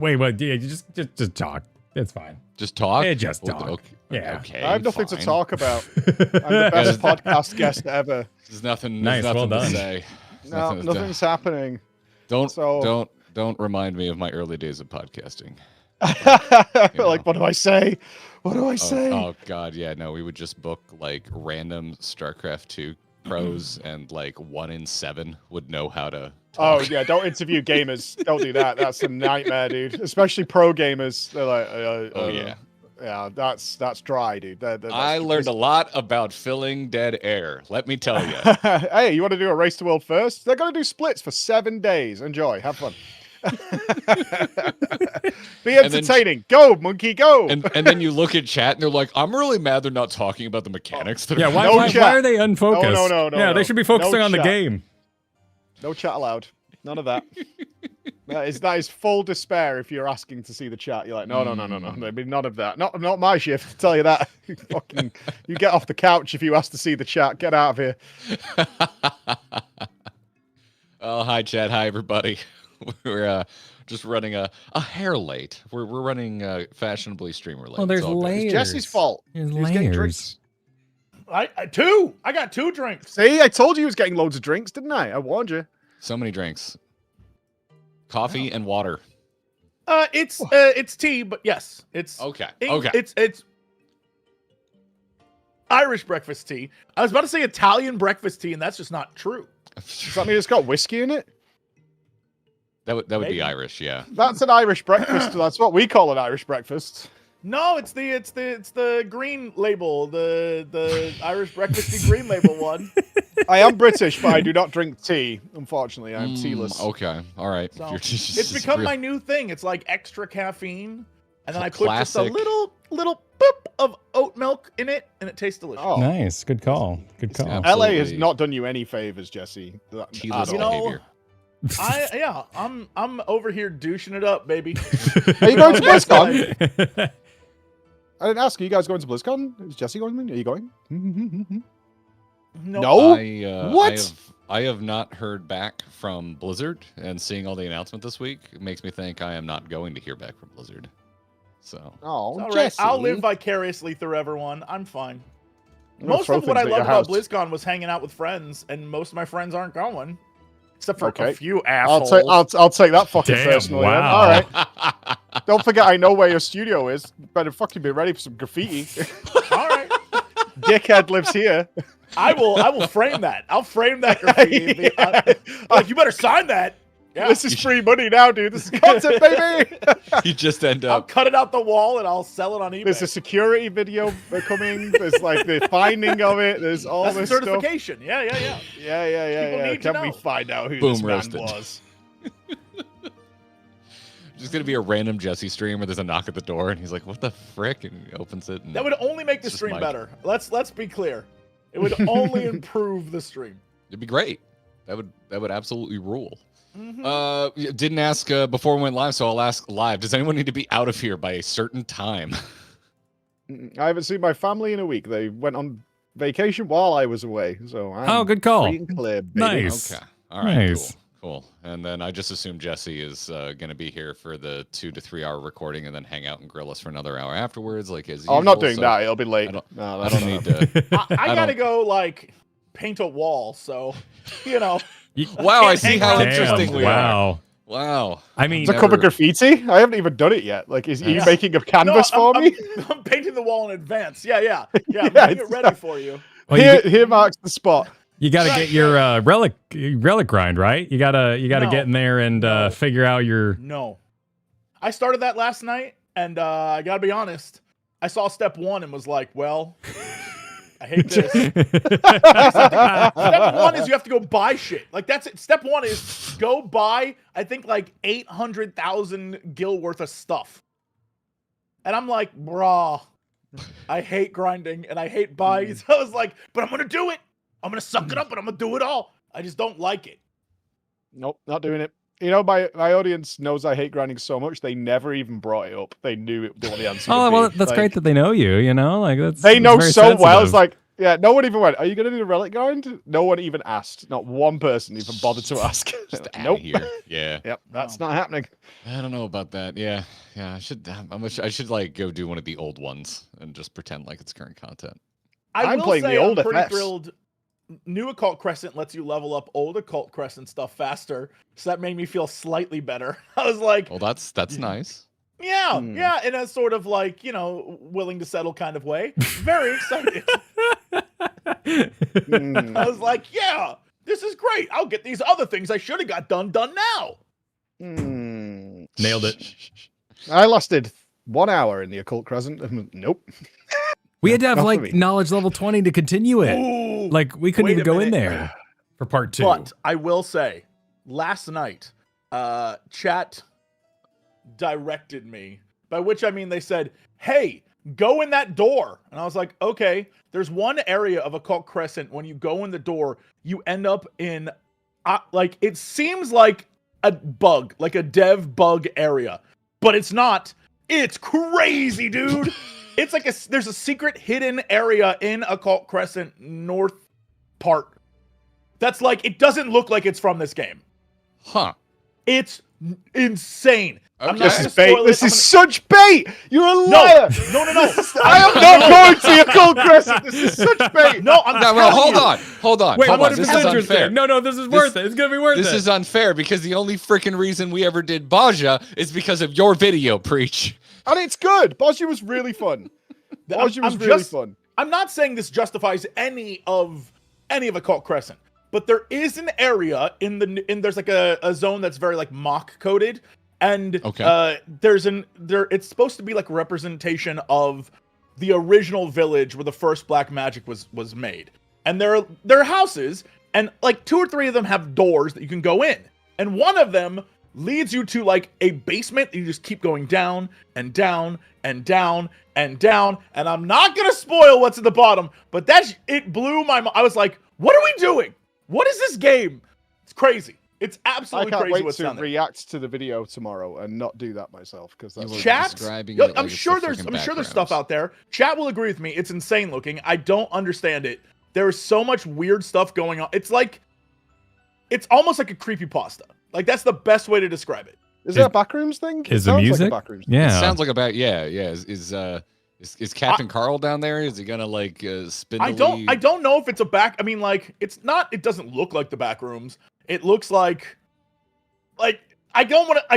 Wait, what? Yeah, just talk. It's fine. Just talk? Yeah, just talk. Okay. Yeah. Okay, I have nothing to fine. talk about. I'm the best podcast guest ever. There's nothing, Nice, there's nothing well to done. say. There's No, nothing to- nothing's happening. Don't remind me of my early days of podcasting. Like, what do I say? What do I say? Oh God, yeah, no, we would just book like random StarCraft 2 pros, and like 1 in 7 would know how to talk. Oh yeah, don't interview gamers. Don't do that. That's a nightmare, dude. Especially pro gamers. They're like, yeah, that's dry, dude. I learned a lot about filling dead air. Let me tell you. Hey, you want to do a race to world first? They're gonna do splits for 7 days. Enjoy, have fun. Be entertaining. Go, monkey, go. And then you look at chat and they're like, I'm really mad they're not talking about the mechanics. Yeah, why chat. are they unfocused? No, yeah, they should be focusing No on the chat. game. No chat allowed. None of that. That is full despair if you're asking to see the chat. You're like, no. There'd be none of that. Not my shift, tell you that. You get off the couch if you ask to see the chat. Get out of here. Oh, hi, chat. Hi, everybody. We're just running a hair late. We're running fashionably streamer late. Well, there's It's all good. layers. It's Jesse's fault. There's He was getting layers. drinks. I got 2 drinks. See, I told you he was getting loads of drinks, didn't I? I warned you. So many drinks. Coffee and water. It's tea, but yes, it's Okay. It's Irish breakfast tea. I was about to say Italian breakfast tea, and that's just not true. Does that mean it's got whiskey in it? That would Maybe. be Irish, yeah. That's an Irish breakfast. That's what we call an Irish breakfast. No, it's the green label, the Irish breakfasty green label one. I am British, but I do not drink tea. Unfortunately, I am tealess. Okay, all right. So, You're just- it's become real- my new thing. It's like extra caffeine, and then I put just a Classic. little boop of oat milk in it, and it tastes delicious. Oh, Nice. Good call. Good call. Yeah. LA has Absolutely. not done you any favors, Jesse. Tealess You know, behavior. I'm over here douching it up, baby. Are you going to BlizzCon? I didn't ask. Are you guys going to BlizzCon? Is Jesse going? Are you going? No. What? I have not heard back from Blizzard, and seeing all the announcement this week makes me think I am not going to hear back from Blizzard. So Oh, All right, Jesse. I'll live vicariously through everyone. I'm fine. I'm gonna Most throw of what I things at loved your about house. BlizzCon was hanging out with friends, and most of my friends aren't going, except for Okay. a few I'll assholes. take that fucking Damn, personally. then. wow. All right. Don't forget, I know where your studio is. Better fucking be ready for some graffiti. All right, Dickhead lives here. I will frame that. I'll frame that graffiti. Like, you better sign that. Yeah. This is free money now, dude. This is content, baby. you just end I'll up. cut it out the wall and I'll sell it on eBay. There's a security video coming. There's like the finding of it. There's all That's a this stuff. certification. Yeah. Yeah. People need to Can we know. find out who Boom, this man roasted. was? Just gonna be a random Jesse stream where there's a knock at the door, and he's like, "What the frick?" and he opens it. And That would only make the It's just stream Mike. better. Let's be clear. It would only improve the stream. It'd be great. That would absolutely rule. Mhm. Didn't ask before we went live, so I'll ask live. Does anyone need to be out of here by a certain time? I haven't seen my family in a week. They went on vacation while I was away, so I'm Oh, good call. free and clear, baby. Nice. Okay. All right. Nice. Cool. And then I just assume Jesse is going to be here for the 2 to 3 hour recording, and then hang out and grill us for another hour afterwards, like as Oh, I'm not usual, doing so that. It'll be late. I don't- No, I that's don't not need to. I gotta don't- go like paint a wall. So, you know, Wow, I can't see hang how around interesting too we are. Wow. Wow. I mean, To cover graffiti? I haven't even done it yet. Like, are you Yeah. making a canvas for me? I'm painting the wall in advance. Yeah. I'm Yeah, getting it it's- ready for you. well, Here marks the spot. you got to Right, get your relic grind right. You gotta No. get in there and No. figure out your. No, I started that last night, and I gotta be honest. I saw step 1 and was like, well, I hate this. Step 1 is you have to go buy shit. Like, that's it. Step 1 is go buy, I think, like 800,000 gil worth of stuff. And I'm like, brah, I hate grinding and I hate buying. So I was like, but I'm gonna do it. I'm gonna suck it up and I'm gonna do it all. I just don't like it. Nope, not doing it. You know, my audience knows I hate grinding so much, they never even brought it up. They knew what the answer Oh would well, be. that's Like, great that they know you. You know, like that's They that's know very so well. It's sensitive. Yeah, no one even went, are you going to do the relic grind? No one even asked. Not one person even bothered to ask. Just out Nope. of here. Yeah. Yep, that's not happening. I don't know about that. Yeah. I should like go do one of the old ones and just pretend like it's current content. I'm will playing say the old I'm pretty FS. thrilled. New Occult Crescent lets you level up old Occult Crescent stuff faster, so that made me feel slightly better. I was like, Well, that's nice. yeah, in a sort of like, willing to settle kind of way. Very excited. I was like, yeah, this is great. I'll get these other things I should have got done now. Nailed it. I lasted 1 hour in the Occult Crescent. Nope. We had to have Not for like me. knowledge level 20 to continue it. Ooh, Like we couldn't wait even a go in minute. there for part 2. But I will say, last night, chat directed me, by which I mean they said, hey, go in that door. And I was like, okay, there's one area of Occult Crescent, when you go in the door, you end up in, like, it seems like a bug, like a dev bug area, but it's not. It's crazy, dude. It's like there's a secret hidden area in Occult Crescent north part. That's like, it doesn't look like it's from this game. Huh. It's insane. I'm Okay. not This gonna is bait. spoil it. This I'm is such bait. You're a liar. No. I am not going to the Occult Crescent. This is such bait. No, I'm No, telling hold you. on. Wait, Hold what on. if This it's is interesting? unfair. No, this is worth it. It's gonna be worth it. This is unfair because the only freaking reason we ever did Baja is because of your video, Preach. And it's good. Bosnia was really fun. Bosnia was really fun. I'm not saying this justifies any of Occult Crescent, but there is an area there's like a zone that's very like mock coded, and Okay. it's supposed to be like a representation of the original village where the first black magic was made. And there are houses, and like 2 or 3 of them have doors that you can go in. And one of them leads you to like a basement. You just keep going down and down and down and down. And I'm not gonna spoil what's at the bottom, but it blew my mind. I was like, what are we doing? What is this game? It's crazy. It's I absolutely can't crazy wait what's to down there. reach to the video tomorrow and not do that myself because that's Chat, describing yo, it like I'm it's sure the there's freaking stuff backgrounds. out there. Chat will agree with me. It's insane looking. I don't understand it. There is so much weird stuff going on. It's almost like a creepypasta. Like, that's the best way to describe it. Is there a backrooms thing? Is the music? Like a backrooms Yeah. It sounds like about is Captain Carl down there? Is he gonna like spin? I don't know if it's a back. I mean, like, it's not. It doesn't look like the back rooms. It looks like I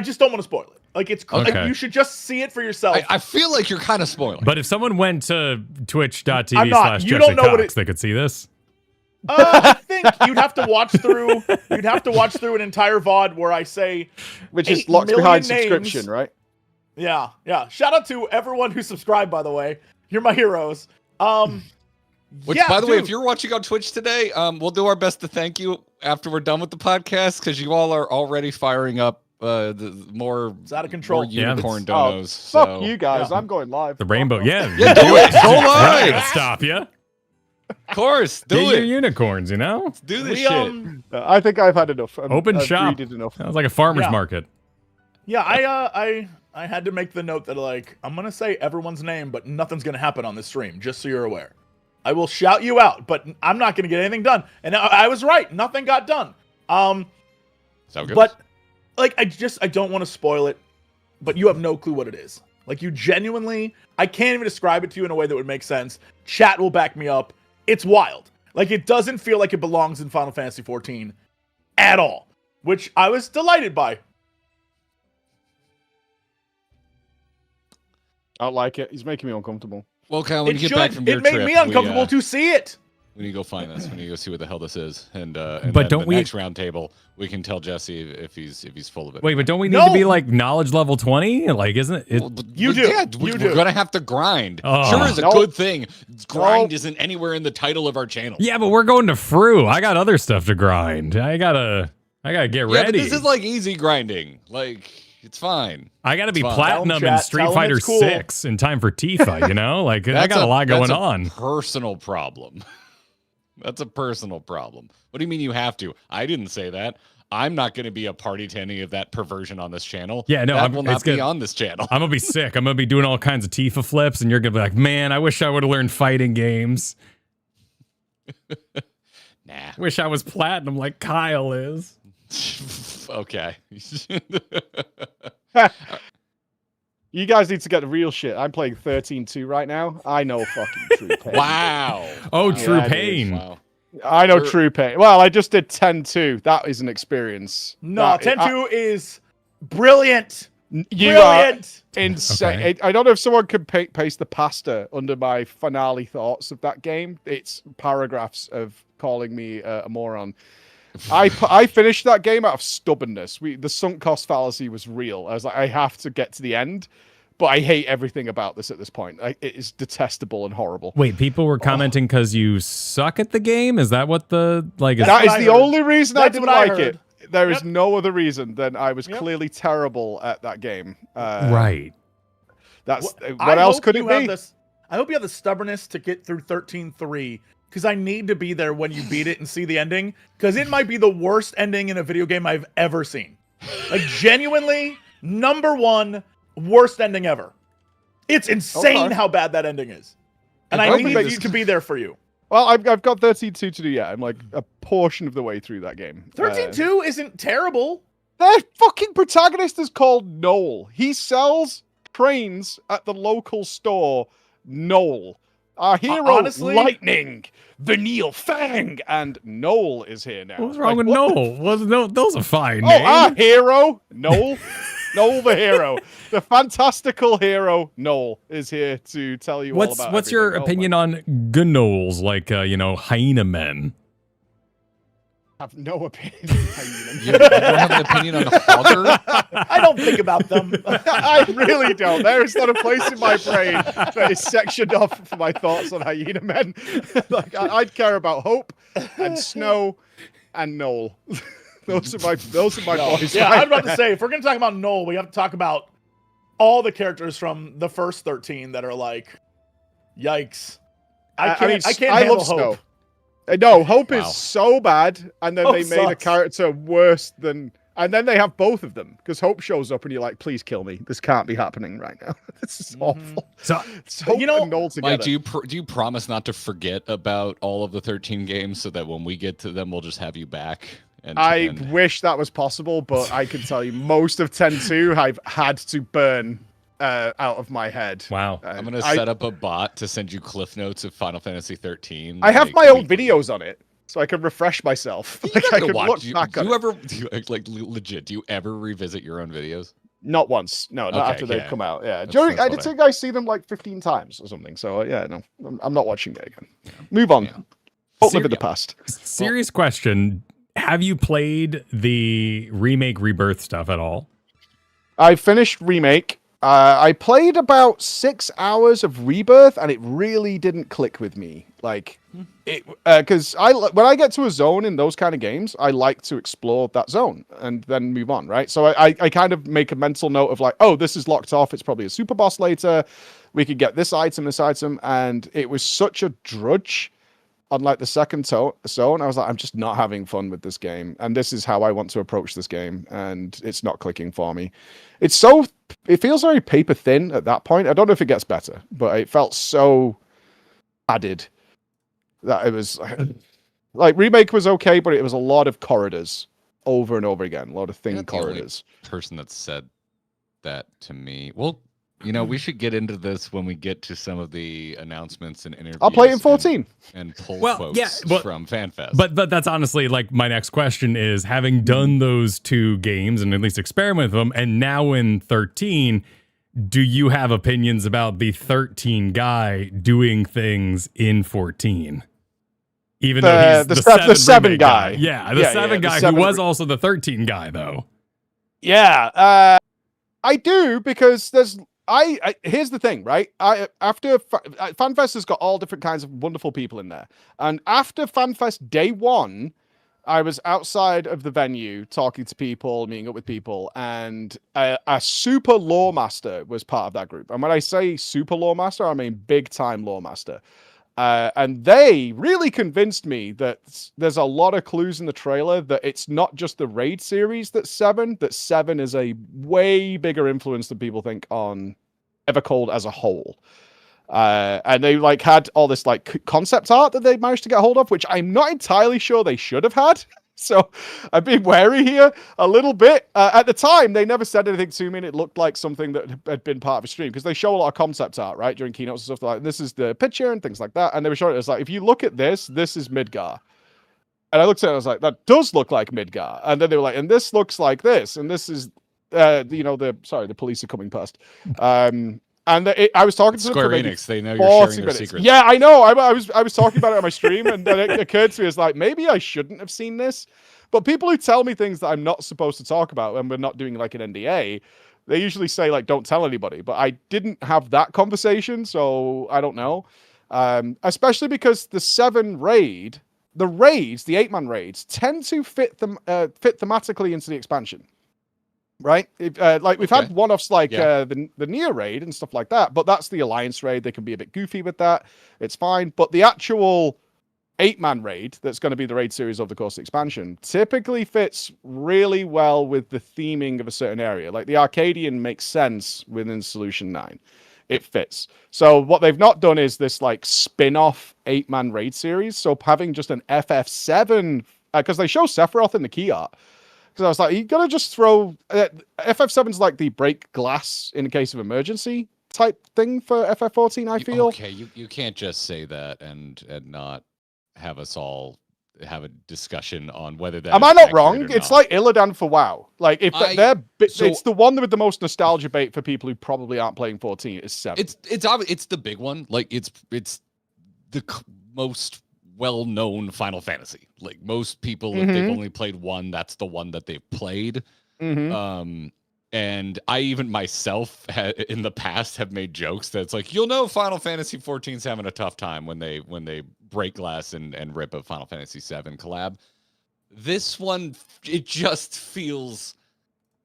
just don't want to spoil it. Like, it's like, Okay. you should just see it for yourself. I feel like you're kind of spoiling. But if someone went to I'm twitch.tv not. / You don't know what Jessecox, they could see this. I think you'd have to watch through. You'd have to watch through an entire VOD where I say, which is 8 locked behind million names. subscription, right? Yeah. Shout out to everyone who subscribed, by the way. You're my heroes. Which, yeah, by the way, dude. if you're watching on Twitch today, we'll do our best to thank you after we're done with the podcast because you all are already firing up the more. It's out of control. More unicorn Oh, donos. fuck so. you guys. yeah. I'm going live. The rainbow. Yeah. Yeah, do it. Go We're not live. gonna stop you. Of course, do Get it. your unicorns, you know? Do this We, shit. I think I've had enough. Open I've shop. greeded enough. Sounds like a farmer's Yeah. market. Yeah, I had to make the note that, like, I'm gonna say everyone's name, but nothing's gonna happen on this stream, just so you're aware. I will shout you out, but I'm not gonna get anything done. And I was right, nothing got done. So good. But like, I don't want to spoil it, but you have no clue what it is. Like, you genuinely, I can't even describe it to you in a way that would make sense. Chat will back me up. It's wild. Like, it doesn't feel like it belongs in Final Fantasy 14 at all, which I was delighted by. I don't like it. He's making me uncomfortable. Well, Kyle, when It you get back should. from your It made trip, me uncomfortable to see it. We need to go find this. We need to go see what the hell this is, and But then don't the we- next round table we can tell Jesse if he's full of it. Wait, but don't we need No. to be like knowledge level 20? Like, isn't it? Well, but You do. Yeah, You we're do. gonna have to grind. Oh. Sure is a Nope. good thing. Grind Nope. isn't anywhere in the title of our channel. Yeah, but we're going to Fru. I got other stuff to grind. I gotta get Yeah, but ready. this is like easy grinding. Like, it's fine. I gotta be It's fine. platinum Tell 'em, in chat. Street Tell 'em Fighter it's cool. 6 in time for Tifa, you know? Like, I got a lot going that's a on. Personal problem. That's a personal problem. What do you mean you have to? I didn't say that. I'm not going to be a party to any of that perversion on this channel. Yeah, no, that I'm- will it's not be good. on this channel. I'm gonna be sick. I'm gonna be doing all kinds of Tifa flips, and you're gonna be like, man, I wish I would have learned fighting games. Nah. Wish I was platinum like Kyle is. Okay. You guys need to get the real shit. I'm playing 13-2 right now. I know fucking true pain. Wow. Oh, Wow. true Yeah, pain. Wow. I know Sure. true pain. Well, I just did 10-2. That is an experience. No, That- 10-2 is brilliant. You are Brilliant. insane. Okay. I don't know if someone could paste the pasta under my finale thoughts of that game. It's paragraphs of calling me a moron. I finished that game out of stubbornness. The sunk cost fallacy was real. I was like, I have to get to the end, but I hate everything about this at this point. It is detestable and horrible. Wait, people were commenting because you suck at the game? Is that what the like? Is, That what is I the heard. only reason I That's didn't what I like it. heard. There is Yep. no other reason than I was Yep. clearly terrible at that game. right. That's I what else hope could you it have be? this- I hope you have the stubbornness to get through 13-3, because I need to be there when you beat it and see the ending, because it might be the worst ending in a video game I've ever seen. Like, genuinely, #1 worst ending ever. It's insane Okay. how bad that ending is. And If I only need they- you to be there for you. Well, I've got 13-2 to do yet. I'm like a portion of the way through that game. 13-2 isn't terrible. Their fucking protagonist is called Noel. He sells trains at the local store. Noel. Our hero, honestly- Lightning, the Neil Fang, and Noel is here now. What's wrong Like, with what the Noel? No, those are fine. Oh, our hero, Noel. Noel the hero. The fantastical hero, Noel, is here to tell you all about What's your everything. Oh opinion my- on gnolls, like hyena men? I have no opinion. You don't have an opinion on Hogger? I don't think about them. I really don't. There is not a place in my brain that is sectioned off for my thoughts on hyena men. Like I'd care about Hope and Snow and Noel. Those are my boys. Yeah, right I was about there. to say, if we're gonna talk about Noel, we have to talk about all the characters from the first 13 that are like, yikes. I can't handle love Hope. Snow. No, Hope Wow. is so bad, and then Hope they made a sucks. character worse than. And then they have both of them because Hope shows up, and you're like, "Please kill me. This can't be happening right now. This is awful." So It's Hope You know, and Noel together. Mike, do you promise not to forget about all of the 13 games so that when we get to them, we'll just have you back? I wish that was possible, but I can tell you most of 10-2 I've had to burn out of my head. wow. I'm gonna set up a bot to send you cliff notes of Final Fantasy 13. I have like, my own weekly. videos on it, so I can refresh myself. You Like I gotta can watch- look do you, back do on you it. ever like legit? Do you ever revisit your own videos? Not once. No, not Okay, after they've yeah. come out. Yeah, That's I what think I see them like 15 times or something. So yeah, no, I'm not watching it again. Move on. Yeah. Don't live in the past. Serious question. Have you played the remake rebirth stuff at all? I finished Remake. I played about 6 hours of Rebirth, and it really didn't click with me. Like, it because when I get to a zone in those kind of games, I like to explore that zone and then move on, right? So I kind of make a mental note of like, oh, this is locked off. It's probably a super boss later. We could get this item, and it was such a drudge. On like the second zone, I was like, I'm just not having fun with this game, and this is how I want to approach this game, and it's not clicking for me. It feels very paper thin at that point. I don't know if it gets better, but it felt so added that it was like Remake was okay, but it was a lot of corridors over and over again, a lot of thin You're not the only corridors. person that said that to me. Well, we should get into this when we get to some of the announcements and interviews. I'll play it in 14. and pull Well, quotes yeah, but- from FanFest. But that's honestly like my next question is, having done those two games and at least experiment with them, and now in 13, do you have opinions about the 13 guy doing things in 14? Even though he's the seven remake guy. Yeah, the Yeah, 7 the guy seven who was re- also the 13 guy, though. Yeah, I do because here's the thing, right? After FanFest has got all different kinds of wonderful people in there, and after FanFest day 1, I was outside of the venue talking to people, meeting up with people, and a super lore master was part of that group. And when I say super lore master, I mean big time lore master. And they really convinced me that there's a lot of clues in the trailer that it's not just the raid series that Seven is a way bigger influence than people think on Evercold as a whole. And they like had all this like concept art that they managed to get hold of, which I'm not entirely sure they should have had. So I've been wary here a little bit. At the time, they never said anything to me, and it looked like something that had been part of a stream, because they show a lot of concept art, right, during keynotes and stuff like this is the picture and things like that. And they were showing it as like, if you look at this is Midgar. And I looked at it, I was like, that does look like Midgar. And then they were like, and this looks like this, and this is, the police are coming past. I was talking to Square them for Enix, they know you're sharing their secrets. Yeah, I know. I was talking about it on my stream, and then it occurred to me as like, maybe I shouldn't have seen this. But people who tell me things that I'm not supposed to talk about when we're not doing like an NDA, they usually say like, don't tell anybody. But I didn't have that conversation, so I don't know. Especially because the 7 raid, the 8-man raids, tend to fit thematically into the expansion. Right, we've had one-offs like the Nia raid and stuff like that, but that's the Alliance raid. They can be a bit goofy with that. It's fine, but the actual 8-man raid that's going to be the raid series of the course expansion typically fits really well with the theming of a certain area. Like the Arcadian makes sense within Solution 9. It fits. So what they've not done is this like spin-off 8-man raid series. So having just an FF7, because they show Sephiroth in the key art. Because I was like, you gotta just throw FF7's like the break glass in case of emergency type thing for FF14. I feel okay. You can't just say that and not have us all have a discussion on whether that. Am I not wrong? It's like Illidan for WoW. Like if it's the one with the most nostalgia bait for people who probably aren't playing 14. Is 7. It's the big one. Like it's the most well-known Final Fantasy. Like most people, if they've only played one, that's the one that they've played. And I even myself in the past have made jokes that it's like, Final Fantasy 14's having a tough time when they break glass and rip a Final Fantasy 7 collab. This one, it just feels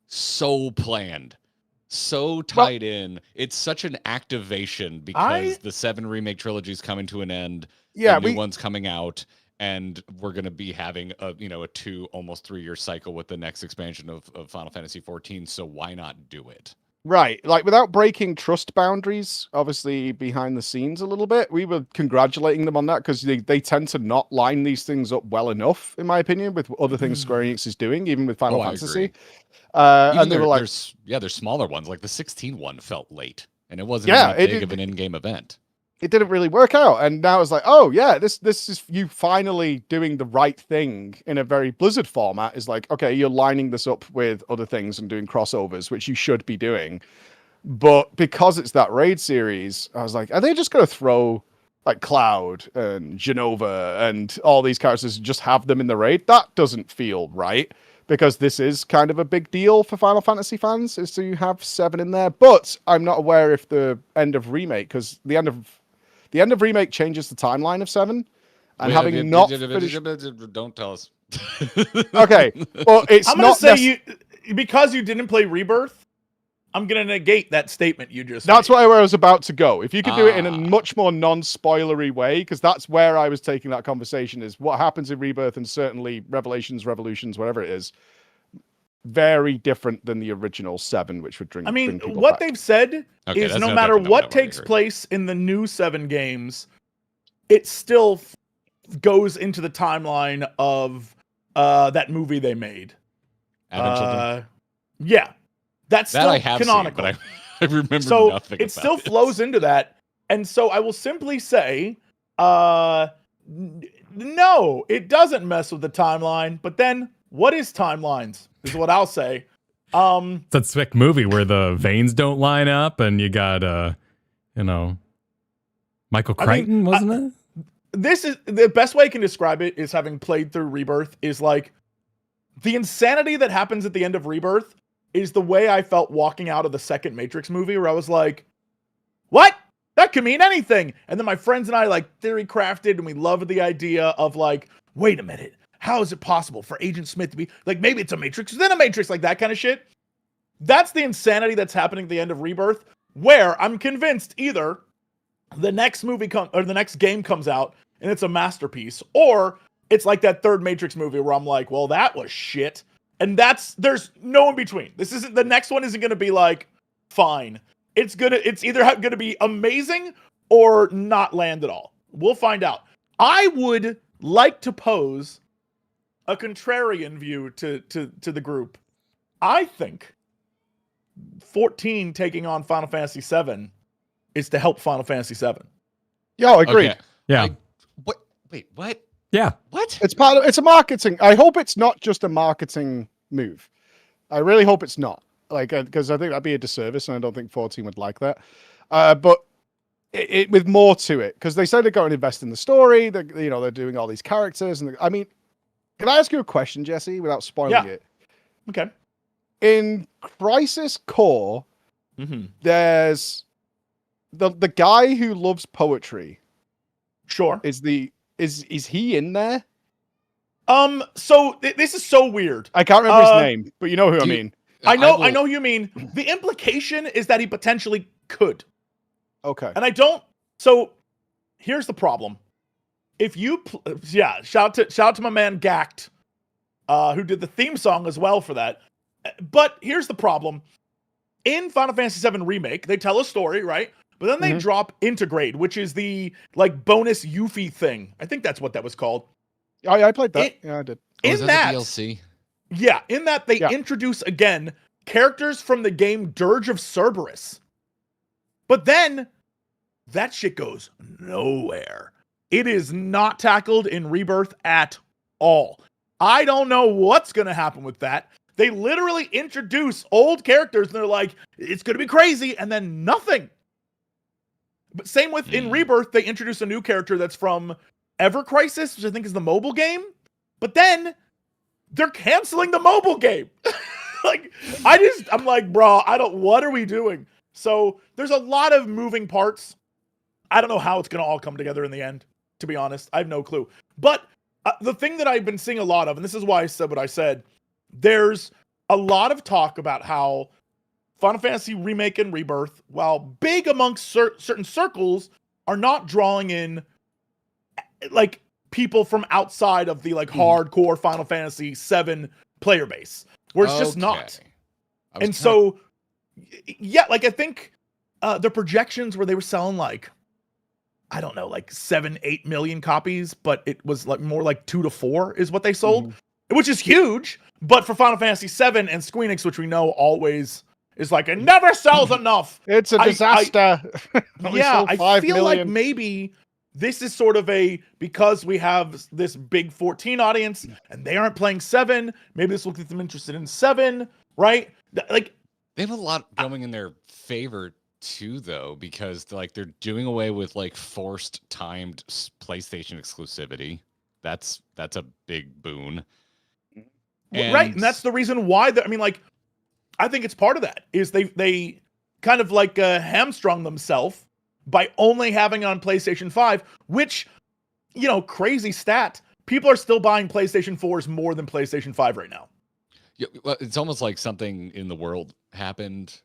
so planned, so tied in. It's such an activation because the 7 remake trilogy is coming to an end. Yeah, the new one's coming out, and we're going to be having a 2, almost 3-year cycle with the next expansion of Final Fantasy 14. So why not do it? Right, like without breaking trust boundaries, obviously behind the scenes a little bit. We were congratulating them on that because they tend to not line these things up well enough, in my opinion, with other things Square Enix is doing, even with Final Fantasy. And they were like, there's smaller ones, like the 16 one felt late, and it wasn't that big of an in-game event. It didn't really work out, and now it's like, oh yeah, this is you finally doing the right thing in a very Blizzard format. Is like, okay, you're lining this up with other things and doing crossovers, which you should be doing. But because it's that raid series, I was like, are they just going to throw like Cloud and Genova and all these characters and just have them in the raid? That doesn't feel right, because this is kind of a big deal for Final Fantasy fans, is to have 7 in there. But I'm not aware if the end of remake, because the end of remake changes the timeline of 7, and having not finished... Don't tell us. Okay, well, it's I'm gonna say because you didn't play Rebirth, I'm gonna negate that statement you just. That's where I was about to go. If you could do it in a much more non-spoilery way, because that's where I was taking that conversation. Is what happens in Rebirth, and certainly Revelations, Revolutions, whatever it is, very different than the original 7, which would bring. I mean, people what back. they've said is no matter what takes place in the new 7 games, it still goes into the timeline of that movie they made. Yeah, that's still I have canonical. Seen, but I remember so nothing. It still flows into that, and so I will simply say, no, it doesn't mess with the timeline. But then, what is timelines? Is what I'll say. It's that sick movie where the veins don't line up, and you got Michael Crichton, wasn't it? This is the best way I can describe it, is having played through Rebirth, is like the insanity that happens at the end of Rebirth is the way I felt walking out of the second Matrix movie, where I was like, what? That could mean anything. And then my friends and I like theory crafted, and we loved the idea of like, wait a minute, how is it possible for Agent Smith to be like, maybe it's a Matrix within a Matrix, like that kind of shit. That's the insanity that's happening at the end of Rebirth, where I'm convinced either the next movie or the next game comes out and it's a masterpiece, or it's like that third Matrix movie where I'm like, well, that was shit. And there's no in between. The next one isn't going to be like fine. It's either going to be amazing, or not land at all. We'll find out. I would like to pose a contrarian view to the group. I think 14 taking on Final Fantasy 7 is to help Final Fantasy 7. Yeah, agreed. Okay. Yeah. Wait, what? Yeah. What? It's a marketing. I hope it's not just a marketing move. I really hope it's not. Like, because I think that'd be a disservice, and I don't think 14 would like that. But it with more to it, because they said they're going to invest in the story. They're doing all these characters, and I mean, can I ask you a question, Jesse, without spoiling it? Okay. In Crisis Core, there's the guy who loves poetry. Sure. Is he in there? So this is so weird. I can't remember his name, but you know who I mean. I know who you mean. The implication is that he potentially could. Okay. And I don't. So here's the problem. If you, shout out to my man Gact, who did the theme song as well for that. But here's the problem. In Final Fantasy VII Remake, they tell a story, right? But then they drop Integrate, which is the like bonus Yuffie thing. I think that's what that was called. I played that. Yeah, I did. Is that the DLC? Yeah, in that they introduce again characters from the game Dirge of Cerberus. But then that shit goes nowhere. It is not tackled in Rebirth at all. I don't know what's going to happen with that. They literally introduce old characters and they're like, it's going to be crazy, and then nothing. But same with in Rebirth, they introduce a new character that's from Ever Crisis, which I think is the mobile game. But then they're canceling the mobile game. I'm like, bro, what are we doing? So there's a lot of moving parts. I don't know how it's going to all come together in the end, to be honest. I have no clue. But the thing that I've been seeing a lot of, and this is why I said what I said, there's a lot of talk about how Final Fantasy Remake and Rebirth, while big amongst certain circles, are not drawing in like people from outside of the like hardcore Final Fantasy VII player base, where it's just not. And so, I think the projections where they were selling like, I don't know, like 7-8 million copies, but it was like more like 2 to 4 is what they sold, which is huge. But for Final Fantasy VII and Squeenix, which we know always is like, it never sells enough. It's a disaster. I feel like maybe this is sort of because we have this big 14 audience and they aren't playing 7, maybe this will get them interested in 7, right? Like, they have a lot going in their favor too, though, because like they're doing away with like forced timed PlayStation exclusivity. That's a big boon. Right, and that's the reason why. I think it's part of that is they kind of like hamstrung themselves by only having it on PlayStation 5, which, crazy stat. People are still buying PlayStation 4s more than PlayStation 5 right now. Yeah, well, it's almost like something in the world happened.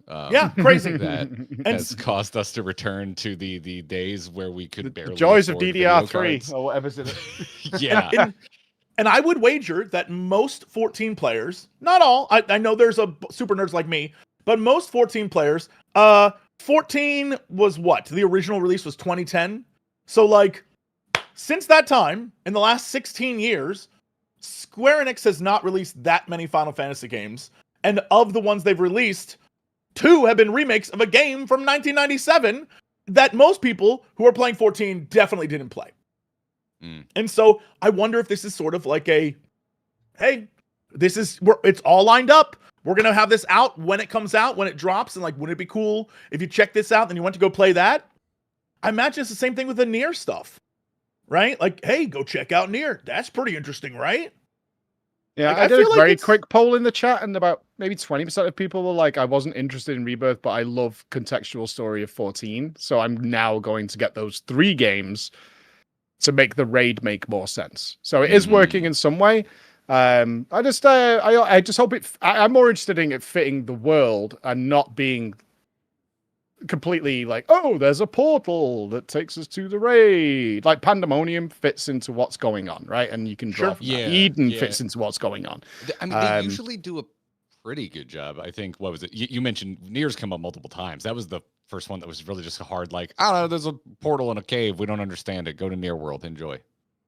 Crazy. That has caused us to return to the days where we could barely. The joys of afford DDR3 or whatever's in it. Yeah. And I would wager that most 14 players, not all, I know there's a super nerds like me, but most 14 players, 14 was what? The original release was 2010. So like, since that time, in the last 16 years, Square Enix has not released that many Final Fantasy games. And of the ones they've released, 2 have been remakes of a game from 1997 that most people who are playing 14 definitely didn't play. And so I wonder if this is sort of like hey, it's all lined up. We're going to have this out when it comes out, when it drops. And like, wouldn't it be cool if you check this out and you went to go play that? I imagine it's the same thing with the Nier stuff, right? Like, hey, go check out Nier. That's pretty interesting, right? Yeah, I did a very quick poll in the chat, and about maybe 20% of people were like, I wasn't interested in Rebirth, but I love contextual story of 14. So I'm now going to get those 3 games to make the raid make more sense. So it is working in some way. I just hope I'm more interested in it fitting the world and not being completely like, oh, there's a portal that takes us to the raid. Like Pandemonium fits into what's going on, right? And you can draw from that. Eden fits into what's going on. I mean, they usually do a pretty good job. I think, what was it? You mentioned Nier's come up multiple times. That was the first one that was really just a hard, like, I don't know, there's a portal in a cave. We don't understand it. Go to Near World. Enjoy.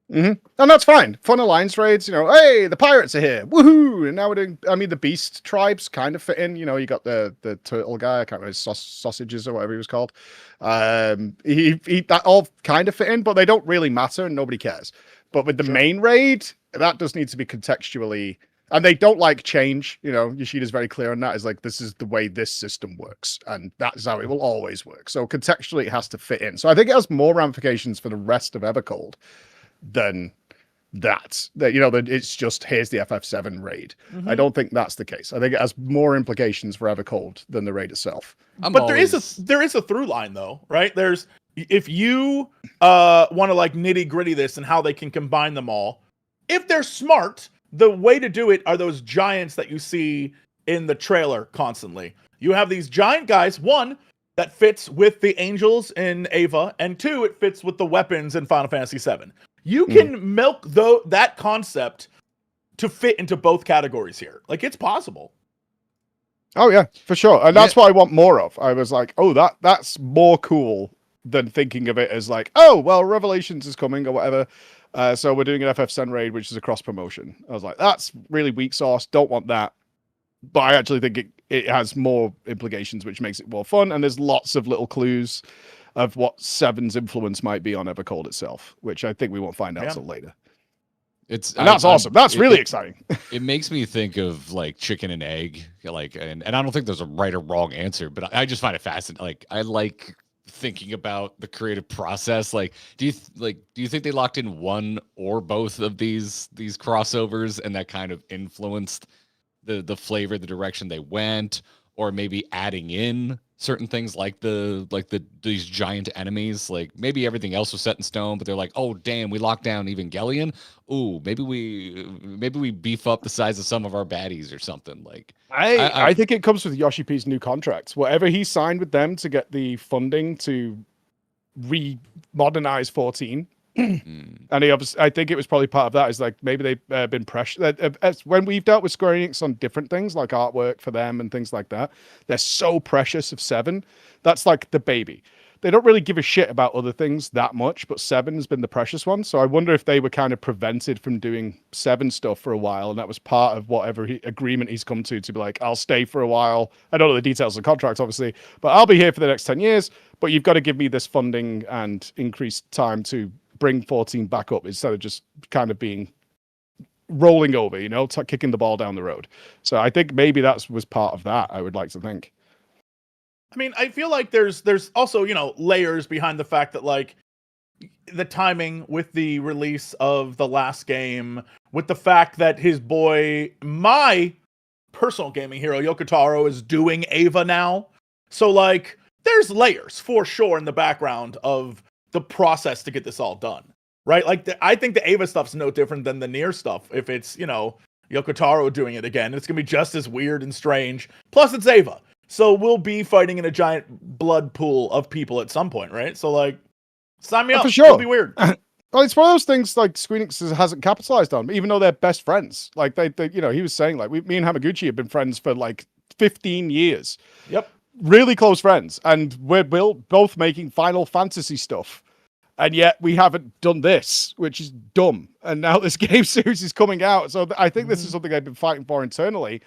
And that's fine. Fun alliance raids, hey, the pirates are here. Woohoo! And now we're doing, the beast tribes kind of fit in. You got the turtle guy, I can't remember his sausages or whatever he was called. That all kind of fit in, but they don't really matter and nobody cares. But with the main raid, that does need to be contextually, and they don't like change. Yoshida's very clear on that. Is like, this is the way this system works, and that's how it will always work. So contextually, it has to fit in. So I think it has more ramifications for the rest of Evercold than that it's just, here's the FF7 raid. I don't think that's the case. I think it has more implications for Evercold than the raid itself. There is a through line though, right? If you want to like nitty gritty this and how they can combine them all, if they're smart, the way to do it are those giants that you see in the trailer constantly. You have these giant guys, one that fits with the angels in Ava, and two, it fits with the weapons in Final Fantasy VII. You can milk that concept to fit into both categories here. Like, it's possible. Oh yeah, for sure. And that's what I want more of. I was like, oh, that's more cool than thinking of it as like, oh, well, Revelations is coming or whatever. So we're doing an FF7 raid, which is a cross promotion. I was like, that's really weak sauce. Don't want that. But I actually think it has more implications, which makes it more fun. And there's lots of little clues of what 7's influence might be on Evercold itself, which I think we won't find out till later. That's awesome. That's really exciting. It makes me think of like chicken and egg, like, and I don't think there's a right or wrong answer, but I just find it fascinating. Like, I like thinking about the creative process. Like, do you think they locked in one or both of these crossovers, and that kind of influenced the flavor, the direction they went, or maybe adding in certain things like these giant enemies? Like, maybe everything else was set in stone, but they're like, oh damn, we locked down Evangelion. Ooh, maybe we beef up the size of some of our baddies or something. Like, I think it comes with Yoshi P's new contracts. Whatever he signed with them to get the funding to modernize 14. And I think it was probably part of that, is like, maybe they've been pressured. When we've dealt with Square Enix on different things like artwork for them and things like that, they're so precious of 7. That's like the baby. They don't really give a shit about other things that much, but 7 has been the precious one. So I wonder if they were kind of prevented from doing 7 stuff for a while, and that was part of whatever agreement he's come to be like, I'll stay for a while. I don't know the details of the contract, obviously, but I'll be here for the next 10 years, but you've got to give me this funding and increased time to bring 14 back up, instead of just kind of being rolling over, kicking the ball down the road. So I think maybe that was part of that, I would like to think. I mean, I feel like there's also, layers behind the fact that, like, the timing with the release of the last game, with the fact that his boy, my personal gaming hero, Yoko Taro, is doing Ava now. So, like, there's layers for sure in the background of the process to get this all done, right? Like, I think the Ava stuff's no different than the Nier stuff. If it's, Yoko Taro doing it again, it's going to be just as weird and strange. Plus, it's Ava. So we'll be fighting in a giant blood pool of people at some point, right? So, like, sign me up. For sure. It'll be weird. Well, it's one of those things like Square Enix hasn't capitalized on, even though they're best friends. Like, they he was saying, like, me and Hamaguchi have been friends for like 15 years. Yep. Really close friends. And we're both making Final Fantasy stuff. And yet we haven't done this, which is dumb. And now this game series is coming out. So I think this is something I've been fighting for internally.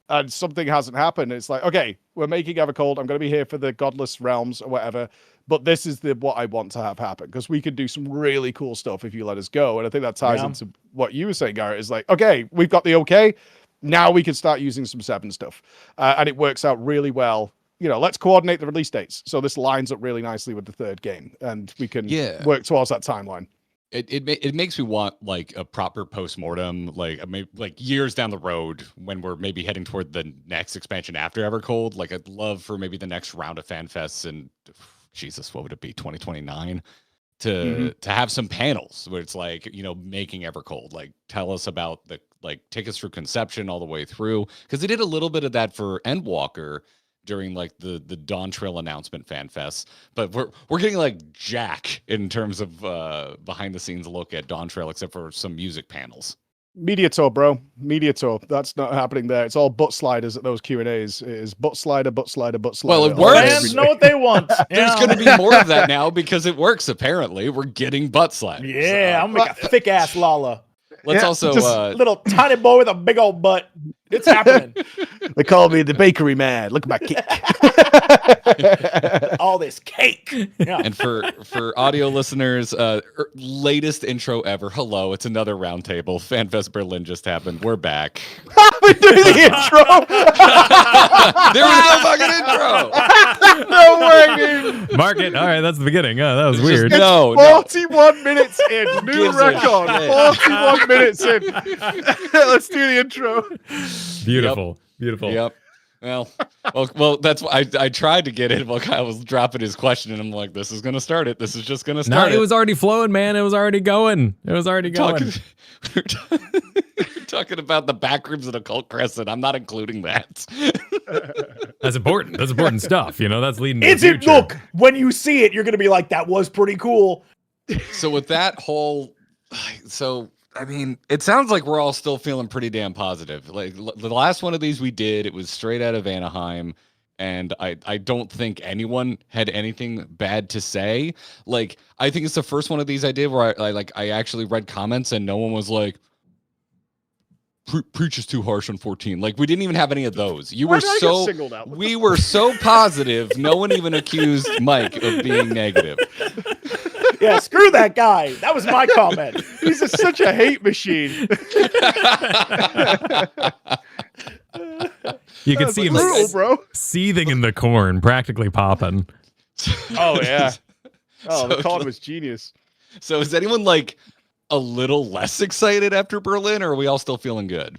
And something hasn't happened. It's like, okay, we're making Evercold. I'm going to be here for the Godless Realms or whatever. But this is what I want to have happen, because we could do some really cool stuff if you let us go. And I think that ties into what you were saying, Garrett, is like, okay, we've got the okay. Now we can start using some 7 stuff. And it works out really well. Let's coordinate the release dates. So this lines up really nicely with the 3rd game. And we can work towards that timeline. It makes me want like a proper postmortem, like maybe like years down the road when we're maybe heading toward the next expansion after Evercold. Like, I'd love for maybe the next round of fan fests, and Jesus, what would it be, 2029, to have some panels where it's like, making Evercold, like, tell us about take us through conception all the way through, because they did a little bit of that for Endwalker during like the Dawn Trail announcement fan fest, but we're getting like jack in terms of behind the scenes look at Dawn Trail, except for some music panels. Media tour, bro. Media tour. That's not happening there. It's all butt sliders at those Q&As. It is butt slider, butt slider, butt slider. Well, it all works. day, Fans every know day. what they want. There's Yeah. going to be more of that now because it works. Apparently, we're getting butt sliders. Yeah, I'm gonna make a thick ass Lala. Let's Yeah, also just Little tiny boy with a big old butt. It's happening. They call me the bakery man. Look at my cake. All this cake. Yeah. and for audio listeners, latest intro ever. Hello, it's another roundtable. FanFest Berlin just happened. We're back. We do the intro. There was no fucking intro. No way, dude. Mark it. All right, that's the beginning. Oh, that was It's weird. just- No, 41 minutes in. New gives a record. shit? 41 minutes in. Let's do the intro. Beautiful. Beautiful. Yep. Well, that's why I tried to get it while Kyle was dropping his question, and I'm like, this is gonna start it. This is just gonna No, start it was already flowing, man. It was already going. It was already going. We're talking about the back rooms of the Cult Crescent. I'm not including that. That's important. That's important stuff. You know, that's leading to It's the it. future. Look, when you see it, you're gonna be like, "That was pretty cool." So with that whole, I mean, it sounds like we're all still feeling pretty damn positive. Like the last one of these we did, it was straight out of Anaheim, and I don't think anyone had anything bad to say. Like, I think it's the first one of these I did where I actually read comments and no one was like, Preach is too harsh on 14. Like, we didn't even have any of those. You Why were did I get so singled out? we were so positive. No one even accused Mike of being negative. Yeah, screw that guy. That was my comment. He's such a hate machine. You could see him brutal, bro. seething in the corn, practically popping. Oh, yeah. Oh, So- the card was genius. So is anyone like a little less excited after Berlin, or are we all still feeling good?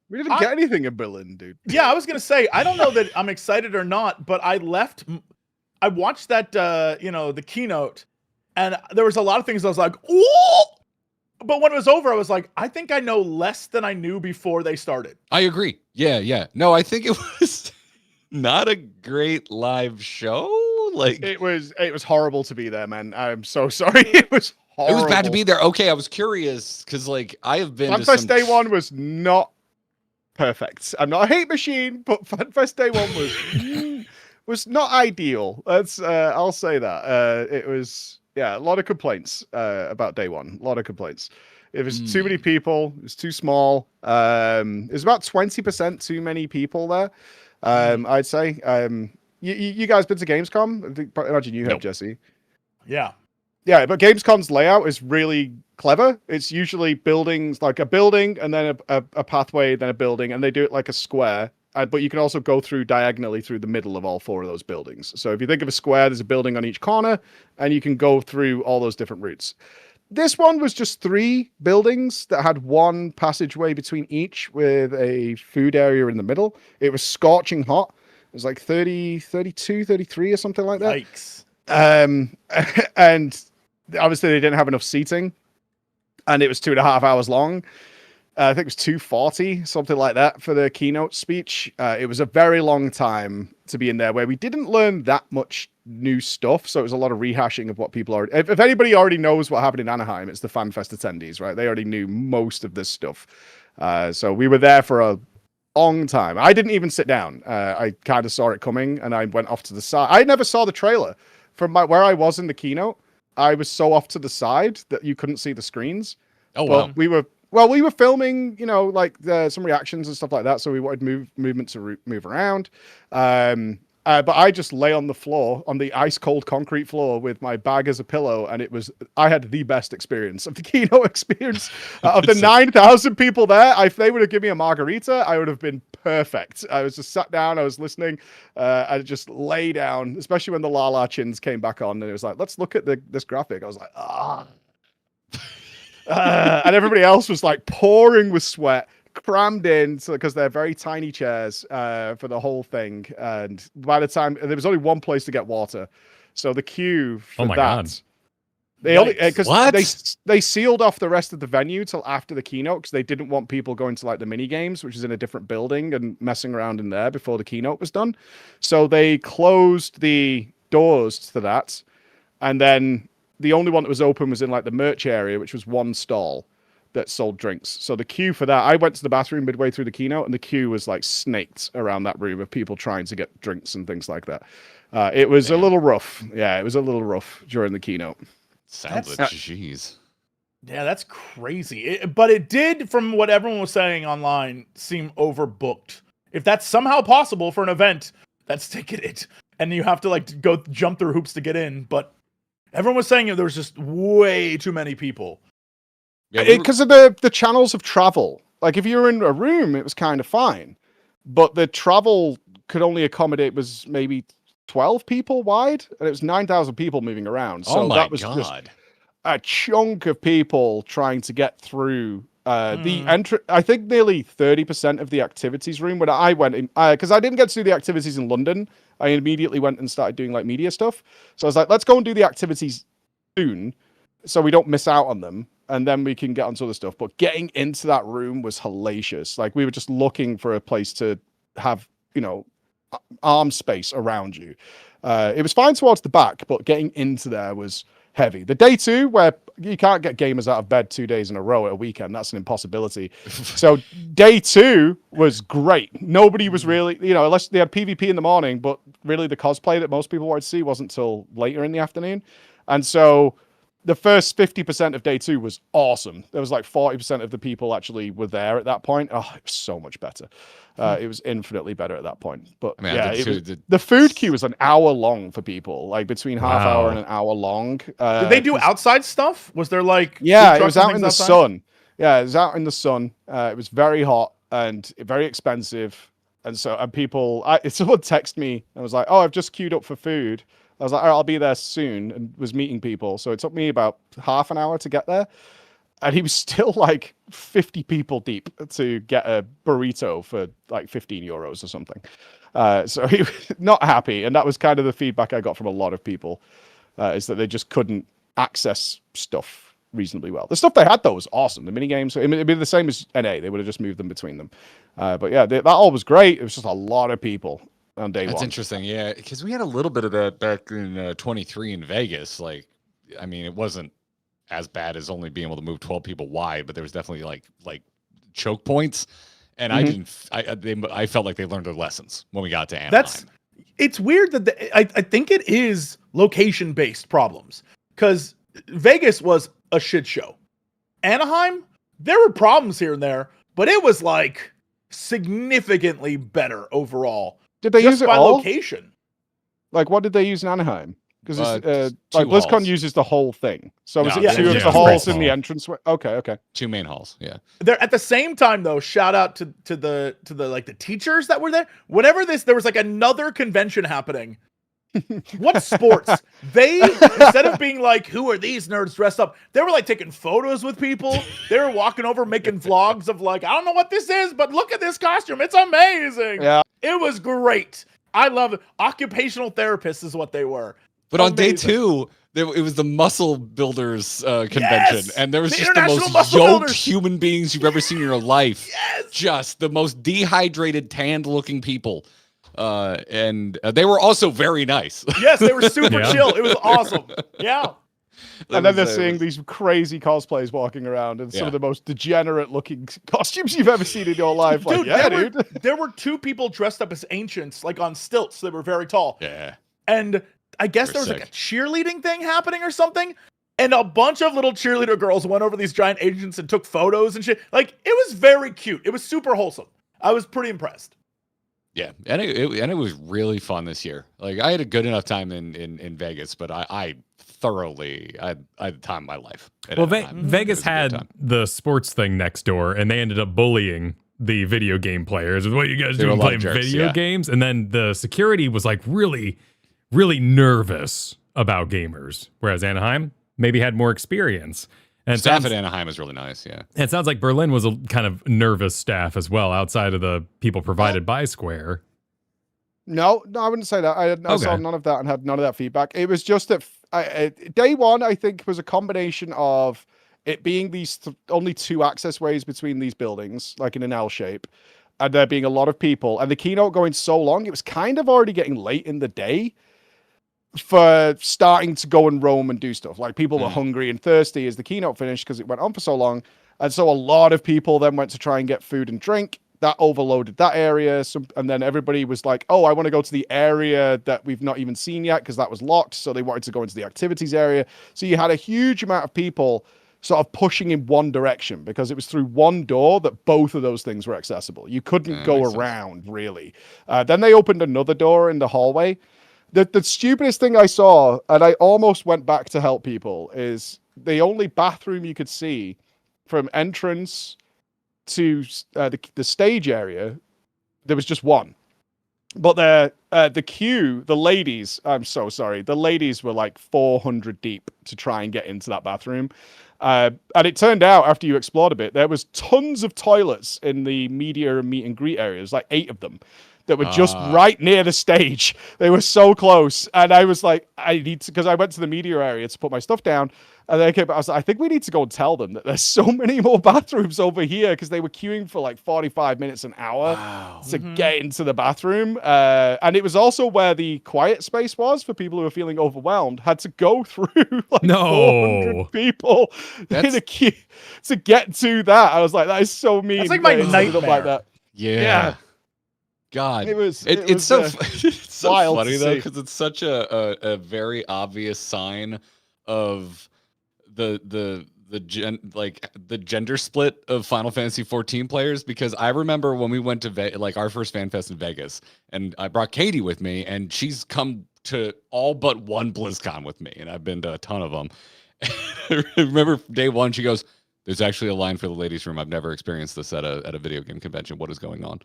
We didn't get anything in Berlin, dude. Yeah, I was gonna say I don't know that I'm excited or not, but I watched that the keynote, and there was a lot of things I was like, "Ooh!" But when it was over, I was like, I think I know less than I knew before they started. I agree. Yeah. No, I think it was not a great live show. Like, It was horrible to be there, man. I'm so sorry. It was horrible. it was bad to be there. Okay, I was curious because like I have been to FanFest some Day 1 was not perfect. I'm not a hate machine, but FanFest Day 1 was not ideal. That's I'll say that. It was a lot of complaints about Day 1. A lot of complaints. It was too many people. It was too small. It was about 20% too many people there. I'd say. You guys been to Gamescom? I imagine you have, Nope. Jesse. Yeah. Yeah, but Gamescom's layout is really clever. It's usually buildings, like a building and then a pathway, then a building, and they do it like a square. But you can also go through diagonally through the middle of all four of those buildings. So if you think of a square, there's a building on each corner, and you can go through all those different routes. This one was just 3 buildings that had one passageway between each with a food area in the middle. It was scorching hot. It was like 30, 32, 33 or something like that. Yikes. And obviously they didn't have enough seating, and it was 2.5 hours long. I think it was 240, something like that, for the keynote speech. It was a very long time to be in there where we didn't learn that much new stuff. So it was a lot of rehashing of what people already. If anybody already knows what happened in Anaheim, it's the FanFest attendees, right? They already knew most of this stuff. So we were there for a long time. I didn't even sit down. I kind of saw it coming, and I went off to the side. I never saw the trailer from where I was in the keynote. I was so off to the side that you couldn't see the screens. oh But wow. we were filming, like some reactions and stuff like that. So we wanted movement to move around. But I just lay on the floor, on the ice cold concrete floor with my bag as a pillow. And I had the best experience of the keynote experience. Of the 9,000 people there, if they would have given me a margarita, I would have been perfect. I was just sat down, I was listening. I just lay down, especially when the La La Chins came back on. And it was like, let's look at this graphic. I was like, and everybody else was like pouring with sweat, crammed in, because they're very tiny chairs for the whole thing. And by the time there was only one place to get water, so the queue for God. they only Yikes. because they sealed off the rest of the venue till after the keynote because they didn't want people going to like the mini games, which is in a different building, and messing around in there before the keynote was done. So they closed the doors to that, and then the only one that was open was in like the merch area, which was one stall. that sold drinks. So the queue for that, I went to the bathroom midway through the keynote, and the queue was like snaked around that room of people trying to get drinks and things like that. It was a little rough. Yeah, it was a little rough during the keynote. Sounds like jeez. Yeah, that's crazy. But it did, from what everyone was saying online, seem overbooked. If that's somehow possible for an event that's ticketed, and you have to like go jump through hoops to get in, but everyone was saying there was just way too many people. Yeah, Because of the channels of travel. Like if you were in a room, it was kind of fine, but the travel could only accommodate was maybe 12 people wide, and it was 9,000 people moving around. So that was just a chunk of people trying to get through the entry. I think nearly 30% of the activities room when I went in, because I didn't get to do the activities in London. I immediately went and started doing like media stuff. So I was like, let's go and do the activities soon so we don't miss out on them. And then we can get onto other stuff. But getting into that room was hellacious. Like we were just looking for a place to have, arm space around you. It was fine towards the back, but getting into there was heavy. The day 2, where you can't get gamers out of bed 2 days in a row at a weekend, that's an impossibility. So day 2 was great. Nobody was really, unless they had PvP in the morning, but really the cosplay that most people wanted to see wasn't till later in the afternoon. And so the first 50% of day 2 was awesome. There was like 40% of the people actually were there at that point. Oh, it was so much better. It was infinitely better at that point. But the food queue was an hour long for people, like between half hour and an hour long. Did they do outside stuff? Was there like... Yeah, it was out in the sun. Yeah, it was out in the sun. It was very hot and very expensive. And so people... someone texted me and was like, oh, I've just queued up for food. I was like, all right, I'll be there soon, and was meeting people. So it took me about half an hour to get there. And he was still like 50 people deep to get a burrito for like 15 euros or something. So he was not happy. And that was kind of the feedback I got from a lot of people, is that they just couldn't access stuff reasonably well. The stuff they had, though, was awesome. The mini games, it'd be the same as NA. They would have just moved them between them. But yeah, that all was great. It was just a lot of people on day 1. That's interesting. Yeah, because we had a little bit of that back in 23 in Vegas. Like, I mean, it wasn't as bad as only being able to move 12 people wide, but there was definitely like choke points, and I felt like they learned their lessons when we got to Anaheim. It's weird that I think it is location based problems, because Vegas was a shit show. Anaheim, there were problems here and there, but it was like significantly better overall. Did they use it by all? Location? Like, what did they use in Anaheim? Because like BlizzCon halls. uses the whole thing. So is it Yeah, 2 of the halls in the entrance? Okay. 2 main halls. Yeah. They're at the same time though. Shout out to the like the teachers that were there. Whatever there was like another convention happening. What sports? They, instead of being like, who are these nerds dressed up? They were like taking photos with people. They were walking over making vlogs of like, I don't know what this is, but look at this costume. It's amazing. Yeah. It was great. I love it. Occupational therapists is what they were. But on day 2, it was the muscle builders convention, and there was just the most yoked human beings you've ever seen in your life. Yes. Just the most dehydrated, tanned-looking people. And they were also very nice. Yes, they were super chill. It was awesome. Yeah. And then they're seeing these crazy cosplays walking around and some of the most degenerate-looking costumes you've ever seen in your life. Dude, like, there were 2 people dressed up as ancients, like on stilts. They were very tall. Yeah. And I guess there was like a cheerleading thing happening or something. And a bunch of little cheerleader girls went over these giant ancients and took photos and shit. Like, it was very cute. It was super wholesome. I was pretty impressed. Yeah, and it was really fun this year. Like, I had a good enough time in Vegas, but I thoroughly I had the time of my life. Well, Vegas had the sports thing next door, and they ended up bullying the video game players. What you guys doing playing video games? And then the security was like really, really nervous about gamers, whereas Anaheim maybe had more experience. And staff at Anaheim is really nice, yeah. And it sounds like Berlin was a kind of nervous staff as well, outside of the people provided by Square. No, I wouldn't say that. I saw none of that and had none of that feedback. It was just that day 1, I think, was a combination of it being these only 2 access ways between these buildings, like in an L shape, and there being a lot of people, and the keynote going so long, it was kind of already getting late in the day for starting to go and roam and do stuff. Like, people were hungry and thirsty as the keynote finished because it went on for so long. And so a lot of people then went to try and get food and drink. That overloaded that area. And then everybody was like, oh, I want to go to the area that we've not even seen yet because that was locked. So they wanted to go into the activities area. So you had a huge amount of people sort of pushing in one direction because it was through one door that both of those things were accessible. You couldn't go around, really. Then they opened another door in the hallway. The stupidest thing I saw, and I almost went back to help people, is the only bathroom you could see from entrance to the stage area, there was just one. But the queue, the ladies, I'm so sorry, the ladies were like 400 deep to try and get into that bathroom. And it turned out, after you explored a bit, there was tons of toilets in the media and meet and greet areas, like 8 of them, that were just right near the stage. They were so close. And I was like, I need to, because I went to the media area to put my stuff down. And then I was like, I think we need to go and tell them that there's so many more bathrooms over here because they were queuing for like 45 minutes an hour to get into the bathroom. And it was also where the quiet space was for people who were feeling overwhelmed, had to go through like 400 people in a queue to get to that. I was like, that is so mean. That's like my nightmare. Like that. Yeah. God, it's so it's so wild funny to though see. because it's such a very obvious sign of the gender split of Final Fantasy 14 players. Because I remember when we went to like our first fan fest in Vegas, and I brought Katie with me, and she's come to all but one BlizzCon with me, and I've been to a ton of them. I remember day one, she goes, "There's actually a line for the ladies' room. I've never experienced this at a video game convention. What is going on?"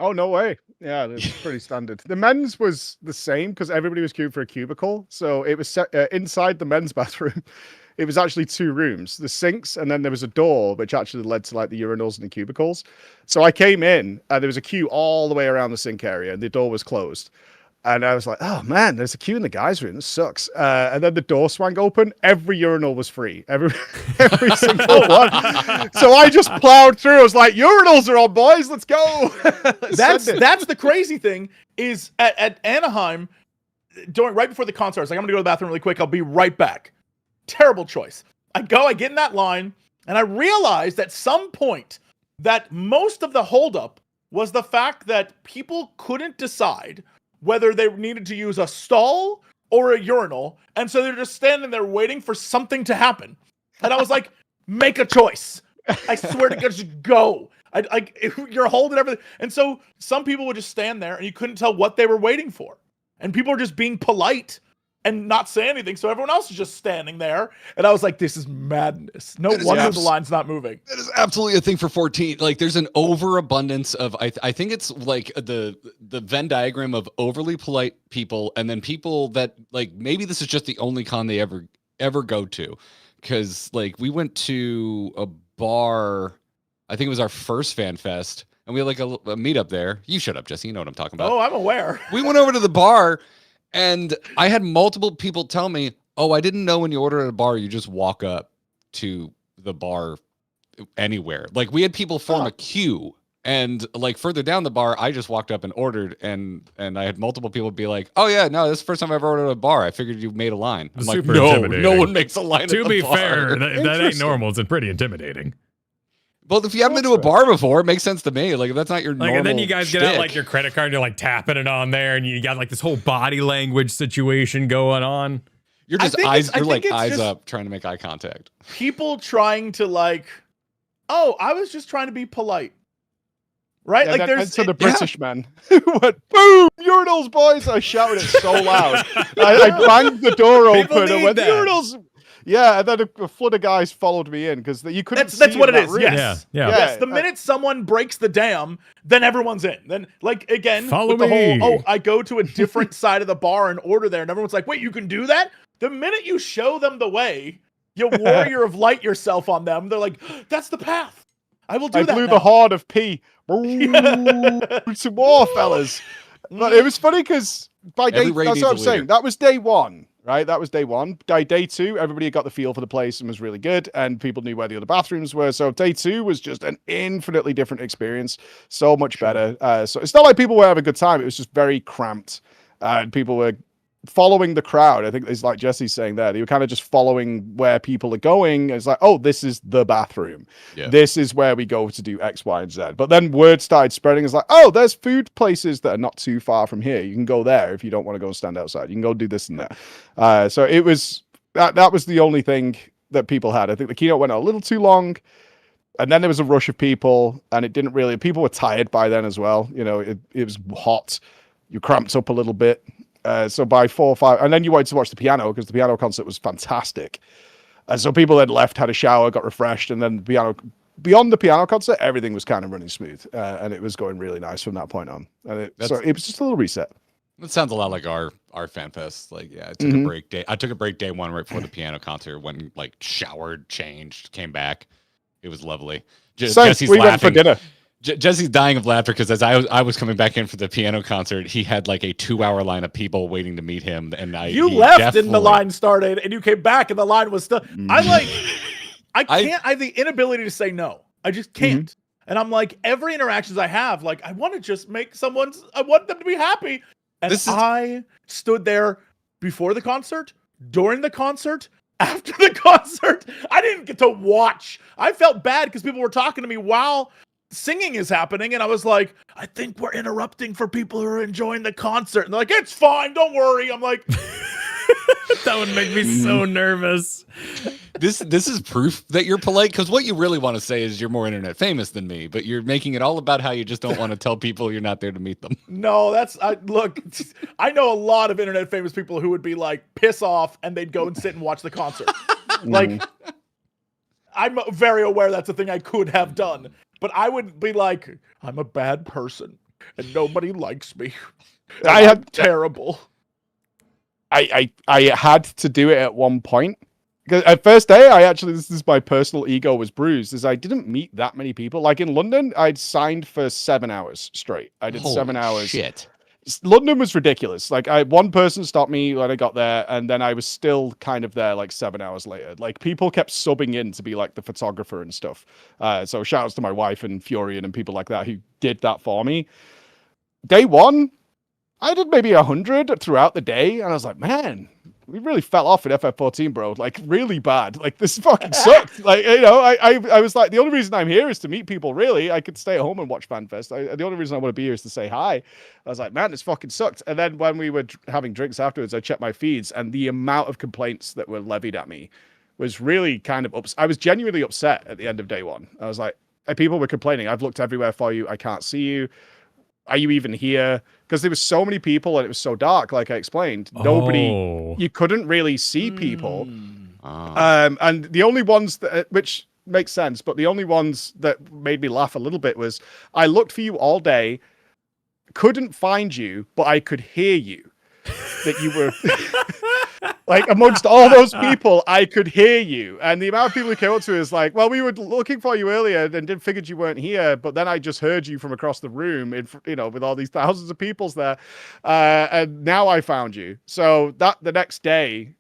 Oh, no way. Yeah, it's pretty standard. The men's was the same because everybody was queuing for a cubicle. So it was set, inside the men's bathroom. It was actually 2 rooms, the sinks, and then there was a door which actually led to like the urinals and the cubicles. So I came in and there was a queue all the way around the sink area and the door was closed. And I was like, oh man, there's a queue in the guys' room. This sucks. And then the door swung open. Every urinal was free. Every single one. So I just plowed through. I was like, urinals are on, boys. Let's go. That's the crazy thing is at Anaheim, right before the concert, I was like, I'm gonna go to the bathroom really quick. I'll be right back. Terrible choice. I get in that line, and I realized at some point that most of the holdup was the fact that people couldn't decide whether they needed to use a stall or a urinal. And so they're just standing there waiting for something to happen. And I was like, make a choice. I swear to God, just go. You're holding everything. And so some people would just stand there and you couldn't tell what they were waiting for. And people were just being polite and not saying anything. So everyone else is just standing there. And I was like, this is madness. No wonder the line's not moving. That is absolutely a thing for 14. Like there's an overabundance of, I think it's like the Venn diagram of overly polite people. And then people that like, maybe this is just the only con they ever go to. Cause like we went to a bar, I think it was our first fan fest. And we had like a meetup there. You shut up, Jesse. You know what I'm talking about. Oh, I'm aware. We went over to the bar. And I had multiple people tell me, oh, I didn't know when you order at a bar, you just walk up to the bar anywhere. Like we had people form a queue and like further down the bar, I just walked up and ordered and I had multiple people be like, oh yeah, no, this is the first time I've ever ordered at a bar. I figured you made a line. I'm like, no one makes a line at the bar. To be fair, that ain't normal. It's pretty intimidating. Well, if you haven't been to a bar before, it makes sense to me. Like, if that's not your normal and then you guys get shtick. out like your credit card and you're like tapping it on there, and you got like this whole body language situation going on. You're just eyes up, trying to make eye contact. People trying to like, oh, I was just trying to be polite, right? Yeah, like there's the British man who went boom, urinals, boys! I shouted it so loud. I banged the door open and went urinals. Yeah, and then a flood of guys followed me in because you couldn't. That's what it is. Room. Yes, yeah. Yes. The minute someone breaks the dam, then everyone's in. Then, like again, follow with me. The whole, I go to a different side of the bar and order there, and everyone's like, "Wait, you can do that?" The minute you show them the way, you warrior of light yourself on them. They're like, "That's the path. I will do that." I blew the horn of P. Some more, fellas. But it was funny because by day, that's what I'm saying. That was day one. Right, that was day one. Day 2, everybody had got the feel for the place and was really good, and people knew where the other bathrooms were. So day 2 was just an infinitely different experience, so much better. So it's not like people were having a good time; it was just very cramped, and people were following the crowd. I think it's like Jesse's saying there. They were kind of just following where people are going. It's like, oh, this is the bathroom. Yeah. This is where we go to do X, Y, and Z. But then word started spreading. It's like, oh, there's food places that are not too far from here. You can go there if you don't want to go and stand outside. You can go do this and that. So it was that was the only thing that people had. I think the keynote went a little too long. And then there was a rush of people, and it didn't really. People were tired by then as well. You know, it was hot. You cramped up a little bit. So by 4 or 5, and then you wanted to watch the piano because the piano concert was fantastic. And so people had left, had a shower, got refreshed, and then the piano. Beyond the piano concert, everything was kind of running smooth, and it was going really nice from that point on. And so it was just a little reset. That sounds a lot like our fan fest. Like, yeah, I took a break day. I took a break day one right before the piano concert. When like showered, changed, came back. It was lovely. Jesse's we laughing. went for dinner. Jesse's dying of laughter because as I was coming back in for the piano concert, he had like a 2-hour line of people waiting to meet him. And you left and the line started, and you came back and the line was still. I can't. I have the inability to say no. I just can't. And I'm like, every interactions I have, like I want to just make I want them to be happy. And I stood there before the concert, during the concert, after the concert. I didn't get to watch. I felt bad because people were talking to me while singing is happening, and I was like, I think we're interrupting for people who are enjoying the concert. And they're like, it's fine, don't worry. I'm like, that would make me so nervous. This is proof that you're polite, because what you really want to say is you're more internet famous than me, but you're making it all about how you just don't want to tell people you're not there to meet them. No, look, I know a lot of internet famous people who would be like, piss off, and they'd go and sit and watch the concert. Like, I'm very aware that's a thing I could have done, but I would be like, I'm a bad person and nobody likes me. I'm terrible. I had to do it at one point. Because at first day, this is my personal ego was bruised, is I didn't meet that many people. Like in London, I'd signed for 7 hours straight. I did 7 hours. Shit. London was ridiculous. Like one person stopped me when I got there, and then I was still kind of there like 7 hours later. Like people kept subbing in to be like the photographer and stuff. So shout outs to my wife and Furion and people like that who did that for me. Day one, I did maybe 100 throughout the day, and I was like, man, we really fell off at FF14, bro. Like really bad. Like this fucking sucked. Like, you know, I was like, the only reason I'm here is to meet people. Really, I could stay at home and watch FanFest. The only reason I want to be here is to say hi. I was like, man, this fucking sucked. And then when we were having drinks afterwards, I checked my feeds, and the amount of complaints that were levied at me was really kind of I was genuinely upset at the end of day one. I was like, people were complaining. I've looked everywhere for you. I can't see you. Are you even here? Because there was so many people and it was so dark, like I explained. You couldn't really see people. And the only ones that, which makes sense, but the only ones that made me laugh a little bit was I looked for you all day, couldn't find you, but I could hear you. That you were like amongst all those people, I could hear you. And the amount of people who came up to us like, well, we were looking for you earlier and figured you weren't here, but then I just heard you from across the room, with all these thousands of people's there. And now I found you. So that the next day,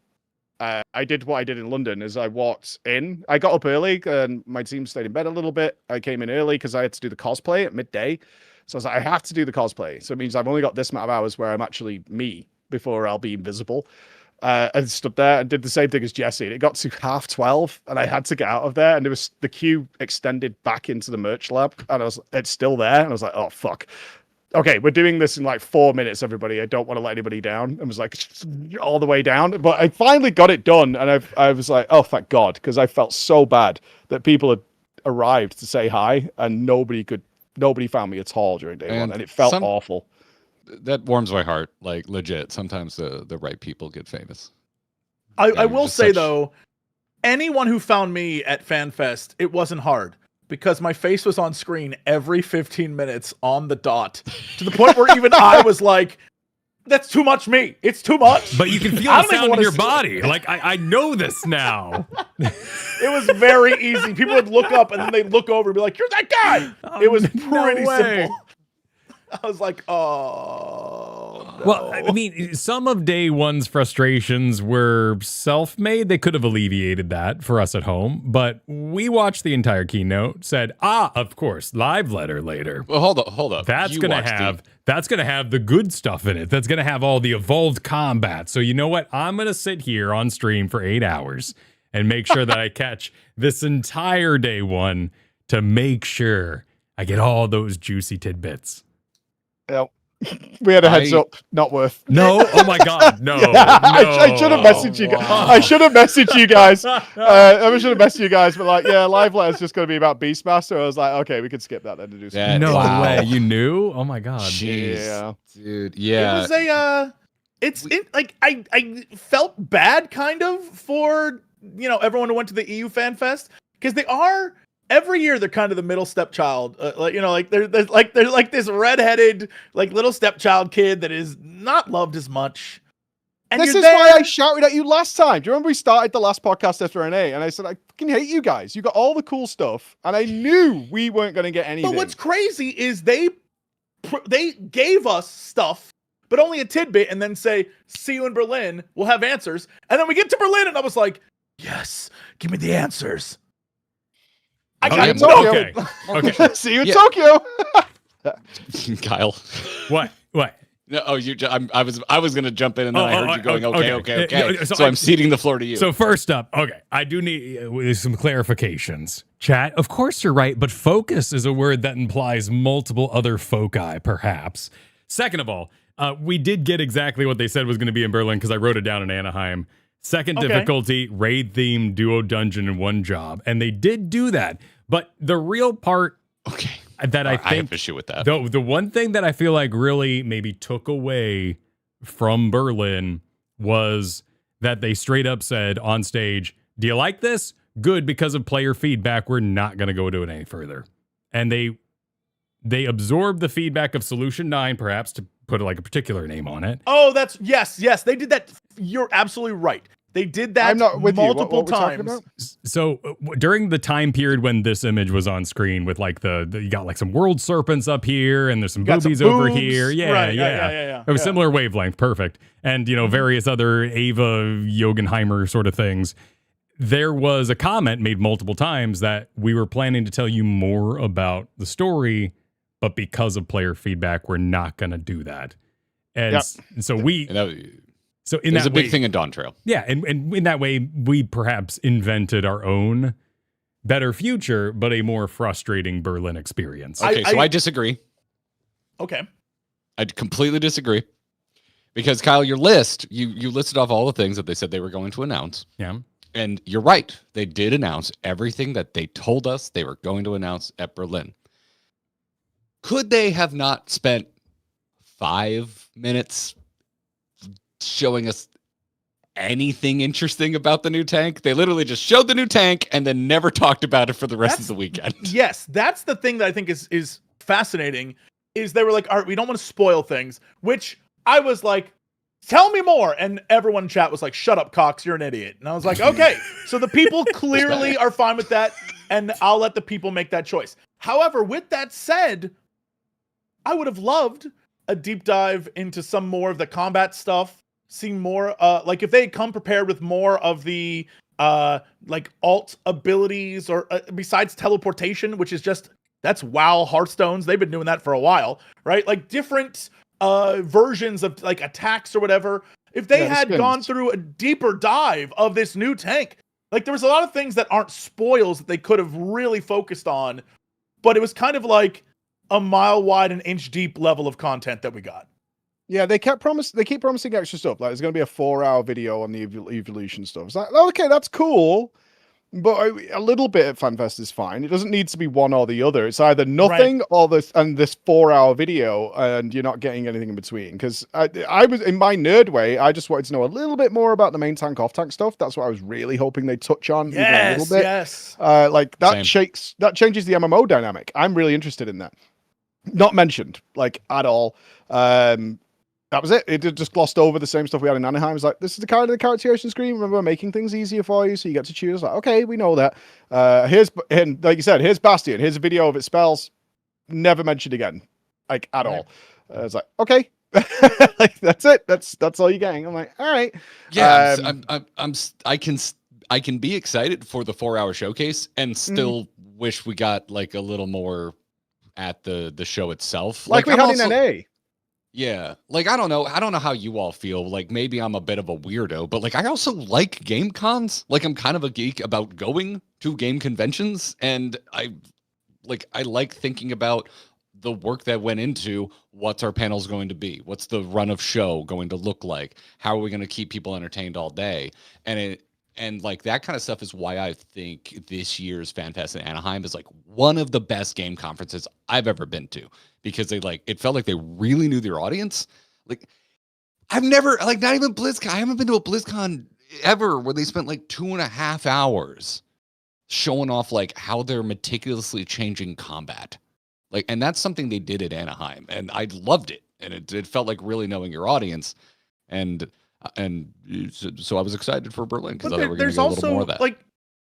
I did what I did in London is I walked in. I got up early and my team stayed in bed a little bit. I came in early because I had to do the cosplay at midday. So I was like, I have to do the cosplay. So it means I've only got this amount of hours where I'm actually me before I'll be invisible. And stood there and did the same thing as Jesse. And it got to 12:30 and I had to get out of there. And there was the queue extended back into the merch lab. And it's still there. And I was like, oh, fuck. Okay, we're doing this in like 4 minutes, everybody. I don't want to let anybody down. I was like all the way down. But I finally got it done. And I was like, oh, thank God. Because I felt so bad that people had arrived to say hi and nobody found me at all during day one. And it felt awful. That warms my heart, like legit. Sometimes the right people get famous. I will say though, anyone who found me at FanFest, it wasn't hard because my face was on screen every 15 minutes on the dot to the point where even I was like, that's too much me. It's too much. But you can feel the sound in your body. Like, I know this now. It was very easy. People would look up and then they'd look over and be like, you're that guy. It was pretty simple. I was like, oh, Well, I mean, some of day one's frustrations were self-made. They could have alleviated that for us at home, but we watched the entire keynote, said, of course, live letter later. Well, hold up. That's gonna have the good stuff in it. That's gonna have all the evolved combat. So you know what? I'm gonna sit here on stream for 8 hours and make sure that I catch this entire day one to make sure I get all those juicy tidbits. Yep. We had a heads up, not worth. No, oh my God, no. I should have messaged you guys. I should have messaged you guys. I should have messaged you guys, but like, yeah, live letter's just going to be about Beastmaster. I was like, okay, we could skip that then to do something. No way, you knew? Oh my God, jeez, yeah, dude, yeah. It was I felt bad kind of for everyone who went to the EU Fan Fest because they are. Every year they're kind of the middle stepchild, there's like this redheaded little stepchild kid that is not loved as much. And this is why I shouted at you last time. Do you remember we started the last podcast after NA and I said I fucking hate you guys. You got all the cool stuff, and I knew we weren't going to get anything. But what's crazy is they gave us stuff, but only a tidbit, and then say, "See you in Berlin. We'll have answers." And then we get to Berlin, and I was like, "Yes, give me the answers." I got Tokyo. Okay. See you in Tokyo. Kyle. What? No, I was gonna jump in and then I heard you going, okay. So I'm ceding the floor to you. So first up, okay, I do need some clarifications. Chat, of course you're right, but focus is a word that implies multiple other foci, perhaps. Second of all, we did get exactly what they said was going to be in Berlin because I wrote it down in Anaheim. Second difficulty, raid theme, duo dungeon, and one job. And they did do that. But the real part that I think I have issue with that. The one thing that I feel like really maybe took away from Berlin was that they straight up said on stage, do you like this? Good, because of player feedback, we're not going to go do it any further. And they absorbed the feedback of Solution 9, perhaps, to put like a particular name on it. Oh, that's yes, they did that. You're absolutely right. They did that multiple times. So during the time period when this image was on screen with like you got like some world serpents up here and there's some boobies over here. Yeah, right, yeah. It was similar wavelength, perfect. And various other Ava Jogenheimer sort of things. There was a comment made multiple times that we were planning to tell you more about the story, but because of player feedback, we're not going to do that. And so there's a big thing in Dawn Trail. Yeah, and in that way, we perhaps invented our own better future, but a more frustrating Berlin experience. Okay, so I disagree. Okay. I completely disagree. Because, Kyle, your list, you listed off all the things that they said they were going to announce. Yeah. And you're right. They did announce everything that they told us they were going to announce at Berlin. Could they have not spent 5 minutes showing us anything interesting about the new tank? They literally just showed the new tank and then never talked about it for the rest of the weekend. Yes, that's the thing that I think is fascinating, is they were like, all right, we don't want to spoil things, which I was like, tell me more. And everyone in chat was like, shut up, Cox, you're an idiot. And I was like, okay, so the people clearly are fine with that, and I'll let the people make that choice. However, with that said, I would have loved a deep dive into some more of the combat stuff, see more, like if they had come prepared with more of the like alt abilities, or besides teleportation, which is just, that's WoW Hearthstones. They've been doing that for a while, right? Like different versions of like attacks or whatever. If they had gone through a deeper dive of this new tank, like there was a lot of things that aren't spoils that they could have really focused on, but it was kind of like a mile wide and inch deep level of content that we got. Yeah, they keep promising extra stuff. Like there's going to be a 4-hour video on the evolution stuff. It's like, okay, that's cool, but a little bit at FanFest is fine. It doesn't need to be one or the other. It's either nothing or this 4-hour video, and you're not getting anything in between. Because I was, in my nerd way, I just wanted to know a little bit more about the main tank off tank stuff. That's what I was really hoping they'd touch on even a little bit. Yes. Like that changes the MMO dynamic. I'm really interested in that. Not mentioned like at all. That was it. It just glossed over the same stuff we had in Anaheim. It's like, this is the kind of the characterization screen. Remember, we're making things easier for you, so you get to choose. Like, okay, we know that. And like you said, here's Bastion. Here's a video of its spells. Never mentioned again, like at all. It's like, okay, Like, that's it. That's all you're getting. I'm like, all right. Yeah, I can be excited for the 4-hour showcase and still wish we got like a little more at the show itself. Like we I'm had also- in NA. Yeah, like I don't know how you all feel. Like maybe I'm a bit of a weirdo, but like I also like game cons. Like I'm kind of a geek about going to game conventions, and I like thinking about the work that went into what's our panels going to be, what's the run of show going to look like, how are we going to keep people entertained all day, and like that kind of stuff is why I think this year's FanFest in Anaheim is like one of the best game conferences I've ever been to, because it felt like they really knew their audience. Like I've never, like, not even BlizzCon. I haven't been to a BlizzCon ever where they spent like 2.5 hours showing off like how they're meticulously changing combat. Like, and that's something they did at Anaheim, and I loved it. And it felt like really knowing your audience. And so I was excited for Berlin because I thought we were going to get a little more of that. Like,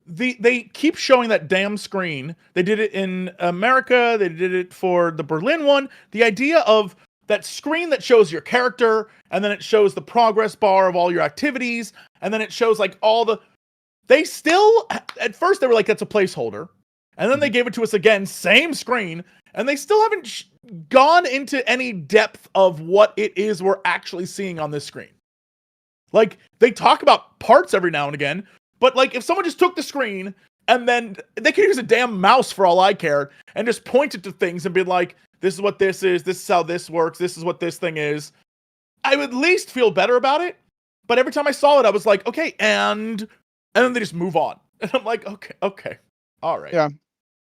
they keep showing that damn screen. They did it in America. They did it for the Berlin one. The idea of that screen that shows your character, and then it shows the progress bar of all your activities, and then it shows like all the... They still, at first they were like, that's a placeholder. And then they gave it to us again, same screen, and they still haven't gone into any depth of what it is we're actually seeing on this screen. Like, they talk about parts every now and again, but like, if someone just took the screen and then they could use a damn mouse for all I care and just point it to things and be like, this is what this is how this works, this is what this thing is, I would at least feel better about it. But every time I saw it, I was like, okay, and then they just move on. And I'm like, okay, all right. Yeah.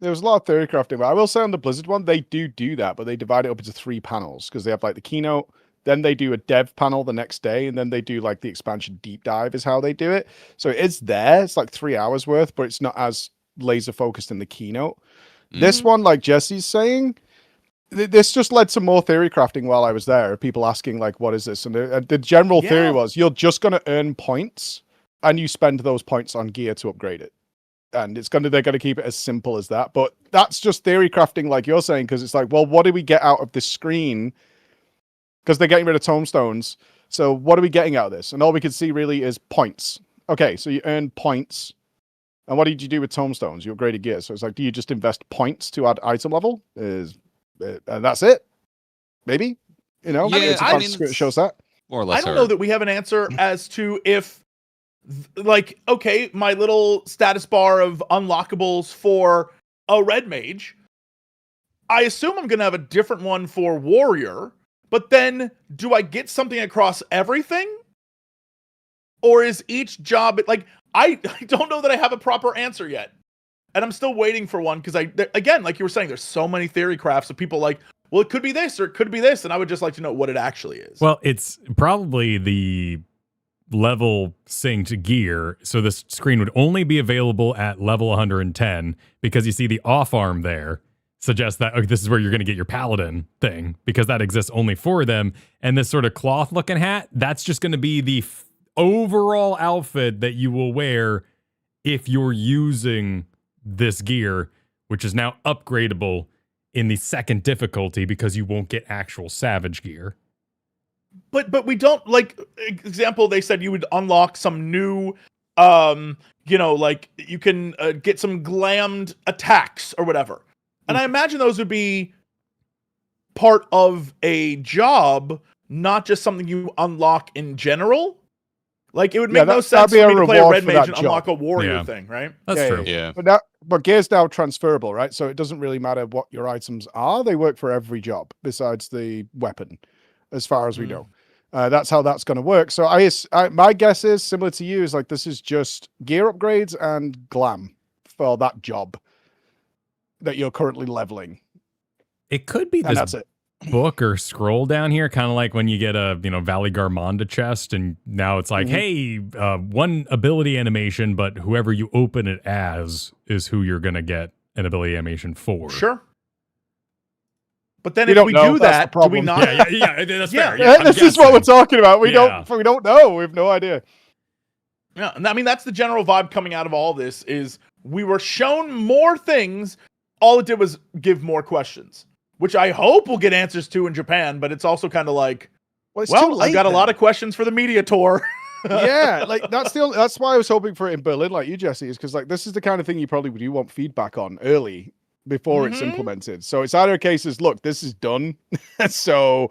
There was a lot of theory crafting, but I will say on the Blizzard one, they do that, but they divide it up into 3 panels because they have like the keynote, then they do a dev panel the next day, and then they do like the expansion deep dive is how they do it. So it's there. It's like 3 hours worth, but it's not as laser focused in the keynote. This one, like Jesse's saying, this just led to more theory crafting while I was there. People asking like, what is this? And the general theory was you're just going to earn points and you spend those points on gear to upgrade it. And they're going to keep it as simple as that. But that's just theory crafting, like you're saying, because it's like, well, what do we get out of this screen? Because they're getting rid of tombstones. So what are we getting out of this? And all we can see really is points. Okay, so you earn points. And what did you do with tombstones? You upgraded gear. So it's like, do you just invest points to add item level? And that's it? Maybe? You know? Yeah, I mean, it shows that. More or less. I don't know that we have an answer as to if, like, okay, my little status bar of unlockables for a red mage, I assume I'm going to have a different one for warrior, but then do I get something across everything? Or is each job, like, I don't know that I have a proper answer yet. And I'm still waiting for one because again, like you were saying, there's so many theory crafts of people like, well, it could be this or it could be this. And I would just like to know what it actually is. Well, it's probably the level synced gear, so this screen would only be available at level 110 because you see the off arm there suggests that this is where you're going to get your paladin thing because that exists only for them. And this sort of cloth looking hat, that's just going to be the overall outfit that you will wear if you're using this gear, which is now upgradable in the 2nd difficulty because you won't get actual savage gear. But we don't, like, example, they said you would unlock some new, like you can get some glammed attacks or whatever. And I imagine those would be part of a job, not just something you unlock in general. Like, it would make no sense for me to play a red mage and unlock a warrior thing, right? That's true. Yeah. But gear's now transferable, right? So it doesn't really matter what your items are. They work for every job besides the weapon, as far as we know. That's how that's going to work. So my guess is similar to you, is like this is just gear upgrades and glam for that job that you're currently leveling. It could be And this that's it. book or scroll down here, kind of like when you get a Valley Garmonda chest, and now it's like, hey, one ability animation, but whoever you open it as is who you're going to get an ability animation for. Sure. But then We if don't we know, do that's that, the do we problem. not? Yeah, that's fair. Yeah. Yeah, I'm This is what guessing. we're talking about. We Yeah. don't know. We have no idea. Yeah, I mean, that's the general vibe coming out of all this is we were shown more things. All it did was give more questions, which I hope we'll get answers to in Japan, but it's also kind of like, Well, it's too Well, late I've got a then. lot of questions for the media tour. Yeah, like that's why I was hoping for it in Berlin, like you, Jesse, is because like this is the kind of thing you probably do want feedback on early before it's implemented. So it's either a case as, look, this is done, so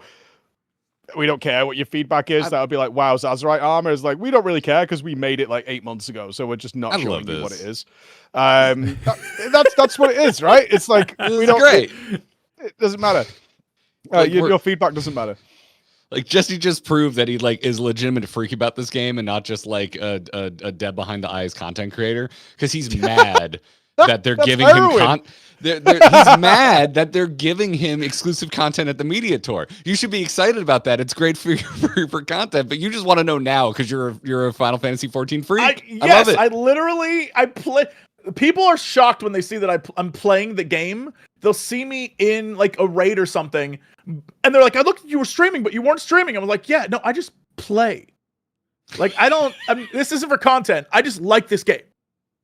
we don't care what your feedback is. That would be like, wow, Azerite armor is like, we don't really care because we made it like 8 months ago, so we're just not showing you what it is. That's what it is, right? It's like we don't. Great. It doesn't matter. Like, your feedback doesn't matter. Like Jesse just proved that he like is legitimate freaky about this game and not just like a dead behind the eyes content creator, because he's mad that they're giving him he's mad that they're giving him exclusive content at the media tour. You should be excited about that. It's great for for content, but you just want to know now because you're a Final Fantasy 14 freak. I love it. I play. People are shocked when they see that I'm playing the game. They'll see me in like a raid or something, and they're like, "I looked at you were streaming, but you weren't streaming." I was like, "Yeah, no, I just play. Like, this isn't for content. I just like this game.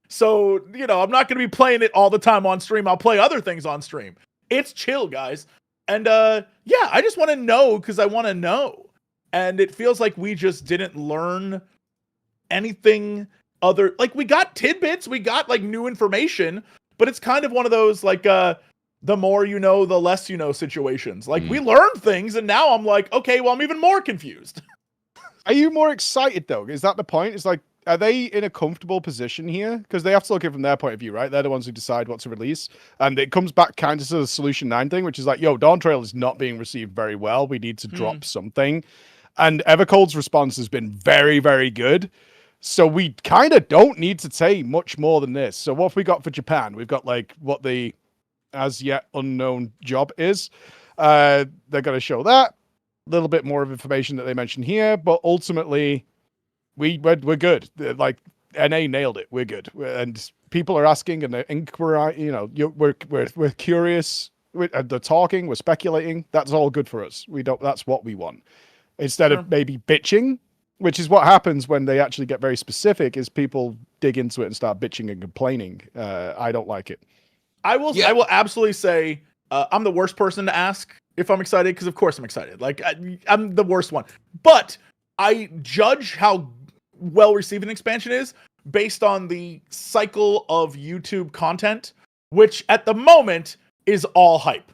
So, I'm not going to be playing it all the time on stream. I'll play other things on stream. It's chill, guys. And yeah, I just want to know because I want to know. And it feels like we just didn't learn anything other. Like, we got tidbits, we got like new information, but it's kind of one of those like the more you know, the less you know situations. Like, we learned things, and now I'm like, okay, well, I'm even more confused. Are you more excited though? Is that the point? It's like, are they in a comfortable position here? Because they have to look at it from their point of view, right? They're the ones who decide what to release. And it comes back kind of to the Solution 9 thing, which is like, yo, Dawn Trail is not being received very well. We need to drop something. And Evercold's response has been very, very good. So we kind of don't need to say much more than this. So what have we got for Japan? We've got like what the as yet unknown job is. They're going to show that. A little bit more of information that they mentioned here. But ultimately, we're good. Like NA nailed it. We're good, and people are asking and they're inquiring. We're curious. They're talking. We're speculating. That's all good for us. That's what we want. Instead of maybe bitching, which is what happens when they actually get very specific. Is people dig into it and start bitching and complaining. I don't like it. I will absolutely say I'm the worst person to ask if I'm excited, because of course I'm excited. Like I'm the worst one, but I judge how well received an expansion is based on the cycle of YouTube content, which at the moment is all hype.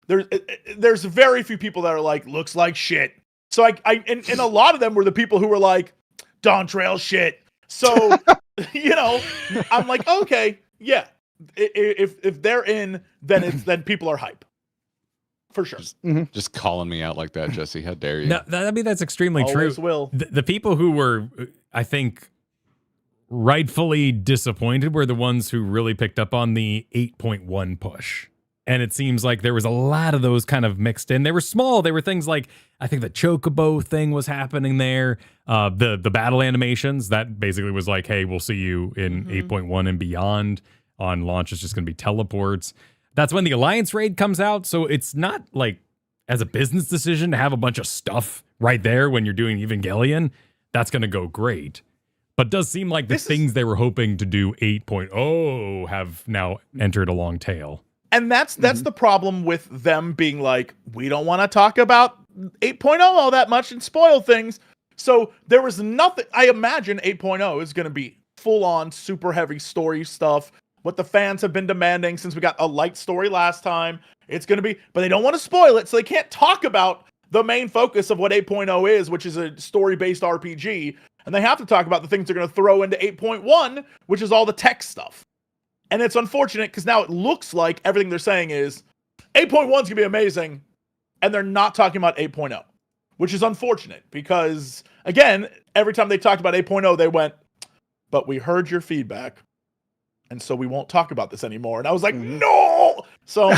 There's very few people that are like, looks like shit. So and a lot of them were the people who were like, Dawn Trail shit. So, I'm like, okay, yeah. If they're in, then people are hype. For sure. Just calling me out like that, Jesse. How dare you? No, that's extremely Always true. Will. The people who were, I think, rightfully disappointed were the ones who really picked up on the 8.1 push. And it seems like there was a lot of those kind of mixed in. They were small. They were things like, I think the Chocobo thing was happening there. The battle animations, that basically was like, hey, we'll see you in 8.1 and beyond. On launch, it's just going to be teleports. That's when the Alliance raid comes out. So it's not like as a business decision to have a bunch of stuff right there when you're doing Evangelion. That's going to go great. But it does seem like the things they were hoping to do 8.0 have now entered a long tail. And that's the problem with them being like, we don't want to talk about 8.0 all that much and spoil things. So there was nothing. I imagine 8.0 is going to be full on super heavy story stuff. What the fans have been demanding since we got a light story last time. It's going to be, but they don't want to spoil it. So they can't talk about the main focus of what 8.0 is, which is a story-based RPG. And they have to talk about the things they're going to throw into 8.1, which is all the tech stuff. And it's unfortunate because now it looks like everything they're saying is 8.1 is going to be amazing. And they're not talking about 8.0, which is unfortunate because, again, every time they talked about 8.0, they went, but we heard your feedback. And so we won't talk about this anymore. And I was like, no! So...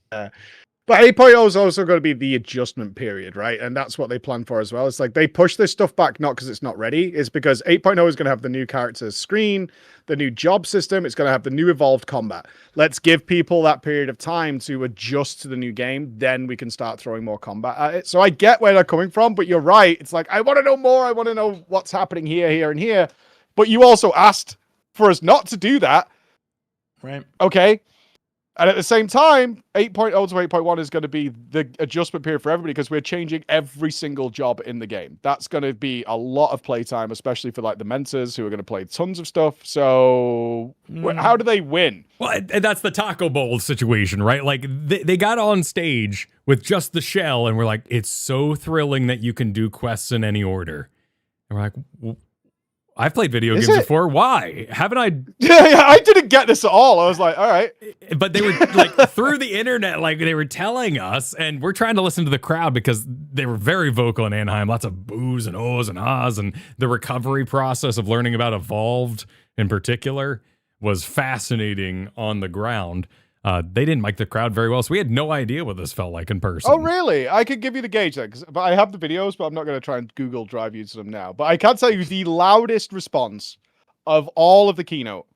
But 8.0 is also going to be the adjustment period, right? And that's what they plan for as well. It's like they push this stuff back not because it's not ready. It's because 8.0 is going to have the new character screen, the new job system. It's going to have the new evolved combat. Let's give people that period of time to adjust to the new game. Then we can start throwing more combat at it. So I get where they're coming from, but you're right. It's like, I want to know more. I want to know what's happening here, here, and here. But you also asked for us not to do that. Right. Okay. And at the same time, 8.0 to 8.1 is going to be the adjustment period for everybody because we're changing every single job in the game. That's going to be a lot of playtime, especially for like the mentors who are going to play tons of stuff. So how do they win? Well, and that's the Taco Bowl situation, right? Like they got on stage with just the shell and we're like, it's so thrilling that you can do quests in any order. And we're like, I've played video games before. Why haven't I? Yeah, I didn't get this at all. I was like, all right. But they were like through the internet, like they were telling us, and we're trying to listen to the crowd because they were very vocal in Anaheim. Lots of boos and ohs and ahs, and the recovery process of learning about Evolved in particular was fascinating on the ground. They didn't mic the crowd very well, so we had no idea what this felt like in person. Oh, really? I could give you the gauge then, but I have the videos, but I'm not going to try and Google Drive you to them now. But I can tell you the loudest response of all of the keynote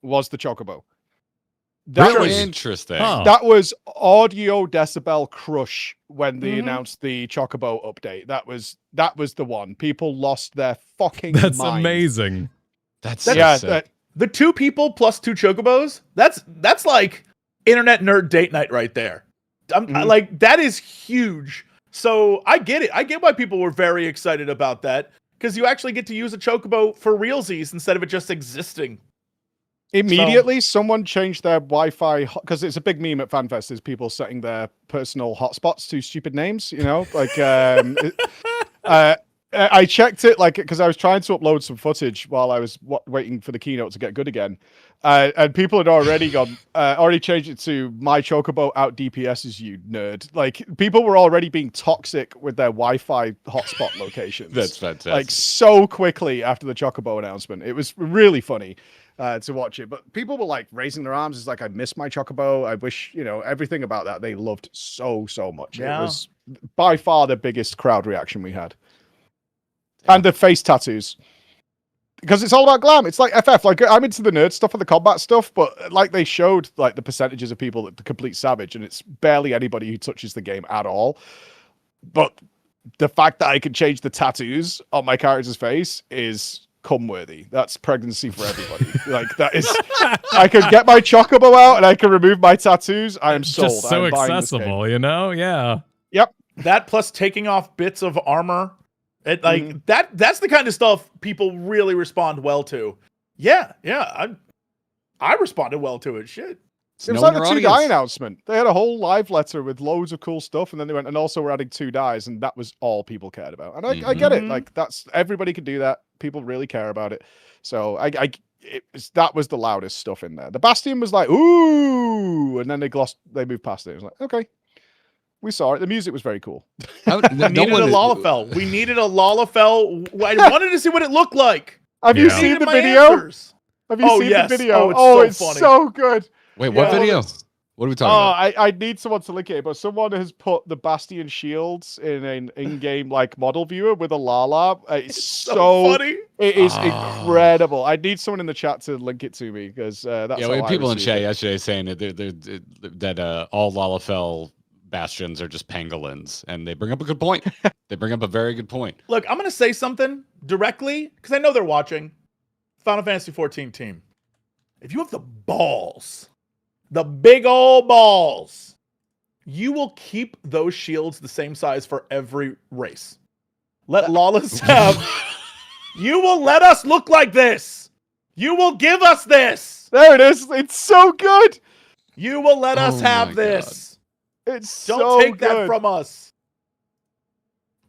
was the Chocobo. That was interesting. That was audio decibel crush when they announced the Chocobo update. That was the one. People lost their fucking That's mind. amazing. That's sick. The 2 people plus 2 Chocobos, that's like internet nerd date night right there. Like, that is huge. So I get it. I get why people were very excited about that, because you actually get to use a Chocobo for realsies instead of it just existing. Immediately, someone changed their Wi-Fi, because it's a big meme at FanFest, is people setting their personal hotspots to stupid names, you know? Like, I checked it, like, because I was trying to upload some footage while I was waiting for the keynote to get good again. And people had already already changed it to my Chocobo out DPSs, you nerd. Like, people were already being toxic with their Wi-Fi hotspot locations. That's fantastic. Like, so quickly after the Chocobo announcement. It was really funny to watch it. But people were like raising their arms. It's like, I miss my Chocobo. I wish, everything about that they loved so much. Yeah. It was by far the biggest crowd reaction we had. And the face tattoos. Because it's all about glam. It's like FF. Like, I'm into the nerd stuff and the combat stuff, but like they showed like the percentages of people that the complete savage, and it's barely anybody who touches the game at all. But the fact that I can change the tattoos on my character's face is cum-worthy. That's pregnancy for everybody. Like, that is, I could get my Chocobo out and I can remove my tattoos. I am sold. Just so I'm buying this accessible, game. Yeah. Yep. That plus taking off bits of armor. It, like, that's the kind of stuff people really respond well to. Yeah, I responded well to it. Shit. It was like the 2 die announcement. They had a whole live letter with loads of cool stuff, and then they went, and also we're adding 2 dies, and that was all people cared about. And I get it. Like, that's, everybody can do that. People really care about it. So that was the loudest stuff in there. The Bastion was like, ooh, and then they moved past it. It was like, okay. We saw it. The music was very cool. We needed a Lalafell. We needed a Lalafell. I wanted to see what it looked like. Have you seen the video? Have you seen the video? It's funny. So good. Wait, what video? What are we talking about? I need someone to link it, but someone has put the Bastion shields in an in-game like model viewer with a Lala. It's so funny. It is incredible. I need someone in the chat to link it to me, because that's we had people in chat yesterday saying that all Lalafell Bastions are just pangolins, and they bring up a good point. They bring up a very good point. Look, I'm going to say something directly, because I know they're watching. Final Fantasy 14 team. If you have the balls, the big old balls, you will keep those shields the same size for every race. Let Lawless have... You will let us look like this. You will give us this. There it is. It's so good. You will let us have this. Don't take that from us.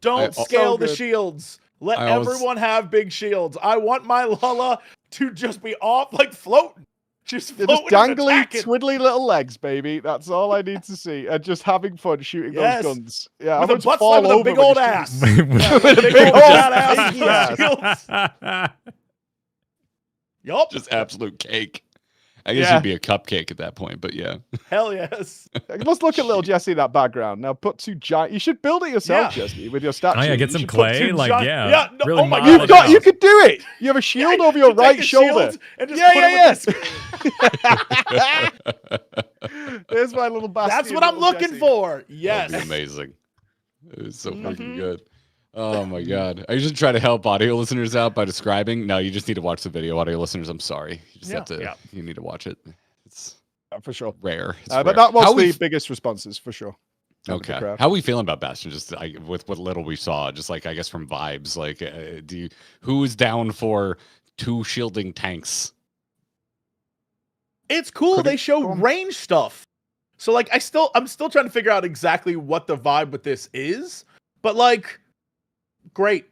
Don't scale the shields. Let everyone have big shields. I want my Lala to just be off, like floating. Just dangling, twiddly little legs, baby. That's all I need to see. And just having fun shooting those guns. Yeah, with a butt slap with a big old ass. With a big old ass. Yup. Just absolute cake. I guess you'd be a cupcake at that point, but yeah. Hell yes. Let's look at little Jesse in that background. Now put 2 giant. You should build it yourself, Jesse, with your statue. Oh yeah, get some clay. Like, no, really. Oh my God. You could do it. You have a shield over your right shoulder. And just There's my little bastion. That's what I'm looking for. Yes. That'd be amazing. It was so fucking good. Oh my God. I usually try to help audio listeners out by describing. No, you just need to watch the video. Audio listeners, I'm sorry. You just have to, you need to watch it. for sure. rare. It's But rare. that was How the we biggest responses for sure. Okay. How are we feeling about Bastion? Just with what little we saw, just like I guess from vibes. Like, who's down for 2 shielding tanks? It's cool. Could it They show go on? range stuff. So like I'm still trying to figure out exactly what the vibe with this is. But like, great.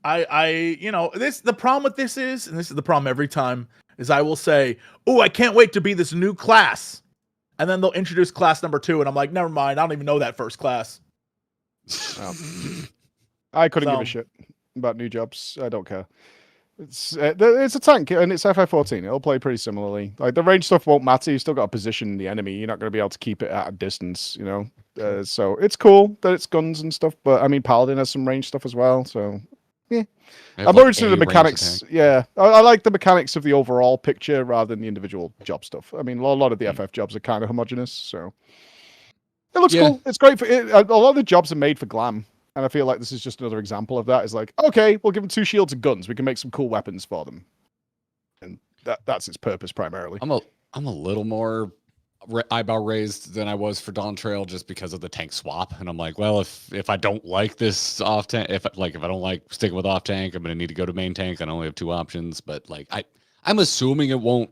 The problem with this is, and this is the problem every time, is I will say, "Oh, I can't wait to be this new class," and then they'll introduce class number 2, and I'm like, "Never mind, I don't even know that first class." I couldn't give a shit about new jobs. I don't care. It's a tank and it's FF14. It'll play pretty similarly. Like the range stuff won't matter. You still got to position the enemy. You're not going to be able to keep it at a distance, you know. So it's cool that it's guns and stuff. But I mean, Paladin has some range stuff as well. So yeah, I'm more interested in the mechanics. Yeah, I like the mechanics of the overall picture rather than the individual job stuff. I mean, a lot of the FF jobs are kind of homogenous. So it looks cool. It's great for it. A lot of the jobs are made for glam. And I feel like this is just another example of that. It's like, okay, we'll give them 2 shields and guns. We can make some cool weapons for them. And that's its purpose primarily. I'm a little more eyebrow raised than I was for Dawn Trail just because of the tank swap. And I'm like, well, if I don't like this off tank, if I don't like sticking with off tank, I'm going to need to go to main tank. I only have 2 options. But like, I'm assuming it won't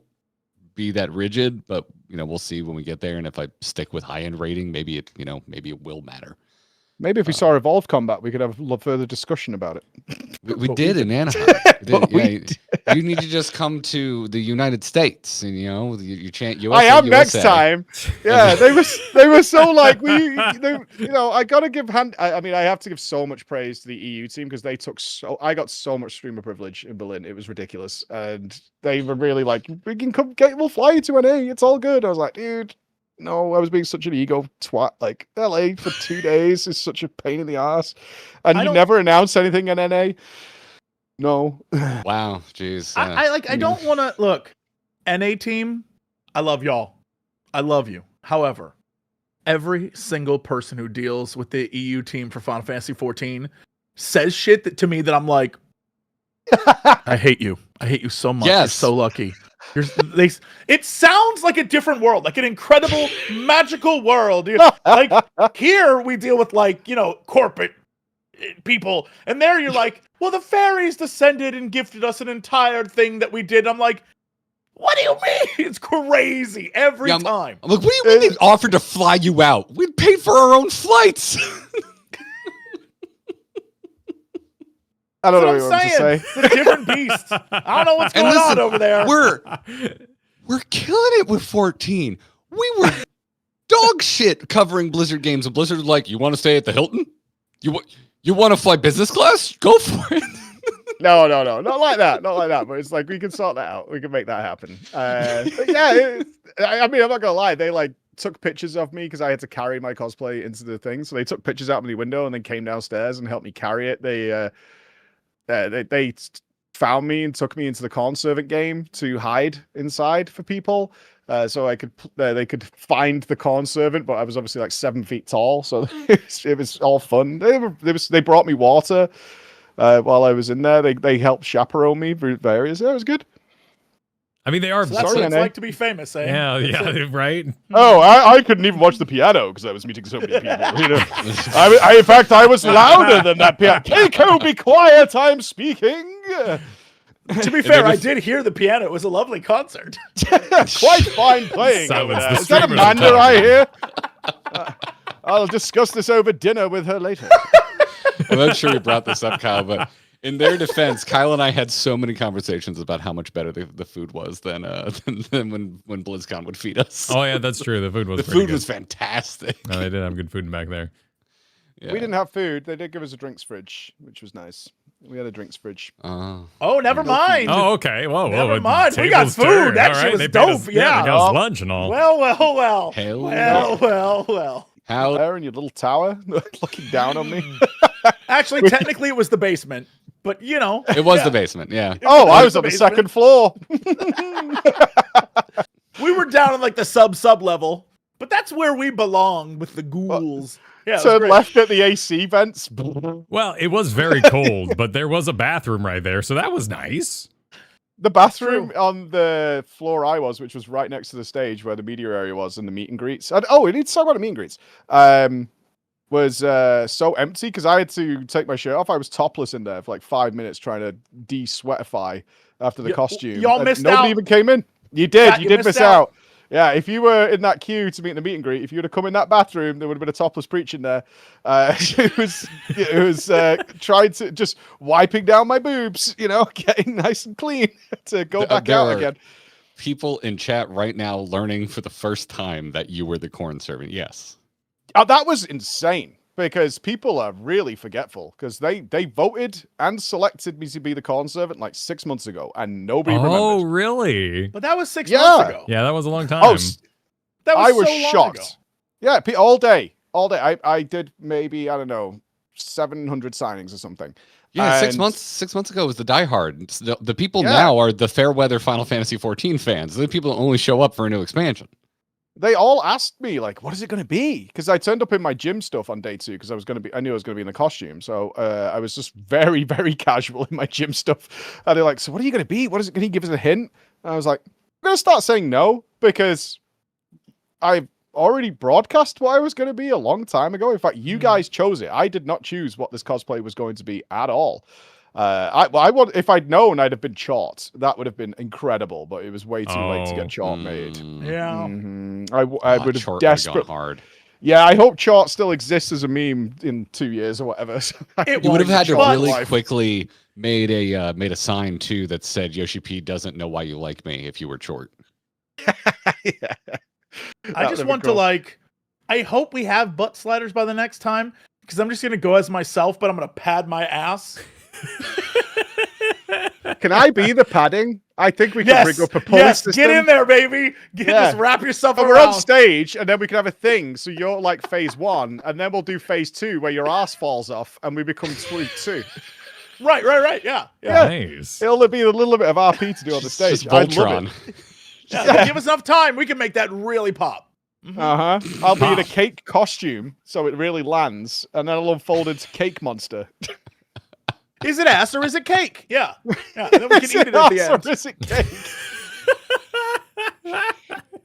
be that rigid, but you know, we'll see when we get there. And if I stick with high end rating, maybe it will matter. Maybe if we saw Evolve Combat, we could have a further discussion about it. We did in Anaheim. You need to just come to the United States, and you chant USA. I am USA. next time. Yeah, they were so like I gotta give I mean, I have to give so much praise to the EU team because I got so much streamer privilege in Berlin. It was ridiculous, and they were really like, we can come we'll fly you to NA. It's all good. I was like, dude. No, I was being such an ego twat. Like, LA for 2 days is such a pain in the ass. And you never announced anything in NA? No. Wow, jeez. I don't want to... Look, NA team, I love y'all. I love you. However, every single person who deals with the EU team for Final Fantasy 14 says shit to me that I'm like, I hate you. I hate you so much. Yes. You're so lucky. It sounds like a different world, like an incredible, magical world. Like here, we deal with corporate people, and there you're like, well, the fairies descended and gifted us an entire thing that we did. I'm like, what do you mean? It's crazy every time. I'm like, what do you mean they offered to fly you out? We paid for our own flights. I don't know what I'm saying. It's a different beast. I don't know what's going on over there. We're killing it with 14. We were dog shit covering Blizzard games, and Blizzard was like, "You want to stay at the Hilton? You want to fly business class? Go for it." No, not like that. Not like that. But it's like we can sort that out. We can make that happen. Yeah, I mean, I'm not gonna lie. They took pictures of me because I had to carry my cosplay into the thing. So they took pictures out of the window and then came downstairs and helped me carry it. They found me and took me into the corn servant game to hide inside for people, so they could find the corn servant. But I was obviously like 7 feet tall, so it was all fun. They brought me water while I was in there. They helped chaperone me through areas. Yeah, it was good. I mean, they are. So that's what it's like to be famous, eh? Yeah, right. Oh, I couldn't even watch the piano because I was meeting so many people. In fact, I was louder than that piano. Keiko, be quiet! I'm speaking. To be fair, I did hear the piano. It was a lovely concert. Quite fine playing over there. Is that Amanda I hear? I'll discuss this over dinner with her later. I'm not sure you brought this up, Kyle, but in their defense, Kyle and I had so many conversations about how much better the food was than when BlizzCon would feed us. Oh yeah, that's true. The food was was fantastic. No, they did have good food back there. Yeah. We didn't have food. They did give us a drinks fridge, which was nice. We had a drinks fridge. Oh, never mind. Oh, okay. Whoa. Never mind. We got food. That shit was dope. Yeah. They got us lunch and all. Well. Hell Well. How there in your little tower, looking down on me? Actually, technically, it was the basement. But, It was the basement, yeah. Oh, I was on the second floor. We were down on the sub level, but that's where we belong with the ghouls. Yeah, so left at the AC vents. Well, it was very cold, but there was a bathroom right there, so that was nice. The bathroom on the floor I was, which was right next to the stage where the media area was and the meet and greets. We need to talk about the meet and greets. Was so empty because I had to take my shirt off. I was topless in there for like 5 minutes trying to de-sweatify after the costume. Y'all missed out. Nobody even came in. You did. Yeah, you did miss out. Yeah, if you were in that queue to meet in the meet and greet, if you would have come in that bathroom, there would have been a topless preach in there. It was trying to just wiping down my boobs, getting nice and clean to go back out again. People in chat right now learning for the first time that you were the corn servant. Yes. That was insane because people are really forgetful because they voted and selected me to be the corn servant like 6 months ago and nobody remembered. Oh, really? But that was 6 months ago. Yeah, that was a long time. Oh, that was I was so long shocked. ago. Yeah, all day. I did maybe, I don't know, 700 signings or something. Yeah, and 6 months ago was the diehard. The people now are the fair weather Final Fantasy 14 fans. The people that only show up for a new expansion. They all asked me, like, what is it going to be? Because I turned up in my gym stuff on day 2 because I knew I was going to be in the costume. So I was just very, very casual in my gym stuff. And they're like, so what are you going to be? What is it? Can you give us a hint? And I was like, I'm going to start saying no because I've already broadcast what I was going to be a long time ago. In fact, you guys chose it. I did not choose what this cosplay was going to be at all. If I'd known, I'd have been Chart. That would have been incredible, but it was way too late to get Chart made. Yeah, I would have desperately hard. Yeah, I hope Chart still exists as a meme in 2 years or whatever. You would have had to really quickly made a sign too that said Yoshi P doesn't know why you like me if you were short. Yeah. I just want to I hope we have butt sliders by the next time because I'm just gonna go as myself, but I'm gonna pad my ass. Can I be the padding? I think we can bring up a pulley system. Get in there, baby. Just wrap yourself around. We're on stage, and then we can have a thing. So you're like phase 1, and then we'll do phase 2 where your ass falls off, and we become Tweet 2. Right. Yeah. Nice. It'll be a little bit of RP to do on the stage. Just Voltron. Give us enough time. We can make that really pop. I'll be in a cake costume, so it really lands, and then it'll unfold into Cake Monster. Is it ass or is it cake? Yeah. Then we can eat it at the end. Or is it cake?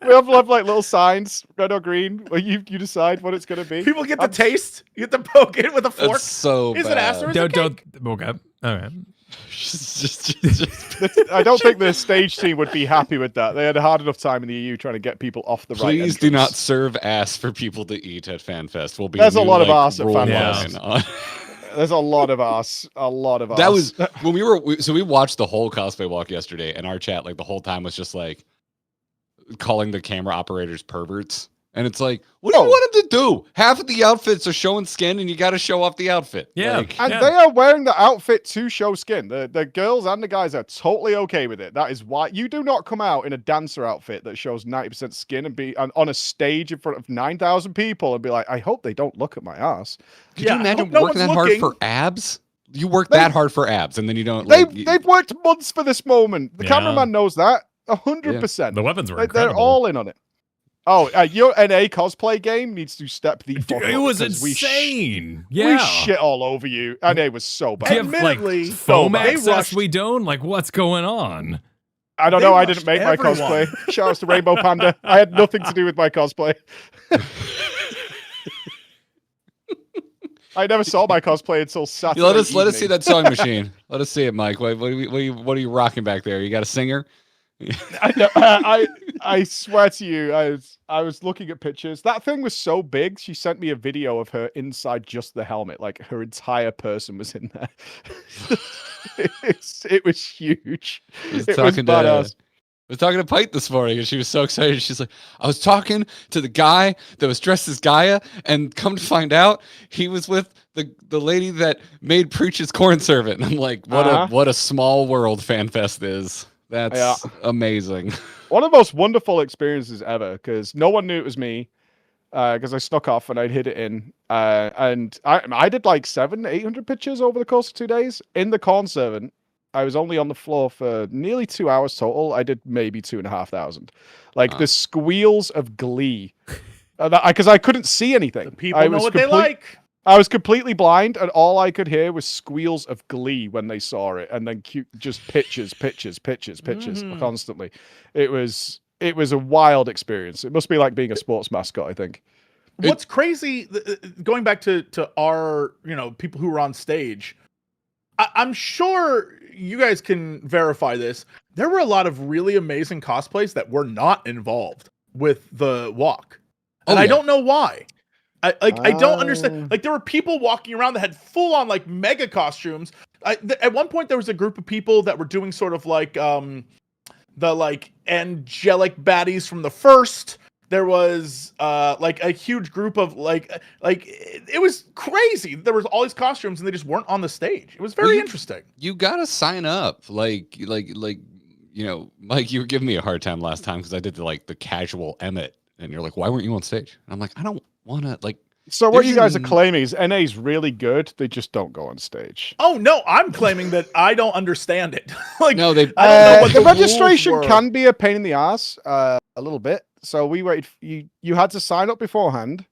We have like little signs, red or green, where you decide what it's going to be. People get the taste. You get to poke it with a fork. That's so is bad. it ass or is it cake? Okay. All right. I don't think the stage team would be happy with that. They had a hard enough time in the EU trying to get people off the right. Please do not serve ass for people to eat at FanFest. There's a lot of ass at FanFest. There's a lot of ass. That was when we watched the whole cosplay walk yesterday, and our chat the whole time was just calling the camera operators perverts. And it's like, what do you want them to do? Half of the outfits are showing skin, and you got to show off the outfit. Yeah, they are wearing the outfit to show skin. The girls and the guys are totally okay with it. That is why you do not come out in a dancer outfit that shows 90% skin and be on a stage in front of 9,000 people and be like, I hope they don't look at my ass. Could you imagine working that hard for abs? You work that hard for abs, and then you don't. They've worked months for this moment. The cameraman knows that 100%. The weapons were incredible. They're all in on it. Oh, your NA cosplay game needs to step the fuck up. It was insane. We shit all over you. NA was so bad. Admittedly, foam access we don't? What's going on? I don't know. I didn't make my cosplay. Shout out to Rainbow Panda. I had nothing to do with my cosplay. I never saw my cosplay until Saturday. Let us see that sewing machine. Let us see it, Mike. What are you rocking back there? You got a singer? I swear to you, I was looking at pictures. That thing was so big. She sent me a video of her inside just the helmet. Her entire person was in there. It was huge. It was badass. I was talking to Pite this morning, and she was so excited. She's like, I was talking to the guy that was dressed as Gaia, and come to find out, he was with the lady that made Preach's corn servant. And I'm like, what a small world FanFest is. That's amazing. One of the most wonderful experiences ever, because no one knew it was me, because I snuck off and I'd hid it in. And I did 700-800 pictures over the course of 2 days. In the corn servant, I was only on the floor for nearly 2 hours total. I did maybe 2,500. The squeals of glee. Because I couldn't see anything. The people know what they like. I was completely blind, and all I could hear was squeals of glee when they saw it, and then just pictures constantly. It was a wild experience. It must be like being a sports mascot, I think. What's crazy, going back to our, people who were on stage, I'm sure you guys can verify this. There were a lot of really amazing cosplays that were not involved with the walk. And I don't know why. I don't understand. Like, there were people walking around that had full on like mega costumes. At one point there was a group of people that were doing sort of like the like angelic baddies from the first. There was like a huge group of like it was crazy. There was all these costumes and they just weren't on the stage. It was very interesting. You gotta sign up. Like Mike, you were giving me a hard time last time because I did the casual Emmett, and you're like, why weren't you on stage? And I'm like, I don't want to So what you guys are claiming is NA's really good. They just don't go on stage. Oh no, I'm claiming that I don't understand it. No, I don't know what the registration can be a pain in the ass a little bit. So we waited. You had to sign up beforehand,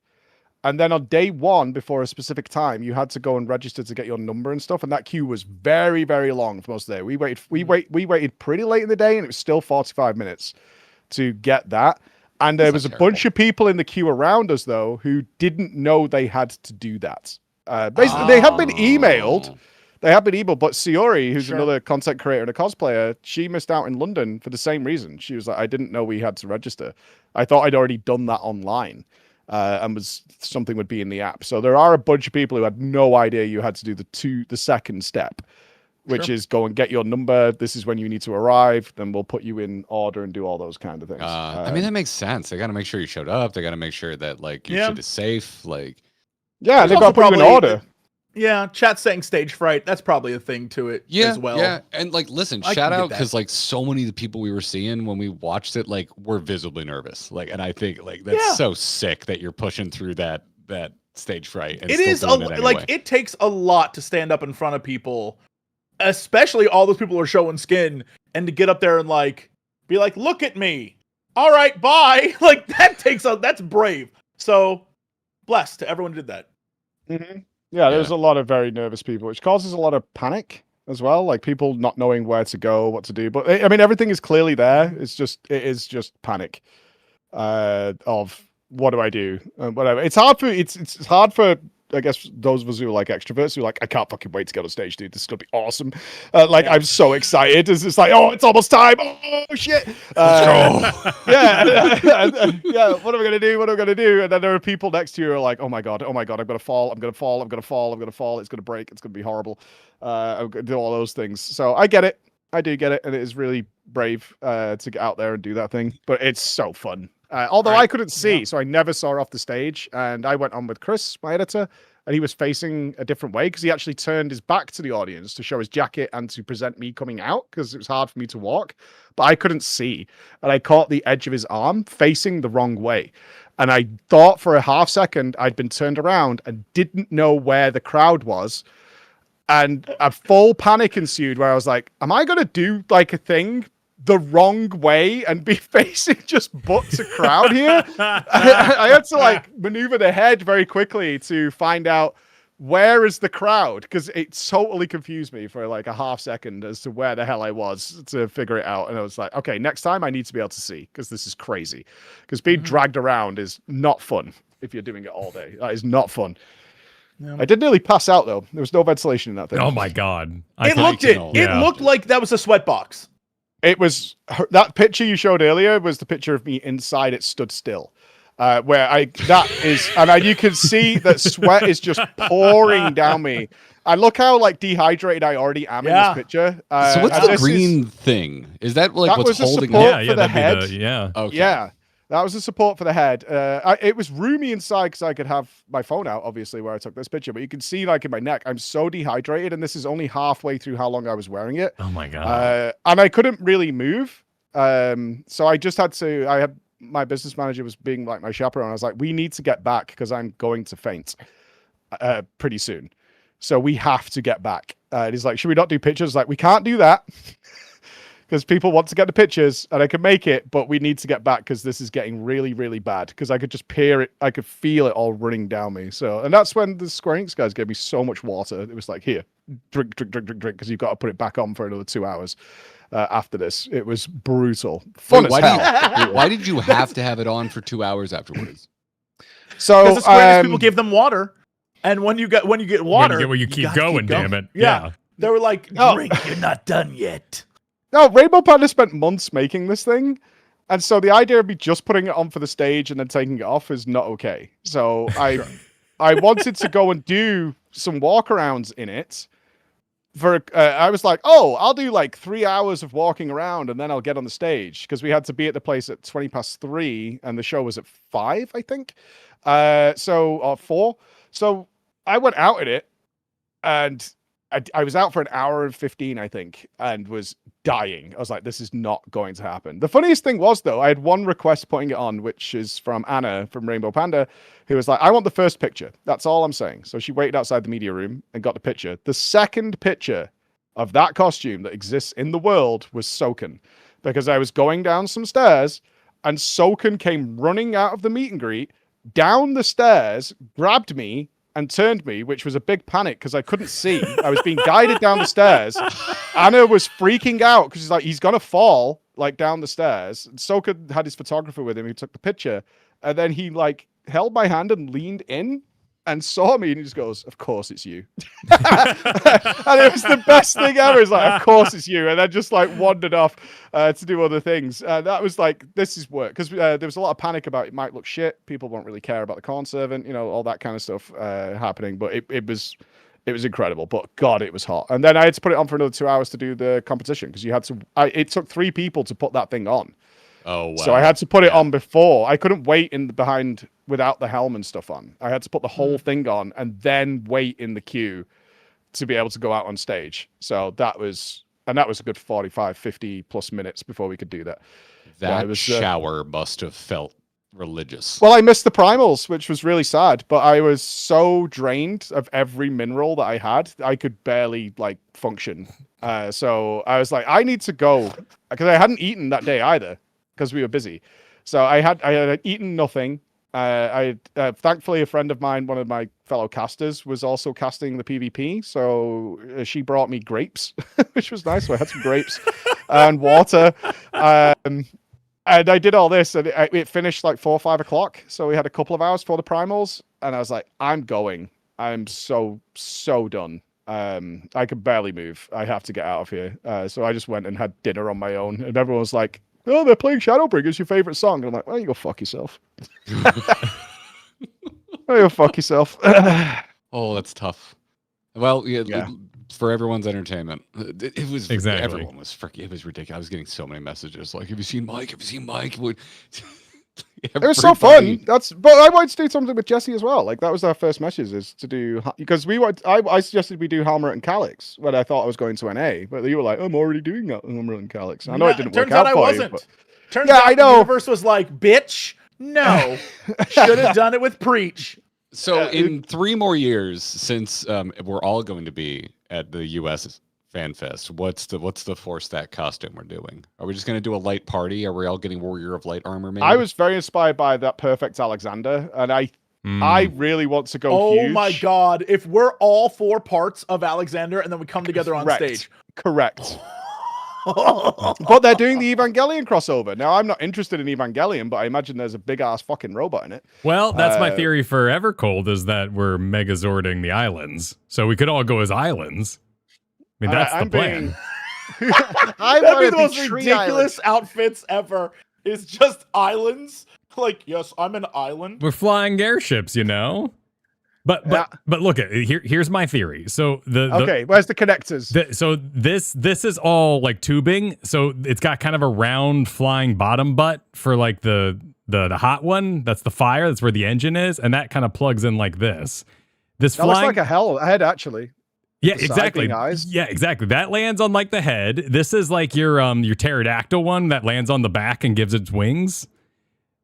and then on day one, before a specific time, you had to go and register to get your number and stuff. And that queue was very, very long for most of the day. We waited pretty late in the day, and it was still 45 minutes to get that. And there was a bunch of people in the queue around us, though, who didn't know they had to do that. Basically, they have been emailed. But Siori, who's another content creator and a cosplayer, she missed out in London for the same reason. She was like, I didn't know we had to register. I thought I'd already done that online and something would be in the app. So there are a bunch of people who had no idea you had to do the second step, which is go and get your number. This is when you need to arrive. Then we'll put you in order and do all those kind of things. I mean, that makes sense. They got to make sure you showed up. They got to make sure that your shit is safe. Yeah, they've got to put you in order. Yeah, chat's saying stage fright. That's probably a thing to it as well. Yeah, and listen, shout out because so many of the people we were seeing when we watched it were visibly nervous. And I think that's so sick that you're pushing through that stage fright. And it is anyway. It takes a lot to stand up in front of people, especially all those people who are showing skin, and to get up there and be like, look at me. All right, bye. That's brave. So blessed to everyone who did that. Mm-hmm. Yeah, there's a lot of very nervous people, which causes a lot of panic as well. Like people not knowing where to go, what to do. But I mean, everything is clearly there. It is just panic of what do I do? Whatever. It's hard for I guess those of us who are extroverts who are I can't fucking wait to get on stage, dude. This is gonna be awesome. I'm so excited. It's just it's almost time. Oh shit. Yeah. What am I gonna do? What am I gonna do? And then there are people next to you who are like, oh my god, I'm gonna fall. It's gonna break. It's gonna be horrible. I'm gonna do all those things. So I get it. I do get it, and it is really brave to get out there and do that thing. But it's so fun. Although I couldn't see, so I never saw her off the stage. And I went on with Chris, my editor, and he was facing a different way because he actually turned his back to the audience to show his jacket and to present me coming out because it was hard for me to walk. But I couldn't see. And I caught the edge of his arm facing the wrong way. And I thought for a half second I'd been turned around and didn't know where the crowd was. And a full panic ensued where I was like, am I going to do a thing the wrong way and be facing just butt to crowd here? I had to maneuver the head very quickly to find out where is the crowd, because it totally confused me for a half second as to where the hell I was to figure it out. And I was like, okay, next time I need to be able to see because this is crazy. Because being dragged around is not fun if you're doing it all day. That is not fun. Yeah. I did nearly pass out though. There was no ventilation in that thing. Oh my god! It looked like that was a sweatbox. It was that picture you showed earlier was the picture of me inside it stood still, you can see that sweat is just pouring down me. And look how dehydrated I already am in this picture. So what's the green thing? Is that what's holding? For the head. Okay. Yeah. That was the support for the head. It was roomy inside because I could have my phone out, obviously, where I took this picture. But you can see, in my neck, I'm so dehydrated, and this is only halfway through how long I was wearing it. Oh, my God. And I couldn't really move. So I just had to... my business manager was being my chaperone. I was like, we need to get back because I'm going to faint pretty soon. So we have to get back. And he's like, should we not do pictures? We can't do that. because people want to get the pictures, and I can make it, but we need to get back because this is getting really, really bad. Because I could just I could feel it all running down me. So, and that's when the Square Enix guys gave me so much water. It was like, here, drink, because you've got to put it back on for another 2 hours. After this, it was brutal. Fun as hell. Why did you have to have it on for 2 hours afterwards? So because the Square Enix people give them water, and when you get water, you keep going. Damn it! Yeah. They were like, drink, you're not done yet. No, Rainbow Panda spent months making this thing. And so the idea of me just putting it on for the stage and then taking it off is not okay. So I wanted to go and do some walkarounds in it. I was like, I'll do like 3 hours of walking around and then I'll get on the stage. Because we had to be at the place at 3:20 and the show was at 5, I think. Or 4. So I went out at it and I was out for an hour and 15, I think, and was dying. I was like, this is not going to happen. The funniest thing was, though, I had one request putting it on, which is from Anna from Rainbow Panda, who was like, I want the first picture. That's all I'm saying. So she waited outside the media room and got the picture. The second picture of that costume that exists in the world was Soken, because I was going down some stairs and Soken came running out of the meet and greet, down the stairs, grabbed me, and turned me, which was a big panic because I couldn't see. I was being guided down the stairs. Anna was freaking out because she's like, he's gonna fall like down the stairs. And Soka had his photographer with him who took the picture, and then he like held my hand and leaned in and saw me, and he just goes, "Of course it's you." And it was the best thing ever. It's like, "Of course it's you," and then just like wandered off to do other things. That was like, this is work, because there was a lot of panic about it might look shit. People won't really care about the corn servant, all that kind of stuff happening. But it was incredible. But God, it was hot. And then I had to put it on for another 2 hours to do the competition because you had to. It took 3 people to put that thing on. Oh, wow. So I had to put it on before. I couldn't wait in the behind without the helm and stuff on. I had to put the whole thing on and then wait in the queue to be able to go out on stage. So that was a good 45, 50 plus minutes before we could do that. That shower must have felt religious. Well, I missed the primals, which was really sad, but I was so drained of every mineral that I had, I could barely function. So I was like, I need to go, because I hadn't eaten that day either, because we were busy. So I had eaten nothing. Thankfully, a friend of mine, one of my fellow casters, was also casting the PvP. So she brought me grapes, which was nice. So I had some grapes and water. And I did all this, and it finished like 4 or 5 o'clock. So we had a couple of hours for the primals, and I was like, I'm going. I'm so done. I could barely move. I have to get out of here. So I just went and had dinner on my own, and everyone was like, "Oh, they're playing Shadowbringers, your favorite song." And I'm like, "Well, you go fuck yourself." Oh, you go fuck yourself. Oh, that's tough. Well, yeah. For everyone's entertainment, it was exactly. Everyone was freaking. It was ridiculous. I was getting so many messages like, "Have you seen Mike? Have you seen Mike?" It was so fun. But I wanted to do something with Jesse as well. Like that was our first message, is to do, because I suggested we do Helmet and Calyx when I thought I was going to NA, but you were like, "I'm already doing that Helmet and Calyx." I know it didn't work out for wasn't. you. But... Turns out I know. The universe was like, "Bitch, no, should have done it with Preach." So in 3 more years, since we're all going to be at the US Fan Fest, what's the 4-stat costume we're doing? Are we just going to do a light party? Are we all getting Warrior of Light armor? Maybe? I was very inspired by that Perfect Alexander, and I really want to go huge. Oh my God! If we're all 4 parts of Alexander and then we come together on stage, correct. But they're doing the Evangelion crossover. Now, I'm not interested in Evangelion, but I imagine there's a big-ass fucking robot in it. Well, that's my theory for Evercold, is that we're Megazording the islands. So we could all go as islands. I mean, that's the plan. That'd be the most ridiculous outfits ever. Is just islands. Like, yes, I'm an island. We're flying airships, But look at here's my theory. So where's the connectors? So this is all like tubing. So it's got kind of a round flying bottom butt for like the hot one. That's the fire. That's where the engine is, and that kind of plugs in like this. That looks like a head actually. Yeah, exactly. Eyes. Yeah, exactly. That lands on like the head. This is like your pterodactyl one that lands on the back and gives its wings.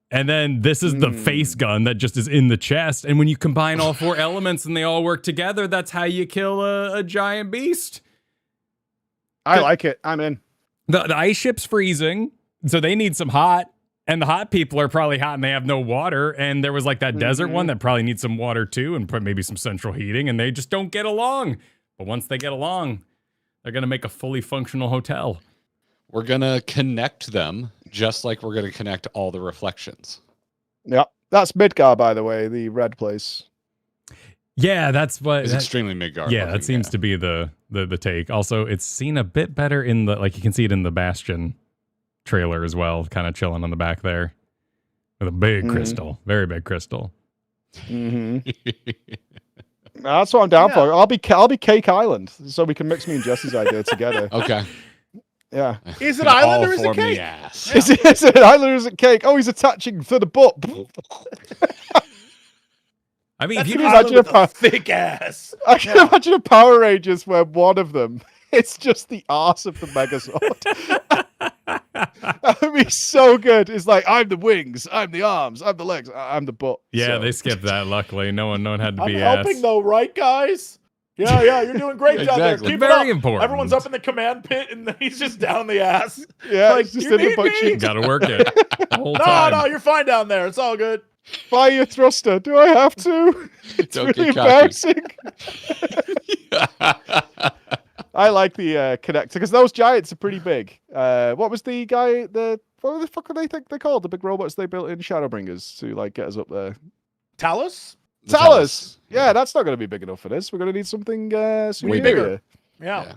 And then this is the face gun that just is in the chest. And when you combine all 4 elements and they all work together, that's how you kill a giant beast. I like it. I'm in. The ice ship's freezing, so they need some hot. And the hot people are probably hot and they have no water. And there was like that desert one that probably needs some water too, and put maybe some central heating, and they just don't get along. But once they get along, they're going to make a fully functional hotel. We're going to connect them just like we're going to connect all the reflections. Yep. That's Midgar, by the way, the red place. Yeah, that's what It's extremely Midgard. Yeah, that seems to be the take. Also, it's seen a bit better in the, like, you can see it in the Bastion trailer as well, kind of chilling on the back there with a big crystal, very big crystal. That's what I'm down for. I'll be Cake Island, so we can mix me and Jesse's idea together. Okay. Yeah. Is it island or is it cake? Is it island or is it cake? Oh, he's attaching to the butt. I mean, That's if an you island with a thick ass. I can imagine a Power Rangers where one of them, it's just the arse of the Megazord. That would be so good. It's like, I'm the wings, I'm the arms, I'm the legs, I'm the butt. Yeah, so. they skipped that. Luckily, no one had to I'm be helping ass. though, right, guys? Yeah, you're doing great down there. Exactly. Keep Very it up. important. Everyone's up in the command pit, and he's just down the ass. Yeah, like, it's just you in the need butt me? cheeks. Gotta work it the whole time. No, you're fine down there. It's all good. Fire your thruster. Do I have to? It's Don't really get cocky. embarrassing. I like the connector because those giants are pretty big. What was the guy? What the fuck are they think they're called? The big robots they built in Shadowbringers to like get us up there. Talos? Talus. Yeah, that's not going to be big enough for this. We're going to need something Way superior. bigger. Yeah.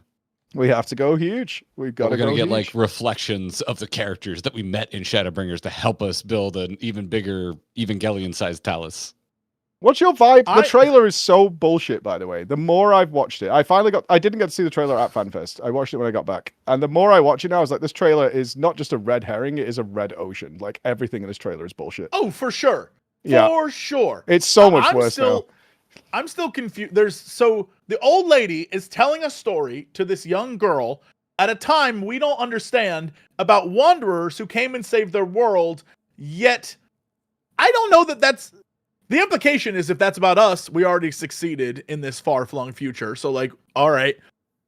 We have to go huge. We've got We're to going go to get huge. like reflections of the characters that we met in Shadowbringers to help us build an even bigger Evangelion-sized Talus. What's your vibe? The trailer is so bullshit, by the way. The more I've watched it, I didn't get to see the trailer at FanFest. I watched it when I got back. And the more I watch it now, I was like, this trailer is not just a red herring, it is a red ocean. Like, everything in this trailer is bullshit. Oh, for sure. Yeah. For sure. It's so much worse now. I'm still confused. So the old lady is telling a story to this young girl at a time we don't understand about wanderers who came and saved their world, yet I don't know that that's... The implication is if that's about us, we already succeeded in this far-flung future. So, like, all right.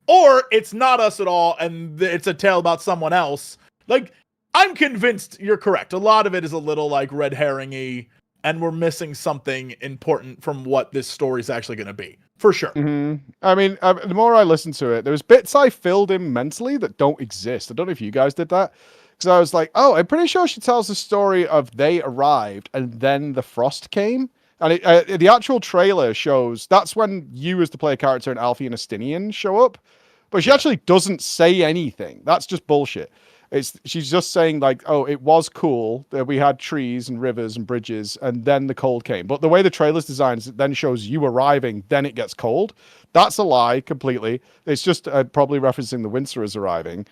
Or it's not us at all, and it's a tale about someone else. Like, I'm convinced you're correct. A lot of it is a little, like, red herring-y, and we're missing something important from what this story's actually going to be. For sure. Mm-hmm. I mean, the more I listen to it, there's bits I filled in mentally that don't exist. I don't know if you guys did that. Because I was like, oh, I'm pretty sure she tells the story of they arrived and then the frost came. And the actual trailer shows that's when you as the player character and Alfie and Astinian show up. But she actually doesn't say anything. That's just bullshit. She's just saying like, oh, it was cool that we had trees and rivers and bridges and then the cold came. But the way the trailer's designed is it then shows you arriving, then it gets cold. That's a lie completely. It's just probably referencing the Winterers arriving.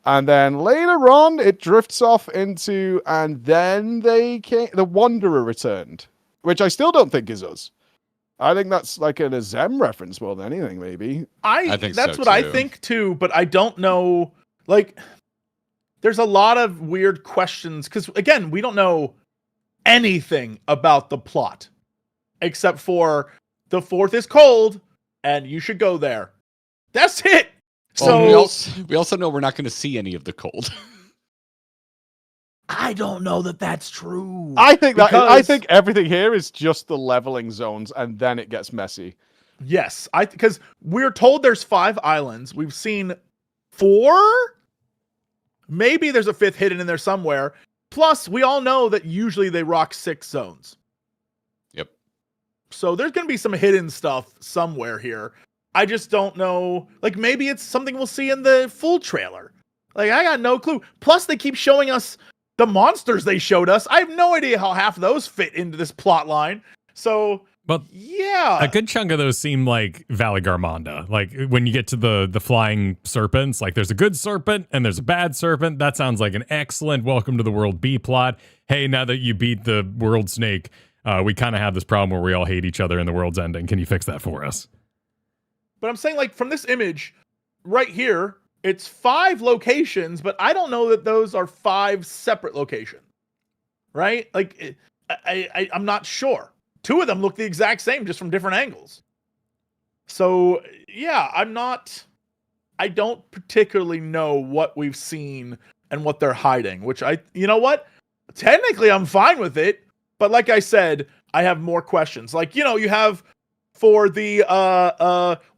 And then later on, it drifts off into, and then the Wanderer returned, which I still don't think is us. I think that's like an Azem reference more than anything, maybe. I think that's so, what I too. think too, but I don't know. Like, there's a lot of weird questions because again, we don't know anything about the plot except for the 4th is cold and you should go there. That's it. Well, So we also know we're not going to see any of the cold. I don't know that that's true. I think Because- everything here is just the leveling zones, and then it gets messy. Yes, because we're told there's 5 islands. We've seen 4. Maybe there's a 5th hidden in there somewhere. Plus, we all know that usually they rock 6 zones. Yep. So there's going to be some hidden stuff somewhere here. I just don't know. Like, maybe it's something we'll see in the full trailer. Like, I got no clue. Plus, they keep showing us the monsters they showed us. I have no idea how half of those fit into this plot line. So, But yeah. a good chunk of those seem like Valley Garmonda. Like when you get to the flying serpents, like there's a good serpent and there's a bad serpent. That sounds like an excellent welcome to the world B plot. Hey, now that you beat the world snake, we kind of have this problem where we all hate each other and the world's ending. Can you fix that for us? But I'm saying, like, from this image right here, it's 5 locations, but I don't know that those are 5 separate locations. Right? Like, I'm not sure. 2 of them look the exact same, just from different angles. So, yeah, I'm not I don't particularly know what we've seen and what they're hiding, which you know what? Technically, I'm fine with it. But like I said, I have more questions. Like, you have for the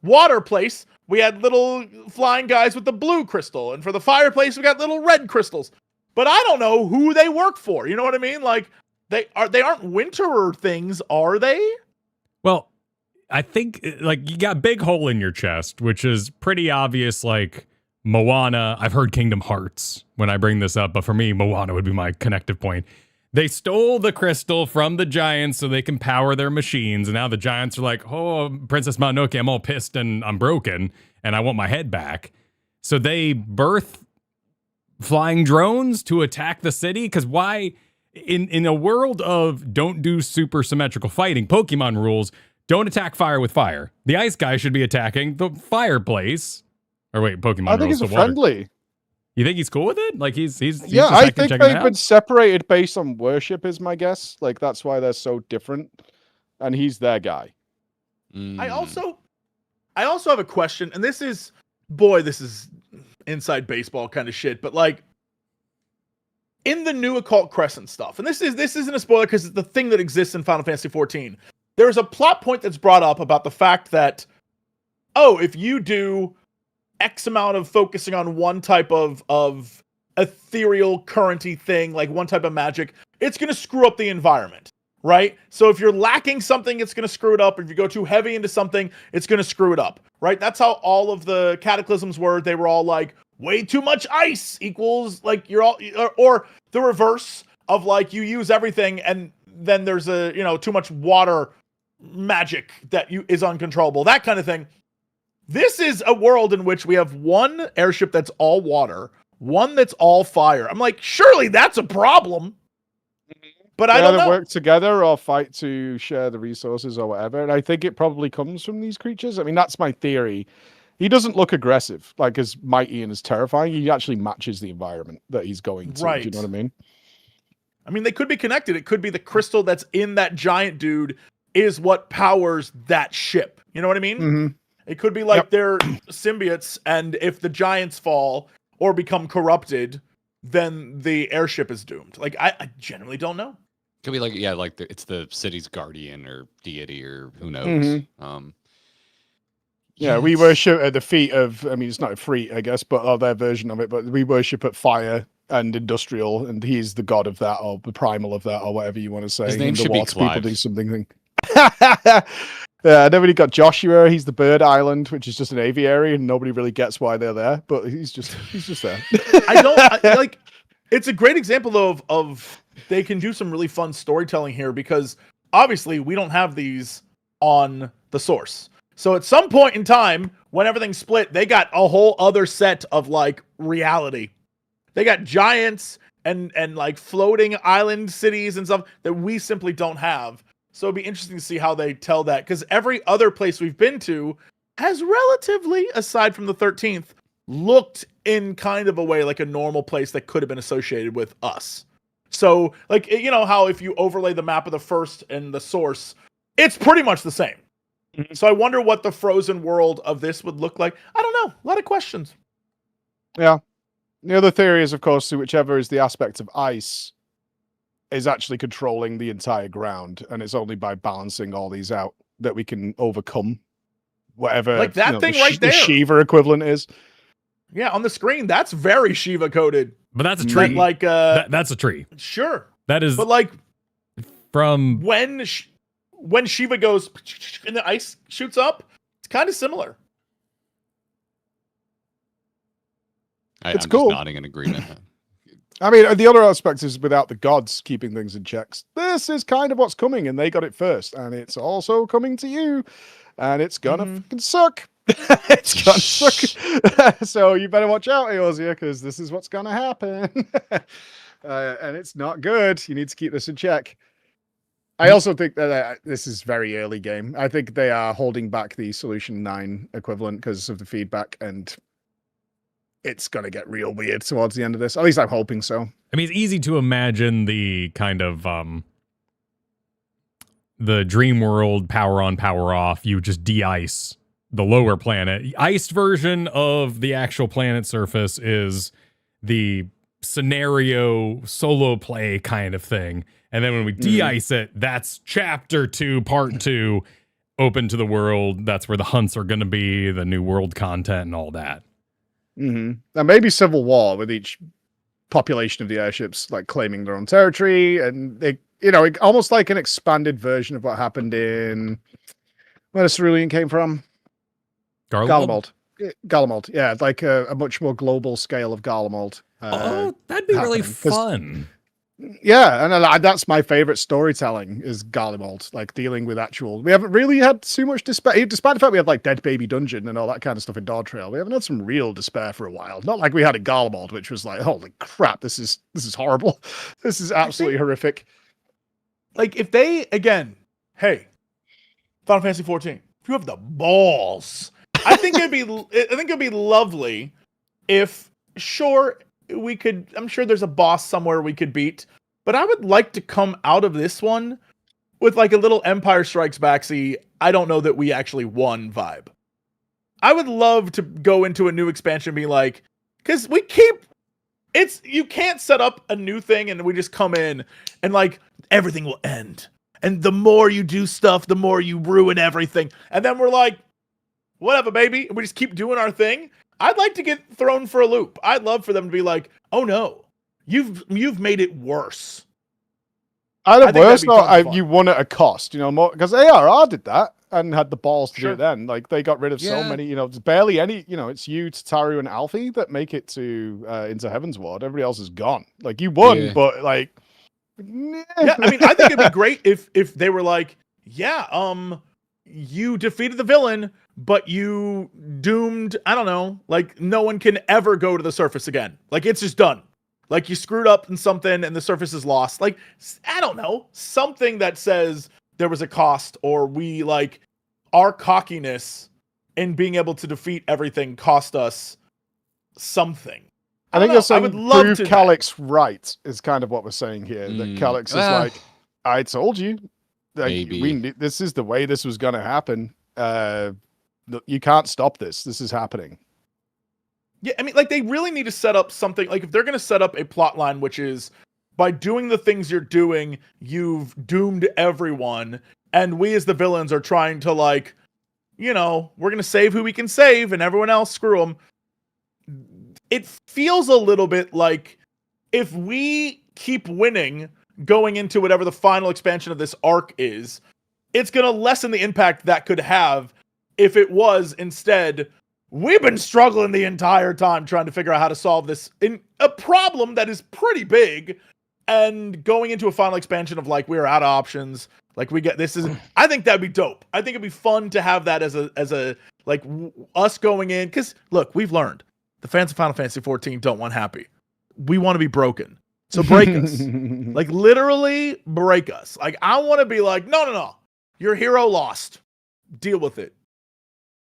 water place, we had little flying guys with the blue crystal. And for the fireplace, we got little red crystals. But I don't know who they work for. You know what I mean? Like, they aren't winterer things, are they? Well, I think like you got big hole in your chest, which is pretty obvious. Like Moana, I've heard Kingdom Hearts when I bring this up, but for me, Moana would be my connective point. They stole the crystal from the giants so they can power their machines, and now the giants are like, "Oh, Princess Mononoke, I'm all pissed and I'm broken, and I want my head back." So they birth flying drones to attack the city. Because why? In a world of don't do super symmetrical fighting, Pokemon rules. Don't attack fire with fire. The ice guy should be attacking the fireplace. Or wait, Pokemon I think rules he's the friendly. You think he's cool with it? Like he's Yeah, just I checking think it they've out? been separated based on worship, is my guess. Like that's why they're so different. And he's their guy. I also have a question, and this is inside baseball kind of shit, but like in the new Occult Crescent stuff, and this isn't a spoiler because it's the thing that exists in Final Fantasy XIV. There's a plot point that's brought up about the fact that, if you do X amount of focusing on one type of ethereal currenty thing, like one type of magic, it's going to screw up the environment, right? So if you're lacking something, it's going to screw it up. If you go too heavy into something, it's going to screw it up, right? That's how all of the cataclysms were. They were all like, way too much ice equals like you're all, or the reverse of like you use everything and then there's too much water magic that is uncontrollable, that kind of thing. This is a world in which we have one airship that's all water, one that's all fire. I'm like, surely that's a problem. But I don't know. Work together or fight to share the resources or whatever. And I think it probably comes from these creatures. I mean, that's my theory. He doesn't look aggressive, like as mighty and as terrifying. He actually matches the environment that he's going to. Right. Do you know what I mean? I mean, they could be connected. It could be the crystal that's in that giant dude is what powers that ship. You know what I mean? Mm-hmm. It could be like they're symbiotes, and if the giants fall or become corrupted, then the airship is doomed. Like, I genuinely don't know. Could be like, it's the city's guardian or deity or who knows. Mm-hmm. We worship at the feet of, I mean, it's not a freak, I guess, but their version of it, but we worship at fire and industrial, and he's the god of that, or the primal of that, or whatever you want to say. His name should be Clive. People do something. Then we got Joshua. He's the bird island, which is just an aviary, and nobody really gets why they're there, but he's just there. It's a great example though of they can do some really fun storytelling here, because obviously we don't have these on the source. So at some point in time, when everything split, they got a whole other set of like reality. They got giants and like floating island cities and stuff that we simply don't have. So it'd be interesting to see how they tell that, because every other place we've been to has relatively, aside from the 13th, looked in kind of a way like a normal place that could have been associated with us. So like, you know how if you overlay the map of the first and the source, it's pretty much the same. Mm-hmm. So I wonder what the frozen world of this would look like. I don't know. A lot of questions. Yeah. The other theory is, of course, whichever is the aspect of ice is actually controlling the entire ground, and it's only by balancing all these out that we can overcome whatever like that thing right the there. Shiva equivalent is. Yeah, on the screen, that's very Shiva coded. But that's a tree. Like that's a tree. Sure. That is. But like from when Shiva goes and the ice shoots up, it's kind of similar. I'm just cool. nodding in agreement. I mean, the other aspect is without the gods keeping things in checks. This is kind of what's coming, and they got it first, and it's also coming to you, and it's gonna fucking suck. It's gonna suck. So you better watch out, Eorzea, because this is what's gonna happen, and it's not good. You need to keep this in check. I also think that this is very early game. I think they are holding back the Solution 9 equivalent because of the feedback, and it's going to get real weird towards the end of this. At least I'm hoping so. I mean, it's easy to imagine the kind of the dream world power on, power off. You just de-ice the lower planet. Iced version of the actual planet surface is the scenario solo play kind of thing. And then when we de-ice it, that's chapter 2, part 2, open to the world. That's where the hunts are going to be, the new world content and all that. Mm-hmm. And maybe Civil War with each population of the airships like claiming their own territory, and they, almost like an expanded version of what happened in where the Cerulean came from. Garlemald. Garlemald, yeah, like a much more global scale of Garlemald. That'd be really fun. Yeah, and that's my favorite storytelling is Garlemald, like dealing with actual. We haven't really had too much despair, despite the fact we had like Dead Baby Dungeon and all that kind of stuff in Dawn Trail. We haven't had some real despair for a while. Not like we had in Garlemald, which was like, holy crap, this is horrible. This is absolutely horrific. Like if they again, hey, Final Fantasy 14, if you have the balls, I think it'd be lovely if sure. I'm sure there's a boss somewhere we could beat, but I would like to come out of this one with like a little Empire Strikes Back-y, I don't know that we actually won vibe. I would love to go into a new expansion and be like, because you can't set up a new thing and we just come in and like everything will end. And the more you do stuff, the more you ruin everything. And then we're like, whatever, baby. And we just keep doing our thing. I'd like to get thrown for a loop. I'd love for them to be like, "Oh no, you've made it worse." Either worse or you won at a cost, more because ARR did that and had the balls to do it then. Like they got rid of so many, there's barely any, it's you, Tataru, and Alfie that make it to into Heaven's Ward. Everybody else is gone. Like you won, but like, yeah. I mean, I think it'd be great if they were like, you defeated the villain, but you doomed, I don't know, like no one can ever go to the surface again. Like it's just done. Like you screwed up in something and the surface is lost. Like, I don't know, something that says there was a cost, or we like our cockiness in being able to defeat everything cost us something. I think you're saying prove Calyx right is kind of what we're saying here. That Calyx is like, I told you. Maybe this is the way this was going to happen. You can't stop this. This is happening. Yeah, I mean, like they really need to set up something. Like if they're going to set up a plot line, which is by doing the things you're doing, you've doomed everyone, and we as the villains are trying to like, we're going to save who we can save, and everyone else screw them. It feels a little bit like if we keep winning going into whatever the final expansion of this arc is, it's going to lessen the impact that could have if it was instead, we've been struggling the entire time trying to figure out how to solve this in a problem that is pretty big, and going into a final expansion of like, we're out of options. Like I think that'd be dope. I think it'd be fun to have that as a like us going in. Cause look, we've learned the fans of Final Fantasy 14 don't want happy. We want to be broken. So break us. Like literally break us. Like I want to be like, no. Your hero lost. Deal with it.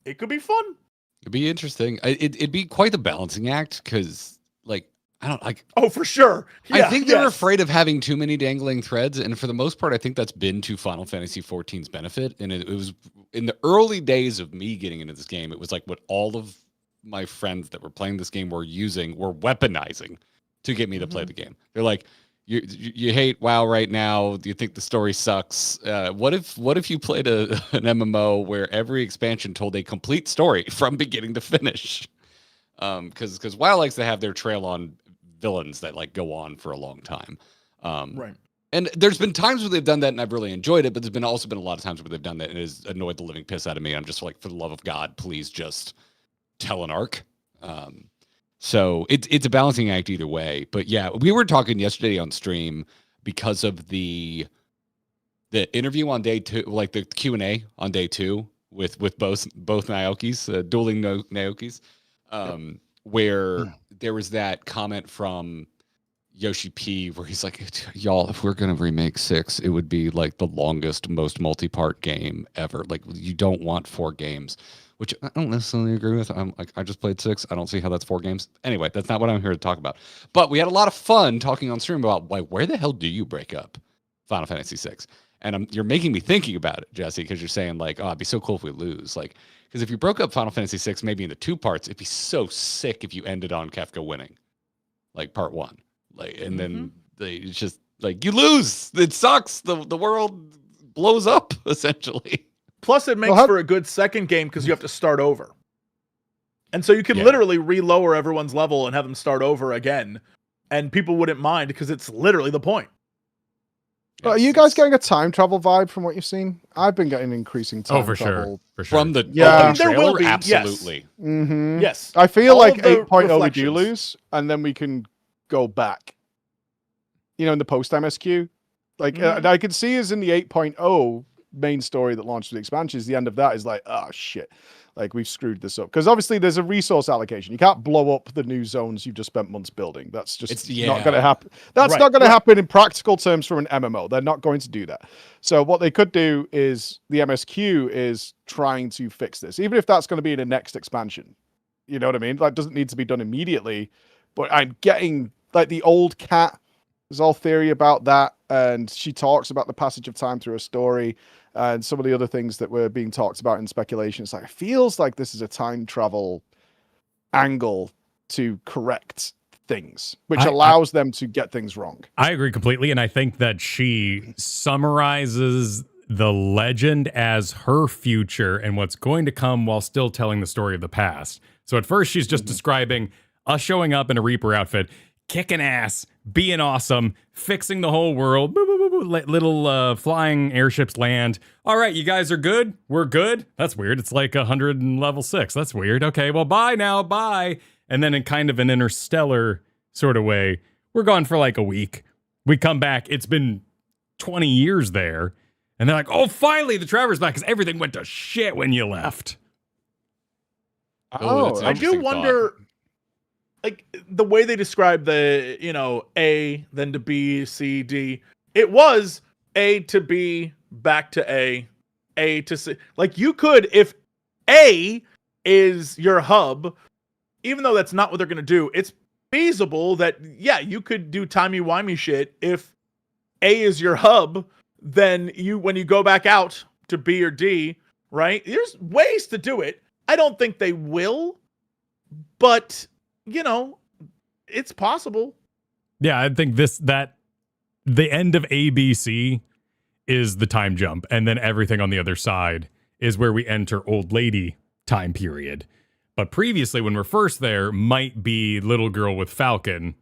It could be fun. It'd be interesting. It'd be quite the balancing act because like I don't like. Oh, for sure. Yeah, I think they're afraid of having too many dangling threads, and for the most part, I think that's been to Final Fantasy 14's benefit. And it was in the early days of me getting into this game. It was like what all of my friends that were playing this game were weaponizing to get me to play the game. They're like, you hate WoW right now. Do you think the story sucks? What if you played an MMO where every expansion told a complete story from beginning to finish? Because WoW likes to have their trail on villains that like go on for a long time. Right. And there's been times where they've done that and I've really enjoyed it, but there's also been a lot of times where they've done that and it has annoyed the living piss out of me. I'm just like, for the love of God, please just tell an arc. So it's a balancing act either way. But yeah, we were talking yesterday on stream because of the interview on day 2, like the Q&A on day 2 with both Naokis, dueling Naokis, where there was that comment from Yoshi P where he's like, y'all, if we're going to remake 6, it would be like the longest, most multi-part game ever. Like you don't want 4 games. Which I don't necessarily agree with. I'm like, I just played 6. I don't see how that's 4 games. Anyway, that's not what I'm here to talk about. But we had a lot of fun talking on stream about like, where the hell do you break up Final Fantasy 6? And you're making me thinking about it, Jesse, because you're saying like, oh, it'd be so cool if we lose. Like, because if you broke up Final Fantasy VI maybe into 2 parts, it'd be so sick if you ended on Kefka winning, like part 1. Like, and then it's just like you lose. It sucks. The world blows up essentially. Plus, it makes for a good second game because you have to start over. And so you can literally relower everyone's level and have them start over again. And people wouldn't mind because it's literally the point. Are you guys getting a time travel vibe from what you've seen? I've been getting increasing time for travel. Sure. For sure. From the there trailer, will be, absolutely. Yes. Mm-hmm. Yes. I feel All like of the 8.0 we do reflections. lose, and then we can go back. You know, in the post MSQ. Like, I could see us in the 8.0 main story that launched with the expansions. The end of that is like, oh, shit. Like, we've screwed this up. Because obviously there's a resource allocation. You can't blow up the new zones you've just spent months building. That's just not going to happen. That's not going to happen in practical terms from an MMO. They're not going to do that. So what they could do is, the MSQ is trying to fix this. Even if that's going to be in the next expansion. You know what I mean? That doesn't need to be done immediately. But I'm getting, like, the old cat. There's all theory about that. And she talks about the passage of time through a story. And some of the other things that were being talked about in speculation. It's like, it feels like this is a time travel angle to correct things, which allows them to get things wrong. I agree completely. And I think that she summarizes the legend as her future and what's going to come while still telling the story of the past. So at first she's just describing us showing up in a Reaper outfit, kicking ass, being awesome, fixing the whole world. Boo, boo, boo, boo, little flying airships land. All right, you guys are good. We're good. That's weird. It's like 100 in level 6. That's weird. Okay, well, bye now. Bye. And then in kind of an interstellar sort of way, we're gone for like a week. We come back. It's been 20 years there. And they're like, oh, finally, the Traveler's back because everything went to shit when you left. Oh, I do wonder... Like the way they describe the, you know, A, then to B, C, D, it was A to B, back to A to C. Like you could, if A is your hub, even though that's not what they're going to do, it's feasible that, yeah, you could do timey-wimey shit. If A is your hub, then when you go back out to B or D, right? There's ways to do it. I don't think they will, but... you know, it's possible. Yeah, I think the end of ABC is the time jump, and then everything on the other side is where we enter old lady time period. But previously, when we're first there, might be little girl with Falcon.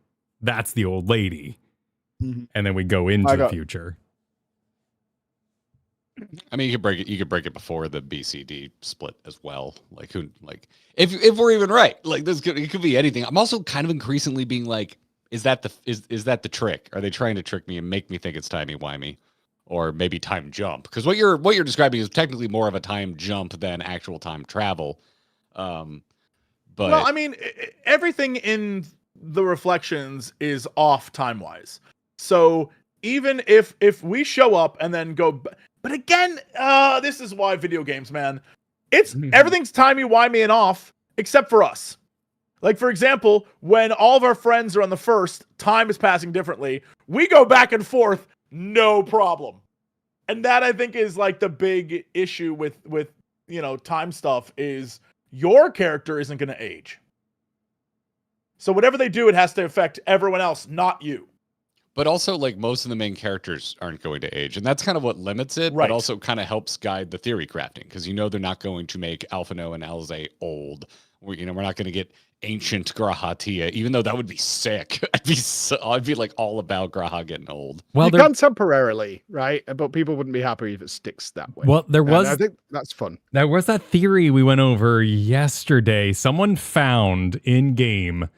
That's the old lady. Mm-hmm. And then we go into the future. I mean, you could break it before the BCD split as well. Like if we're even right, like it could be anything. I'm also kind of increasingly being like, is that the trick? Are they trying to trick me and make me think it's timey-wimey, or maybe time jump? Because what you're describing is technically more of a time jump than actual time travel. But well, I mean, everything in the reflections is off time-wise. So even if we show up and then go. But again, this is why video games, man. It's everything's timey-wimey and off, except for us. Like, for example, when all of our friends are on the first, time is passing differently. We go back and forth, no problem. And that, I think, is like the big issue with you know, time stuff is your character isn't going to age. So whatever they do, it has to affect everyone else, not you. But also, like, most of the main characters aren't going to age. And that's kind of what limits it, right. But also kind of helps guide the theory crafting. Because you know they're not going to make Alphino and Alze old. We're not going to get ancient Grahatia, even though that would be sick. I'd be like all about Graha getting old. Well, you can temporarily, right? But people wouldn't be happy if it sticks that way. Well, I think that's fun. There was that theory we went over yesterday. Someone found in-game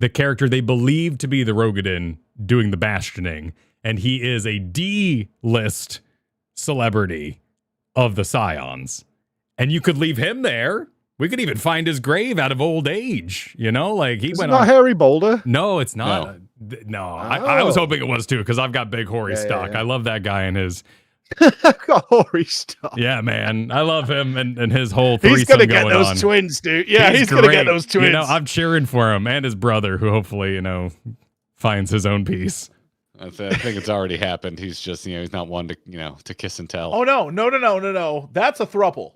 the character they believed to be the Rogadin doing the bastioning, and he is a D-list celebrity of the Scions. And you could leave him there. We could even find his grave out of old age, you know? Like he went not on. Harry Boulder? No, it's not. No, I was hoping it was too, because I've got big hoary stock. Yeah. I love that guy and his got hoary stock. Yeah, man. I love him and his whole threesome. He's gonna get going those on. Twins, dude. Yeah, he's gonna get those twins. You know, I'm cheering for him and his brother, who hopefully, finds his own peace. I think it's already happened. He's just, he's not one to, to kiss and tell. Oh no. That's a throuple.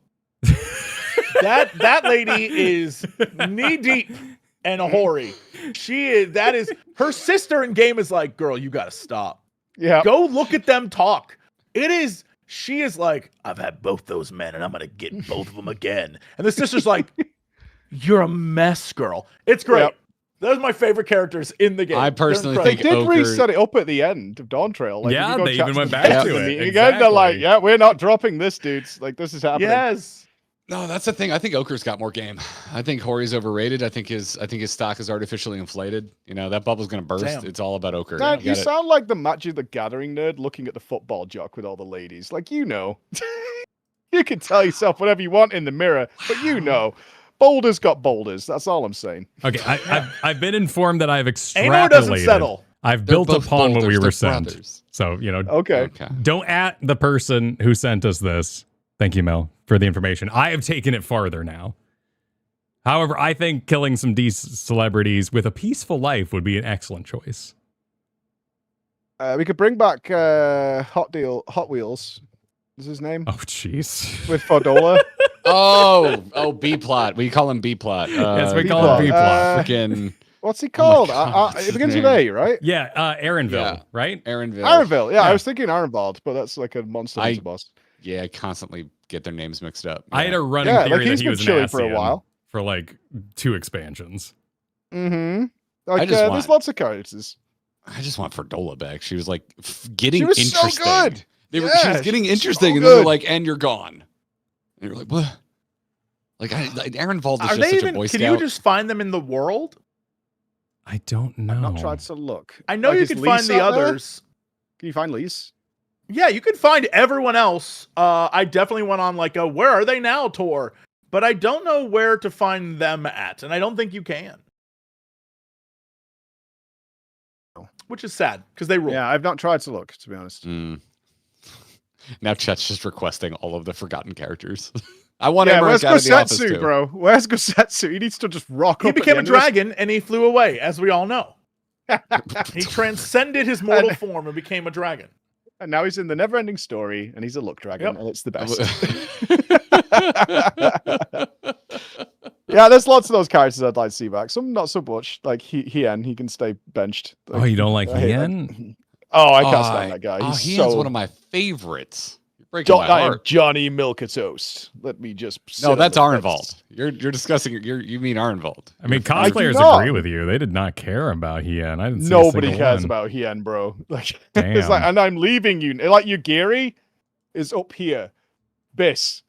that lady is knee deep and a hoary. That is her sister in game is like, girl, you gotta stop. Yeah. Go look at them talk. She is like, I've had both those men and I'm gonna get both of them again. And the sister's like, you're a mess, girl. It's great. Yep. Those are my favorite characters in the game. I personally They think did Ochre... reset it up at the end of Dawn Trail. Like, Yeah, if you go they chat even to went the back guys to in the it. meeting again, they're like, Exactly. yeah, we're not dropping this, dudes. Like, this is happening. Yes. No, that's the thing. I think Ochre's got more game. I think Hori's overrated. I think his stock is artificially inflated. That bubble's gonna burst. Damn. It's all about Ochre. Dan, you gotta- sound like the Magic the Gathering nerd looking at the football jock with all the ladies. Like, you can tell yourself whatever you want in the mirror, but Boulder's got boulders. That's all I'm saying. Okay, I've been informed that I've Anor doesn't extrapolated. settle. I've They're built both upon what we boulders, were they're sent. brothers. So, Okay. don't at the person who sent us this. Thank you, Mel, for the information. I have taken it farther now. However, I think killing some celebrities with a peaceful life would be an excellent choice. We could bring back Hot Wheels. Is his name? Oh, jeez. With Fordola. B plot. We call him B plot. Yes, we call B-plot. it B-plot. Freaking What's he called? God, It begins with name. A, right? Yeah, Aaronville, Yeah. right? Aaronville. Ironville. Yeah, Yeah. I was thinking Ironvald, but that's like a monster hunter boss. Yeah, I constantly get their names mixed up. I had a running Yeah, theory like that he's he been was an chilling for a Ascian while. for like 2 expansions. Mm-hmm. Like, just there's want- lots of characters. I just want Fordola back. She was like getting She was interesting. so good. She was Yeah, getting she's interesting, so and then they're good. like, "And you're gone." And you're like, "What?" Like Aaron Vald is Are just they such a even? Boy Can Scout. you just find them in the world? I don't know. I've not tried to look. I know Like, you is can Lise find the out there? others. Can you find Lise? Yeah, you can find everyone else. I definitely went on like a "Where are they now?" tour, but I don't know where to find them at, and I don't think you can. Which is sad because they rule. Yeah, I've not tried to look, to be honest. Mm. Now Chet's just requesting all of the forgotten characters. I want Yeah, Emmerich where's out of the office Gosetsu, too. bro? Where's Gosetsu? He needs to just rock He up. at the became a end of this- dragon and he flew away, as we all know. He transcended his mortal form and became a dragon. And now he's in the never-ending story, and he's a luck dragon, Yep. and it's the best. Yeah, there's lots of those characters I'd like to see back. Some not so much. Like Hien, he can stay benched. Oh, you don't like I hate Hien? Oh, I can't stand that guy. He's Hien's so one of my favorites. You're breaking my I am heart. Johnny Milk a Toast. Let me just sit No, on that's the fence. Arnvald. You're discussing. You mean Arnvald? I mean, I do cosplayers not. agree with you. They did not care about Hien. I didn't see a Nobody single cares one. about Hien, bro. Like, it's Damn. like, and I'm leaving you. Like, your Gary is up here. Biss.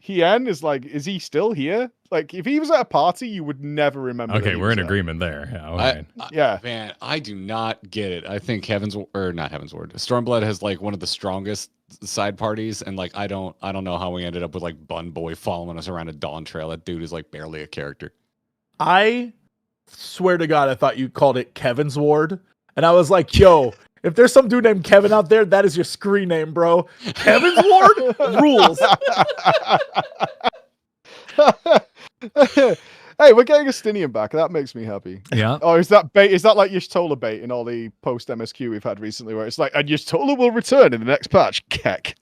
Hien is like, is he still here? Like, if he was at a party, you would never remember. that Okay, he we're was in there. agreement there. Yeah, all right. Yeah. Man, I do not get it. I think not Heaven's Word. Stormblood has like one of the strongest side parties, and like I don't know how we ended up with like Bun Boy following us around a Dawn Trail. That dude is like barely a character. I swear to God, I thought you called it Kevin's Ward. And I was like, yo, if there's some dude named Kevin out there, that is your screen name, bro. Kevin's Ward rules. Hey, we're getting Astinian back. That makes me happy. Yeah. Oh, is that bait? Is that like Y'shtola bait in all the post MSQ we've had recently, where it's like, and Y'shtola will return in the next patch? Keck.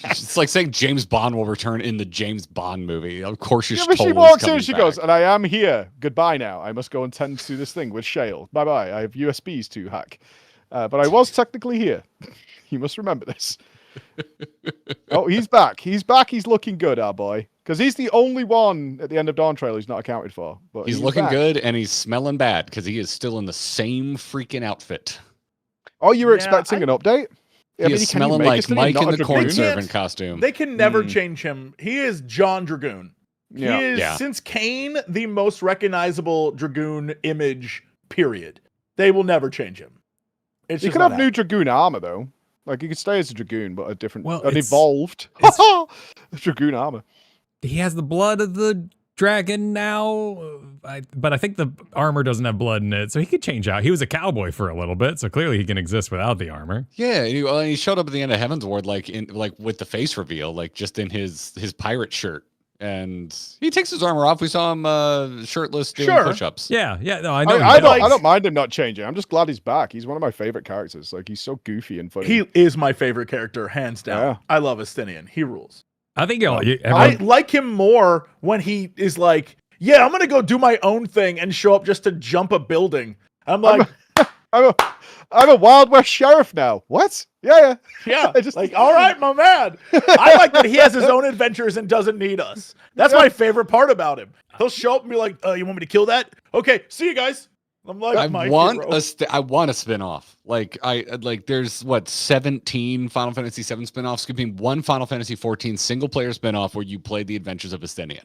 It's like saying James Bond will return in the James Bond movie. Of course, Yeah, but she walks in, she goes, and I am here. Goodbye now. I must go and tend to this thing with Shale. Bye bye. I have USBs to hack. But I was technically here. You must remember this. Oh, he's back. He's back. He's looking good, our boy. Because he's the only one at the end of Dawn Trail who's not accounted for. But He's looking back. good and he's smelling bad because he is still in the same freaking outfit. Oh, you were Yeah, expecting an update? He is can you smelling make like Astinian Mike not in a the corn dragoon? servant costume. They can never Mm. change him. He is John Dragoon. Yeah. He is, Yeah. since Kane, the most recognizable Dragoon image, period. They will never change him. It's You just could not have new Dragoon armor, though. Like, you could stay as a Dragoon, but a different, Well, an it's- evolved it's- Dragoon armor. He has the blood of the dragon now, but I think the armor doesn't have blood in it, so he could change out. He was a cowboy for a little bit, so clearly he can exist without the armor. Yeah, he showed up at the end of Heaven's Ward like with the face reveal, like just in his pirate shirt. And he takes his armor off. We saw him shirtless doing push-ups. Yeah. No, I know. I don't mind him not changing. I'm just glad he's back. He's one of my favorite characters. Like, he's so goofy and funny. He is my favorite character, hands down. Yeah. I love Estinian. He rules. I think I like him more when he is like, yeah, I'm gonna go do my own thing and show up just to jump a building. I'm like, I'm a Wild West sheriff now. What? Yeah. Like, all right, my man. I like that he has his own adventures and doesn't need us. That's my favorite part about him. He'll show up and be like, you want me to kill that? Okay, see you guys. I'm like, I want a spin-off. Like, there's 17 Final Fantasy 7 spin-offs, skipping one Final Fantasy 14 single-player spin-off where you play the adventures of Estinian.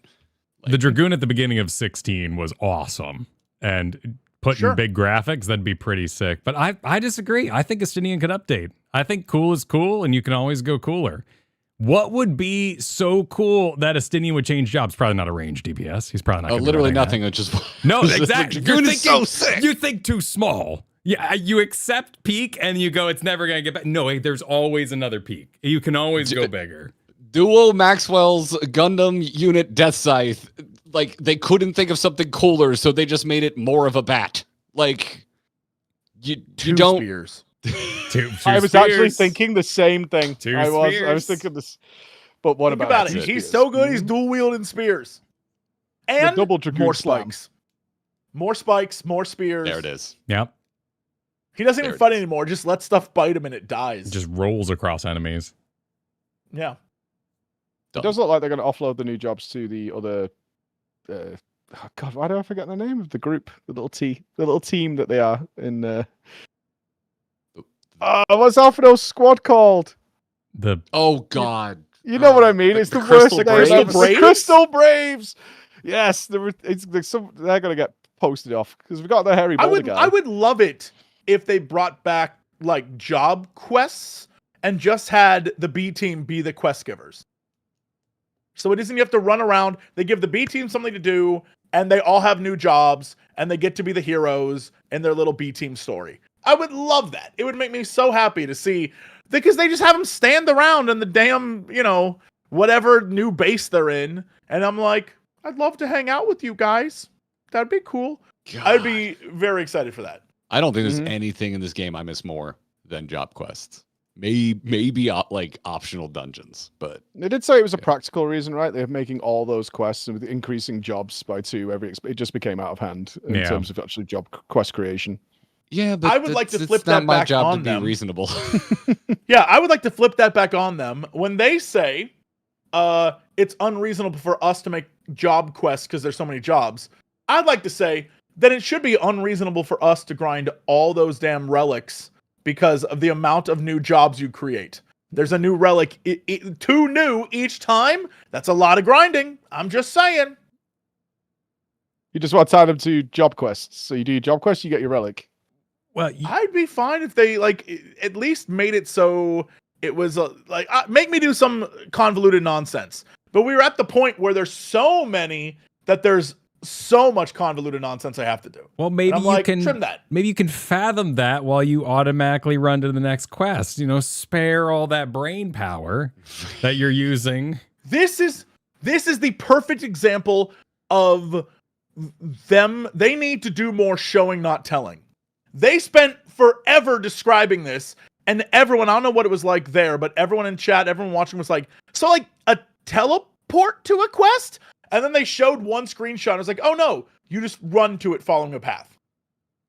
The Dragoon at the beginning of 16 was awesome, and putting big graphics, that'd be pretty sick. But I disagree. I think Estinian could update. I think cool is cool, and you can always go cooler. What would be so cool that Estinian would change jobs? Probably not a range DPS. He's probably not. Literally nothing. It's just no, exactly. Dragoon is so sick. You think too small. Yeah, you accept peak, and you go, it's never gonna get back. No, there's always another peak. You can always go bigger. Dual Maxwell's Gundam unit Death Scythe. Like, they couldn't think of something cooler, so they just made it more of a bat. Like, you don't. Spears. I was actually thinking the same thing. I was thinking this. But what about it? He's so good. He's dual wielding spears, and double Dragoon more spikes, more spears. There it is. Yep. He doesn't even fight anymore. Just let stuff bite him and it dies. Just rolls across enemies. Yeah. It does look like they're going to offload the new jobs to the other. God, why do I forget the name of the group? The little team that they are in. What's Alfredo's squad called? Oh God. You know what I mean? It's the worst name ever. The Crystal Braves. Yes, they're going to get posted off because we've got the Harry Boulder guy. I would love it if they brought back like job quests and just had the B team be the quest givers. So it isn't you have to run around. They give the B team something to do, and they all have new jobs, and they get to be the heroes in their little B team story. I would love that. It would make me so happy to see, because they just have them stand around in the damn, whatever new base they're in. And I'm like, I'd love to hang out with you guys. That'd be cool. God. I'd be very excited for that. I don't think there's anything in this game I miss more than job quests. Maybe like optional dungeons, but they did say it was a practical reason, right? They're making all those quests and with increasing jobs by 2 it just became out of hand in terms of actually job quest creation. Yeah, but I would like to flip that back on them. Be reasonable. Yeah, I would like to flip that back on them when they say it's unreasonable for us to make job quests because there's so many jobs. I'd like to say that it should be unreasonable for us to grind all those damn relics because of the amount of new jobs you create. There's a new relic, 2 new each time. That's a lot of grinding. I'm just saying. You just want to tie them to job quests. So you do your job quest, you get your relic. Well, I'd be fine if they at least made it so it was make me do some convoluted nonsense. But we were at the point where there's so many that there's so much convoluted nonsense I have to do. Well, maybe you can trim that. Maybe you can fathom that while you automatically run to the next quest. Spare all that brain power that you're using. This is the perfect example of them. They need to do more showing, not telling. They spent forever describing this, and everyone, I don't know what it was like there, but everyone in chat, everyone watching was like, so like a teleport to a quest? And then they showed one screenshot. I was like, oh no, you just run to it following a path.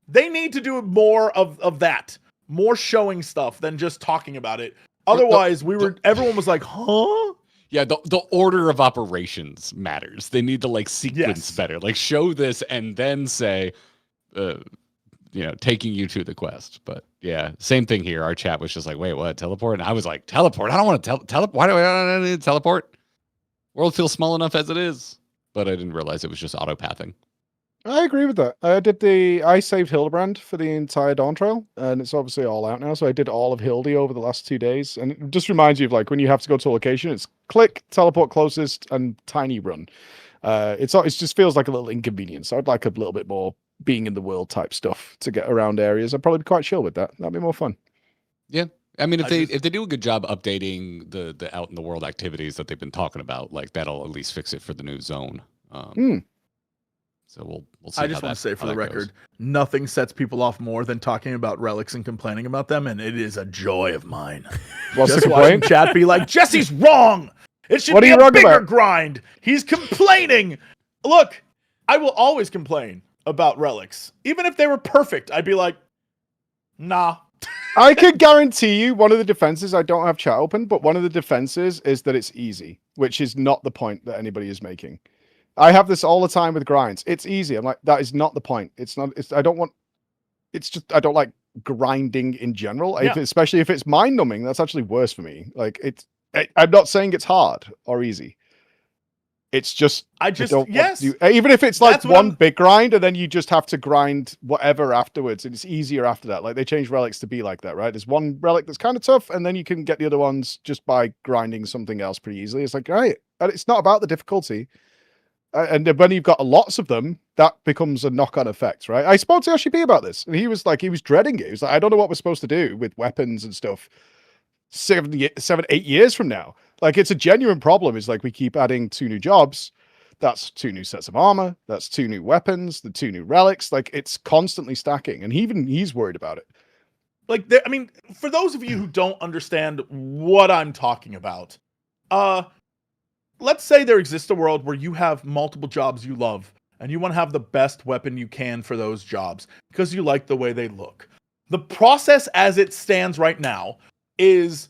They need to do more of that. More showing stuff than just talking about it. Otherwise, everyone was like, huh? Yeah, the order of operations matters. They need to sequence better. Show this and then say, taking you to the quest. But yeah, same thing here. Our chat was just like, wait, what? Teleport? And I was like, teleport? I don't want to teleport. Why do I need to teleport? World feels small enough as it is. But I didn't realize it was just auto-pathing. I agree with that. I saved Hildebrand for the entire Dawn Trail, and it's obviously all out now. So I did all of Hildy over the last 2 days. And it just reminds you of when you have to go to a location, it's click, teleport closest, and tiny run. It just feels like a little inconvenience. I'd like a little bit more being in the world type stuff to get around areas. I'd probably be quite chill with that. That'd be more fun. Yeah. I mean, if they do a good job updating the out in the world activities that they've been talking about, like that'll at least fix it for the new zone. So we'll see. I just want to say for the record, nothing sets people off more than talking about relics and complaining about them, and it is a joy of mine. What's the Just watching complaint? chat be like, Jesse's wrong. It should What are be you a wrong bigger about? grind. He's complaining. Look, I will always complain about relics. Even if they were perfect, I'd be like, nah. I could guarantee you one of the defenses, I don't have chat open, but one of the defenses is that it's easy, which is not the point that anybody is making. I have this all the time with grinds. It's easy. I'm like, that is not the point. It's not, I don't like grinding in general, especially if it's mind numbing. That's actually worse for me. Like I'm not saying it's hard or easy. It's just, even if it's like one big grind and then you just have to grind whatever afterwards, and it's easier after that. Like they changed relics to be like that, right? There's one relic that's kind of tough, and then you can get the other ones just by grinding something else pretty easily. It's like, right, and it's not about the difficulty. And when you've got lots of them, that becomes a knock-on effect, right? I spoke to Yoshi about this, and he was dreading it. He was like, I don't know what we're supposed to do with weapons and stuff 7, 8 years from now. Like, it's a genuine problem. It's like we keep adding 2 new jobs. That's 2 new sets of armor. That's 2 new weapons, the 2 new relics. Like, it's constantly stacking, and even he's worried about it. Like, I mean, for those of you who don't understand what I'm talking about, let's say there exists a world where you have multiple jobs you love, and you want to have the best weapon you can for those jobs because you like the way they look. The process as it stands right now is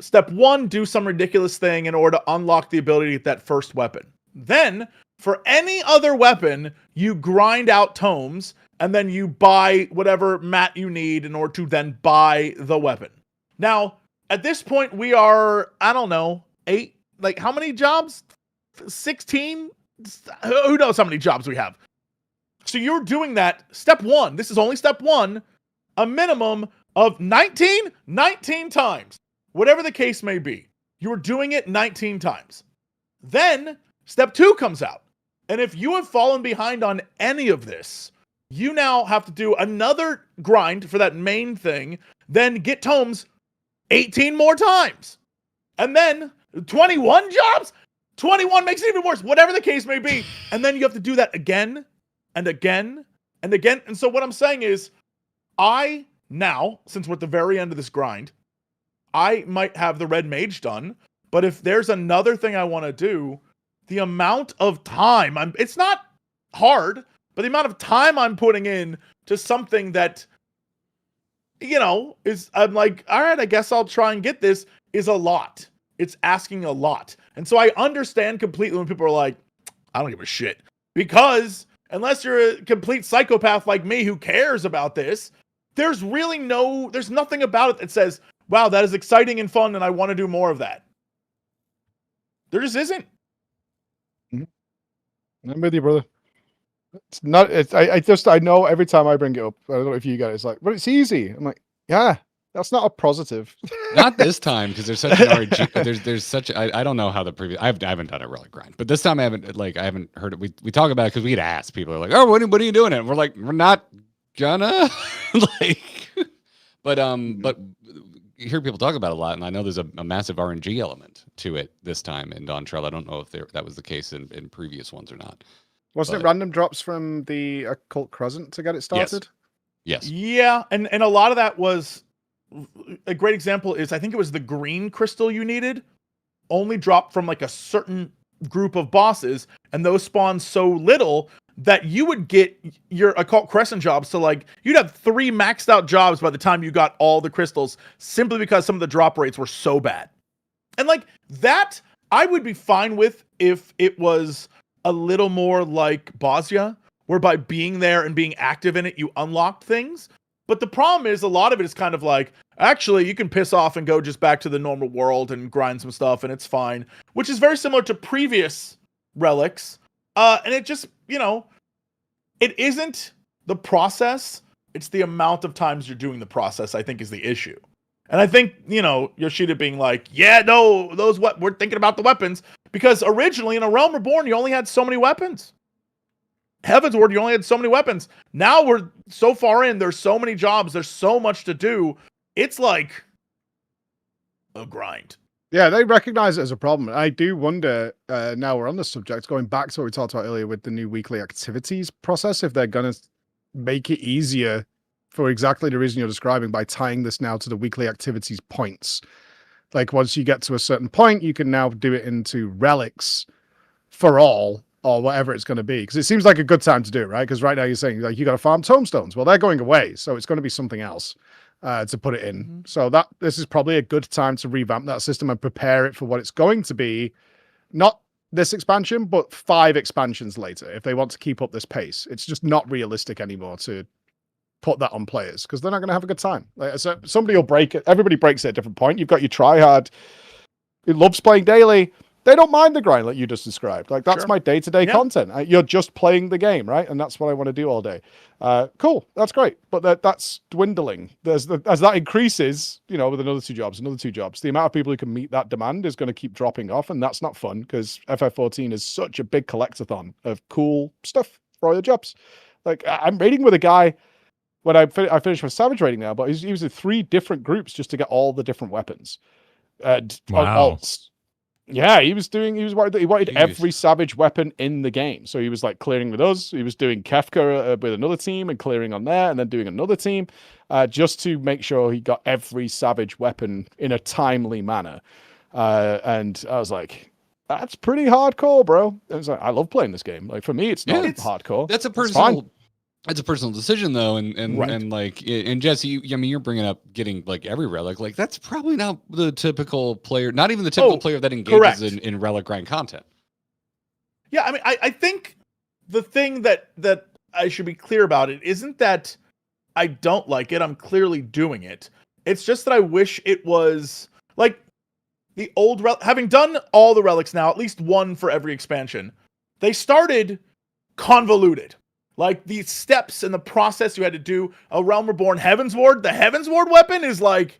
step 1, do some ridiculous thing in order to unlock the ability to get that first weapon. Then, for any other weapon, you grind out tomes, and then you buy whatever mat you need in order to then buy the weapon. Now, at this point, we are, I don't know, 8, like how many jobs? 16? Who knows how many jobs we have? So you're doing that, step 1, this is only step 1, a minimum of 19 times. Whatever the case may be, you're doing it 19 times. Then, step 2 comes out. And if you have fallen behind on any of this, you now have to do another grind for that main thing, then get tomes 18 more times. And then 21 jobs? 21 makes it even worse, whatever the case may be. And then you have to do that again and again and again. And so what I'm saying is, now, since we're at the very end of this grind, I might have the red mage done, but if there's another thing I want to do, the amount of time, it's not hard, but the amount of time I'm putting in to something that, I'm like, all right, I guess I'll try and get this, is a lot. It's asking a lot. And so I understand completely when people are like, I don't give a shit. Because unless you're a complete psychopath like me who cares about this, there's nothing about it that says, wow, that is exciting and fun, and I want to do more of that. There just isn't. I'm with you, brother. It's not. I know every time I bring it up. I don't know if you guys like, but it's easy. I'm like, yeah, that's not a positive. Not this time, because there's such an RNG. There's such. I don't know how the previous. I haven't done a really grind, but this time I haven't heard it. We talk about it because we get asked. People are like, oh, what are you doing? And we're like, we're not gonna but you hear people talk about it a lot, and I know there's a massive RNG element to it this time in Dawn Trail. I don't know if that was the case in previous ones or not. Wasn't it random drops from the Occult Crescent to get it started? Yes. Yeah, and a lot of that was, a great example is, I think it was the green crystal you needed, only dropped from like a certain group of bosses, and those spawned so little that you would get your Occult Crescent jobs to like, you'd have 3 maxed out jobs by the time you got all the crystals, simply because some of the drop rates were so bad. And like that, I would be fine with if it was a little more like Bosnia, where by being there and being active in it, you unlocked things. But the problem is, a lot of it is kind of like, actually, you can piss off and go just back to the normal world and grind some stuff, and it's fine, which is very similar to previous relics. And it just, it isn't the process, it's the amount of times you're doing the process, I think, is the issue. And I think, Yoshida being like, yeah, no, we're thinking about the weapons, because originally in A Realm Reborn, you only had so many weapons. Heavensward, you only had so many weapons. Now we're so far in, there's so many jobs, there's so much to do. It's like, a grind. Yeah, they recognize it as a problem. I do wonder, now we're on the subject, going back to what we talked about earlier with the new weekly activities process, if they're going to make it easier for exactly the reason you're describing by tying this now to the weekly activities points. Like once you get to a certain point, you can now do it into relics for all or whatever it's going to be. Because it seems like a good time to do it, right? Because right now you're saying like you got to farm tombstones. Well, they're going away, so it's going to be something else to put it in. Mm-hmm. So this is probably a good time to revamp that system and prepare it for what it's going to be. Not this expansion, but 5 expansions later, if they want to keep up this pace. It's just not realistic anymore to put that on players because they're not going to have a good time. Like, so somebody will break it. Everybody breaks it at a different point. You've got your tryhard who loves playing daily. They don't mind the grind like you just described. Like that's my day-to-day content. You're just playing the game, right? And that's what I want to do all day. Cool, that's great. But that's dwindling. As that increases, with another 2 jobs, the amount of people who can meet that demand is going to keep dropping off, and that's not fun because FF14 is such a big collectathon of cool stuff for all your jobs. Like I'm raiding with a guy. When I finished my Savage raiding now, but he was in 3 different groups just to get all the different weapons. Wow. Yeah, he wanted every Savage weapon in the game. So he was like clearing with us. He was doing Kefka with another team and clearing on there, and then doing another team, just to make sure he got every Savage weapon in a timely manner. And I was like, that's pretty hardcore, bro. And it's like, I love playing this game. Like for me, it's not hardcore. That's a personal. It's a personal decision, though, and like, and Jesse, you're bringing up getting like every relic. Like that's probably not the typical player, not even the typical player that engages in relic grind content. Yeah, I mean, I think the thing that I should be clear about it isn't that I don't like it. I'm clearly doing it. It's just that I wish it was like the old having done all the relics now, at least one for every expansion. They started convoluted. Like the steps and the process you had to do. A Realm Reborn Heaven's Ward. The Heaven's Ward weapon is like,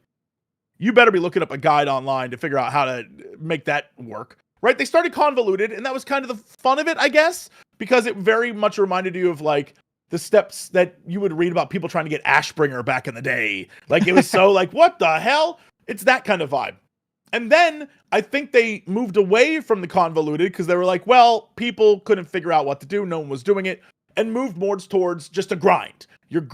you better be looking up a guide online to figure out how to make that work. Right? They started convoluted, and that was kind of the fun of it, I guess, because it very much reminded you of like the steps that you would read about people trying to get Ashbringer back in the day. Like it was so like, what the hell? It's that kind of vibe. And then I think they moved away from the convoluted because they were like, well, people couldn't figure out what to do. No one was doing it. And moved more towards just a grind.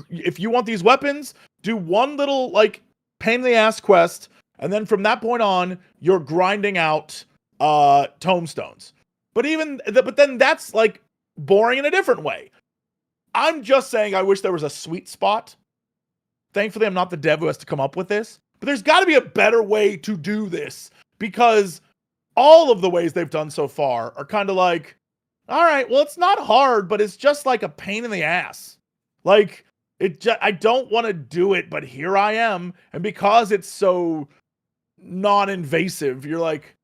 If you want these weapons, do one little like pain in the ass quest, and then from that point on, you're grinding out tombstones. But then that's like boring in a different way. I'm just saying I wish there was a sweet spot. Thankfully, I'm not the dev who has to come up with this. But there's got to be a better way to do this because all of the ways they've done so far are kind of like, all right, well, it's not hard, but it's just like a pain in the ass. Like, I don't want to do it, but here I am. And because it's so non-invasive, you're like,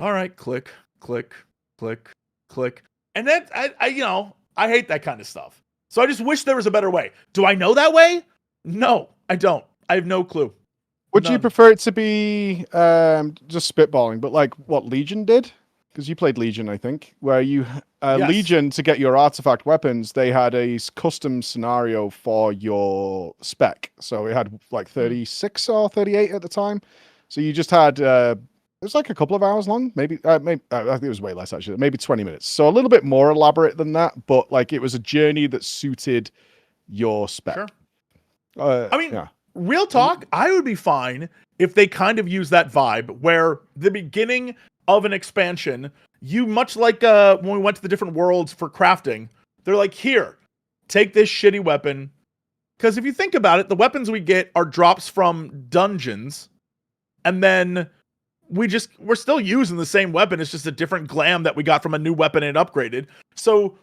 all right, click, click, click, click. And then, I hate that kind of stuff. So I just wish there was a better way. Do I know that way? No, I don't. I have no clue. Would you prefer it to be just spitballing, but like what Legion did? Because you played Legion, I think, where you Yes. Legion, to get your artifact weapons, they had a custom scenario for your spec. So it had like 36 or 38 at the time. So you just had it was like a couple of hours long, maybe I think it was way less actually, maybe 20 minutes. So a little bit more elaborate than that, but like it was a journey that suited your spec. Sure. Real talk, I would be fine if they kind of use that vibe where the beginning of an expansion, you much like when we went to the different worlds for crafting, they're like, here, take this shitty weapon. Because if you think about it, the weapons we get are drops from dungeons, and then we're still using the same weapon. It's just a different glam that we got from a new weapon and upgraded. So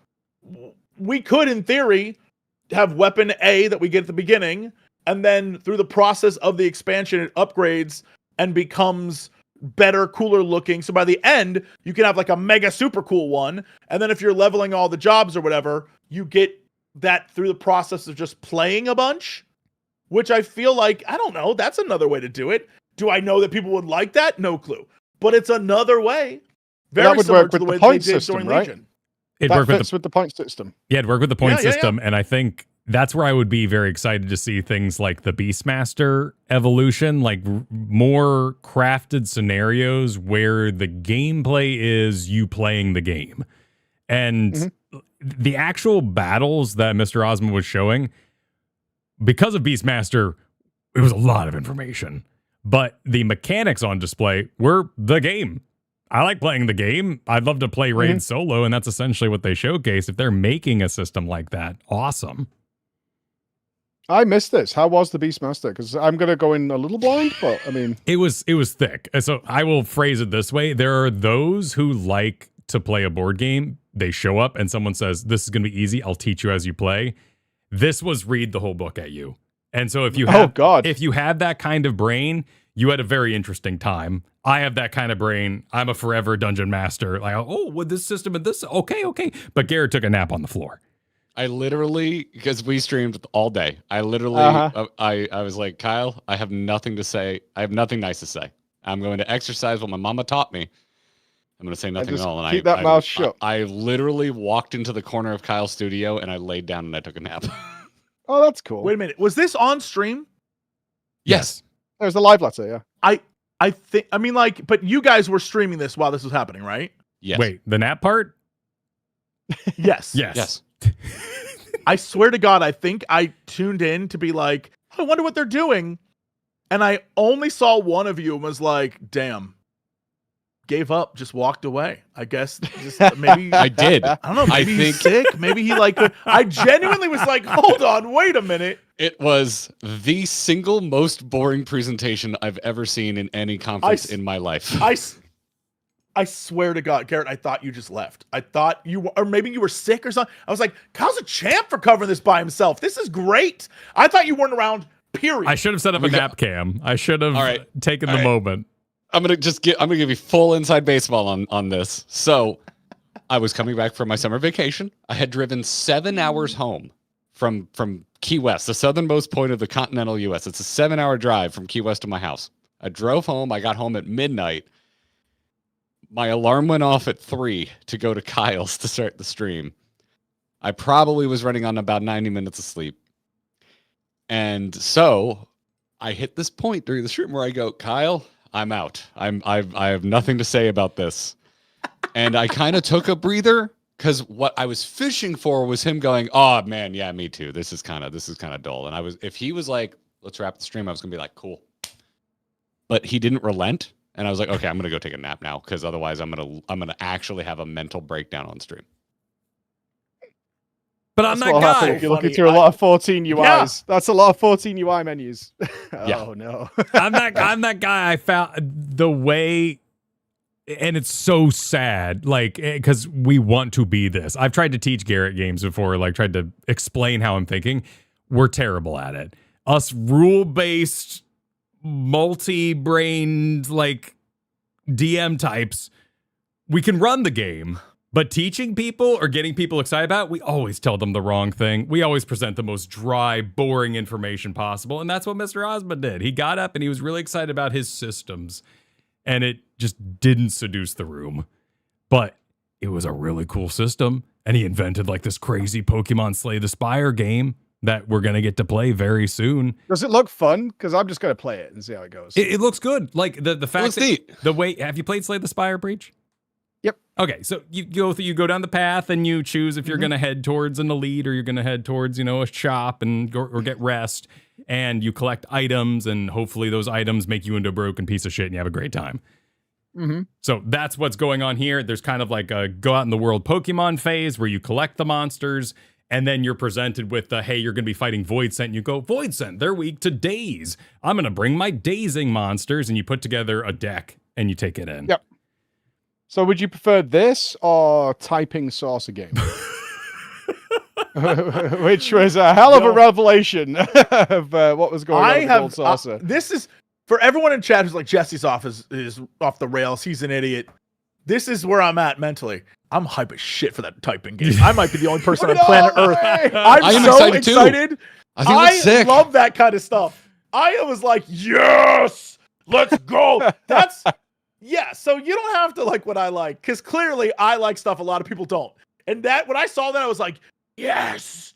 we could, in theory, have weapon A that we get at the beginning, and then through the process of the expansion, it upgrades and becomes better, cooler looking. So by the end, you can have like a mega super cool one. And then if you're leveling all the jobs or whatever, you get that through the process of just playing a bunch, which I feel like, I don't know, that's another way to do it. Do I know that people would like that? No clue. But it's another way. Very that would similar work to with the way the point they did system, during right? Legion. It That worked fits with the point system. Yeah, it worked with the point system, and I think that's where I would be very excited to see things like the Beastmaster evolution, like more crafted scenarios where the gameplay is you playing the game. And the actual battles that Mr. Ozma was showing, because of Beastmaster, it was a lot of information. But the mechanics on display were the game. I like playing the game. I'd love to play Raid solo, and that's essentially what they showcase. If they're making a system like that, awesome. I missed this. How was the Beastmaster? Because I'm going to go in a little blind, but I mean... It was thick. So I will phrase it this way. There are those who like to play a board game. They show up and someone says, this is going to be easy. I'll teach you as you play. This was read the whole book at you. And so if you have, if you have that kind of brain, you had a very interesting time. I have that kind of brain. I'm a forever dungeon master. Like, oh, with this system and this, okay. But Garrett took a nap on the floor. I literally, because we streamed all day, I literally, I was like, Kyle, I have nothing to say. I have nothing nice to say. I'm going to exercise what my mama taught me. I'm going to say nothing at all. And keep that mouth shut. I literally walked into the corner of Kyle's studio and I laid down and I took a nap. Oh, that's cool. Wait a minute. Was this on stream? Yes. There's a live letter, yeah. I think, I mean, like, but you guys were streaming this while this was happening, right? Yes. Wait, the nap part? Yes. Yes. I swear to God, I think I tuned in to be like, I wonder what they're doing. And I only saw one of you and was like, damn. Gave up, just walked away. I guess just maybe I did. I don't know. Maybe he's sick. Maybe he like. I genuinely was like, hold on, wait a minute. It was the single most boring presentation I've ever seen in any conference in my life. I swear to God, Garrett, I thought you just left. I thought you were, or maybe you were sick or something. I was like, Kyle's a champ for covering this by himself. This is great. I thought you weren't around. Period. I should have set up a nap cam. I should have taken the moment. I'm gonna give you full inside baseball on this. So, I was coming back from my summer vacation. I had driven 7 hours home from Key West, the southernmost point of the continental U.S. It's a 7-hour drive from Key West to my house. I drove home. I got home at midnight. My alarm went off at 3 to go to Kyle's to start the stream. I probably was running on about 90 minutes of sleep, and so I hit this point during the stream where I go, Kyle, I'm out. I have nothing to say about this. And I kind of took a breather because what I was fishing for was him going, oh man, yeah, me too. This is kind of dull. And if he was like, let's wrap the stream, I was gonna be like, cool. But he didn't relent. And I was like, okay, I'm gonna go take a nap now because otherwise I'm gonna actually have a mental breakdown on stream. But I'm that guy. If you're looking through a lot of 14 UIs, that's a lot of 14 UI menus. Oh no, I'm that guy. I found the way, and it's so sad. Like, because we want to be this. I've tried to teach Garrett games before. Like, tried to explain how I'm thinking. We're terrible at it. Us rule-based, multi-brained, like DM types. We can run the game. But teaching people or getting people excited about it, we always tell them the wrong thing. We always present the most dry, boring information possible. And that's what Mr. Ozma did. He got up and he was really excited about his systems. And it just didn't seduce the room. But it was a really cool system. And he invented like this crazy Pokemon Slay the Spire game that we're going to get to play very soon. Does it look fun? Because I'm just going to play it and see how it goes. It looks good. Like the fact that the way, have you played Slay the Spire, Breach? Yep. Okay, so you go down the path and you choose if you're going to head towards an elite or you're going to head towards, a shop and go, or get rest, and you collect items and hopefully those items make you into a broken piece of shit and you have a great time. So that's what's going on here. There's kind of like a go out in the world Pokemon phase where you collect the monsters and then you're presented with the, hey, you're going to be fighting Void Scent. And you go, Void Scent, they're weak to daze. I'm going to bring my dazing monsters, and you put together a deck and you take it in. Yep. So would you prefer this or typing Saucer game? Which was a hell of a revelation of what was going on with Gold Saucer. This is, for everyone in chat who's like, Jesse's is off the rails, he's an idiot. This is where I'm at mentally. I'm hype as shit for that typing game. I might be the only person on planet Earth. I'm so excited. I love that kind of stuff. I was like, yes, let's go. That's... Yeah, so you don't have to like what I like, because clearly I like stuff a lot of people don't. And that when I saw that, I was like, yes.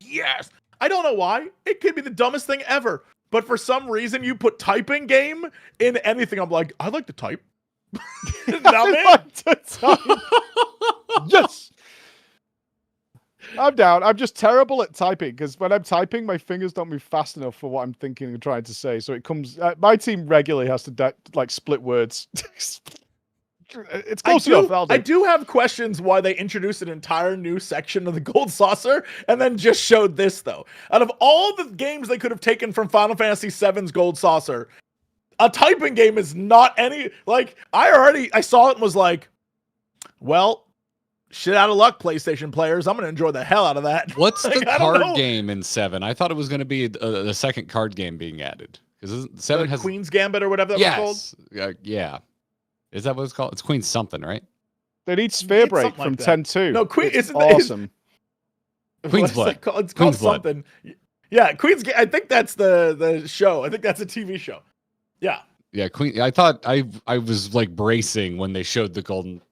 yes. I don't know why. It could be the dumbest thing ever. But for some reason, you put typing game in anything. I'm like, I like to type. Yes. I'm down. I'm just terrible at typing because when I'm typing, my fingers don't move fast enough for what I'm thinking and trying to say. So it comes. My team regularly has to like split words. It's close enough. I do have questions why they introduced an entire new section of the Gold Saucer and then just showed this though. Out of all the games they could have taken from Final Fantasy VII's Gold Saucer, a typing game is not any like. I saw it and was like, well. Shit out of luck, PlayStation players. I'm going to enjoy the hell out of that. What's Like, the card game in 7? I thought it was going to be the second card game being added. Because 7 has Queen's Gambit or whatever that was called? Yeah. Is that what it's called? It's Queen's something, right? They need Sphere Break from like 10-2. No, Queen is isn't awesome. Queen's Blood. It's called Queen's Blood. something. Yeah, I think that's the show. I think that's a TV show. Yeah. Yeah, Queen. I thought I was like bracing when they showed the gold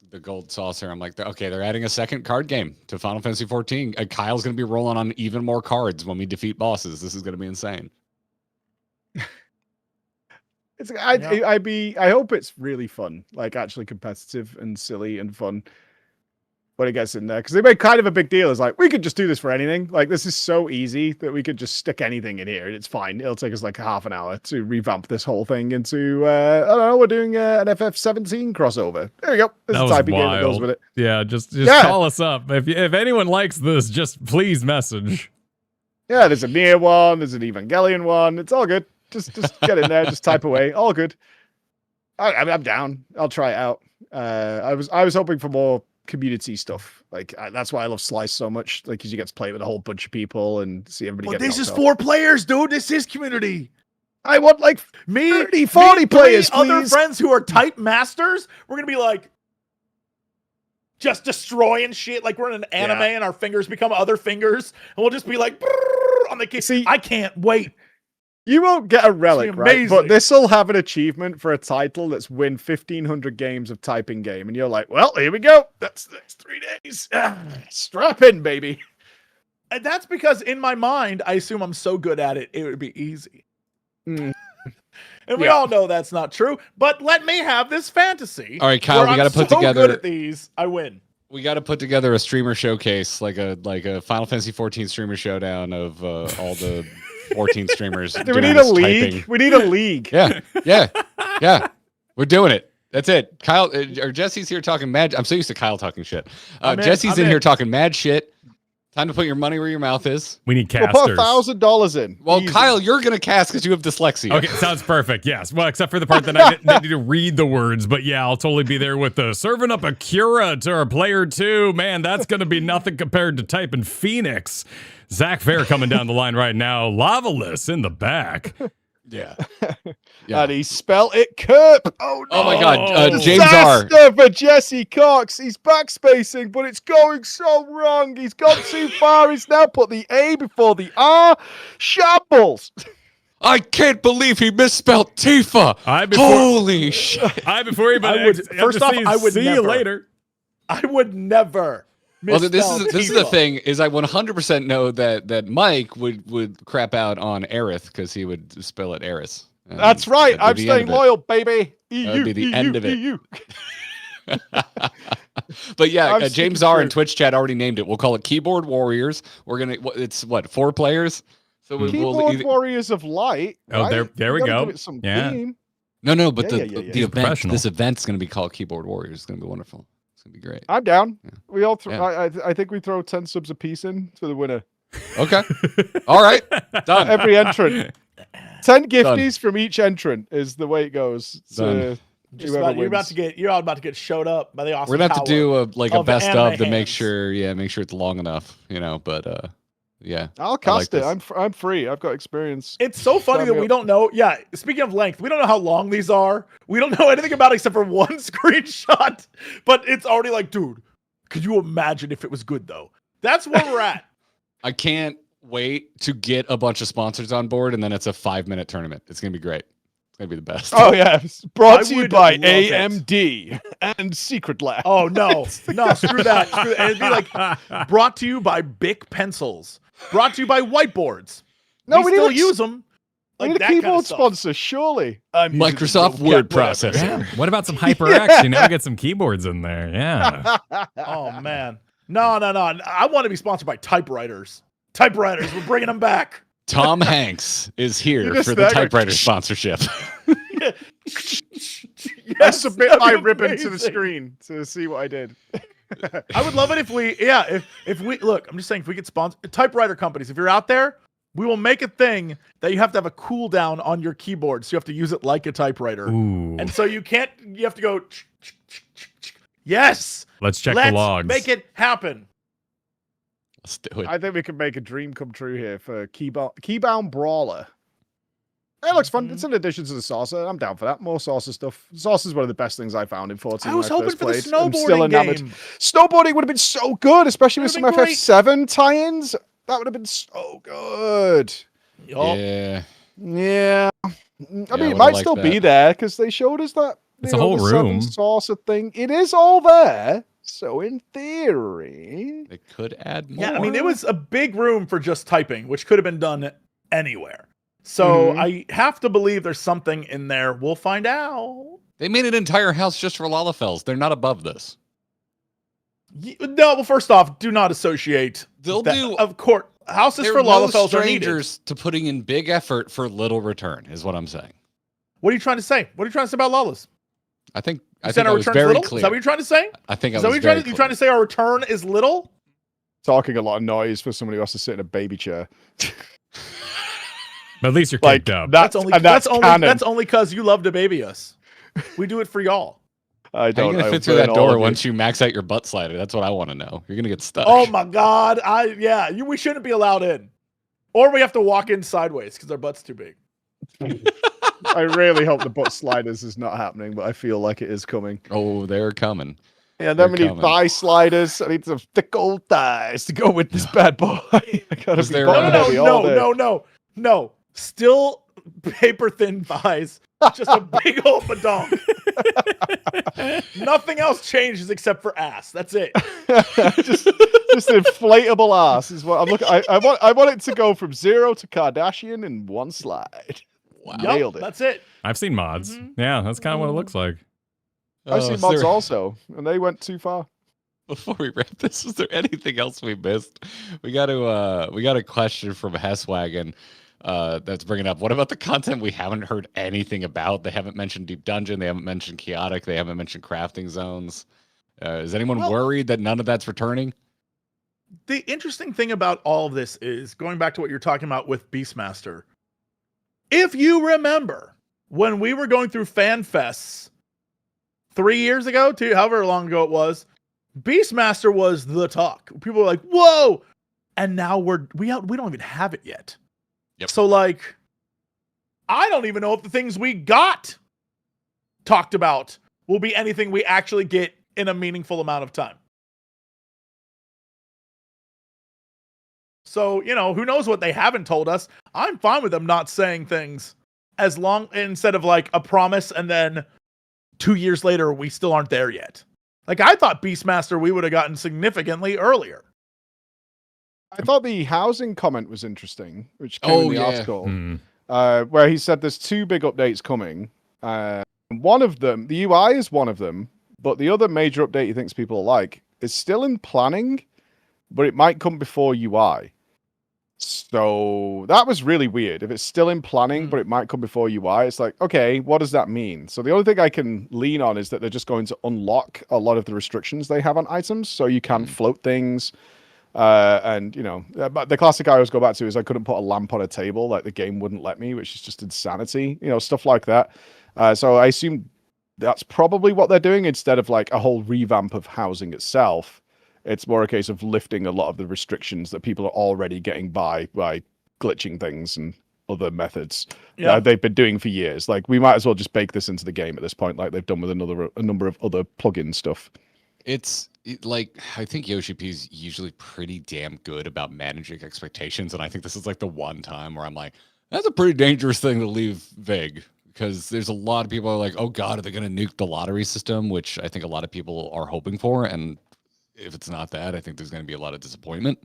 saucer. I'm like, okay, they're adding a second card game to Final Fantasy 14. Kyle's going to be rolling on even more cards when we defeat bosses. This is going to be insane. I hope it's really fun, like actually competitive and silly and fun when it gets in there. Because they made kind of a big deal. It's like, we could just do this for anything. Like, this is so easy that we could just stick anything in here and it's fine. It'll take us like half an hour to revamp this whole thing into, I don't know, we're doing an FF17 crossover. There we go. This is a typing game that goes with it. Yeah, just call us up. If anyone likes this, just please message. Yeah, there's a Nier one, there's an Evangelion one. It's all good. Just get in there, just type away. All good. I'm down. I'll try it out. I was hoping for more community stuff. Like that's why I love Slice so much. Like, because you get to play with a whole bunch of people and see everybody. But get this is 4 players, dude. This is community. I want like 30, 40 players, please. Other friends who are type masters. We're gonna be like just destroying shit. Like we're in an anime and our fingers become other fingers, and we'll just be like on the key. See, I can't wait. You won't get a relic, right? amazing. But this will have an achievement for a title that's win 1,500 games of typing game. And you're like, well, here we go. That's 3 days. Strap in, baby. And that's because in my mind, I assume I'm so good at it, it would be easy. And we all know that's not true. But let me have this fantasy. All right, Kyle, we got to put together. Good at these, I win. We got to put together a streamer showcase, like a Final Fantasy 14 streamer showdown of all the 14 streamers. Do we need a league? Typing. We need a league. Yeah. We're doing it. That's it. Kyle or Jesse's here talking mad. I'm so used to Kyle talking shit. Jesse's in here talking mad shit. Time to put your money where your mouth is. We need casters. We'll put $1,000 in. Well, easy. Kyle, you're gonna cast because you have dyslexia. Okay, sounds perfect. Yes. Well, except for the part that I need to read the words. But yeah, I'll totally be there with the serving up a Cura to our player 2. Man, that's gonna be nothing compared to typing Phoenix. Zach Fair coming down the line right now. Lavalus in the back. Yeah. And he spelled it Kerp. Oh, no. Oh my God. James R. For Jesse Cox. He's backspacing, but it's going so wrong. He's gone too far. He's now put the A before the R. Shambles. I can't believe he misspelled Tifa. Holy shit. Before he First off, I would see never. you later. I would never. Well, this is the thing is I 100% know that Mike would crap out on Aerith because he would spell it Eris. That's right. I'm staying loyal, baby. That would be the end of it. But yeah, James R in Twitch chat already named it. We'll call it Keyboard Warriors. We're gonna. It's what 4 players. So Keyboard Warriors of Light. Oh, right? there we go. Yeah. No, but the event. This event's gonna be called Keyboard Warriors. It's gonna be wonderful. Be great. I'm down. Yeah. We all I think we throw 10 subs a piece in for the winner. Okay. All right. Done. Every entrant. 10 gifties from each entrant is the way it goes. Done. You're about to get showed up by the awesome. We're gonna have to do a best of to make hands. sure it's long enough, but yeah. I'll cast it. I'm free. I've got experience. It's so funny that we don't know. Yeah, speaking of length, we don't know how long these are. We don't know anything about it except for one screenshot. But it's already like, dude, could you imagine if it was good though? That's where we're at. I can't wait to get a bunch of sponsors on board, and then it's a 5-minute tournament. It's gonna be great. It's gonna be the best. Oh yeah, brought to you by AMD and Secret Lab. Oh no, screw that. It'd be like brought to you by Bic pencils. Brought to you by whiteboards. No, we need still a- use them. we Like need a that kind of keyboard stuff. sponsor, surely. I'm using Microsoft the Word whatever. processor. Yeah. What about some HyperX? You know, get some keyboards in there. Yeah. Oh man, no. I want to be sponsored by typewriters. Typewriters, we're bringing them back. Tom Hanks is You here just for the there, typewriter like, sponsorship. I Yes, submit that'd my be ribbon to the amazing. screen to see what I did. I would love it if we, if we look. I'm just saying, if we get sponsored, typewriter companies, if you're out there, we will make a thing that you have to have a cooldown on your keyboard, so you have to use it like a typewriter, Ooh. and so you can't. You have to go. Yes. Let's check Let's the logs. make it happen. Let's do it. I think we can make a dream come true here for Keybound Brawler. It looks fun. It's an addition to the Saucer. I'm down for that. More Saucer stuff. Saucer is one of the best things I found in 14. I was when hoping first for the played. I'm still snowboarding enamored. game. Snowboarding would have been so good, especially with It some would've been FF7 tie-ins. That would have been so good. Yup. Yeah. Yeah. I mean, I it would've might liked still that. be there because they showed us that. It's you a know, whole the seven room. Saucer thing. It is all there. So in theory, They could add more. Yeah, I mean, it was a big room for just typing, which could have been done anywhere. So Mhm. I have to believe there's something in there. We'll find out. They made an entire house just for Lalafels. They're not above this. No, well, first off, do not associate. They'll that. do- Of course, houses They're for no Lalafels are needed. strangers to putting in big effort for little return, is what I'm saying. What are you trying to say? What are you trying to say about Lalas? I think You I said think I our was return's very little? clear. Is that what you're trying to say? I think I Is that was what you're very trying to? You trying to say our return is little? talking a lot of noise for somebody who has to sit in a baby chair. But at least you're Like caked up. that's only. and that's canon. That's only because you love to baby us. We do it for y'all. I How are you don't. gonna I fit through burn that all door of you. once you max out your butt slider? That's what I want to know. You're gonna get stuck. Oh my God! We shouldn't be allowed in, or we have to walk in sideways because our butt's too big. I really hope the butt sliders is not happening, but I feel like it is coming. Oh, they're coming. Yeah, then we They're need coming. thigh sliders. I need some thick old thighs to go with this bad boy. I gotta Was be there, bottom heavy all day. No. Still paper thin thighs. Just a big old badonk. Nothing else changes except for ass. That's it. just inflatable ass is what I'm looking. I want it to go from 0 to Kardashian in one slide. Wow. Yup, Nailed it. that's it. I've seen mods. Mhm. Yeah, that's kind of what it looks like. I've seen is mods there- also, and they went too far. Before we wrap this, is there anything else we missed? We got a question from Hesswagon that's bringing up. What about the content we haven't heard anything about? They haven't mentioned Deep Dungeon. They haven't mentioned Chaotic. They haven't mentioned crafting zones. Is anyone Well- worried that none of that's returning? The interesting thing about all of this is going back to what you're talking about with Beastmaster. If you remember when we were going through fan fests 3 years ago, however long ago it was, Beastmaster was the talk. People were like, "Whoa!" And now we don't even have it yet. Yep. So like, I don't even know if the things we got talked about will be anything we actually get in a meaningful amount of time. So, who knows what they haven't told us. I'm fine with them not saying things as long instead of like a promise and then 2 years later we still aren't there yet. Like I thought Beastmaster we would have gotten significantly earlier. I thought the housing comment was interesting, which came in the article, Hmm. where he said there's 2 big updates coming. One of them, the UI is one of them, but the other major update he thinks people like is still in planning, but it might come before UI. So that was really weird. If it's still in planning, but it might come before UI, it's like, okay, what does that mean? So the only thing I can lean on is that they're just going to unlock a lot of the restrictions they have on items, so you can float things. And but the classic I always go back to is I couldn't put a lamp on a table, like the game wouldn't let me, which is just insanity, stuff like that. So I assume that's probably what they're doing instead of like a whole revamp of housing itself. It's more a case of lifting a lot of the restrictions that people are already getting by glitching things and other methods they've been doing for years. Like we might as well just bake this into the game at this point, like they've done with a number of other plugin stuff. Like I think Yoshi P's usually pretty damn good about managing expectations, and I think this is like the one time where I'm like, that's a pretty dangerous thing to leave vague, because there's a lot of people who are like, oh god, are they going to nuke the lottery system, which I think a lot of people are hoping for, and if it's not that, I think there's going to be a lot of disappointment.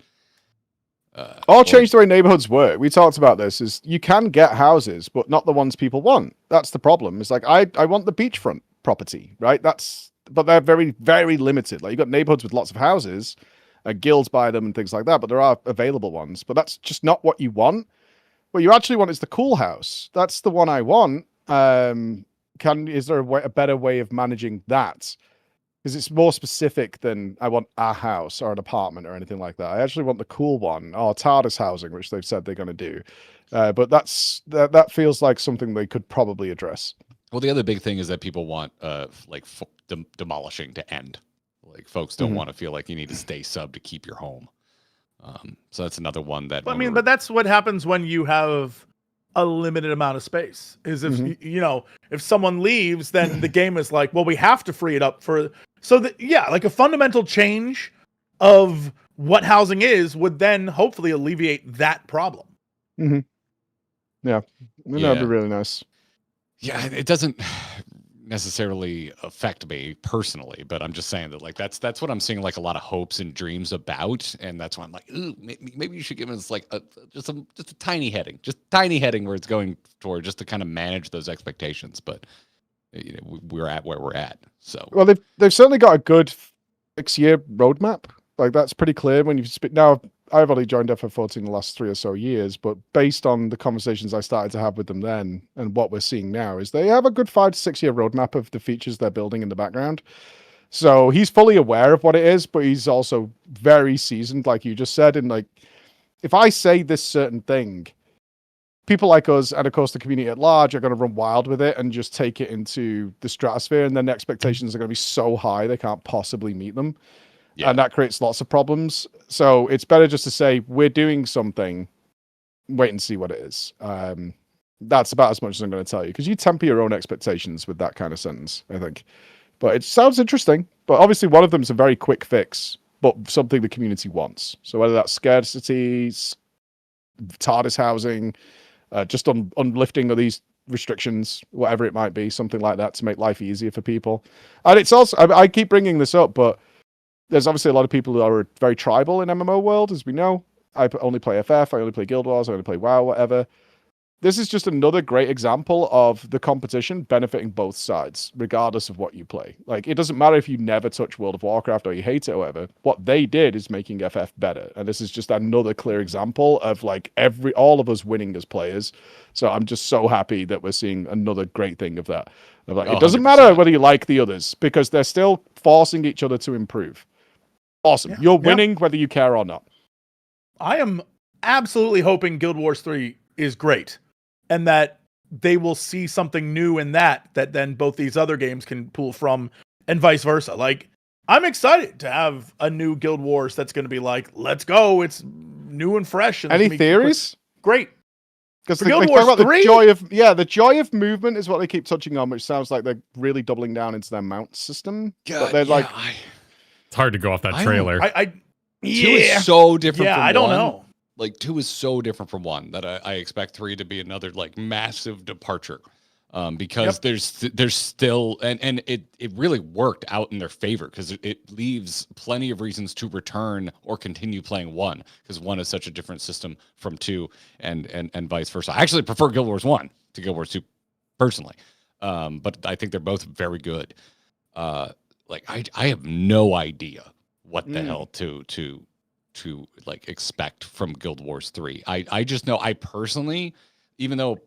Or change the way neighborhoods work. We talked about this. Is you can get houses, but not the ones people want. That's the problem. It's like I want the beachfront property, right? But they're very, very limited. Like, you've got neighborhoods with lots of houses, guilds buy them and things like that, but there are available ones. But that's just not what you want. What you actually want is the cool house. That's the one I want. Is there a better way of managing that? Because it's more specific than I want a house or an apartment or anything like that. I actually want the cool one, or TARDIS housing, which they've said they're going to do. But that feels like something they could probably address. Well, the other big thing is that people want demolishing to end. Like, folks don't want to feel like you need to stay sub to keep your home. So that's another one that. But that's what happens when you have a limited amount of space. Is if if someone leaves, then the game is like, well, we have to free it up for. So like a fundamental change of what housing is would then hopefully alleviate that problem. Yeah, that'd be really nice. Yeah, it doesn't necessarily affect me personally, but I'm just saying that, like, that's what I'm seeing, like, a lot of hopes and dreams about, and that's why I'm like, ooh, maybe you should give us like just a tiny heading where it's going toward, just to kind of manage those expectations. But we're at where we're at. So, well, they've certainly got a good 6-year roadmap. Like, that's pretty clear when you speak. Now, I've only joined FF14 in the last 3 or so years, but based on the conversations I started to have with them then and what we're seeing now, is they have a good 5 to 6 year roadmap of the features they're building in the background. So he's fully aware of what it is, but he's also very seasoned, like you just said. And, like, if I say this certain thing, people like us, and of course the community at large, are going to run wild with it and just take it into the stratosphere, and then the expectations are going to be so high they can't possibly meet them. Yeah. And that creates lots of problems. So it's better just to say, we're doing something, wait and see what it is. That's about as much as I'm going to tell you, because you temper your own expectations with that kind of sentence, I think. But it sounds interesting. But obviously one of them is a very quick fix, but something the community wants. So whether that's scarcity, TARDIS housing, just on lifting of these restrictions, whatever it might be, something like that to make life easier for people. And it's also, I keep bringing this up, but there's obviously a lot of people who are very tribal in MMO world, as we know. I only play FF, I only play Guild Wars, I only play WoW, whatever. This is just another great example of the competition benefiting both sides, regardless of what you play. Like, it doesn't matter if you never touch World of Warcraft or you hate it or whatever. What they did is making FF better. And this is just another clear example of, like, all of us winning as players. So I'm just so happy that we're seeing another great thing of that. Of, like, it doesn't 100%. matter whether you like the others, because they're still forcing each other to improve. Awesome. Yeah. You're winning whether you care or not. I am absolutely hoping Guild Wars 3 is great, and that they will see something new in that then both these other games can pull from, and vice versa. Like, I'm excited to have a new Guild Wars that's going to be like, let's go. It's new and fresh. And any theories? Great. Because they talk about the joy of movement is what they keep touching on, which sounds like they're really doubling down into their mount system. But they're it's hard to go off that trailer. 2 is so different from 1. I don't know. Like, 2 is so different from 1 that I expect 3 to be another, like, massive departure. Because there's still, and it really worked out in their favor, because it leaves plenty of reasons to return or continue playing 1, because 1 is such a different system from 2, and vice versa. I actually prefer Guild Wars 1 to Guild Wars 2 personally. But I think they're both very good. Like, I have no idea what the hell to like expect from Guild Wars 3. I just know, I personally, even though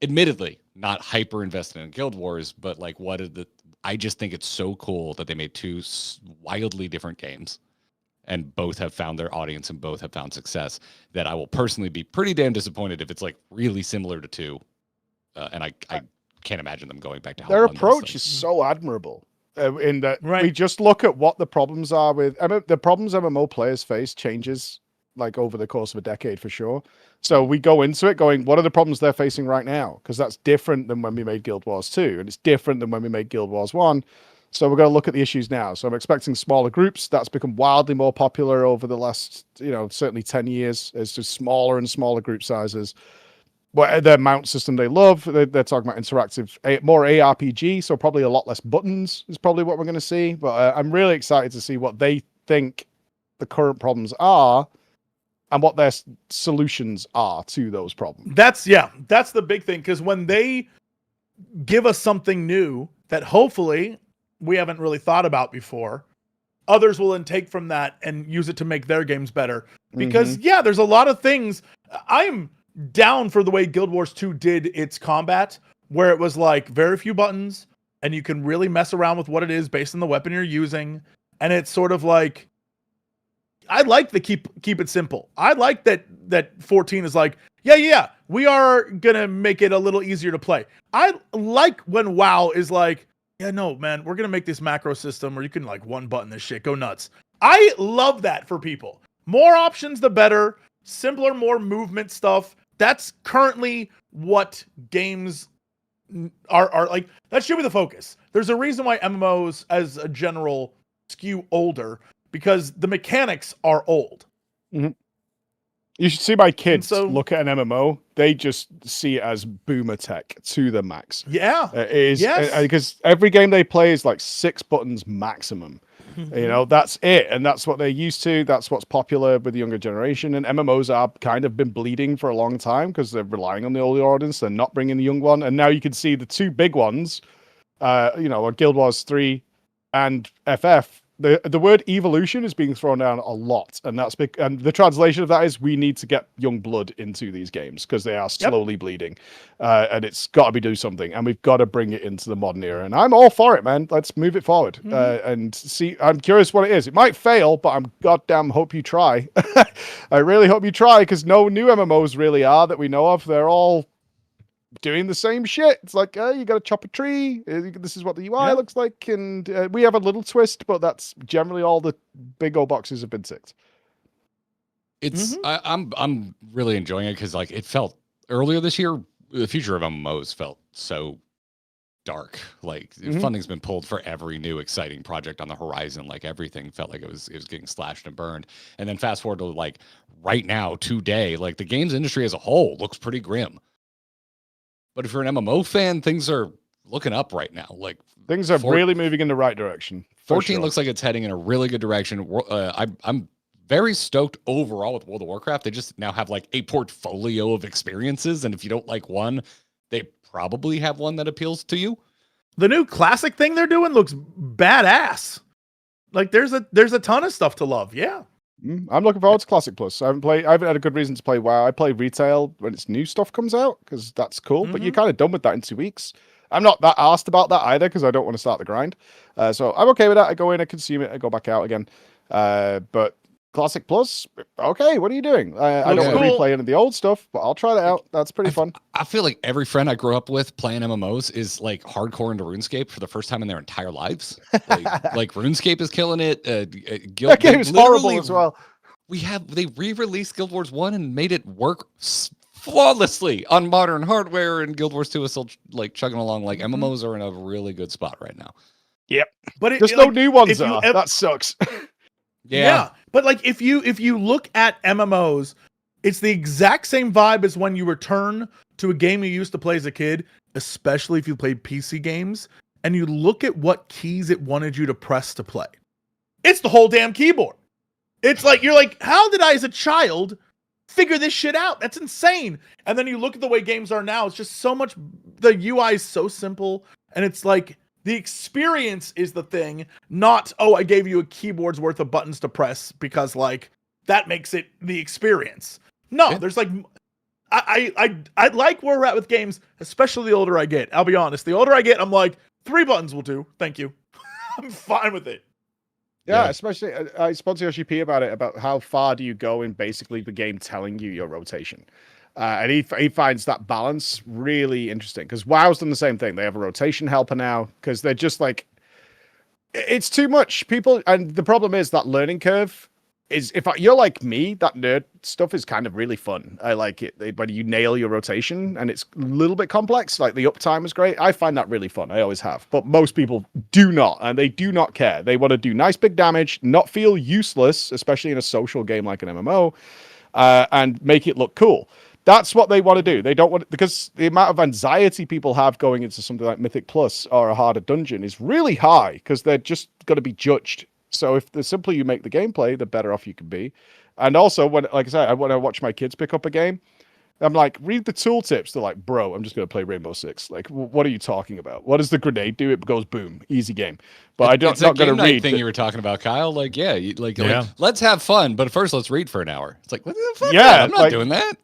admittedly not hyper invested in Guild Wars, but like, I just think it's so cool that they made 2 wildly different games, and both have found their audience and both have found success, that I will personally be pretty damn disappointed if it's like really similar to 2. And I can't imagine them going back to how their approach is so admirable. In that we just look at what the problems are with the problems MMO players face changes, like, over the course of a decade for sure. So we go into it going, what are the problems they're facing right now? Because that's different than when we made Guild Wars 2, and it's different than when we made Guild Wars 1. So we're going to look at the issues now. So I'm expecting smaller groups. That's become wildly more popular over the last, certainly 10 years. It's just smaller and smaller group sizes. But their mount system they love. They're talking about interactive, more ARPG, so probably a lot less buttons is probably what we're going to see. But I'm really excited to see what they think the current problems are, and what their solutions are to those problems. That's the big thing, because when they give us something new that hopefully we haven't really thought about before, others will then take from that and use it to make their games better. Because there's a lot of things. I'm down for the way Guild Wars 2 did its combat, where it was like very few buttons and you can really mess around with what it is based on the weapon you're using. And it's sort of like, I like the keep it simple. I like that 14 is like, we are gonna make it a little easier to play. I like when WoW is like, yeah, no, man, we're gonna make this macro system where you can like one button this shit, go nuts. I love that for people. More options, the better. Simpler, more movement stuff. That's currently what games are like. That should be the focus. There's a reason why MMOs, as a general, skew older, because the mechanics are old. You should see my kids look at an MMO. They just see it as boomer tech to the max. Yeah. It is. Because every game they play is like 6 buttons maximum. You know, that's it. And that's what they're used to. That's what's popular with the younger generation. And MMOs are kind of been bleeding for a long time because they're relying on the older audience. They're not bringing the young one. And now you can see the 2 big ones, Guild Wars 3 and FF. The word evolution is being thrown down a lot, and that's big. And the translation of that is we need to get young blood into these games because they are slowly bleeding, and it's got to be do something, and we've got to bring it into the modern era. And I'm all for it, man. Let's move it forward and see. I'm curious what it is. It might fail, but I'm goddamn hope you try. I really hope you try, because no new MMOs really are that we know of. They're all doing the same shit. It's like, you got to chop a tree. This is what the UI looks like, and we have a little twist, but that's generally all the big old boxes have been ticked. It's I'm really enjoying it because like it felt earlier this year, the future of MMOs felt so dark. Like funding's been pulled for every new exciting project on the horizon. Like everything felt like it was getting slashed and burned. And then fast forward to like right now, today, like the games industry as a whole looks pretty grim. But if you're an MMO fan, things are looking up right now. Like things are really moving in the right direction. 14 looks like it's heading in a really good direction. I'm very stoked overall with World of Warcraft. They just now have like a portfolio of experiences, and if you don't like one, they probably have one that appeals to you. The new classic thing they're doing looks badass. Like there's a ton of stuff to love. Yeah. I'm looking forward to Classic Plus. I haven't had a good reason to play WoW. I play retail when its new stuff comes out because that's cool. But you're kind of done with that in 2 weeks. I'm not that asked about that either because I don't want to start the grind. So I'm okay with that. I go in, I consume it, I go back out again. But Classic Plus, okay, what are you doing? I don't want to replay any of the old stuff, but I'll try that out. That's pretty fun. I feel like every friend I grew up with playing MMOs is like hardcore into RuneScape for the first time in their entire lives. Like RuneScape is killing it. That game is horrible as well. They re-released Guild Wars 1 and made it work flawlessly on modern hardware, and Guild Wars 2 is still like chugging along. Like MMOs are in a really good spot right now. Yep. But there's no new ones that sucks. Yeah. But like if you look at MMOs, it's the exact same vibe as when you return to a game you used to play as a kid, especially if you played PC games, and you look at what keys it wanted you to press to play. It's the whole damn keyboard. It's like, you're like, how did I as a child figure this shit out? That's insane. And then you look at the way games are now, it's just so much, the UI is so simple, and it's like, the experience is the thing, not, I gave you a keyboard's worth of buttons to press because like that makes it the experience. No, there's like, I like where we're at with games, especially the older I get. I'll be honest. The older I get, I'm like, 3 buttons will do. Thank you. I'm fine with it. Yeah, especially I spoke to Yoshi P about it, about how far do you go in basically the game telling you your rotation. And he finds that balance really interesting because WoW's done the same thing. They have a rotation helper now because they're just like, it's too much. People, and the problem is that learning curve is, you're like me, that nerd stuff is kind of really fun. I like it when you nail your rotation, and it's a little bit complex. Like the uptime is great. I find that really fun. I always have. But most people do not, and they do not care. They want to do nice big damage, not feel useless, especially in a social game like an MMO, and make it look cool. That's what they want to do. They don't want, because the amount of anxiety people have going into something like Mythic Plus or a harder dungeon is really high because they're just going to be judged. So if the simpler you make the gameplay, the better off you can be. And also, when like I said, when I watch my kids pick up a game, I'm like, read the tooltips. They're like, bro, I'm just going to play Rainbow Six. Like, what are you talking about? What does the grenade do? It goes boom, easy game. But It's not that going game to night read. thing you were talking about, Kyle. Like, yeah, like, Yeah. let's have fun, but first let's read for an hour. It's like, what the fuck? Yeah, I'm not like- doing that.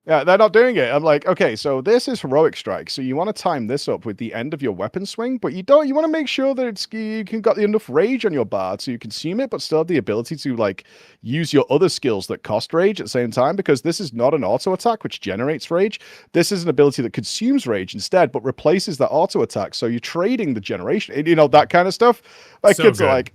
Yeah, they're not doing it. I'm like, okay, so this is heroic strike. So you want to time this up with the end of your weapon swing, but you don't. You want to make sure that you can got enough rage on your bar to consume it, but still have the ability to like use your other skills that cost rage at the same time. Because this is not an auto attack which generates rage. This is an ability that consumes rage instead, but replaces that auto attack. So you're trading the generation, you know, that kind of stuff. My So kids good. are like,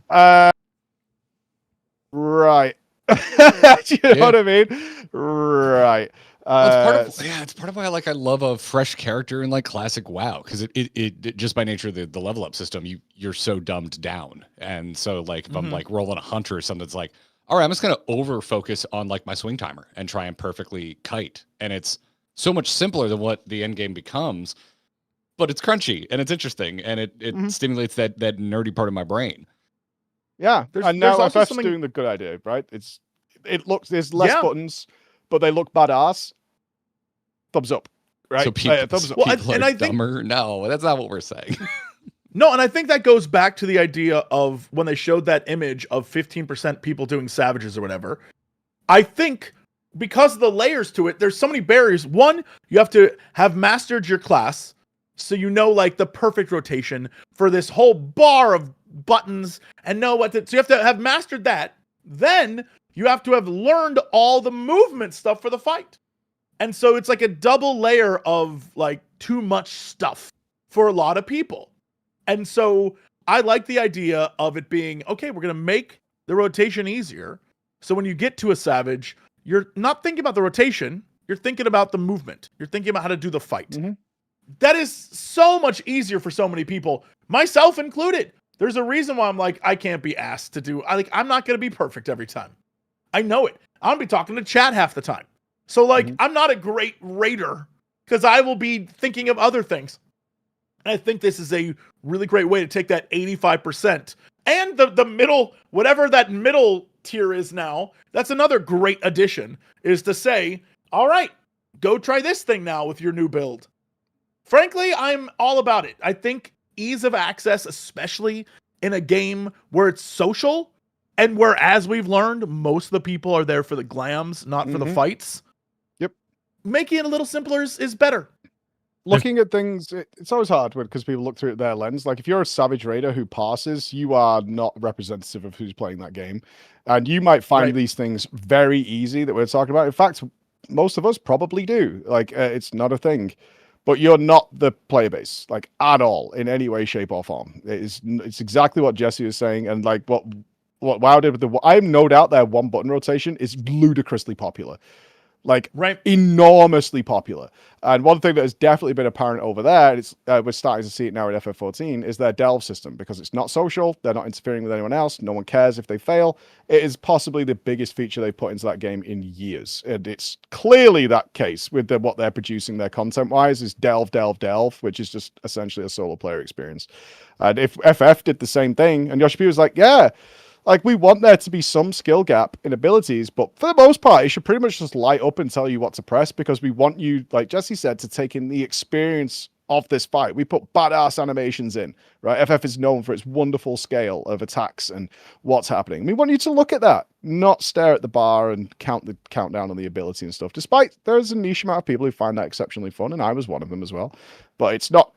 right. Do you know what I mean? Right. Well, it's part of why I love a fresh character in like classic WoW, because it just by nature of the level up system, you're so dumbed down. And so like if I'm like rolling a hunter or something, it's like, all right, I'm just gonna over focus on like my swing timer and try and perfectly kite. And it's so much simpler than what the end game becomes, but it's crunchy and it's interesting and it stimulates that nerdy part of my brain. Yeah, There's and now also FF's something- doing the good idea, right? There's less buttons, but they look badass. Thumbs up, right? So people, thumbs up. Well, people and are I think- dumber. No, that's not what we're saying. No, and I think that goes back to the idea of when they showed that image of 15% people doing savages or whatever. I think because of the layers to it, there's so many barriers. One, you have to have mastered your class, so you know like the perfect rotation for this whole bar of buttons and know what to, so you have to have mastered that. Then you have to have learned all the movement stuff for the fight. And so it's like a double layer of like too much stuff for a lot of people. And so I like the idea of it being, okay, we're going to make the rotation easier. So when you get to a savage, you're not thinking about the rotation. You're thinking about the movement. You're thinking about how to do the fight. That is so much easier for so many people, myself included. There's a reason why I'm like, I can't be asked to do, I'm not going to be perfect every time. I know it. I'll be talking to chat half the time. So like, I'm not a great raider because I will be thinking of other things. And I think this is a really great way to take that 85% and the middle, whatever that middle tier is now, that's another great addition, is to say, all right, go try this thing now with your new build. Frankly, I'm all about it. I think ease of access, especially in a game where it's social and where, as we've learned, most of the people are there for the glams, not for the fights. Yep. Making it a little simpler is better. Looking at things, it's always hard because people look through it their lens. Like if you're a savage raider who passes, you are not representative of who's playing that game. And you might find these things very easy that we're talking about. In fact, most of us probably do. Like it's not a thing. But you're not the player base, like at all, in any way, shape, or form. It's exactly what Jesse was saying, and like what WoW did with the. I have no doubt their one button rotation is ludicrously popular, like enormously popular. And one thing that has definitely been apparent over there, and it's we're starting to see it now at FF14, is their delve system, because it's not social. They're not interfering with anyone else. No one cares if they fail. It is possibly the biggest feature they've put into that game in years, and it's clearly that case with what they're producing their content-wise is delve, which is just essentially a solo player experience. And if FF did the same thing, and Yoshi P was like, yeah, like we want there to be some skill gap in abilities, but for the most part, it should pretty much just light up and tell you what to press, because we want you, like Jesse said, to take in the experience of this fight. We put badass animations in, right? FF is known for its wonderful scale of attacks and what's happening. We want you to look at that, not stare at the bar and count the countdown on the ability and stuff, despite there's a niche amount of people who find that exceptionally fun, and I was one of them as well. But it's not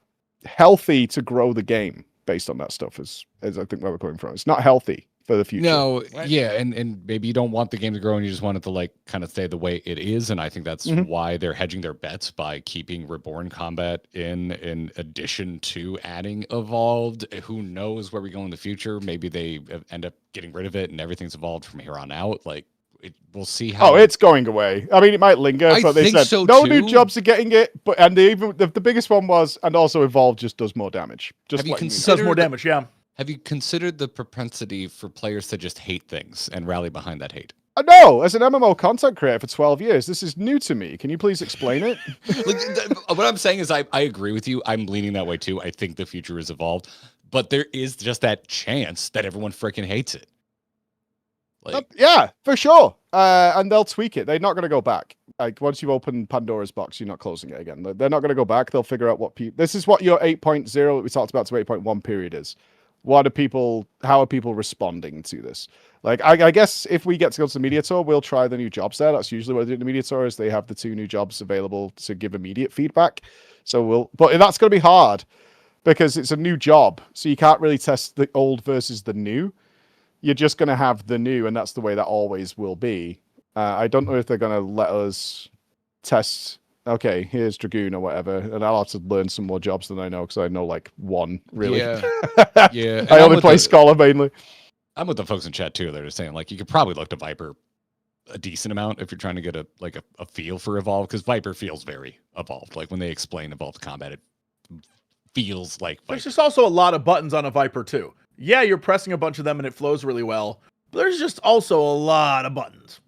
healthy to grow the game based on that stuff, as I think where we're coming from. It's not healthy for the future. No, yeah, and maybe you don't want the game to grow and you just want it to like kind of stay the way it is, and I think that's why they're hedging their bets by keeping Reborn combat in addition to adding Evolved. Who knows where we go in the future? Maybe they end up getting rid of it and everything's evolved from here on out. Like we'll see how. Oh, it's going away. I mean, it might linger, but they said so no too. new jobs are getting it. But and they even the biggest one was, and also Evolved just does more damage. Just Have you letting you know. Does more damage, yeah. Have you considered the propensity for players to just hate things and rally behind that hate? No, as an MMO content creator for 12 years, this is new to me. Can you please explain it? What I'm saying is I agree with you. I'm leaning that way too. I think the future is evolved, but there is just that chance that everyone freaking hates it. Like, Yeah, for sure. And they'll tweak it. They're not going to go back. Like once you open Pandora's box, you're not closing it again. They're not going to go back. They'll figure out what people. This is what your 8.0 that we talked about to 8.1 period is. What are people? How are people responding to this? Like, I guess if we get to go to the media tour, we'll try the new jobs there. That's usually what they do in the media tour is they have the 2 new jobs available to give immediate feedback. So but that's going to be hard because it's a new job. So you can't really test the old versus the new. You're just going to have the new, and that's the way that always will be. I don't know if they're going to let us test. Okay, here's Dragoon or whatever, and I'll have to learn some more jobs than I know because I know like one really. Yeah. Yeah. I only play Scholar mainly. I'm with the folks in chat too. They're just saying like you could probably look to Viper a decent amount if you're trying to get a feel for Evolve, because Viper feels very evolved. Like when they explain evolved combat, it feels like Viper. There's just also a lot of buttons on a Viper too. Yeah, you're pressing a bunch of them and it flows really well. But there's just also a lot of buttons.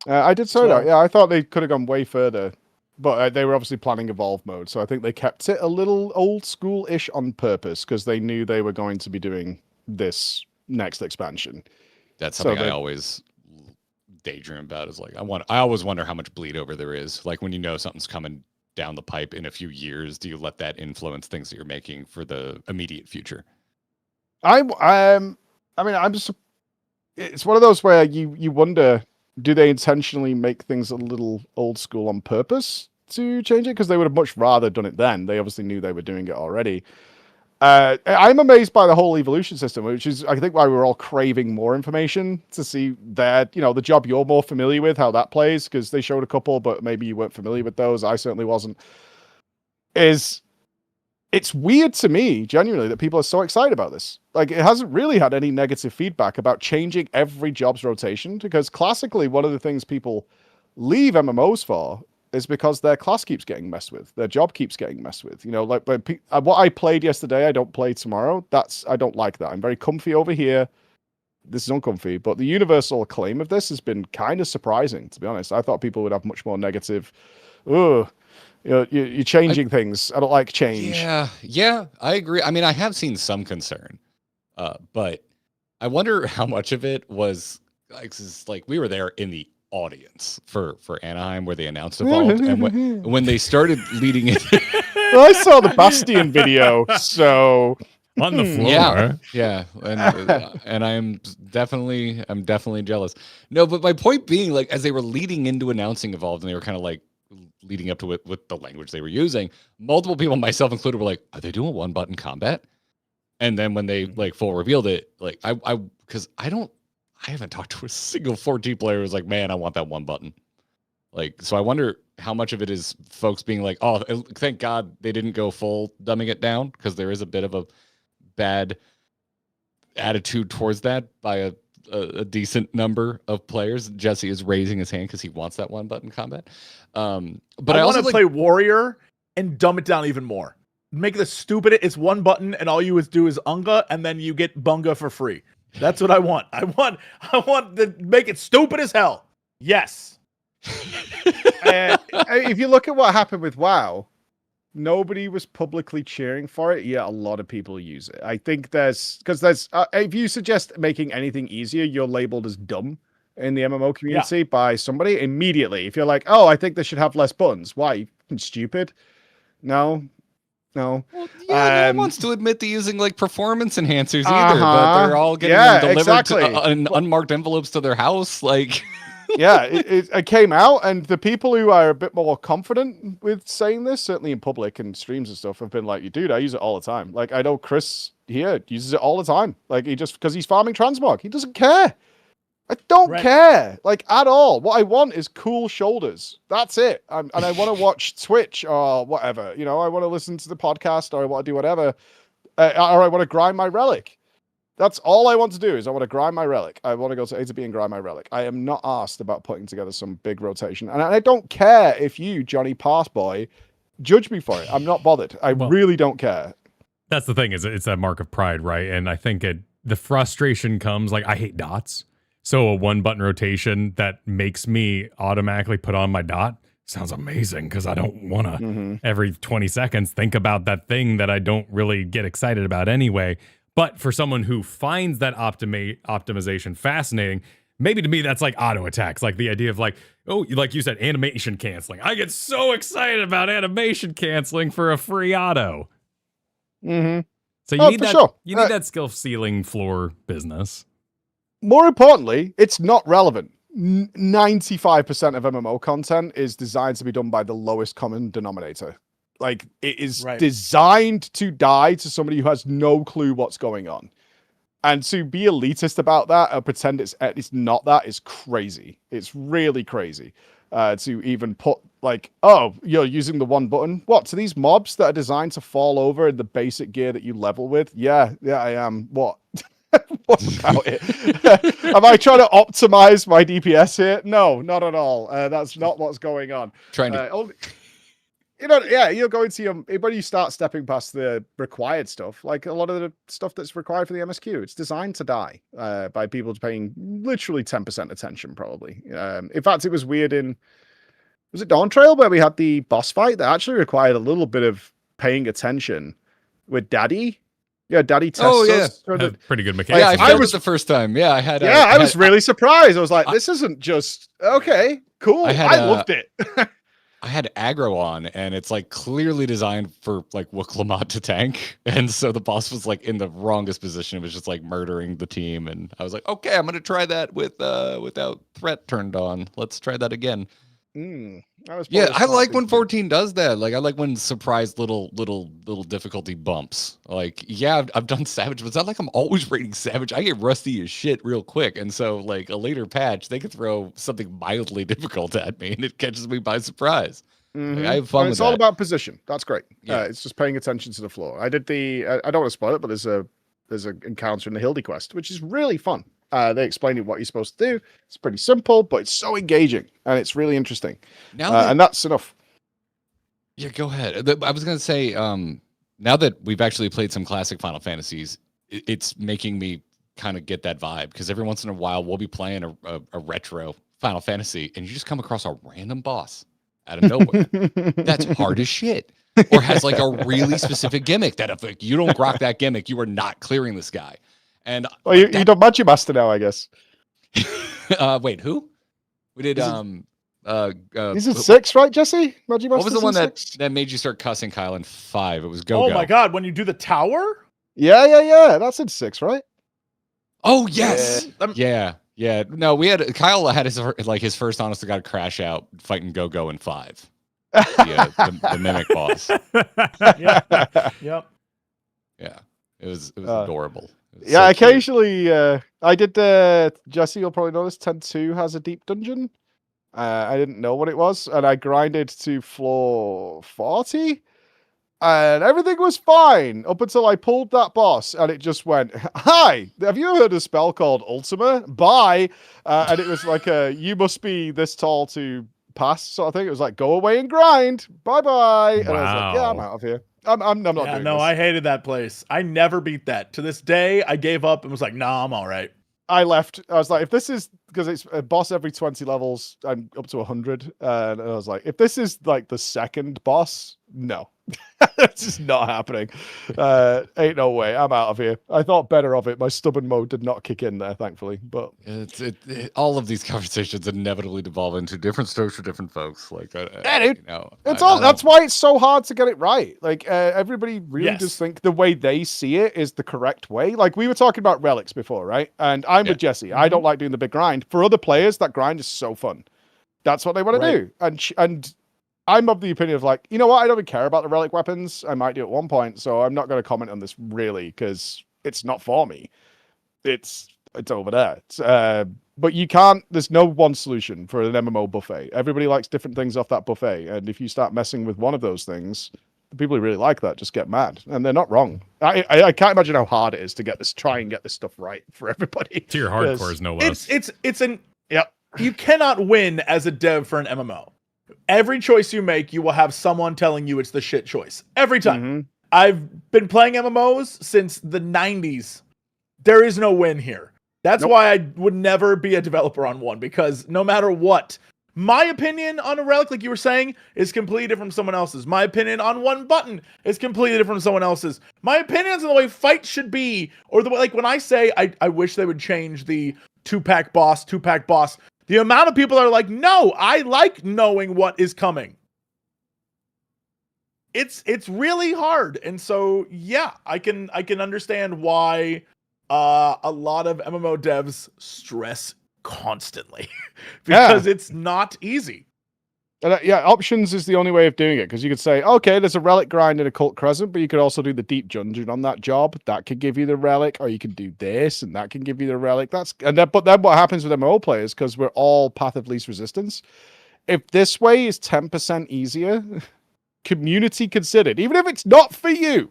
I did say that. Yeah, I thought they could have gone way further, but they were obviously planning Evolve mode, so I think they kept it a little old school-ish on purpose because they knew they were going to be doing this next expansion. That's something I always daydream about. Is like I always wonder how much bleed over there is. Like when you know something's coming down the pipe in a few years, do you let that influence things that you're making for the immediate future? It's one of those where you wonder, do they intentionally make things a little old school on purpose to change it? Because they would have much rather done it then. They obviously knew they were doing it already. I'm amazed by the whole evolution system, which is, I think, why we're all craving more information to see that, the job you're more familiar with, how that plays, because they showed a couple, but maybe you weren't familiar with those. I certainly wasn't. It's weird to me, genuinely, that people are so excited about this. Like, it hasn't really had any negative feedback about changing every job's rotation, because classically, one of the things people leave MMOs for is because their class keeps getting messed with. Their job keeps getting messed with. Like what I played yesterday, I don't play tomorrow. I don't like that. I'm very comfy over here. This is uncomfy. But the universal acclaim of this has been kind of surprising, to be honest. I thought people would have much more negative, you're changing things. I don't like change. Yeah, I agree. I mean, I have seen some concern, but I wonder how much of it was like we were there in the audience for Anaheim where they announced Evolved, and when they started leading it. Well, I saw the Bastion video, so on the floor. Yeah, and I'm definitely jealous. No, but my point being, like, as they were leading into announcing Evolved, and they were kind of like leading up to it with the language they were using, multiple people, myself included, were like, "Are they doing one button combat?" And then when they like full revealed it, like I haven't talked to a single 4G player who's like, "Man, I want that one button." Like, so I wonder how much of it is folks being like, "Oh, thank God they didn't go full dumbing it down," because there is a bit of a bad attitude towards that by a decent number of players. Jesse is raising his hand because he wants that one button combat. But I want to play Warrior and dumb it down even more. Make the stupid. It's one button, and all you do is Unga, and then you get Bunga for free. That's what I want. I want to make it stupid as hell. Yes. If you look at what happened with WoW, nobody was publicly cheering for it, yet a lot of people use it. I think there's if you suggest making anything easier, you're labeled as dumb in the MMO community by somebody immediately. If you're like, "Oh, I think they should have less buttons," why? You stupid? No. Well, yeah, no one wants to admit to using like performance enhancers either, but they're all getting them delivered to unmarked envelopes to their house. Like, yeah, it came out, and the people who are a bit more confident with saying this, certainly in public and streams and stuff, have been like, "Dude, I use it all the time." Like, I know Chris here uses it all the time. Like, because he's farming transmog, he doesn't care. I don't care, like, at all. What I want is cool shoulders. That's it. And I want to watch Twitch or whatever. I want to listen to the podcast, or I want to do whatever. Or I want to grind my relic. That's all I want to do, is I want to grind my relic. I want to go to A to B and grind my relic. I am not asked about putting together some big rotation. And I don't care if you, Johnny Passboy, judge me for it. I'm not bothered. I really don't care. That's the thing, is it's a mark of pride, right? And I think the frustration comes, like, I hate dots. So a one button rotation that makes me automatically put on my dot sounds amazing, because I don't want to every 20 seconds think about that thing that I don't really get excited about anyway. But for someone who finds that optimization fascinating, maybe to me that's like auto attacks, like the idea of like, oh, like you said, animation canceling. I get so excited about animation canceling for a free auto. Mm-hmm. So you need that. Sure. You need that skill ceiling floor business. More importantly, it's not relevant. 95% of MMO content is designed to be done by the lowest common denominator. Like, it is designed to die to somebody who has no clue what's going on. And to be elitist about that or pretend it's not that is crazy. It's really crazy. To even put like, oh, you're using the one button. What, to these mobs that are designed to fall over in the basic gear that you level with? Yeah, I am. What? What about it? Am I trying to optimize my DPS here? No, not at all. That's not what's going on. Trying to... you're going to when you start stepping past the required stuff, like a lot of the stuff that's required for the MSQ, it's designed to die by people paying literally 10% attention, probably. In fact, it was weird was it Dawn Trail where we had the boss fight that actually required a little bit of paying attention with Daddy? Yeah, Daddy tests us. Pretty good mechanics. Yeah, I was the first time. Yeah, I was really surprised. I was like, this isn't just okay, cool. I loved it. I had aggro on, and it's like clearly designed for like Wuklamot to tank, and so the boss was like in the wrongest position. It was just like murdering the team, and I was like, okay, I'm gonna try that without threat turned on. Let's try that again. I like when 14 does that. Like, I like when surprise little difficulty bumps. Like, yeah, I've done Savage, but it's not like I'm always rating Savage. I get rusty as shit real quick, and so like a later patch, they could throw something mildly difficult at me, and it catches me by surprise. Like, I have fun with it's all about position. That's great. Yeah. It's just paying attention to the floor. I did I don't want to spoil it, but there's an encounter in the Hildy quest, which is really fun. They explain you what you're supposed to do. It's pretty simple, but it's so engaging and it's really interesting. And that's enough. Yeah, go ahead. I was going to say, now that we've actually played some classic Final Fantasies, it's making me kind of get that vibe, because every once in a while we'll be playing a retro Final Fantasy and you just come across a random boss out of nowhere that's hard as shit, or has like a really specific gimmick that if like, you don't grok that gimmick, you are not clearing this guy. And you don't Magi Master now, I guess. Wait, who? We did is it 6, right, Jesse? Magi Master. What was the one that made you start cussing Kyle in 5? It was Go. Oh my god, when you do the tower? Yeah. That's in 6, right? Oh yes. Yeah. No, Kyle had his first honest to god crash out fighting Go in 5. The mimic boss. Yep. Yeah. It was adorable. So occasionally I did Jesse, you'll probably know this, 10-2 has a deep dungeon. I didn't know what it was, and I grinded to floor 40 and everything was fine up until I pulled that boss and it just went, hi, have you heard a spell called Ultima? Bye. And it was like you must be this tall to pass sort of thing. It was like, go away and grind. Bye-bye. Wow. And I was like, yeah, I'm out of here. I'm not doing this. I hated that place. I never beat that. To this day, I gave up and was like, nah, I'm all right. I left. I was like, if this is, because it's a boss every 20 levels, I'm up to 100. And I was like, if this is like the second boss, no. This is not happening. Ain't no way. I'm out of here. I thought better of it. My stubborn mode did not kick in there, thankfully. But all of these conversations inevitably devolve into different strokes for different folks. Like, dude, that's why it's so hard to get it right. Like, everybody really does think the way they see it is the correct way. Like, we were talking about relics before, right? And I'm with Jesse. I don't like doing the big grind. For other players, that grind is so fun. That's what they want to do. And I'm of the opinion of like, you know what? I don't even care about the relic weapons. I might do at one point, so I'm not going to comment on this really because it's not for me. It's over there. But you can't. There's no one solution for an MMO buffet. Everybody likes different things off that buffet, and if you start messing with one of those things, the people who really like that just get mad, and they're not wrong. I can't imagine how hard it is to try and get this stuff right for everybody. Tier hardcore is no less. You cannot win as a dev for an MMO. Every choice you make, you will have someone telling you it's the shit choice. Every time. Mm-hmm. I've been playing MMOs since the 90s. There is no win here. That's why I would never be a developer on one, because no matter what, my opinion on a relic, like you were saying, is completely different from someone else's. My opinion on one button is completely different from someone else's. My opinions on the way fights should be, or the way, like when I say I wish they would change the 2-pack boss, 2-pack boss. The amount of people that are like, no, I like knowing what is coming. It's really hard. And so, yeah, I can understand why a lot of MMO devs stress constantly because it's not easy. Options is the only way of doing it, because you could say, okay, there's a relic grind in a Cult Crescent, but you could also do the deep dungeon on that job. That could give you the relic, or you can do this, and that can give you the relic. But then what happens with MMO players, because we're all path of least resistance, if this way is 10% easier, community considered, even if it's not for you,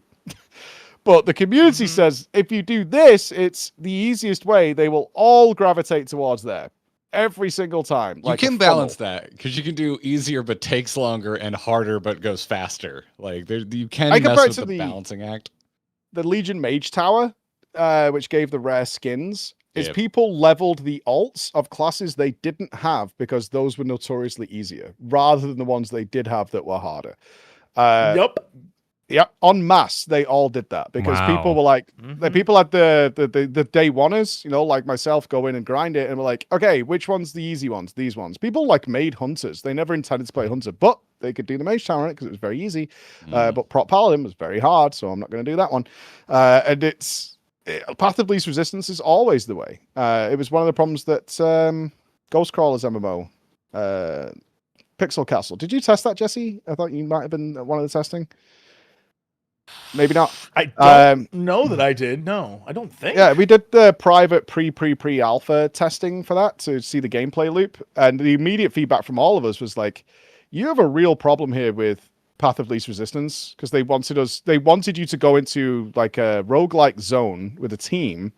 but the community says, if you do this, it's the easiest way, they will all gravitate towards there. Every single time. You can balance that, because you can do easier but takes longer and harder but goes faster. Like you can mess with the balancing act. The Legion Mage Tower, which gave the rare skins, is Yep. people leveled the alts of classes they didn't have because those were notoriously easier, rather than the ones they did have that were harder. Yep. Yeah, en masse, they all did that because people were like, the people had the day oneers, like myself, go in and grind it, and were like, okay, which one's the easy ones? These ones. People like made hunters. They never intended to play hunter, but they could do the mage tower because it was very easy. But prot paladin was very hard, so I'm not going to do that one. And path of least resistance is always the way. It was one of the problems that Ghostcrawler's MMO, Pixel Castle. Did you test that, Jesse? I thought you might have been one of the testing. Maybe not. I don't know that I did. No, I don't think. Yeah, we did the private pre-alpha testing for that to see the gameplay loop. And the immediate feedback from all of us was like, you have a real problem here with Path of Least Resistance, because they wanted you to go into like a roguelike zone with a team,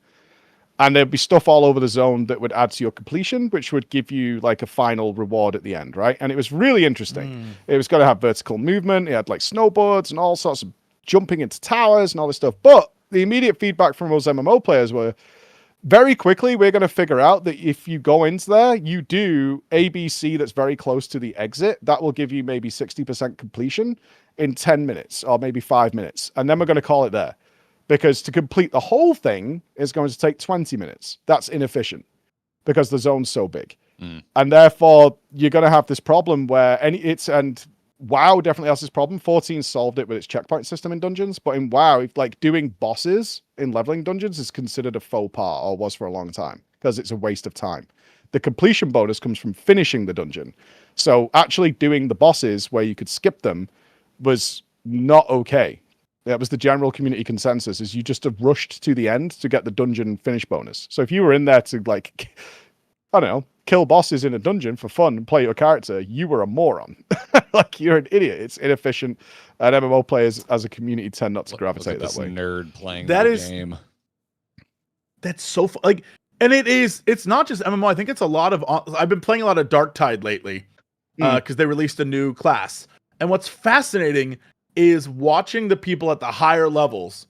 and there'd be stuff all over the zone that would add to your completion, which would give you like a final reward at the end, right? And it was really interesting. It was going to have vertical movement. It had like snowboards and all sorts of jumping into towers and all this stuff. But the immediate feedback from those MMO players were, very quickly, we're going to figure out that if you go into there, you do ABC that's very close to the exit. That will give you maybe 60% completion in 10 minutes or maybe 5 minutes. And then we're going to call it there. Because to complete the whole thing is going to take 20 minutes. That's inefficient because the zone's so big. And therefore, you're going to have this problem where WoW definitely has this problem. 14 solved it with its checkpoint system in dungeons, but in WoW, like doing bosses in leveling dungeons is considered a faux pas, or was for a long time, because it's a waste of time. The completion bonus comes from finishing the dungeon. So actually doing the bosses where you could skip them was not okay. That was the general community consensus, is you just have rushed to the end to get the dungeon finish bonus. So if you were in there to like, I don't know, kill bosses in a dungeon for fun and play your character, you were a moron. Like, you're an idiot. It's inefficient. And MMO players as a community tend not to gravitate that way. Nerd playing That the is game. That's so like, and it's not just MMO. I think it's a lot of. I've been playing a lot of Darktide lately because they released a new class. And what's fascinating is watching the people at the higher levels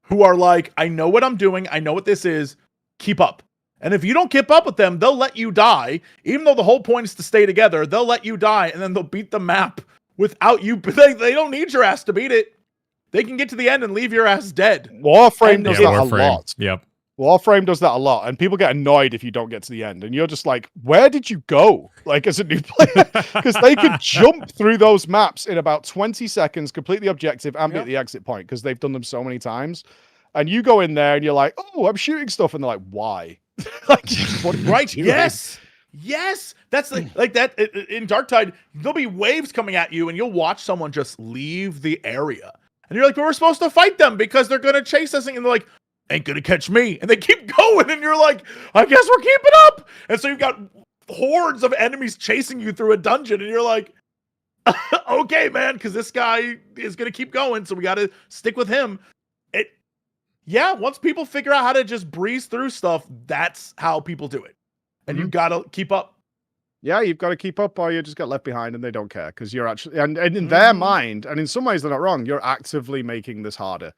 who are like, I know what I'm doing. I know what this is. Keep up. And if you don't keep up with them, they'll let you die. Even though the whole point is to stay together, they'll let you die, and then they'll beat the map without you. They don't need your ass to beat it. They can get to the end and leave your ass dead. Warframe does that a lot. Yep. Warframe does that a lot, and people get annoyed if you don't get to the end, and you're just like, where did you go? Like, as a new player, because they could jump through those maps in about 20 seconds, completely objective, and be at the exit point, because they've done them so many times. And you go in there and you're like, oh, I'm shooting stuff, and they're like, why? Like, what, right? Yes. That's like that in Darktide. There'll be waves coming at you, and you'll watch someone just leave the area, and you're like, but we're supposed to fight them because they're gonna chase us, and they're like, ain't gonna catch me, and they keep going, and you're like, I guess we're keeping up. And so you've got hordes of enemies chasing you through a dungeon, and you're like, okay, man, because this guy is gonna keep going, so we got to stick with him. Once people figure out how to just breeze through stuff, that's how people do it. And you got to keep up. Yeah, you've got to keep up, or you just get left behind, and they don't care, because you're actually, and in their mind, and in some ways they're not wrong, you're actively making this harder.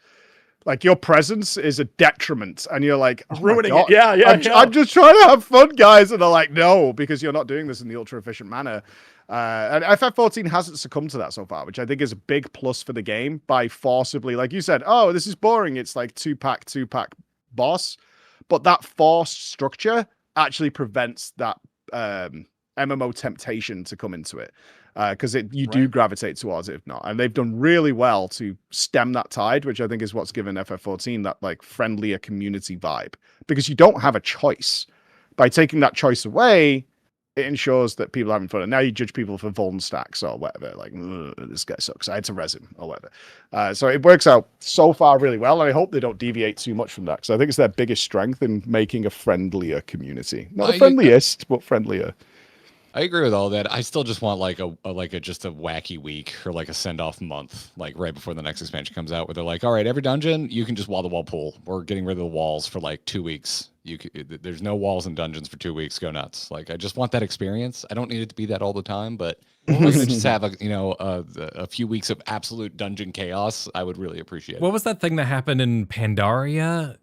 Like, your presence is a detriment, and you're like, oh, ruining it. Yeah. I'm just trying to have fun, guys. And they're like, no, because you're not doing this in the ultra efficient manner. And FF14 hasn't succumbed to that so far, which I think is a big plus for the game, by forcibly, like you said, oh, this is boring. It's like two pack boss. But that forced structure actually prevents that MMO temptation to come into it. Because you do gravitate towards it if not. And they've done really well to stem that tide, which I think is what's given FF14 that like friendlier community vibe. Because you don't have a choice. By taking that choice away, it ensures that people are having fun. And now you judge people for vuln stacks or whatever. Like, this guy sucks. I had to res him or whatever. So it works out so far really well. And I hope they don't deviate too much from that. Because I think it's their biggest strength in making a friendlier community. Not the friendliest, but friendlier. I agree with all that. I still just want like a just a wacky week or like a send off month, like right before the next expansion comes out, where they're like, all right, every dungeon you can just wall to wall pull. We're getting rid of the walls for like 2 weeks. There's no walls in dungeons for 2 weeks. Go nuts! Like I just want that experience. I don't need it to be that all the time, but just have a few weeks of absolute dungeon chaos. I would really appreciate it. What was that thing that happened in Pandaria,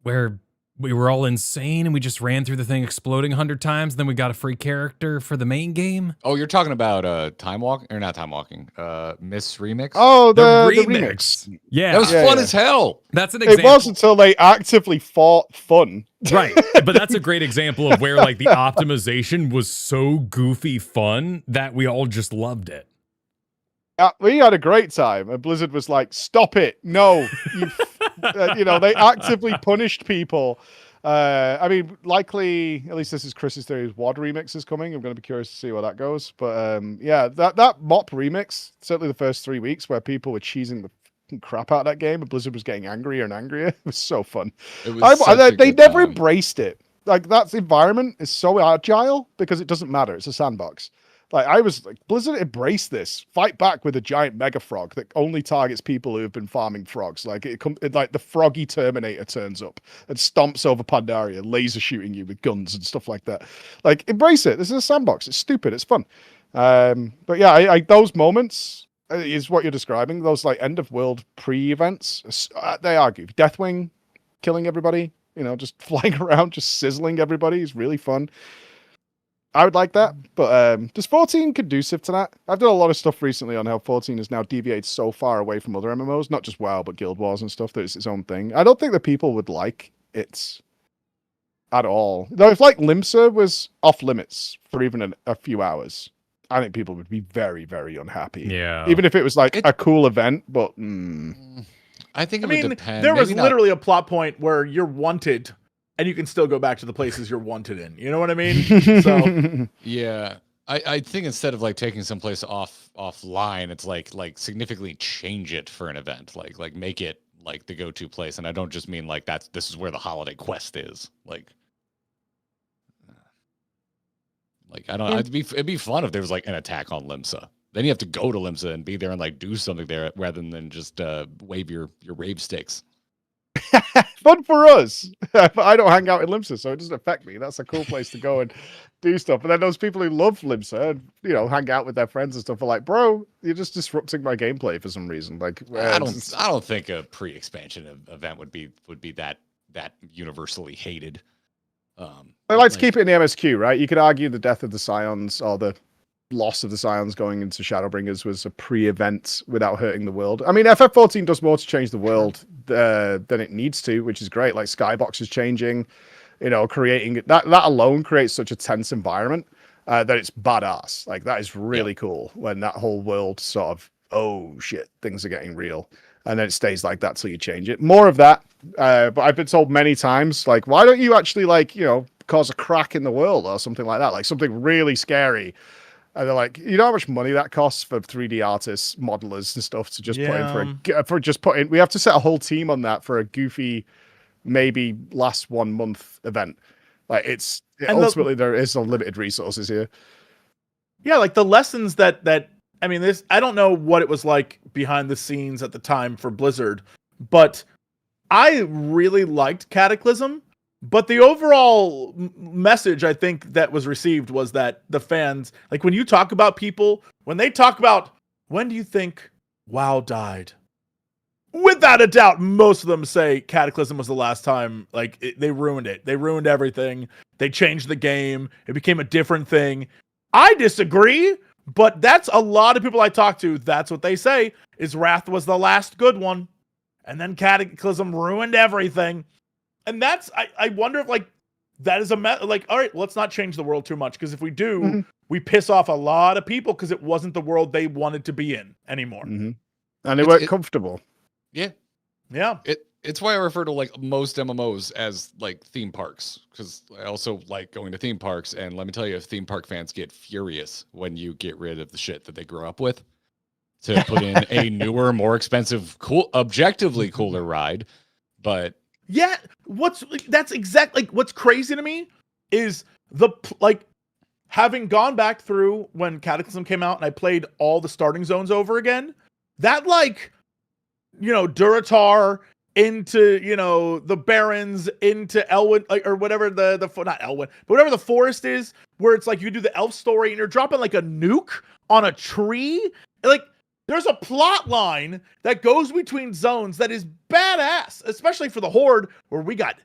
where we were all insane and we just ran through the thing exploding 100 times, and then we got a free character for the main game? Oh, you're talking about time walk or not time walking? Miss Remix. Oh, the remix. Yeah, that was fun as hell. That's an example. It was until they actively fought fun. Right, but that's a great example of where like the optimization was so goofy fun that we all just loved it. We had a great time, and Blizzard was like, "Stop it! No, they actively punished people." I mean, likely, at least this is Chris's theory. WoD remix is coming. I'm going to be curious to see where that goes. But yeah, that MOP remix, certainly the first 3 weeks, where people were cheesing the crap out of that game, and Blizzard was getting angrier and angrier. It was so fun. They never embraced it. Like that environment is so agile because it doesn't matter. It's a sandbox. Like I was like, Blizzard embrace this. Fight back with a giant mega frog that only targets people who have been farming frogs. Like like the froggy Terminator turns up and stomps over Pandaria, laser shooting you with guns and stuff like that. Like embrace it. This is a sandbox. It's stupid. It's fun. But yeah, I those moments is what you're describing. Those like end of world pre-events. They are goofy. Deathwing killing everybody. Just flying around, just sizzling everybody is really fun. I would like that, but does 14 conducive to that? I've done a lot of stuff recently on how 14 has now deviated so far away from other MMOs, not just WoW, but Guild Wars and stuff, that it's its own thing. I don't think that people would like it at all. Though if like Limsa was off limits for even a few hours, I think people would be very, very unhappy. Yeah. Even if it was like a cool event, but... I think it would depend. There was literally a plot point where you're wanted... and you can still go back to the places you're wanted in. You know what I mean? So yeah, I think instead of like taking someplace offline, it's like significantly change it for an event. Like make it like the go-to place. And I don't just mean like this is where the holiday quest is. Like I don't. It'd be fun if there was like an attack on Limsa. Then you have to go to Limsa and be there and like do something there rather than just wave your rave sticks. Fun for us. But I don't hang out in Limsa, so it doesn't affect me. That's a cool place to go and do stuff. And then those people who love Limsa and hang out with their friends and stuff are like, bro, you're just disrupting my gameplay for some reason. Like I don't think a pre-expansion event would be that universally hated. I like to keep it in the MSQ, right? You could argue the death of the Scions or the loss of the Scions going into Shadowbringers was a pre-event without hurting the world. I mean, FF14 does more to change the world than it needs to, which is great. Like Skybox is changing, creating that alone creates such a tense environment that it's badass. Like that is really cool when that whole world sort of, oh shit, things are getting real. And then it stays like that till you change it. More of that. But I've been told many times, like, why don't you actually cause a crack in the world or something like that? Like something really scary. And they're like, you know how much money that costs for 3D artists, modelers, and stuff to just put in we have to set a whole team on that for a goofy, maybe last 1 month event. Like ultimately there is some limited resources here. Yeah, like the lessons that I mean, I don't know what it was like behind the scenes at the time for Blizzard, but I really liked Cataclysm. But the overall message I think that was received was that the fans, like when you talk about people, when they talk about, when do you think WoW died? Without a doubt, most of them say Cataclysm was the last time. They ruined it. They ruined everything. They changed the game. It became a different thing. I disagree, but that's a lot of people I talk to. That's what they say is Wrath was the last good one. And then Cataclysm ruined everything. And I wonder if that is like, all right, let's not change the world too much, because if we do, Mhm. we piss off a lot of people because it wasn't the world they wanted to be in anymore. And they weren't comfortable. Yeah. Yeah. It's why I refer to like most MMOs as like theme parks, because I also like going to theme parks. And let me tell you, theme park fans get furious when you get rid of the shit that they grew up with to put in a newer, more expensive, objectively cooler ride. But yeah, that's exactly like what's crazy to me is having gone back through when Cataclysm came out and I played all the starting zones over again. That Duratar into the Barrens into Elwyn, or whatever the not Elwyn, but whatever the forest is, where it's like you do the elf story and you're dropping like a nuke on a tree. Like there's a plot line that goes between zones that is badass, especially for the Horde, where we got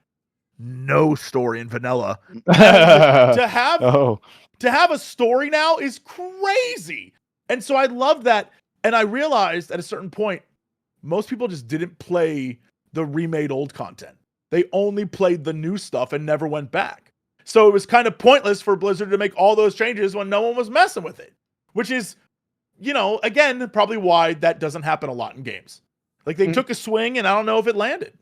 no story in vanilla. to have a story now is crazy. And so I love that. And I realized at a certain point, most people just didn't play the remade old content. They only played the new stuff and never went back. So it was kind of pointless for Blizzard to make all those changes when no one was messing with it, which is, again, probably why that doesn't happen a lot in games. Like they took a swing and I don't know if it landed.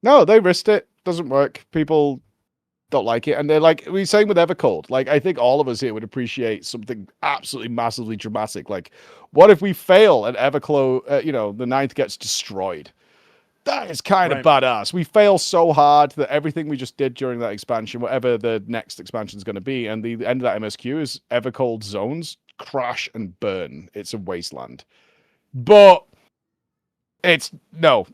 No, they risked it. Doesn't work. People don't like it. And they're like, we saying with Evercold, like, I think all of us here would appreciate something absolutely massively dramatic. Like, what if we fail and Evercold, the 9th gets destroyed? That is kind of badass. We fail so hard that everything we just did during that expansion, whatever the next expansion is going to be, and the end of that MSQ is Evercold zones crash and burn. It's a wasteland. But it's no.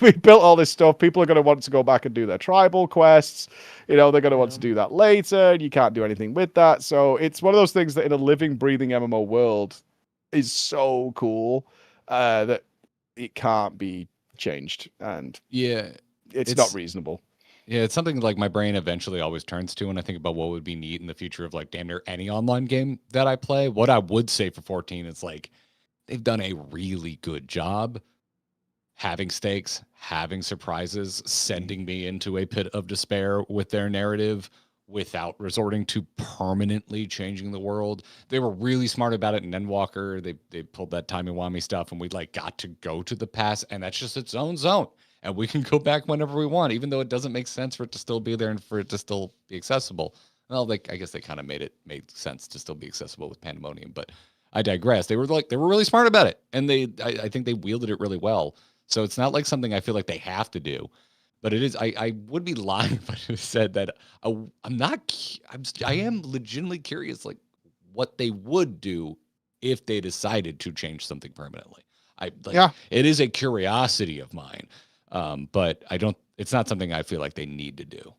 We built all this stuff. People are going to want to go back and do their tribal quests. They're going to want to do that later, and you can't do anything with that. So it's one of those things that in a living, breathing MMO world is so cool that it can't be changed. And yeah, it's not reasonable. Yeah, it's something like my brain eventually always turns to when I think about what would be neat in the future of like damn near any online game that I play. What I would say for 14 is like they've done a really good job having stakes, having surprises, sending me into a pit of despair with their narrative without resorting to permanently changing the world. They were really smart about it in Endwalker. They pulled that timey-wimey stuff and we like got to go to the past, and that's just its own zone. And we can go back whenever we want, even though it doesn't make sense for it to still be there and for it to still be accessible. Well, I guess they kind of made sense to still be accessible with Pandemonium, but I digress. They were really smart about it, and I think they wielded it really well. So it's not like something I feel like they have to do, but it is. I would be lying if I said that I am legitimately curious, like what they would do if they decided to change something permanently. It is a curiosity of mine, but I don't. It's not something I feel like they need to do.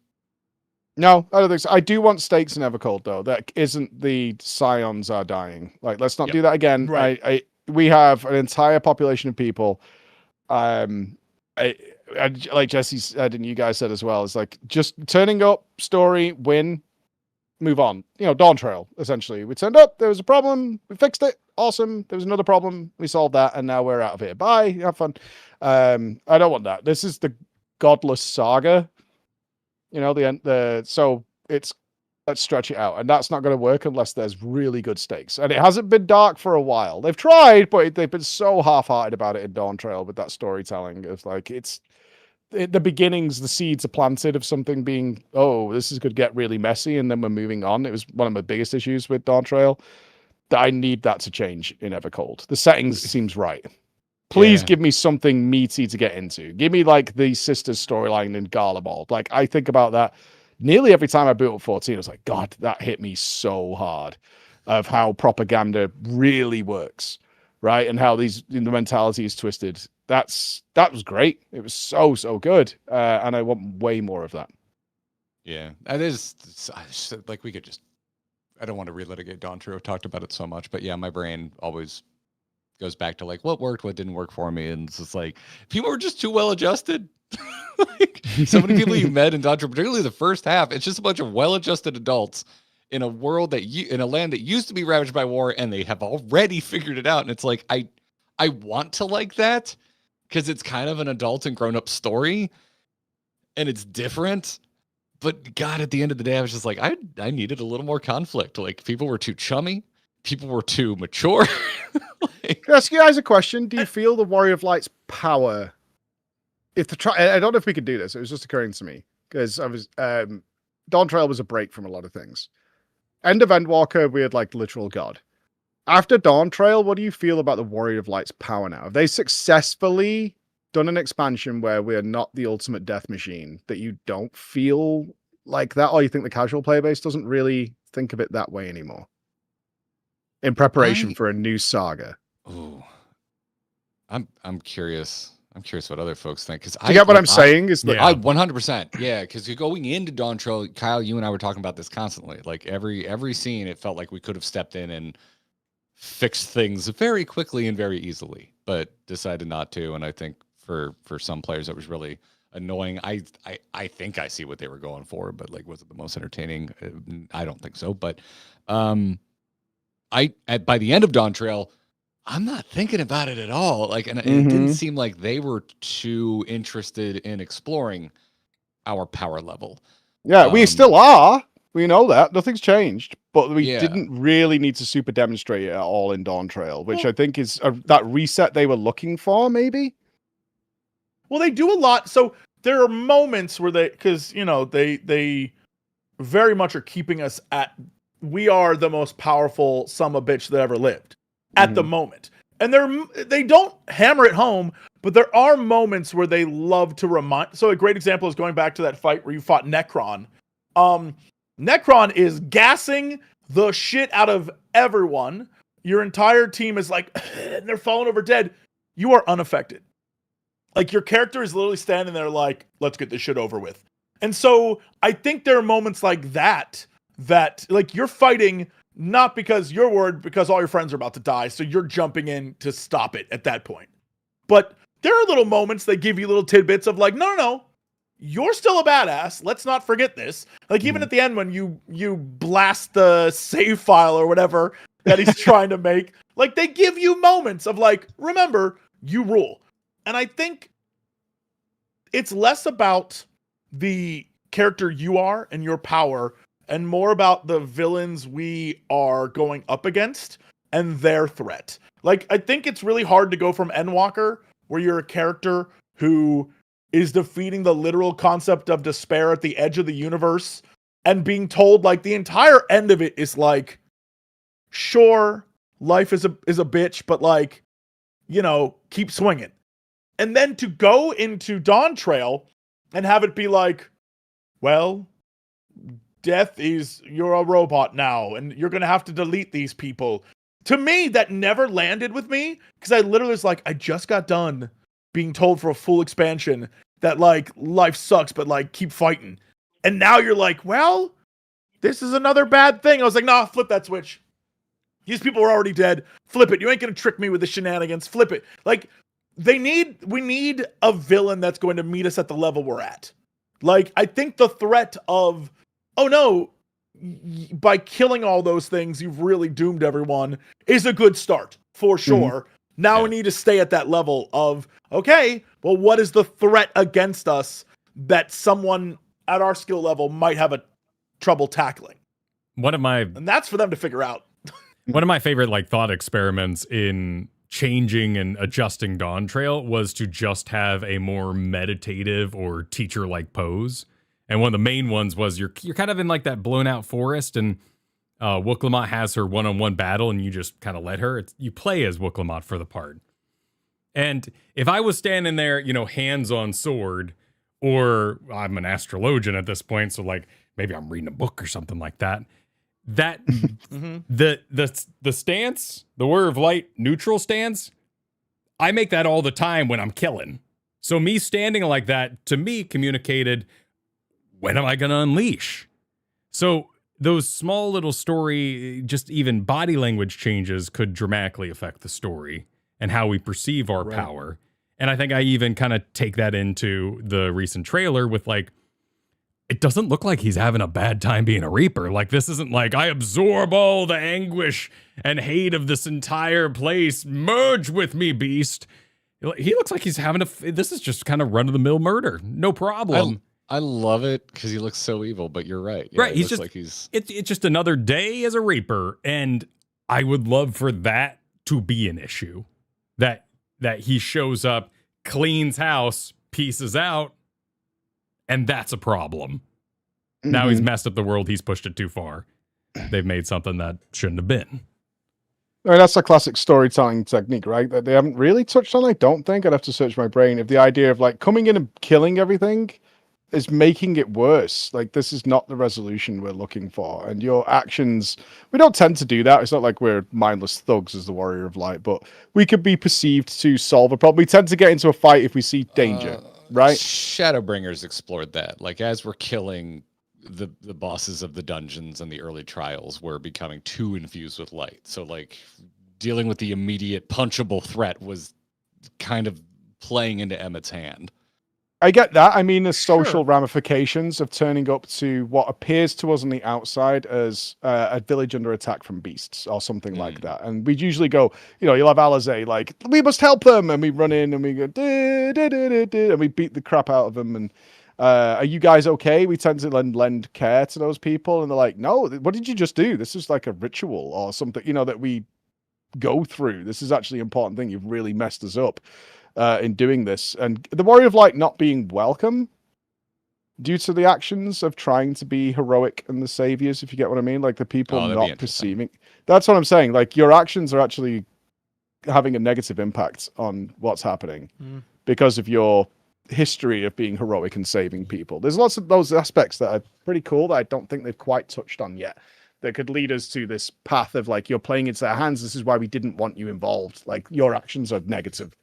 No, I don't think so. I do want stakes in Evercold though. That isn't the Scions are dying. Like, let's not do that again. Right. We have an entire population of people. Like Jesse said, and you guys said as well, it's like just turning up, story, win, move on. Dawn Trail, essentially. We turned up, there was a problem, we fixed it, awesome. There was another problem, we solved that, and now we're out of here. Bye, have fun. I don't want that. This is the godless saga. So let's stretch it out, and that's not going to work unless there's really good stakes. And it hasn't been dark for a while. They've tried, but they've been so half-hearted about it in Dawn Trail with that storytelling. It's like the beginnings, the seeds are planted of something being, this is going to get really messy, and then we're moving on. It was one of my biggest issues with Dawn Trail. That I need that to change in Evercold. The settings seems right. Please give me something meaty to get into. Give me like the sisters storyline in Garlemald. Like, I think about that nearly every time I boot up 14. I was like, God, that hit me so hard of how propaganda really works, right? And how the mentality is twisted. That was great. It was so good. And I want way more of that. Yeah, that is like we could just, I don't want to relitigate Dawn Trail. I've talked about it so much, but yeah, my brain always goes back to like what worked, what didn't work for me. And it's just like, people were just too well adjusted. Like so many people you met in Dawn Trail, particularly the first half, it's just a bunch of well-adjusted adults in a world in a land that used to be ravaged by war, and they have already figured it out. And it's like, I want to like that because it's kind of an adult and grown-up story and it's different, But God, at the end of the day, I was just like, I needed a little more conflict. Like people were too chummy, people were too mature. Can I ask you guys a question? Do you feel the Warrior of Light's power? If the I don't know if we could do this. It was just occurring to me because I was Dawn Trail was a break from a lot of things. End of Endwalker, we had like literal god. After Dawn Trail, what do you feel about the Warrior of Light's power now? Have they successfully done an expansion where we're not the ultimate death machine, that you don't feel like that, or you think the casual player base doesn't really think of it that way anymore in preparation for a new saga? Ooh, I'm curious. I'm curious what other folks think, because I get what I'm saying is that I 100%, yeah, because you're going into Dawn Trail. Kyle, you and I were talking about this constantly. Like every scene, it felt like we could have stepped in and fixed things very quickly and very easily, but decided not to. And I think for some players, it was really annoying. I think I see what they were going for, but like, was it the most entertaining? I don't think so. But by the end of Dawn Trail, I'm not thinking about it at all. Like, and it didn't seem like they were too interested in exploring our power level. Yeah, we still are. We know that nothing's changed, but we didn't really need to super demonstrate it at all in Dawn Trail, which I think is that reset they were looking for, maybe. Well, they do a lot. So there are moments where because they very much are keeping us at, we are the most powerful son of a bitch that ever lived at the moment. And they don't hammer it home, but there are moments where they love to remind. So a great example is going back to that fight where you fought Necron. Necron is gassing the shit out of everyone. Your entire team is like, and they're falling over dead. You are unaffected. Like, your character is literally standing there like, let's get this shit over with. And so I think there are moments like that like you're fighting not because you're worried, because all your friends are about to die, so you're jumping in to stop it at that point. But there are little moments that give you little tidbits of like, no, you're still a badass. Let's not forget this. Like, even at the end when you blast the save file or whatever that he's trying to make, like, they give you moments of like, remember, you rule. And I think it's less about the character you are and your power and more about the villains we are going up against and their threat. Like, I think it's really hard to go from Endwalker, where you're a character who is defeating the literal concept of despair at the edge of the universe, and being told, like, the entire end of it is like, sure, life is a bitch, but like, keep swinging. And then to go into Dawn Trail and have it be like, well, death is, you're a robot now, and you're going to have to delete these people. To me, that never landed with me, because I literally was like, I just got done being told for a full expansion that, like, life sucks, but, like, keep fighting. And now you're like, well, this is another bad thing. I was like, nah, flip that switch. These people are already dead. Flip it. You ain't going to trick me with the shenanigans. Flip it. Like, we need a villain that's going to meet us at the level we're at. Like, I think the threat of, oh no, by killing all those things, you've really doomed everyone, is a good start, for sure. Now we need to stay at that level of, okay, well, what is the threat against us that someone at our skill level might have a trouble tackling? And that's for them to figure out. One of my favorite, like, thought experiments in changing and adjusting Dawn Trail was to just have a more meditative or teacher-like pose. And one of the main ones was you're kind of in like that blown out forest, and Wooklamot has her one-on-one battle, and you just kind of let her. You play as Wooklamot for the part. And if I was standing there, hands on sword, or I'm an astrologian at this point, so like maybe I'm reading a book or something like that. That the stance, the Warrior of Light neutral stance, I make that all the time when I'm killing. So me standing like that, to me, communicated, when am I going to unleash? So those small little story, just even body language changes could dramatically affect the story and how we perceive our power. And I think I even kind of take that into the recent trailer with, like, it doesn't look like he's having a bad time being a Reaper. Like, this isn't like, I absorb all the anguish and hate of this entire place. Merge with me, beast. He looks like he's having this is just kind of run-of-the-mill murder. No problem. I love it because he looks so evil, but you're right. Yeah, Right, it he's looks just like he's it's just another day as a Reaper, and I would love for that to be an issue. That he shows up, cleans house, pieces out, and that's a problem. Now he's messed up the world, he's pushed it too far. They've made something that shouldn't have been. I mean, that's a classic storytelling technique, right? That they haven't really touched on. I don't think I'd have to search my brain. If the idea of like coming in and killing everything is making it worse, like this is not the resolution we're looking for. And your actions, we don't tend to do that. It's not like we're mindless thugs as the Warrior of Light, but we could be perceived to solve a problem. We tend to get into a fight if we see danger, right? Shadowbringers explored that. Like as we're killing the bosses of the dungeons and the early trials, we're becoming too infused with light. So like dealing with the immediate punchable threat was kind of playing into Emmett's hand. I get that. I mean, the social ramifications of turning up to what appears to us on the outside as a village under attack from beasts or something like that. And we'd usually go, you'll have Alizé like, we must help them. And we run in and we go, and we beat the crap out of them. And are you guys okay? We tend to lend care to those people. And they're like, no, what did you just do? This is like a ritual or something, that we go through. This is actually an important thing. You've really messed us up. In doing this, and the Warrior of Light not being welcome due to the actions of trying to be heroic and the saviors, if you get what I mean, like the people not perceiving. That's what I'm saying. Like your actions are actually having a negative impact on what's happening because of your history of being heroic and saving people. There's lots of those aspects that are pretty cool that I don't think they've quite touched on yet. That could lead us to this path of like you're playing into their hands. This is why we didn't want you involved. Like your actions are negative.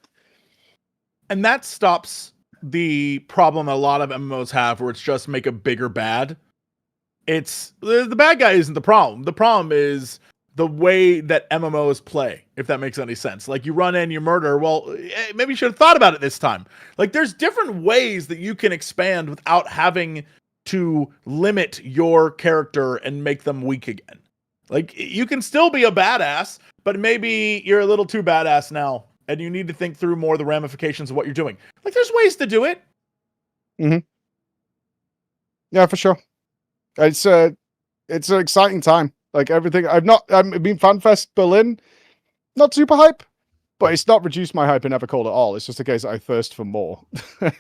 And that stops the problem a lot of MMOs have where it's just make a bigger bad. It's the bad guy isn't the problem. The problem is the way that MMOs play, if that makes any sense. Like you run in, you murder. Well, maybe you should have thought about it this time. Like there's different ways that you can expand without having to limit your character and make them weak again. Like you can still be a badass, but maybe you're a little too badass now. And you need to think through more the ramifications of what you're doing. Like, there's ways to do it. Yeah, for sure. It's an exciting time. Like everything, I've been FanFest Berlin, not super hype, but it's not reduced my hype in Evercold at all. It's just a case that I thirst for more. It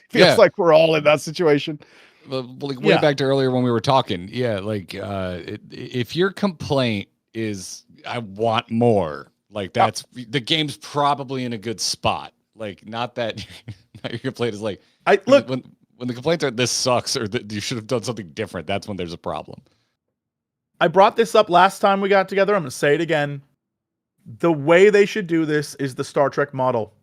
feels like we're all in that situation. Like way back to earlier when we were talking. Yeah, like if your complaint is I want more. Like that's the game's probably in a good spot. Like not that your complaint is like when the complaints are this sucks or that you should have done something different. That's when there's a problem. I brought this up last time we got together. I'm going to say it again. The way they should do this is the Star Trek model.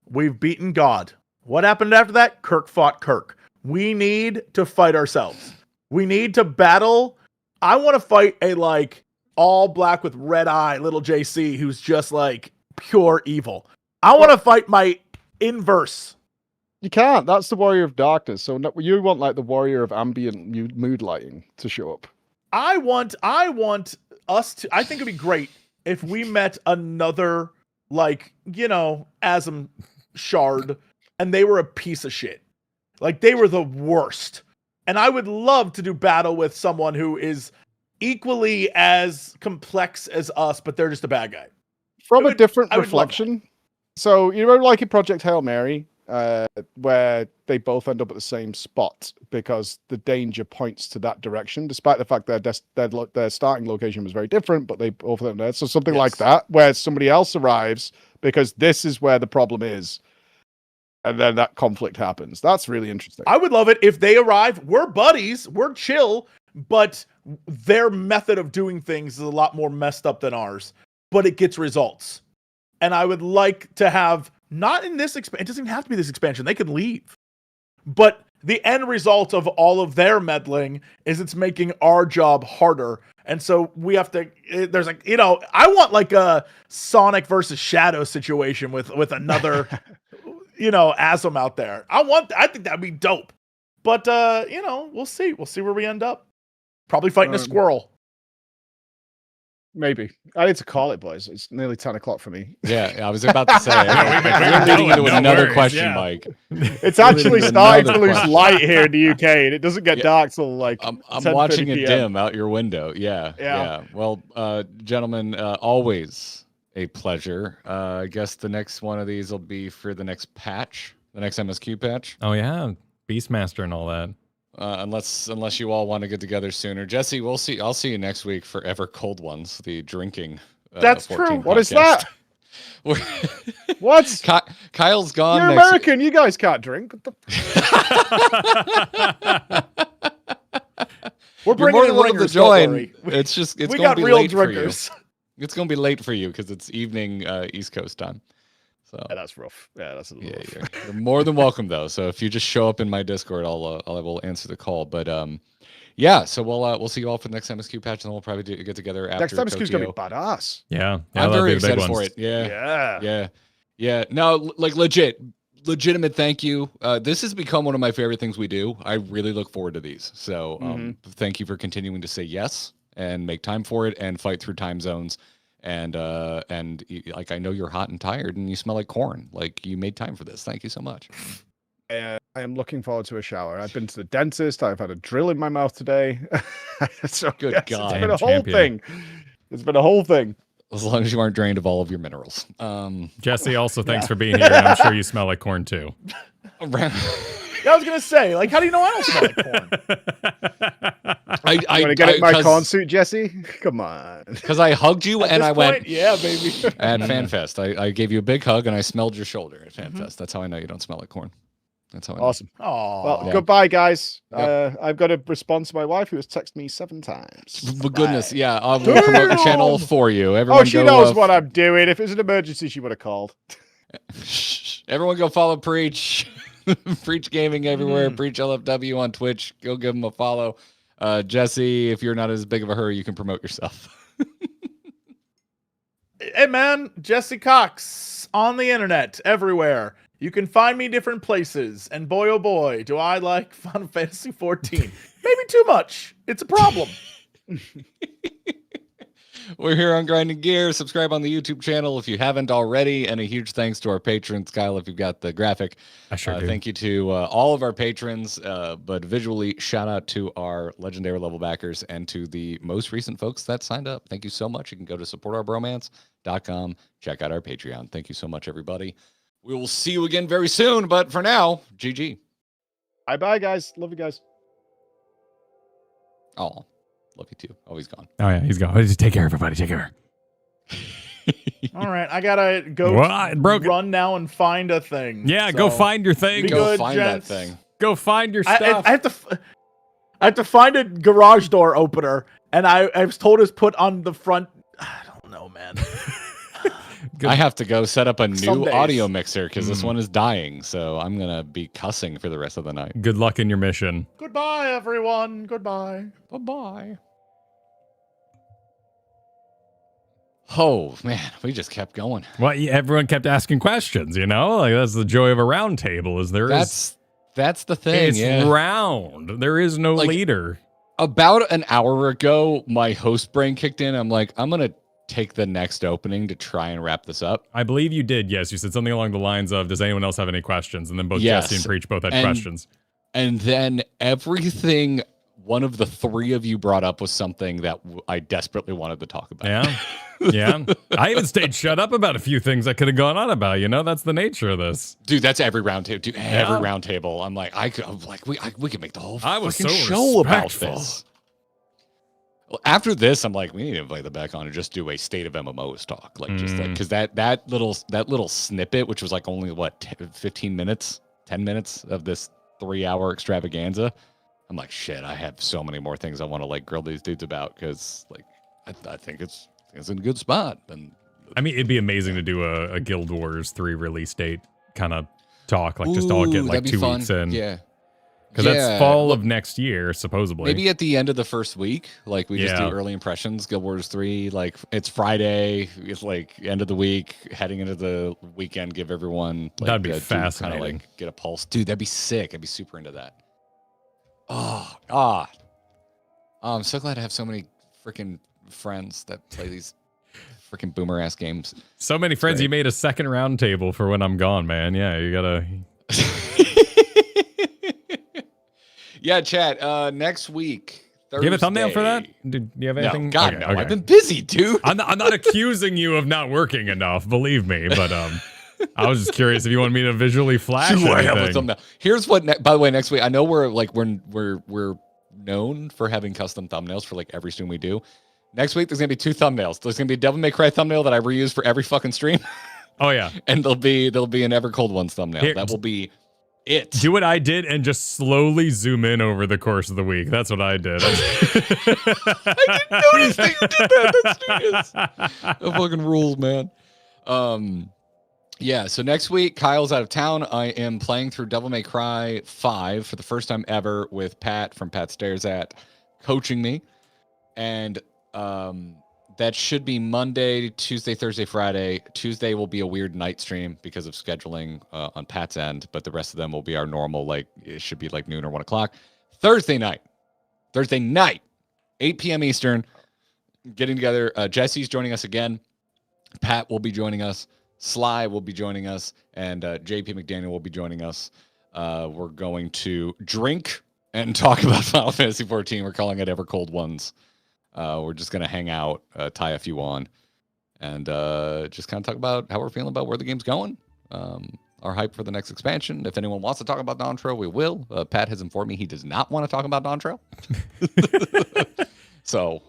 We've beaten God. What happened after that? Kirk fought Kirk. We need to fight ourselves. We need to battle. I want to fight a all black with red eye little JC who's just like pure evil. I want to fight my inverse. You can't. That's the Warrior of Darkness. So you want like the Warrior of Ambient mood lighting to show up. I want us to. I think it'd be great if we met another Asm Shard and they were a piece of shit. Like they were the worst. And I would love to do battle with someone who is equally as complex as us, but they're just a bad guy. From a different reflection. So you remember like in Project Hail Mary, where they both end up at the same spot because the danger points to that direction, despite the fact their starting location was very different, but they both went there. So something like that, where somebody else arrives because this is where the problem is. And then that conflict happens. That's really interesting. I would love it if they arrive. We're buddies. We're chill. But their method of doing things is a lot more messed up than ours. But it gets results. And I would like to have, not in this expansion, it doesn't even have to be this expansion. They can leave. But the end result of all of their meddling is it's making our job harder. And so we have to, there's I want like a Sonic versus Shadow situation with another, Asm out there. I think that'd be dope. But, we'll see. We'll see where we end up. Probably fighting a squirrel. Maybe. I need to call it, boys. It's nearly 10 o'clock for me. Yeah, I was about to say. we're We're leading into going, no another worries, question, yeah. Mike. It's actually into starting to another lose question. light here in the UK, and it doesn't get Yeah. dark till like I'm 10:30 watching it PM. dim out your window. Yeah. Yeah. Well, gentlemen, always a pleasure. I guess the next one of these will be for the next patch, the next MSQ patch. Oh yeah, Beastmaster and all that. Unless you all want to get together sooner. Jesse, we'll see. I'll see you next week for Evercold Ones, the drinking. That's 14 true. What is podcast. that? What? Kyle's gone. You're next American. You guys can't drink. What the- We're You're bringing more in than welcome to ringers, don't join. worry. It's just it's We gonna got be real late drinkers. for you. It's gonna be late for you because it's evening East Coast time. So Yeah, that's rough. Yeah, that's a little yeah, rough. you're more than welcome though. So if you just show up in my Discord, I will answer the call. But yeah. So we'll see you all for the next MSQ patch, and then we'll probably get together after. Next time MSQ's gonna be Tokyo. badass. Yeah, I'm that'll very be the big excited for ones. it. Yeah. Yeah. Yeah. No, like legitimate thank you. This has become one of my favorite things we do. I really look forward to these. So thank you for continuing to say yes and make time for it and fight through time zones. And like, I know you're hot and tired and you smell like corn. Like, you made time for this. Thank you so much. I am looking forward to a shower. I've been to the dentist. I've had a drill in my mouth today. So, Good yes, God. It's been a whole Champion. thing. It's been a whole thing. As long as you aren't drained of all of your minerals. Jesse, also thanks for being here, and I'm sure you smell like corn too. Around- Yeah, I was gonna say, like, how do you know I don't smell like corn? You want to get in my corn suit, Jesse? Come on. Because I hugged you At and this I point, went yeah, baby. at FanFest. I gave you a big hug and I smelled your shoulder at FanFest. That's how I know you don't smell like corn. That's how I know. Awesome. Oh, Well, Yeah. goodbye, guys. Yep. I've got to respond to my wife, who has texted me 7 times. For goodness, Bye. yeah, I will promote the channel for you. Everyone Oh, she go, knows what I'm doing. If it was an emergency, she would have called. Everyone go follow Preach. Preach Gaming everywhere. Preach LFW on Twitch. Go give him a follow. Jesse, if you're not as big of a hurry, you can promote yourself. hey man, Jesse Cox on the internet everywhere. You can find me different places, and boy oh boy, do I like Final Fantasy 14. Maybe too much. It's a problem. We're here on Grinding Gear. Subscribe on the YouTube channel if you haven't already. And a huge thanks to our patrons. Kyle, if you've got the graphic. I sure do. Thank you to all of our patrons, but visually, shout out to our legendary level backers and to the most recent folks that signed up. Thank you so much. You can go to supportourbromance.com. Check out our Patreon. Thank you so much, everybody. We will see you again very soon, but for now, GG. Bye, guys. Love you guys. Oh, love you too. Oh, he's gone. Oh yeah, he's gone. Just take care, everybody. Take care. All right, I gotta go What? Broke it. run now and find a thing. Yeah, go So, find your thing. be Go, Go good, find gents. that thing. go find your stuff. I have to find a garage door opener, and I was told it's put on the front. I don't know, man. Good. I have to go set up a new Some days. audio mixer because this one is dying. So I'm going to be cussing for the rest of the night. Good luck in your mission. Goodbye, everyone. Goodbye. Bye-bye. Oh, man, we just kept going. Well, everyone kept asking questions. You know, like that's the joy of a round table. Is there is That's the thing. it's Yeah. round. There is no Like- leader. About an hour ago, my host brain kicked in. I'm like, I'm going to take the next opening to try and wrap this up. I believe you did. Yes, you said something along the lines of, "Does anyone else have any questions?" And then both Yes. Jesse and Preach both had And- questions. And then everything one of the three of you brought up was something that I desperately wanted to talk about. Yeah, yeah. I even stayed shut up about a few things I could have gone on about. You know, that's the nature of this. Dude, that's every round table. Dude, Yeah. every round table. I'm like, we could make the whole I was fucking so show about respectful. this. Well, after this, I'm like, we need to invite them back on and just do a state of MMOs talk, like just like because that little snippet, which was like only what 15 minutes, 10 minutes of this 3-hour extravaganza. I'm like, shit, I have so many more things I want to like grill these dudes about because like I think it's in a good spot. And I mean, it'd be amazing to do a Guild Wars 3 release date kind of talk, like just all get Ooh, like that'd be 2 fun. weeks in. Yeah. Because that's fall of next year, supposedly. Maybe at the end of the first week, like we just do Yeah. early impressions, Guild Wars 3, like it's Friday, it's like end of the week, heading into the weekend, give everyone like, That'd be kind fascinating. of like get a pulse. Dude, that'd be sick. I'd be super into that. Oh, I'm so glad I have so many freaking friends that play these freaking boomer ass games. So many friends. Great. You made a second Roundtable for when I'm gone, man. Yeah, you gotta. Yeah, chat. Next week, Thursday. Do you have a thumbnail for that? Do you have anything? No, God, Okay, no. okay. I've been busy, dude. I'm not accusing you of not working enough, believe me, but I was just curious if you want me to visually flash Do I have a anything. thumbnail? Here's what. By the way, next week, I know we're known for having custom thumbnails for like every stream we do. Next week, there's gonna be 2 thumbnails. There's gonna be a Devil May Cry thumbnail that I reuse for every fucking stream. Oh yeah, And there'll be an Evercold Ones thumbnail. Here, that will be it. do what I did and just slowly zoom in over the course of the week. That's what I did. I didn't notice that you did that. That's genius. That fucking rules, man. Yeah, so next week, Kyle's out of town. I am playing through Devil May Cry 5 for the first time ever with Pat from Pat Stares At coaching me. And that should be Monday, Tuesday, Thursday, Friday. Tuesday will be a weird night stream because of scheduling on Pat's end, but the rest of them will be our normal, like, it should be like noon or 1 o'clock. Thursday night, 8 p.m. Eastern, getting together. Jesse's joining us again. Pat will be joining us. Sly will be joining us. And JP McDaniel will be joining us. We're going to drink and talk about Final Fantasy 14. We're calling it Evercold Ones. We're just going to hang out, tie a few on, and just kind of talk about how we're feeling about where the game's going, our hype for the next expansion. If anyone wants to talk about Dawntrail, we will. Pat has informed me he does not want to talk about Dawntrail. So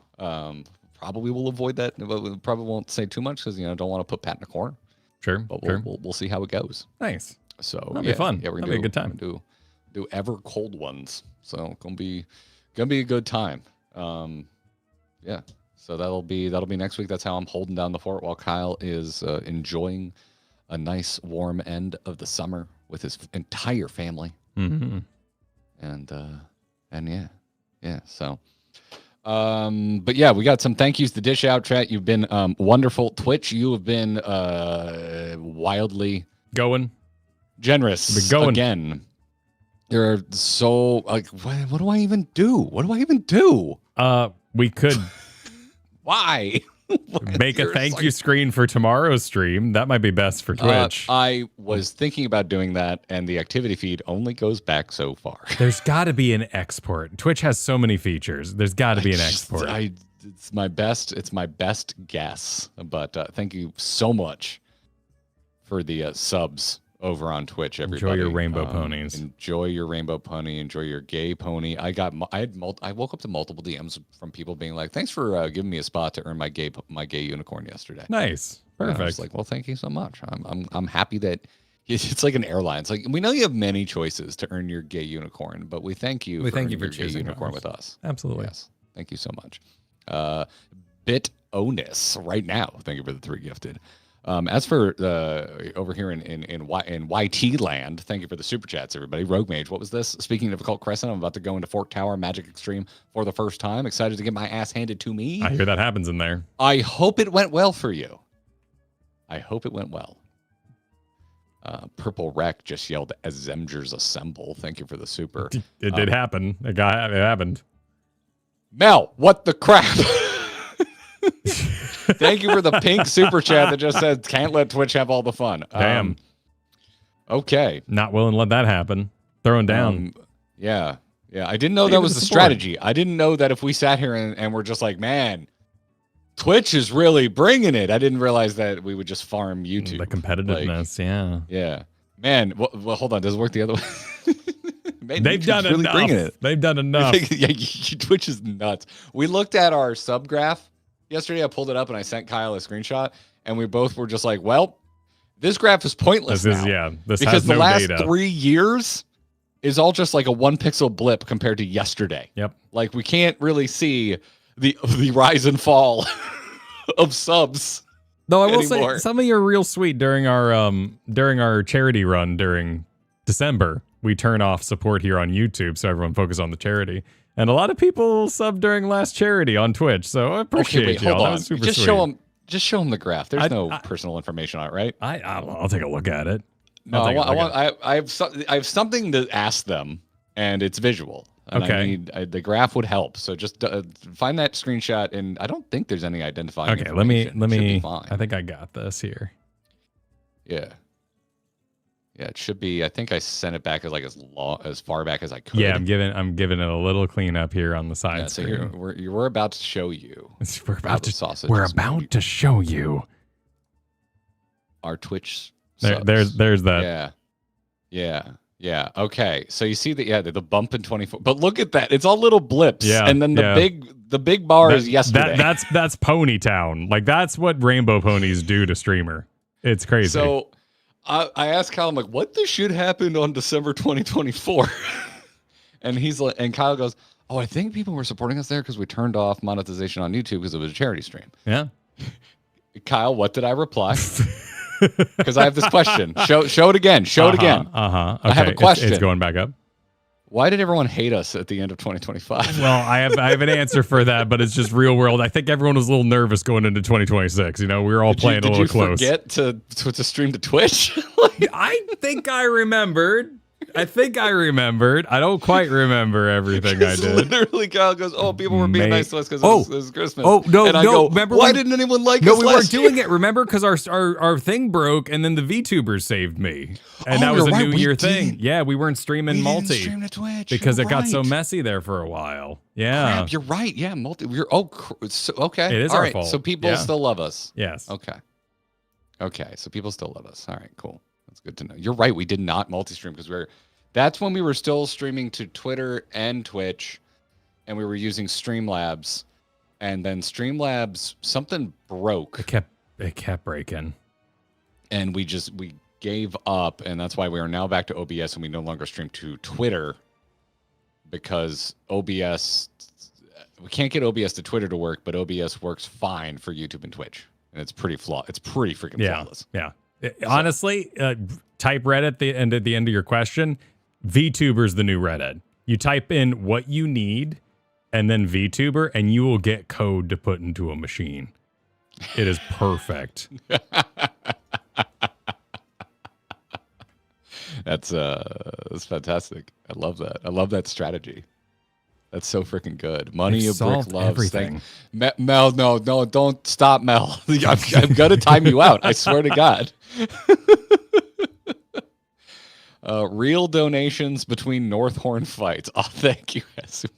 probably will avoid that. We probably won't say too much because, don't want to put Pat in a corner. Sure, But sure. we'll see how it goes. Nice. So That'll be fun. Yeah, we're That'll gonna be a good time. Do ever cold ones. So gonna be a good time. Yeah. So that'll be next week. That's how I'm holding down the fort while Kyle is enjoying a nice warm end of the summer with his entire family. Mm-hmm. And yeah. So. But yeah, we got some thank yous to dish out, chat. You've been wonderful. Twitch, you have been wildly Going. generous Been going. again. You're so like, what do I even do? We could Why? make a thank you screen for tomorrow's stream. That might be best for Twitch. I was thinking about doing that, and the activity feed only goes back so far. There's got to be an export. Twitch has so many features. There's got to be an export. It's my best guess. But thank you so much for the subs over on Twitch. Everybody, Enjoy your rainbow ponies. Enjoy your rainbow pony. Enjoy your gay pony. I woke up to multiple DMs from people being like, "Thanks for giving me a spot to earn my gay unicorn yesterday." Nice, perfect. And I was like, "Well, thank you so much. I'm happy that." It's like an airline. It's like, we know you have many choices to earn your gay unicorn, but we thank you for earning your gay unicorn with us. Absolutely. Yes. Thank you so much. Bit Onus right now. Thank you for the 3 gifted. As for over here in YT land, thank you for the super chats, everybody. Rogue Mage, what was this? Speaking of Occult Crescent, I'm about to go into Fork Tower Magic Extreme for the first time. Excited to get my ass handed to me. I hear that happens in there. I hope it went well for you. I hope it went well. Purple Wreck just yelled, "Azemgers assemble." Thank you for the super. It did happen. It happened. Mel, what the crap? Thank you for the pink super chat that just said, "Can't let Twitch have all the fun." Damn. Okay. Not willing to let that happen. Throwing down. Yeah. I didn't know Thank that you was for the the support. strategy. I didn't know that if we sat here and we're just like, man, Twitch is really bringing it. I didn't realize that we would just farm YouTube. The competitiveness, yeah. Yeah. Man, well, hold on. Does it work the other way? Man, They've YouTube's done really enough. bringing it. They've done enough. Yeah, Twitch is nuts. We looked at our sub graph yesterday. I pulled it up and I sent Kyle a screenshot, and we both were just like, well, this graph is pointless This now. this because has the no last data. 3 years is all just like a 1 pixel blip compared to yesterday. Yep. Like, we can't really see the rise and fall of subs. Though I will anymore. say some of you are real sweet during our charity run during December. We turn off support here on YouTube so everyone focus on the charity. And a lot of people sub during last charity on Twitch. So I appreciate y'all. Hold That on. was super Just sweet. show them the graph. There's no I- personal information on it, right? I'll take a look at it. No, I'll take a look at it. I have something to ask them, and it's visual. And Okay. the graph would help. So just find that screenshot, and I don't think there's any identifying. Okay, let me. Should be fine. I think I got this here. Yeah. Yeah, it should be. I think I sent it back as far back as I could. Yeah, I'm giving it a little cleanup here on the side. Yeah, so here we're about to show you. We're about to show you our Twitch. There's that. Yeah. Yeah. Yeah. Okay. So you see the bump in 24, but look at that. It's all little blips. Yeah. And then the big bar is yesterday. That's Pony Town. Like that's what rainbow ponies do to streamer. It's crazy. So I asked Kyle, I'm like, what the shit happened on December 2024? And he's like, and Kyle goes, oh, I think people were supporting us there because we turned off monetization on YouTube because it was a charity stream. Yeah. Kyle, what did I reply? Because I have this question. Show it again. Show it again. Okay. I have a question. It's going back up. Why did everyone hate us at the end of 2025? Well, I have an answer for that, but it's just real world. I think everyone was a little nervous going into 2026. You know, we were all playing a little close. Did you forget to stream to Twitch? I think I remembered. I don't quite remember everything I did. Literally, Kyle goes, "Oh, people were being nice to us because it was Christmas." Oh no, and I no! go, Remember why didn't anyone like us? No, we weren't year? doing it. Remember, because our thing broke, and then the VTubers saved me, and that was a New Year thing. Yeah, we weren't streaming multi. Didn't stream to Twitch because it got so messy there for a while. Yeah, crap, you're right. Yeah, multi. Okay. It is all our right. fault. So people still love us. Yes. Okay. So people still love us. All right. Cool. That's good to know. You're right. We did not multi-stream because that's when we were still streaming to Twitter and Twitch, and we were using Streamlabs, and then Streamlabs, something broke. It kept breaking. And we gave up, and that's why we are now back to OBS, and we no longer stream to Twitter because OBS, we can't get OBS to Twitter to work, but OBS works fine for YouTube and Twitch, and it's pretty flawed. It's pretty freaking flawless. Yeah. Honestly, type Reddit at the end of your question. VTuber's the new Reddit. You type in what you need and then VTuber, and you will get code to put into a machine. It is perfect. That's fantastic. I love that. I love that strategy. That's so freaking good. Money of Brick loves everything. Mel, no, don't stop, Mel. I'm gonna time you out. I swear to God. Real donations between Northhorn fights. Oh, thank you, Asumero.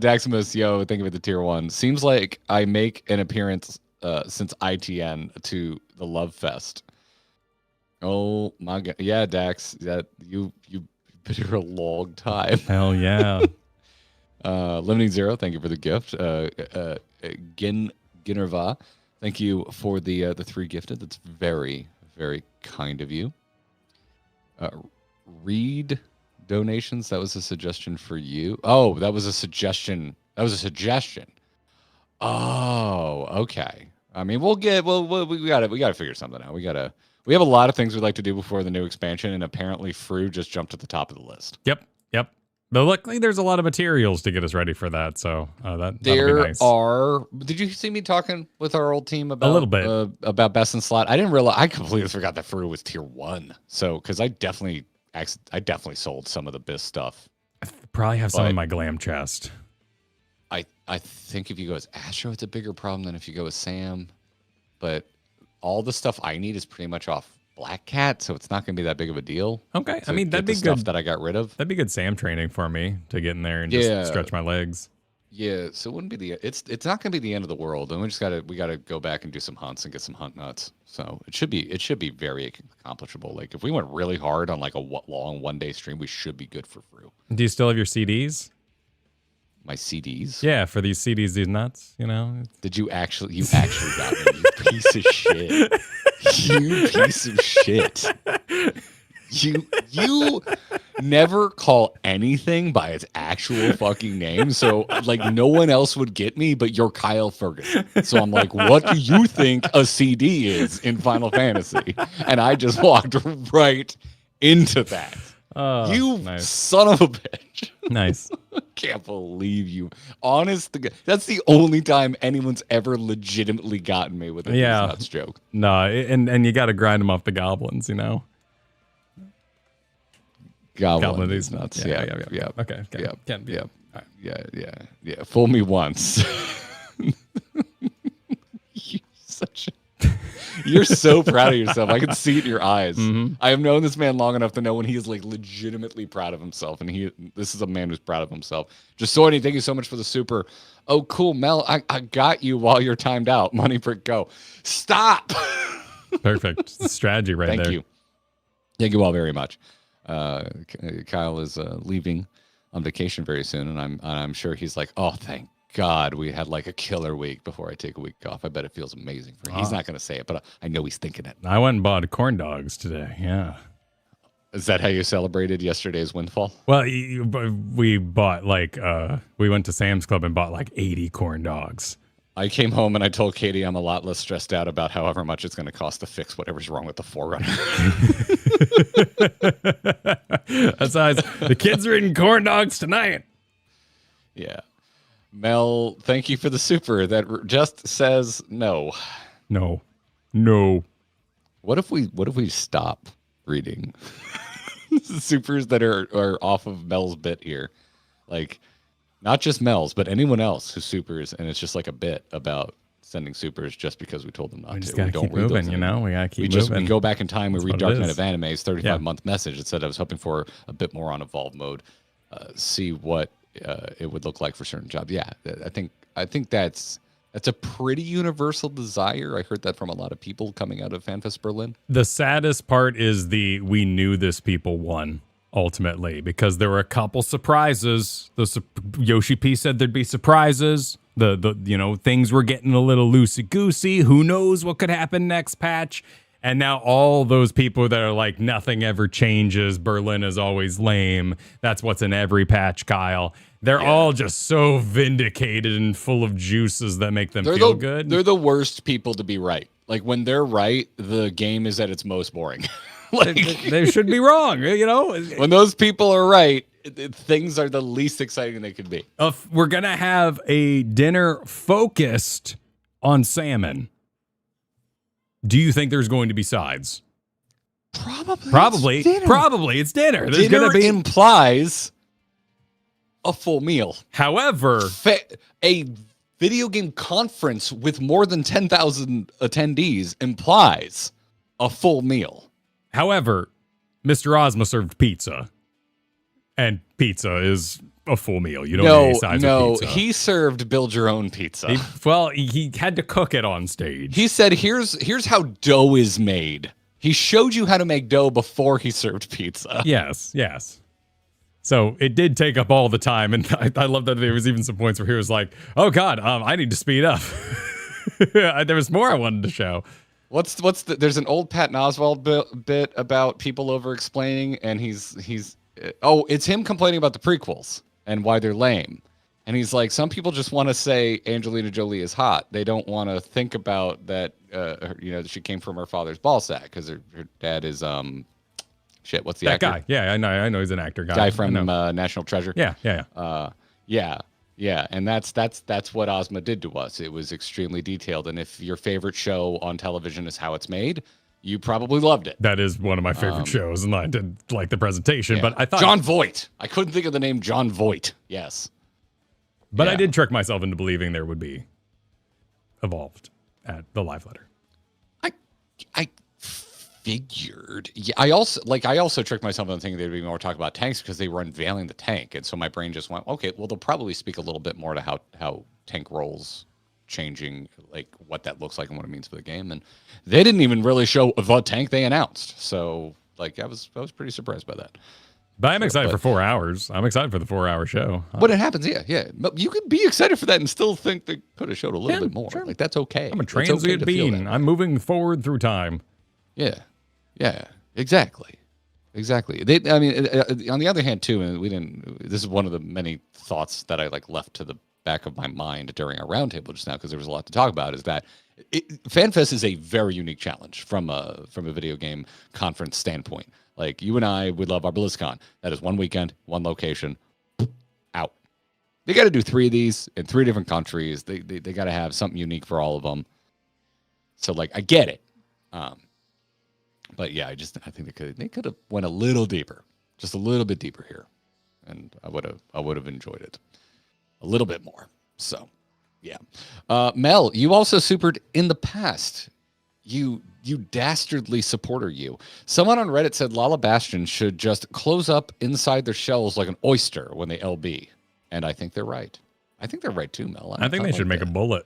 Daximus, yo, thank you for the tier 1. Seems like I make an appearance since ITN to the Love Fest. Oh my God, yeah, Dax, that you've been here a long time. Hell yeah. Limiting Zero, thank you for the gift. Ginnerva, thank you for the 3 gifted. That's very, very kind of you. Read donations. That was a suggestion for you. Oh, that was a suggestion. Oh, okay. I mean, we gotta figure something out. We have a lot of things we'd like to do before the new expansion, and apparently Frew just jumped to the top of the list. Yep. But luckily, there's a lot of materials to get us ready for that. So that'll be nice. Did you see me talking with our old team about a little bit about best in slot? I didn't realize. I completely forgot that Frew was tier 1. So because I definitely sold some of the BIS stuff. I probably have some in my glam chest. I think if you go as Astro, it's a bigger problem than if you go as Sam. But all the stuff I need is pretty much off Black Cat, so it's not going to be that big of a deal. Okay, I mean that'd be stuff good. That I got rid of. That'd be good Sam training for me to get in there and just stretch my legs. Yeah, so it wouldn't be it's not going to be the end of the world, and we gotta go back and do some hunts and get some hunt nuts. So it should be very accomplishable. Like if we went really hard on like a long 1-day stream, we should be good for Frew. Do you still have your CDs? My CDs? Yeah, for these CDs, these nuts, you know. Did you actually got me, you piece of shit. You piece of shit. You never call anything by its actual fucking name. So like no one else would get me, but you're Kyle Ferguson. So I'm like, what do you think a CD is in Final Fantasy? And I just walked right into that. Oh, you nice. Son of a bitch. Nice. Can't believe you. That's the only time anyone's ever legitimately gotten me with a nuts joke. No, and you got to grind them off the goblins, you know. Goblin these nuts. Yeah. Okay. Yeah. Can't be. Yeah. All right. Yeah. Fool me once. You're so proud of yourself. I can see it in your eyes. Mm-hmm. I have known this man long enough to know when he is like legitimately proud of himself, and this is a man who's proud of himself. Just Sorny, thank you so much for the super. Oh, cool, Mel. I got you while you're timed out. Money Brick, go. Stop. Perfect. It's the strategy right there. Thank you. Thank you all very much. Kyle is leaving on vacation very soon, and I'm sure he's like, oh, thank God we had like a killer week before I take a week off. I bet it feels amazing for him. He's not going to say it, but I know he's thinking it. I went and bought corn dogs today. Yeah. Is that how you celebrated yesterday's windfall? Well, we bought we went to Sam's Club and bought like 80 corn dogs. I came home and I told Katie I'm a lot less stressed out about however much it's going to cost to fix whatever's wrong with the Forerunner. That's how the kids are eating corn dogs tonight. Yeah. Mel, thank you for the super that just says no. No. What if we stop reading supers that are off of Mel's bit here? Like, not just Mel's, but anyone else who supers, and it's just like a bit about sending supers just because we told them not We just to. gotta We don't keep read moving, those you know? We gotta keep we moving. We go back in time, we That's read what Dark it Knight is. of Anime's 35-month message. It said I was hoping for a bit more on evolved mode, see what it would look like for certain jobs. Yeah, I think that's a pretty universal desire. I heard that from a lot of people coming out of FanFest Berlin. The saddest part is we knew this people won ultimately because there were a couple surprises. Yoshi P said there'd be surprises. Things were getting a little loosey goosey. Who knows what could happen next patch? And now all those people that are like, nothing ever changes. Berlin is always lame. That's what's in every patch, Kyle. They're all just so vindicated and full of juices that make them feel good. They're the worst people to be right. Like when they're right, the game is at its most boring. Like, they should be wrong, you know? When those people are right, things are the least exciting they could be. We're going to have a dinner focused on salmon. Do you think there's going to be sides? Probably. It's dinner. There's Dinner going to be implies a full meal. However, a video game conference with more than 10,000 attendees implies a full meal. However, Mr. Ozma served pizza, and pizza is a full meal. You don't need any sides of pizza. He served build your own pizza. He had to cook it on stage. He said, here's how dough is made. He showed you how to make dough before he served pizza. Yes. So it did take up all the time, and I love that there was even some points where he was like, "Oh God, I need to speed up." There was more I wanted to show. There's an old Patton Oswalt bit about people over explaining, and it's him complaining about the prequels and why they're lame. And he's like, some people just want to say Angelina Jolie is hot. They don't want to think about that, she came from her father's ball sack because her dad is, what's the actor? Guy. Yeah, I know he's an actor guy. Guy from National Treasure. Yeah. Yeah, and that's what Ozma did to us. It was extremely detailed, and if your favorite show on television is how it's made, you probably loved it. That is one of my favorite shows, and I did like the presentation. Yeah. But I thought John Voight. I couldn't think of the name John Voight. Yes, but I did trick myself into believing there would be evolved at the live letter. I figured. Yeah, I also tricked myself into thinking there'd be more talk about tanks because they were unveiling the tank, and so my brain just went, okay, well they'll probably speak a little bit more to how tank roles changing, like what that looks like and what it means for the game. And they didn't even really show the tank they announced, so like I was pretty surprised by that. But I'm excited for 4 hours. I'm excited for the 4-hour show. When it happens, yeah. But you could be excited for that and still think they could have showed a little bit more. Sure. Like that's okay. I'm a transient being. I'm moving forward through time. Yeah, exactly. On the other hand, too, and this is one of the many thoughts that I left to the back of my mind during our roundtable just now because there was a lot to talk about. Is that FanFest is a very unique challenge from a video game conference standpoint. Like you and I would love our BlizzCon. That is one weekend, one location, out. They got to do 3 of these in 3 different countries. They got to have something unique for all of them. So I get it. But yeah, I think they could have went a little deeper. just a little bit deeper here, and I would have enjoyed it a little bit more. So, yeah. Mel, you also supered in the past. You dastardly supporter, you. Someone on Reddit said Lala Bastion should just close up inside their shells like an oyster when they LB, and I think they're right. I think they're right too, Mel. I think they should make a bullet.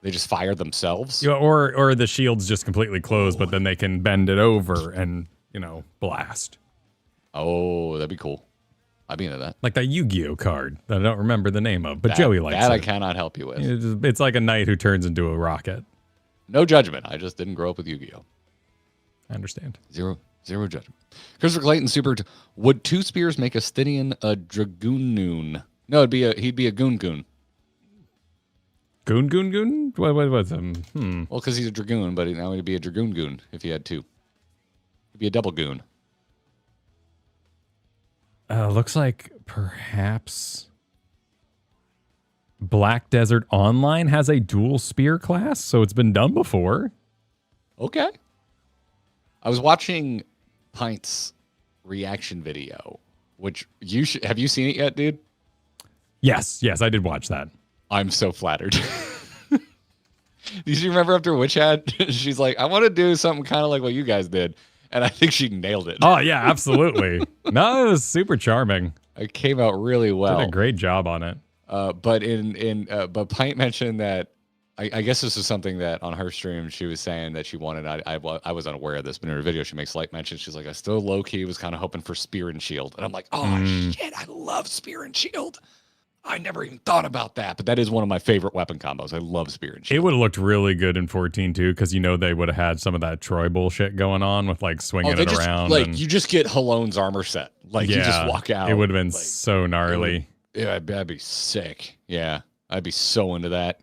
They just fire themselves? Yeah, or the shield's just completely closed, but then they can bend it over and, blast. Oh, that'd be cool. I'd be into that. Like that Yu-Gi-Oh card that I don't remember the name of, but Joey likes that it. I cannot help you with. It's like a knight who turns into a rocket. No judgment. I just didn't grow up with Yu-Gi-Oh. I understand. Zero judgment. Christopher Clayton supered. Would two spears make a Stydian a Dragoon? No, he'd be a Goon. Goon? What's Well, because he's a Dragoon, but now he'd be a Dragoon if he had two. He'd be a double goon. Looks like perhaps Black Desert Online has a dual spear class, so it's been done before. Okay. I was watching Pint's reaction video, which have you seen it yet, dude? Yes, I did watch that. I'm so flattered. Did you remember after Witch Hat? She's like, I want to do something kind of like what you guys did. And I think she nailed it. Oh, yeah, absolutely. No, it was super charming. It came out really well. Did a great job on it. But Pint mentioned that I guess this is something that on her stream she was saying that she wanted. I was unaware of this, but in her video she makes slight mention. She's like, I still low key was kind of hoping for Spear and Shield, and I'm like, oh shit, I love Spear and Shield. I never even thought about that, but that is one of my favorite weapon combos. I love Spear and Shield. It would have looked really good in 14 too, because they would have had some of that Troy bullshit going on with like swinging it around. Like you just get Halone's armor set. Like you just walk out. It would have been so gnarly. That'd be sick. Yeah, I'd be so into that.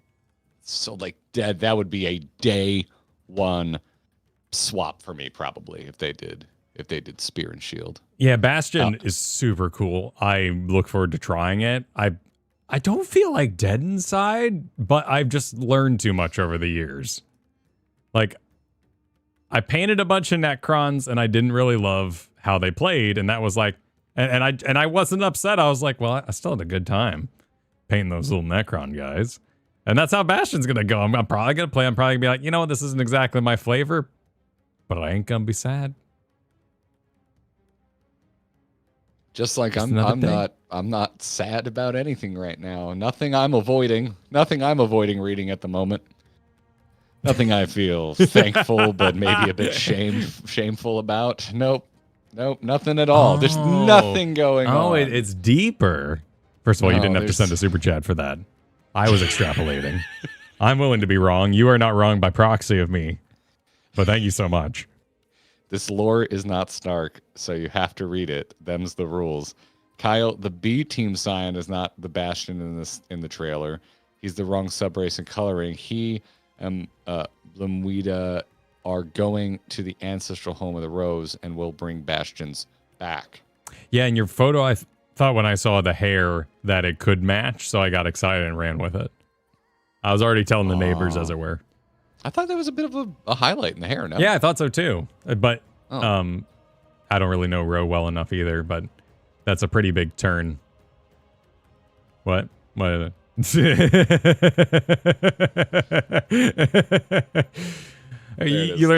So like that would be a day one swap for me probably if they did Spear and Shield. Yeah, Bastion is super cool. I look forward to trying it. I don't feel like dead inside, but I've just learned too much over the years. Like, I painted a bunch of Necrons, and I didn't really love how they played, and that was like, and I wasn't upset. I was like, well, I still had a good time painting those little Necron guys, and that's how Bastion's gonna go. I'm probably gonna play. I'm probably gonna be like, you know what, this isn't exactly my flavor, but I ain't gonna be sad. Just like I'm not sad about anything right now. Nothing I'm avoiding reading at the moment. Nothing I feel thankful but maybe a bit shameful about. Nope, nothing at all. There's nothing going on. Oh, it's deeper. First of all, you didn't have to send a super chat for that. I was extrapolating. I'm willing to be wrong. You are not wrong by proxy of me. But thank you so much. This lore is not Snark, so you have to read it. Them's the rules. Kyle, the B team sign is not the Bastion in the trailer. He's the wrong subrace and coloring. He and Blamwida are going to the ancestral home of the Rose and will bring Bastions back. Yeah, in your photo, I thought when I saw the hair that it could match, so I got excited and ran with it. I was already telling the neighbors, as it were. I thought that was a bit of a highlight in the hair. No? Yeah, I thought so too. But I don't really know Ro well enough either, but that's a pretty big turn. What? You learned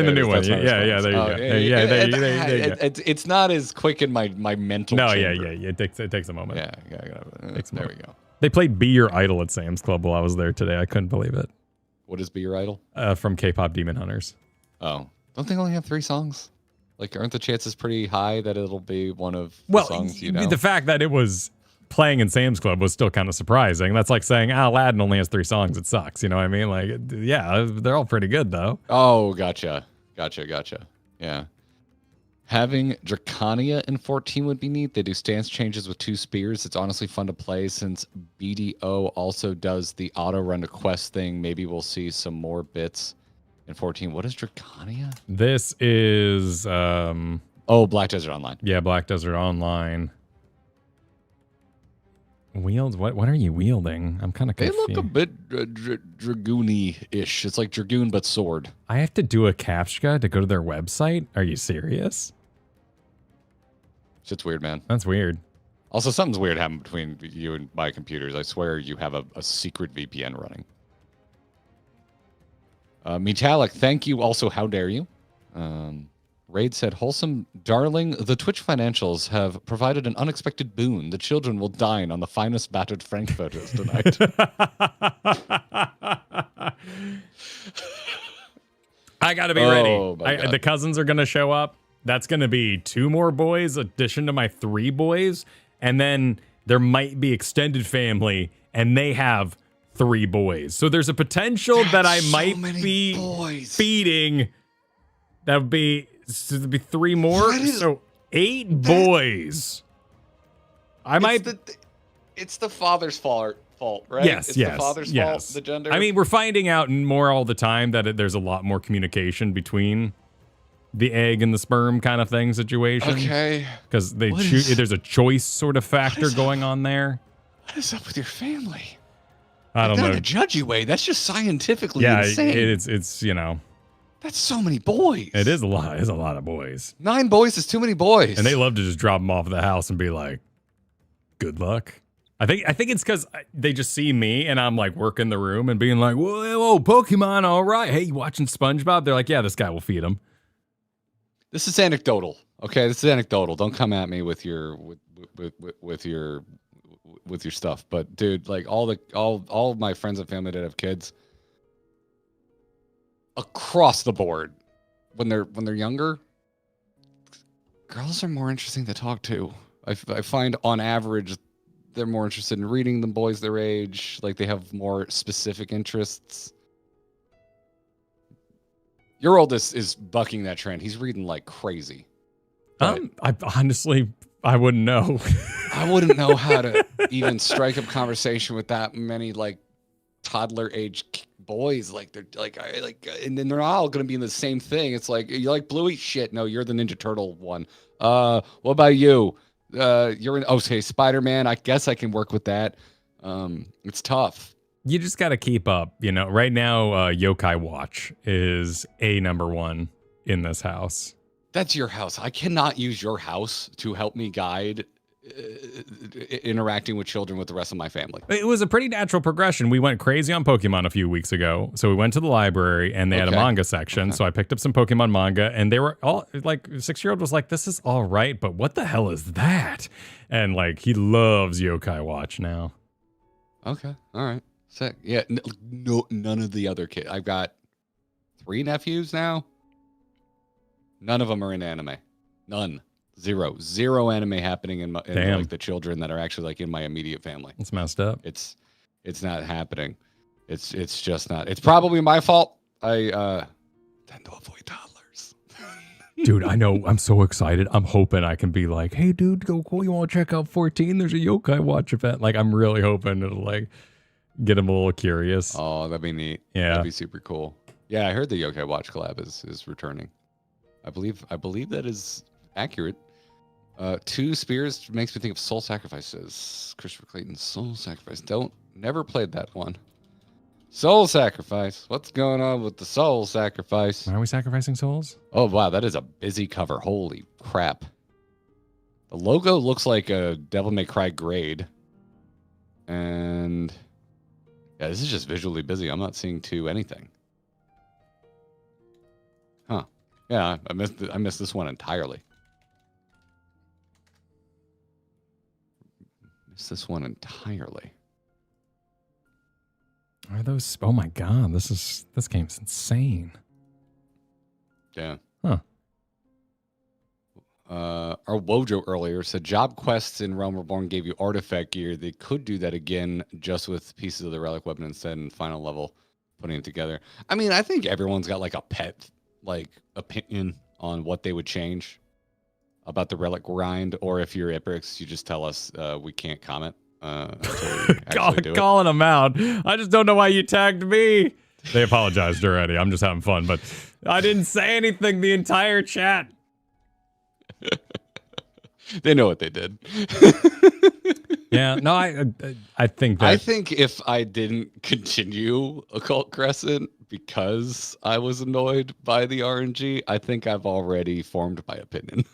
the new one. Yeah, there you go. It's not as quick in my mental chamber. Yeah. It takes a moment. There we go. They played Be Your Idol at Sam's Club while I was there today. I couldn't believe it. What is Be Your Idol? From K-pop Demon Hunters. Oh, don't they only have 3 songs? Like, aren't the chances pretty high that it'll be one of the songs you know? The fact that it was playing in Sam's Club was still kind of surprising. That's like saying, Aladdin only has 3 songs. It sucks. You know what I mean? Like, yeah, they're all pretty good, though. Oh, gotcha. Yeah. Having Draconia in 14 would be neat. They do stance changes with 2 spears. It's honestly fun to play since BDO also does the auto run to quest thing. Maybe we'll see some more bits in 14. What is Draconia? This is Black Desert Online. Yeah, Black Desert Online. Wields? What are you wielding? I'm kind of confused. They look a bit dragoony-ish. It's like Dragoon but sword. I have to do a CAPTCHA to go to their website? Are you serious? Shit's weird, man. That's weird. Also, something's weird happened between you and my computers. I swear you have a secret VPN running. Metallic, thank you. Also, how dare you? Raid said, wholesome darling, the Twitch financials have provided an unexpected boon. The children will dine on the finest battered frankfurters tonight. I gotta be ready. The cousins are gonna show up. That's gonna be 2 more boys, addition to my 3 boys, and then there might be extended family, and they have 3 boys. So there's a potential that I might be feeding. That would be 3 more. So 8 boys. It's the father's fault, right? Yes, it's yes, the father's fault, the gender. I mean, we're finding out more all the time that there's a lot more communication between the egg and the sperm kind of thing situation. Okay. Because there's a choice sort of factor going on there. What is up with your family? I don't know. Not in a judgy way. That's just scientifically insane. It's you know. That's so many boys. It is a lot. It's a lot of boys. 9 boys is too many boys. And they love to just drop them off at the house and be like, "Good luck." I think it's because they just see me and I'm like working the room and being like, "Whoa, Pokemon, all right. Hey, you watching SpongeBob?" They're like, "Yeah, this guy will feed him." This is anecdotal. Okay, this is anecdotal. Don't come at me with your with your stuff. But dude, like all my friends and family that have kids, across the board, when they're younger, girls are more interesting to talk to. I find on average they're more interested in reading than boys their age. Like they have more specific interests. Your oldest is bucking that trend. He's reading like crazy. I honestly, I wouldn't know. I wouldn't know how to even strike up conversation with that many like toddler age boys. Like they're like, and then they're all going to be in the same thing. It's like, you like Bluey? Shit, no, you're the Ninja Turtle one. What about you? You're okay, Spider-Man. I guess I can work with that. It's tough. You just got to keep up. You know, right now, Yokai Watch is number 1 in this house. That's your house. I cannot use your house to help me guide interacting with children with the rest of my family. It was a pretty natural progression. We went crazy on Pokemon a few weeks ago. So we went to the library and they had a manga section. Okay. So I picked up some Pokemon manga and they were all like, 6-year-old was like, this is all right, but what the hell is that? And like, he loves Yokai Watch now. Okay. All right. Sick. Yeah. No, none of the other kids. I've got 3 nephews now. None of them are in anime. None. Zero anime happening in like the children that are actually like in my immediate family. It's messed up. It's not happening. It's just not. It's probably my fault. I tend to avoid toddlers. Dude, I know. I'm so excited. I'm hoping I can be like, hey, dude, go cool. You want to check out 14? There's a Yokai Watch event. Like, I'm really hoping it'll like get him a little curious. Oh, that'd be neat. Yeah, that'd be super cool. Yeah, I heard the Yokai Watch collab is returning. I believe that is accurate. 2 Spears makes me think of Soul Sacrifices. Christopher Clayton's Soul Sacrifice. Never played that one. Soul Sacrifice. What's going on with the Soul Sacrifice? Why are we sacrificing souls? Oh, wow. That is a busy cover. Holy crap. The logo looks like a Devil May Cry grade. And yeah, this is just visually busy. I'm not seeing anything. Huh. Yeah, I missed this one entirely. Are those? Oh my god, this game's insane. Yeah. Huh. Our Wojo earlier said job quests in Realm Reborn gave you artifact gear. They could do that again, just with pieces of the relic weapon instead in final level, putting it together. I mean, I think everyone's got like a pet like opinion on what they would change about the relic grind, or if you're Ibrix, you just tell us we can't comment. Calling them out. I just don't know why you tagged me. They apologized already. I'm just having fun, but I didn't say anything the entire chat. They know what they did. Yeah, no, I think that... I think if I didn't continue Occult Crescent because I was annoyed by the RNG, I think I've already formed my opinion.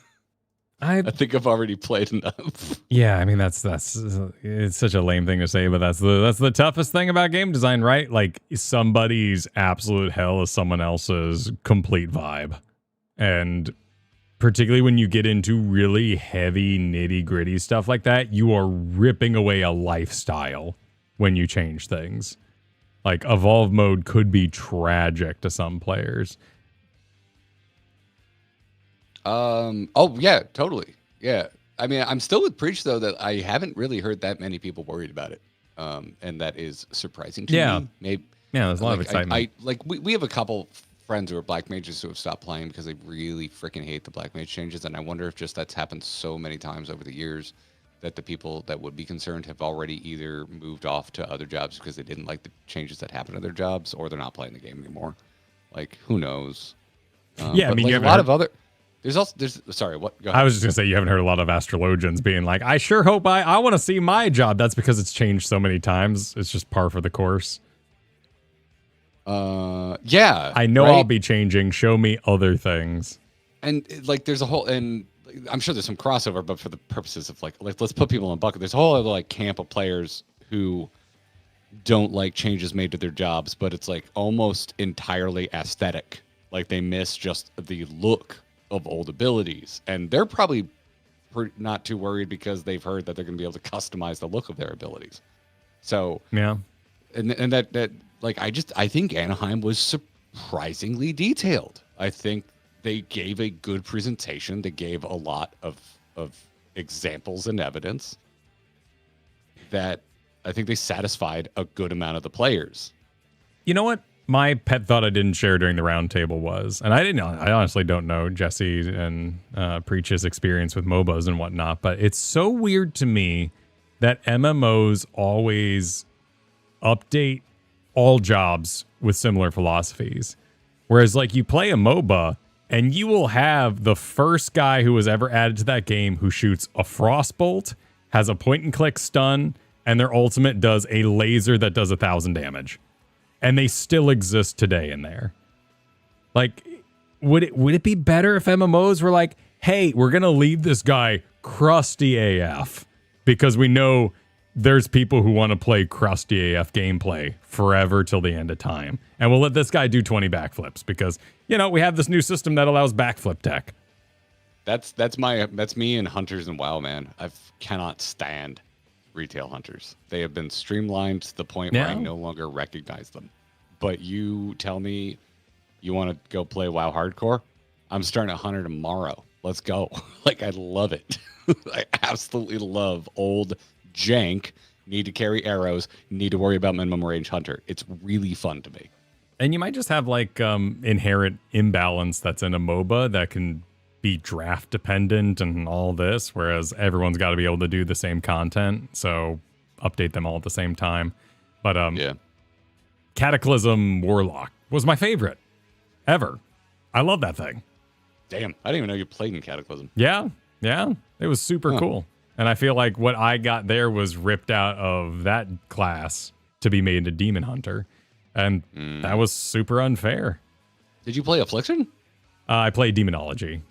I think I've already played enough. Yeah, I mean that's it's such a lame thing to say, but that's the toughest thing about game design, right? Like somebody's absolute hell is someone else's complete vibe. And particularly when you get into really heavy nitty-gritty stuff like that, you are ripping away a lifestyle when you change things. Like evolve mode could be tragic to some players. Oh yeah, totally. Yeah. I mean, I'm still with Preach though that I haven't really heard that many people worried about it. And that is surprising to me. Maybe there's a lot of excitement. We have a couple friends who are black mages who have stopped playing because they really freaking hate the black mage changes, and I wonder if just that's happened so many times over the years that the people that would be concerned have already either moved off to other jobs because they didn't like the changes that happened to their jobs, or they're not playing the game anymore. Like, who knows? Yeah, I mean, like you a lot of other. Sorry, what? Go ahead. I was just gonna say you haven't heard a lot of astrologians being like, I sure hope I want to see my job. That's because it's changed so many times. It's just par for the course. Yeah. I know, right? I'll be changing. Show me other things. And like, there's a whole, and I'm sure there's some crossover, but for the purposes of like let's put people in a bucket. There's a whole other like camp of players who don't like changes made to their jobs, but it's like almost entirely aesthetic. Like they miss just the look of old abilities, and they're probably not too worried because they've heard that they're going to be able to customize the look of their abilities. So yeah, and that like I think Anaheim was surprisingly detailed. I think they gave a good presentation. They gave a lot of examples and evidence that I think they satisfied a good amount of the players. You know what? My pet thought I didn't share during the roundtable was, and I honestly don't know Jesse and Preach's experience with MOBAs and whatnot, but it's so weird to me that MMOs always update all jobs with similar philosophies. Whereas like you play a MOBA and you will have the first guy who was ever added to that game who shoots a frostbolt, has a point and click stun, and their ultimate does a laser that does 1,000 damage. And they still exist today in there. Like, would it be better if MMOs were like, hey, we're going to leave this guy crusty AF because we know there's people who want to play crusty AF gameplay forever till the end of time. And we'll let this guy do 20 backflips because, you know, we have this new system that allows backflip tech. That's me and Hunters and WoW, man. I cannot stand retail hunters. They have been streamlined to the point where I no longer recognize them. But you tell me you want to go play WoW hardcore, I'm starting a hunter tomorrow. Let's go. Like, I love it. I absolutely love old jank, need to carry arrows, need to worry about minimum range hunter. It's really fun to me. And you might just have like inherent imbalance that's in a MOBA that can be draft dependent and all this, whereas everyone's got to be able to do the same content, so update them all at the same time. But yeah, Cataclysm Warlock was my favorite ever. I love that thing. Damn, I didn't even know you played in Cataclysm. Yeah, it was super cool. And I feel like what I got there was ripped out of that class to be made into Demon Hunter, and that was super unfair. Did you play Affliction? I played Demonology.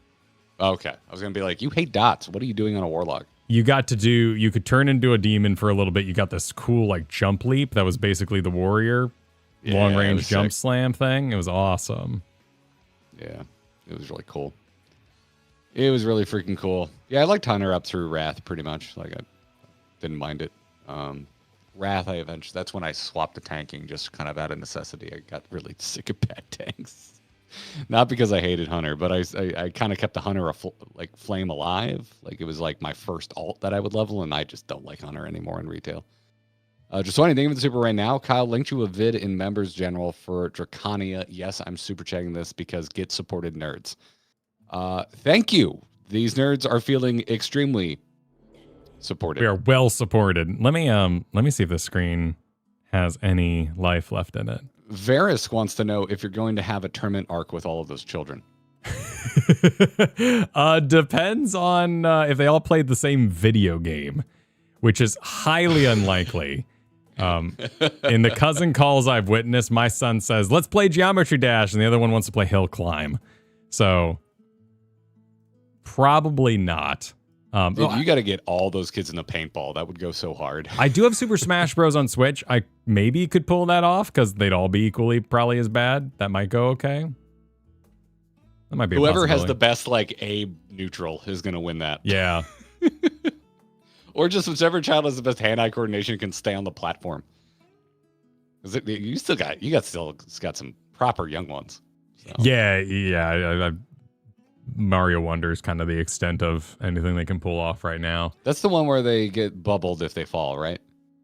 Okay. I was going to be like, you hate dots. What are you doing on a warlock? You could turn into a demon for a little bit. You got this cool like jump leap that was basically the warrior long range jump slam thing. It was awesome. Yeah, it was really cool. It was really freaking cool. Yeah, I liked Hunter up through Wrath pretty much. Like, I didn't mind it. Wrath, that's when I swapped the tanking just kind of out of necessity. I got really sick of bad tanks. Not because I hated Hunter, but I kind of kept the Hunter like flame alive. Like, it was like my first alt that I would level, and I just don't like Hunter anymore in retail. Just so anything with the super right now, Kyle linked you a vid in Members General for Draconia. Yes, I'm super checking this because Git supported nerds. Thank you. These nerds are feeling extremely supported. We are well supported. Let me see if this screen has any life left in it. Verisk wants to know if you're going to have a tournament arc with all of those children. Depends on if they all played the same video game, which is highly unlikely. In the cousin calls I've witnessed, my son says, let's play Geometry Dash, and the other one wants to play Hill Climb. So Probably not. Dude, you got to get all those kids in the paintball. That would go so hard. I do have Super Smash Bros. On Switch. I maybe could pull that off because they'd all be equally probably as bad. That might go okay. That might be Whoever has the best like A neutral is going to win that. Yeah. Or just whichever child has the best hand-eye coordination can stay on the platform. You got some proper young ones. So. Yeah. Mario Wonder is kind of the extent of anything they can pull off right now. That's the one where they get bubbled if they fall, right?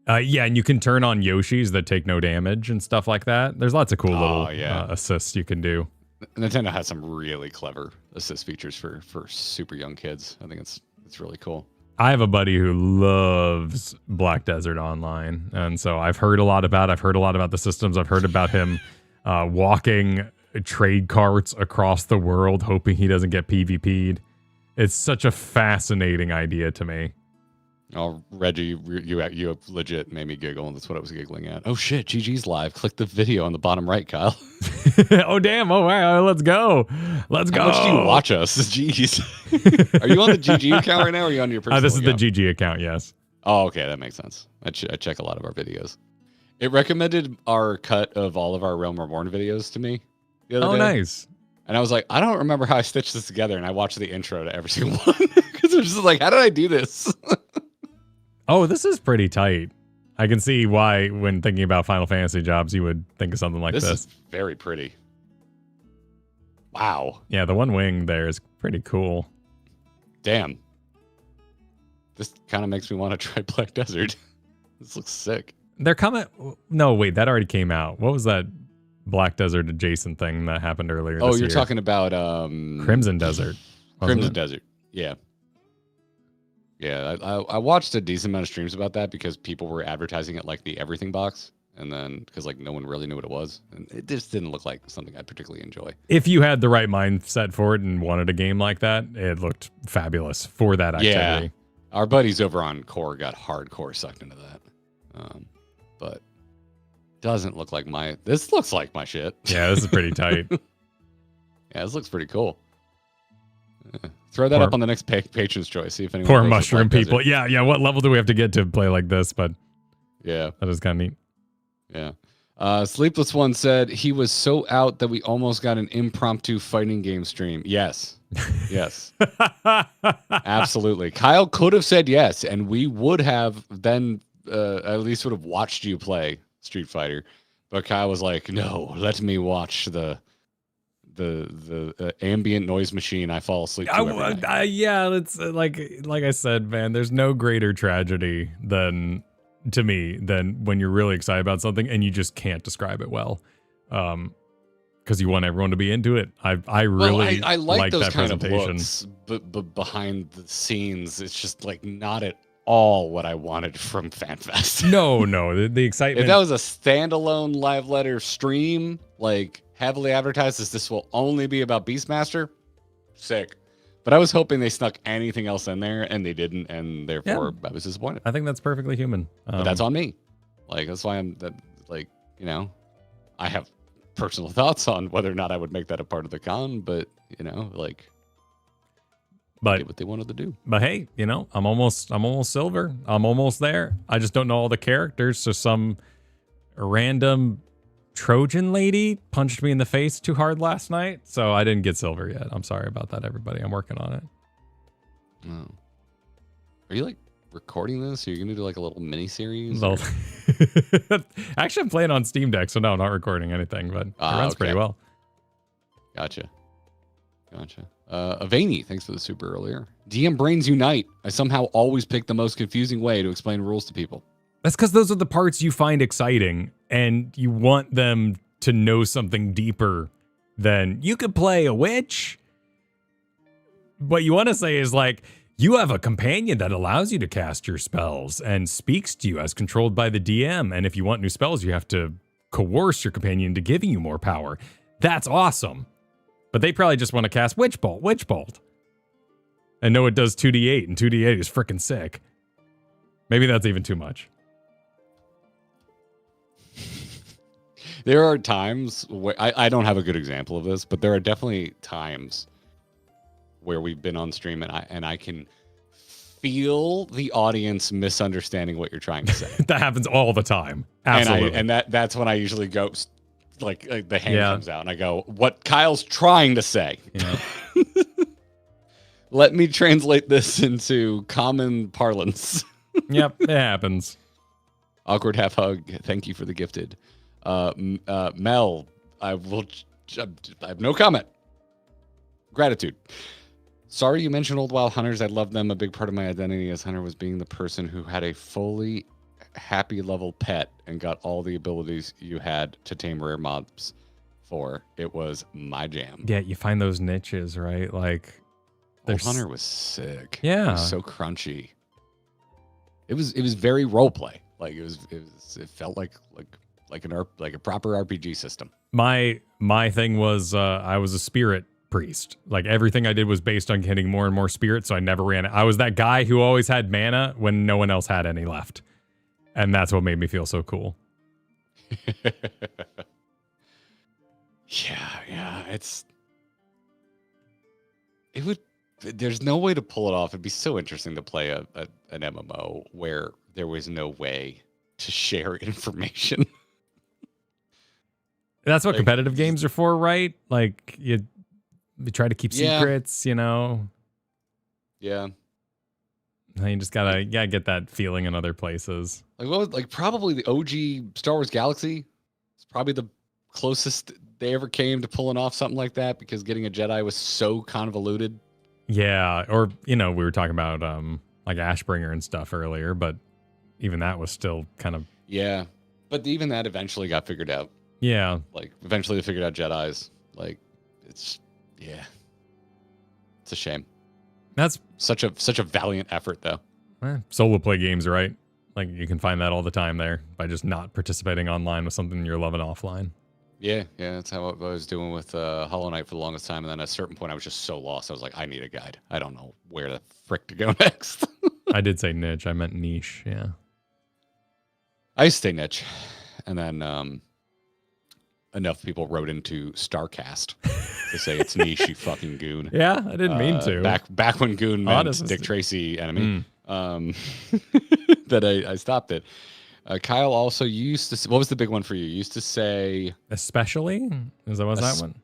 Yeah, and you can turn on Yoshis that take no damage and stuff like that. There's lots of cool little assists you can do. Nintendo has some really clever assist features for super young kids. I think it's really cool. I have a buddy who loves Black Desert Online, and so I've heard a lot about the systems. I've heard about him walking trade carts across the world, hoping he doesn't get PvP'd. It's such a fascinating idea to me. Oh, Reggie, you legit made me giggle, and that's what I was giggling at. Oh shit, GG's live. Click the video on the bottom right, Kyle. Oh damn! Oh wow! Let's go! Let's go! How much do you watch us? Jeez. Are you on the GG account right now, or are you on your personal This is account? the GG account, yes. Oh, okay, that makes sense. I check a lot of our videos. It recommended our cut of all of our Realm Reborn videos to me the other day. Nice. And I was like, I don't remember how I stitched this together, and I watched the intro to every single one because I'm just like, how did I do this? Oh, this is pretty tight. I can see why, when thinking about Final Fantasy jobs, you would think of something like this. This is very pretty. Wow. Yeah, the one wing there is pretty cool. Damn. This kind of makes me want to try Black Desert. This looks sick. They're coming. No, wait, that already came out. What was that Black Desert adjacent thing that happened earlier this year? You're talking about Crimson Desert. Crimson Desert. Yeah. Yeah, I watched a decent amount of streams about that because people were advertising it like the everything box, and then because like no one really knew what it was, and it just didn't look like something I particularly enjoy. If you had the right mindset for it and wanted a game like that, it looked fabulous for that activity. Yeah, our buddies over on Core got hardcore sucked into that, but doesn't look like my. This looks like my shit. Yeah, this is pretty tight. Yeah, this looks pretty cool. Throw that up on the next Patron's Choice. See if anyone. Poor mushroom people. Yeah. What level do we have to get to play like this? But yeah, that is kind of neat. Yeah. Sleepless One said he was so out that we almost got an impromptu fighting game stream. Yes. Absolutely. Kyle could have said yes, and we would have then at least would have watched you play Street Fighter. But Kyle was like, "No, let me watch the ambient noise machine I fall asleep to every night." Yeah, it's like I said, man, there's no greater tragedy than when you're really excited about something and you just can't describe it well, because you want everyone to be into it. I really like those that kind presentation. Of looks, but behind the scenes, it's just like not at all what I wanted from FanFest. No, the excitement. If that was a standalone live letter stream, like heavily advertised as this will only be about Beastmaster, sick. But I was hoping they snuck anything else in there, and they didn't, and therefore I was disappointed. I think that's perfectly human. But that's on me. Like that's why I have personal thoughts on whether or not I would make that a part of the con, but but did what they wanted to do. But hey, I'm almost silver. I'm almost there. I just don't know all the characters, so some random Trojan lady punched me in the face too hard last night, so I didn't get silver yet. I'm sorry about that, everybody. I'm working on it. Oh. Are you recording this? Are you gonna do a little mini series? No. Actually, I'm playing on Steam Deck, so no, not recording anything, but it runs pretty well. Gotcha. Avani, thanks for the super earlier. DM brains unite. I somehow always pick the most confusing way to explain rules to people. That's because those are the parts you find exciting, and you want them to know something deeper than you could play a witch. What you want to say is you have a companion that allows you to cast your spells and speaks to you as controlled by the DM. And if you want new spells, you have to coerce your companion into giving you more power. That's awesome. But they probably just want to cast Witch Bolt. And know it does 2d8, and 2d8 is freaking sick. Maybe that's even too much. There are times where I don't have a good example of this, but there are definitely times where we've been on stream and I can feel the audience misunderstanding what you're trying to say. That happens all the time. Absolutely. And that's when I usually go like the hand Yeah. comes out and I go, what Kyle's trying to say. Yeah. Let me translate this into common parlance. Yep, it happens. Awkward half hug. Thank you for the gifted. Mel, I have no comment. Gratitude. Sorry you mentioned Old Wild Hunters. I love them. A big part of my identity as hunter was being the person who had a fully happy level pet and got all the abilities you had to tame rare mobs for. It was my jam. Yeah, you find those niches, right? Like, Old Hunter was sick. Yeah. It was so crunchy. It was very role play. Like it felt like a proper RPG system. my thing was I was a spirit priest. Like everything I did was based on getting more and more spirits, so I never ran. I was that guy who always had mana when no one else had any left. And that's what made me feel so cool. Yeah, there's no way to pull it off. It'd be so interesting to play an MMO where there was no way to share information. That's what Like, competitive games are for, right? Like you try to keep Yeah. secrets, you know. Yeah. And you just gotta get that feeling in other places. Probably the OG Star Wars Galaxy. It's probably the closest they ever came to pulling off something like that because getting a Jedi was so convoluted. Yeah, or we were talking about like Ashbringer and stuff earlier, but even that was still kind of Yeah. But even that eventually got figured out. yeah. Like eventually they figured out Jedis. Like it's a shame. That's Such a valiant effort though. solo play games, right? Like you can find that all the time there by just not participating online with something you're loving offline. Yeah, that's how I was doing with Hollow Knight for the longest time. And then at a certain point, I was just so lost. I was like, I need a guide. I don't know where the frick to go next. I did say niche. I meant niche. Yeah. I used to say niche. And then enough people wrote into StarCast to say it's niche, you fucking goon. Yeah, I didn't mean to. Back when goon meant Honestly. Dick Tracy enemy. That I stopped it. Kyle also used to. What was the big one for you? You used to say Especially? Was that one?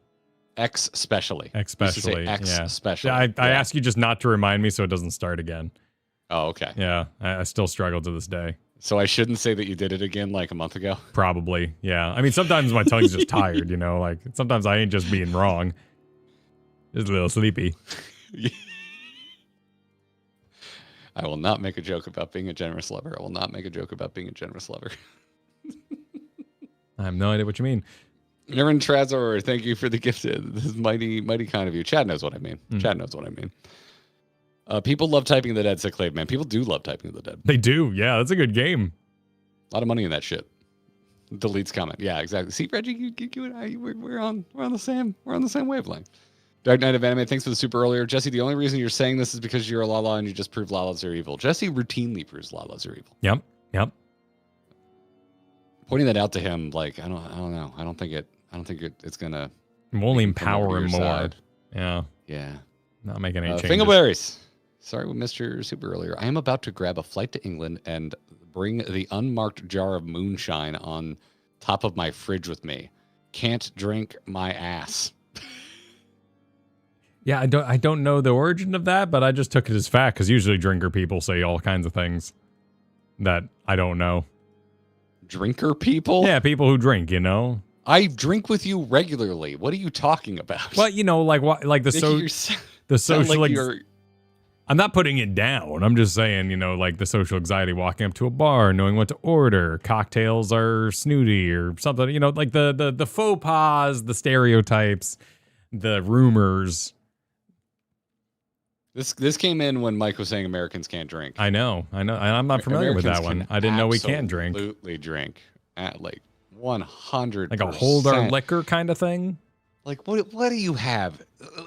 X specially. X You used to say specially. X Yeah. specially. I ask you just not to remind me so it doesn't start again. Oh, okay. Yeah. I still struggle to this day. So I shouldn't say that you did it again like a month ago. Probably. Yeah. I mean, sometimes my tongue's just tired, like sometimes I ain't just being wrong. Just a little sleepy. I will not make a joke about being a generous lover. I will not make a joke about being a generous lover. I have no idea what you mean. Aaron Trazor, thank you for the gifted. This is mighty, mighty kind of you. Chad knows what I mean. Chad knows what I mean. People love Typing of the Dead, Sick Clave, man. People do love Typing of the Dead. They do. Yeah, that's a good game. A lot of money in that shit. Deletes comment. Yeah, exactly. See, Reggie, you and I, we're on the same wavelength. Dark Knight of Anime, thanks for the super earlier. Jesse, the only reason you're saying this is because you're a Lala and you just proved Lalas are evil. Jesse routinely proves Lalas are evil. Yep. Pointing that out to him, like, I don't know. I don't think it's gonna We'll only make him come over empower to him your more. side. Yeah. Yeah. Not making any changes. Thingleberries. Sorry, we missed your super earlier. I am about to grab a flight to England and bring the unmarked jar of moonshine on top of my fridge with me. Can't drink my ass. Yeah, I don't know the origin of that, but I just took it as fact because usually drinker people say all kinds of things that I don't know. Drinker people? Yeah, people who drink, I drink with you regularly. What are you talking about? But like what, like the social. You're I'm not putting it down. I'm just saying, like the social anxiety, walking up to a bar, knowing what to order. Cocktails are snooty or something. Like the faux pas, the stereotypes, the rumors. This came in when Mike was saying Americans can't drink. I know. And I'm not familiar with that one. I didn't know we can drink. Absolutely drink at like 100%. Like a hold our liquor kind of thing. Like what do you have?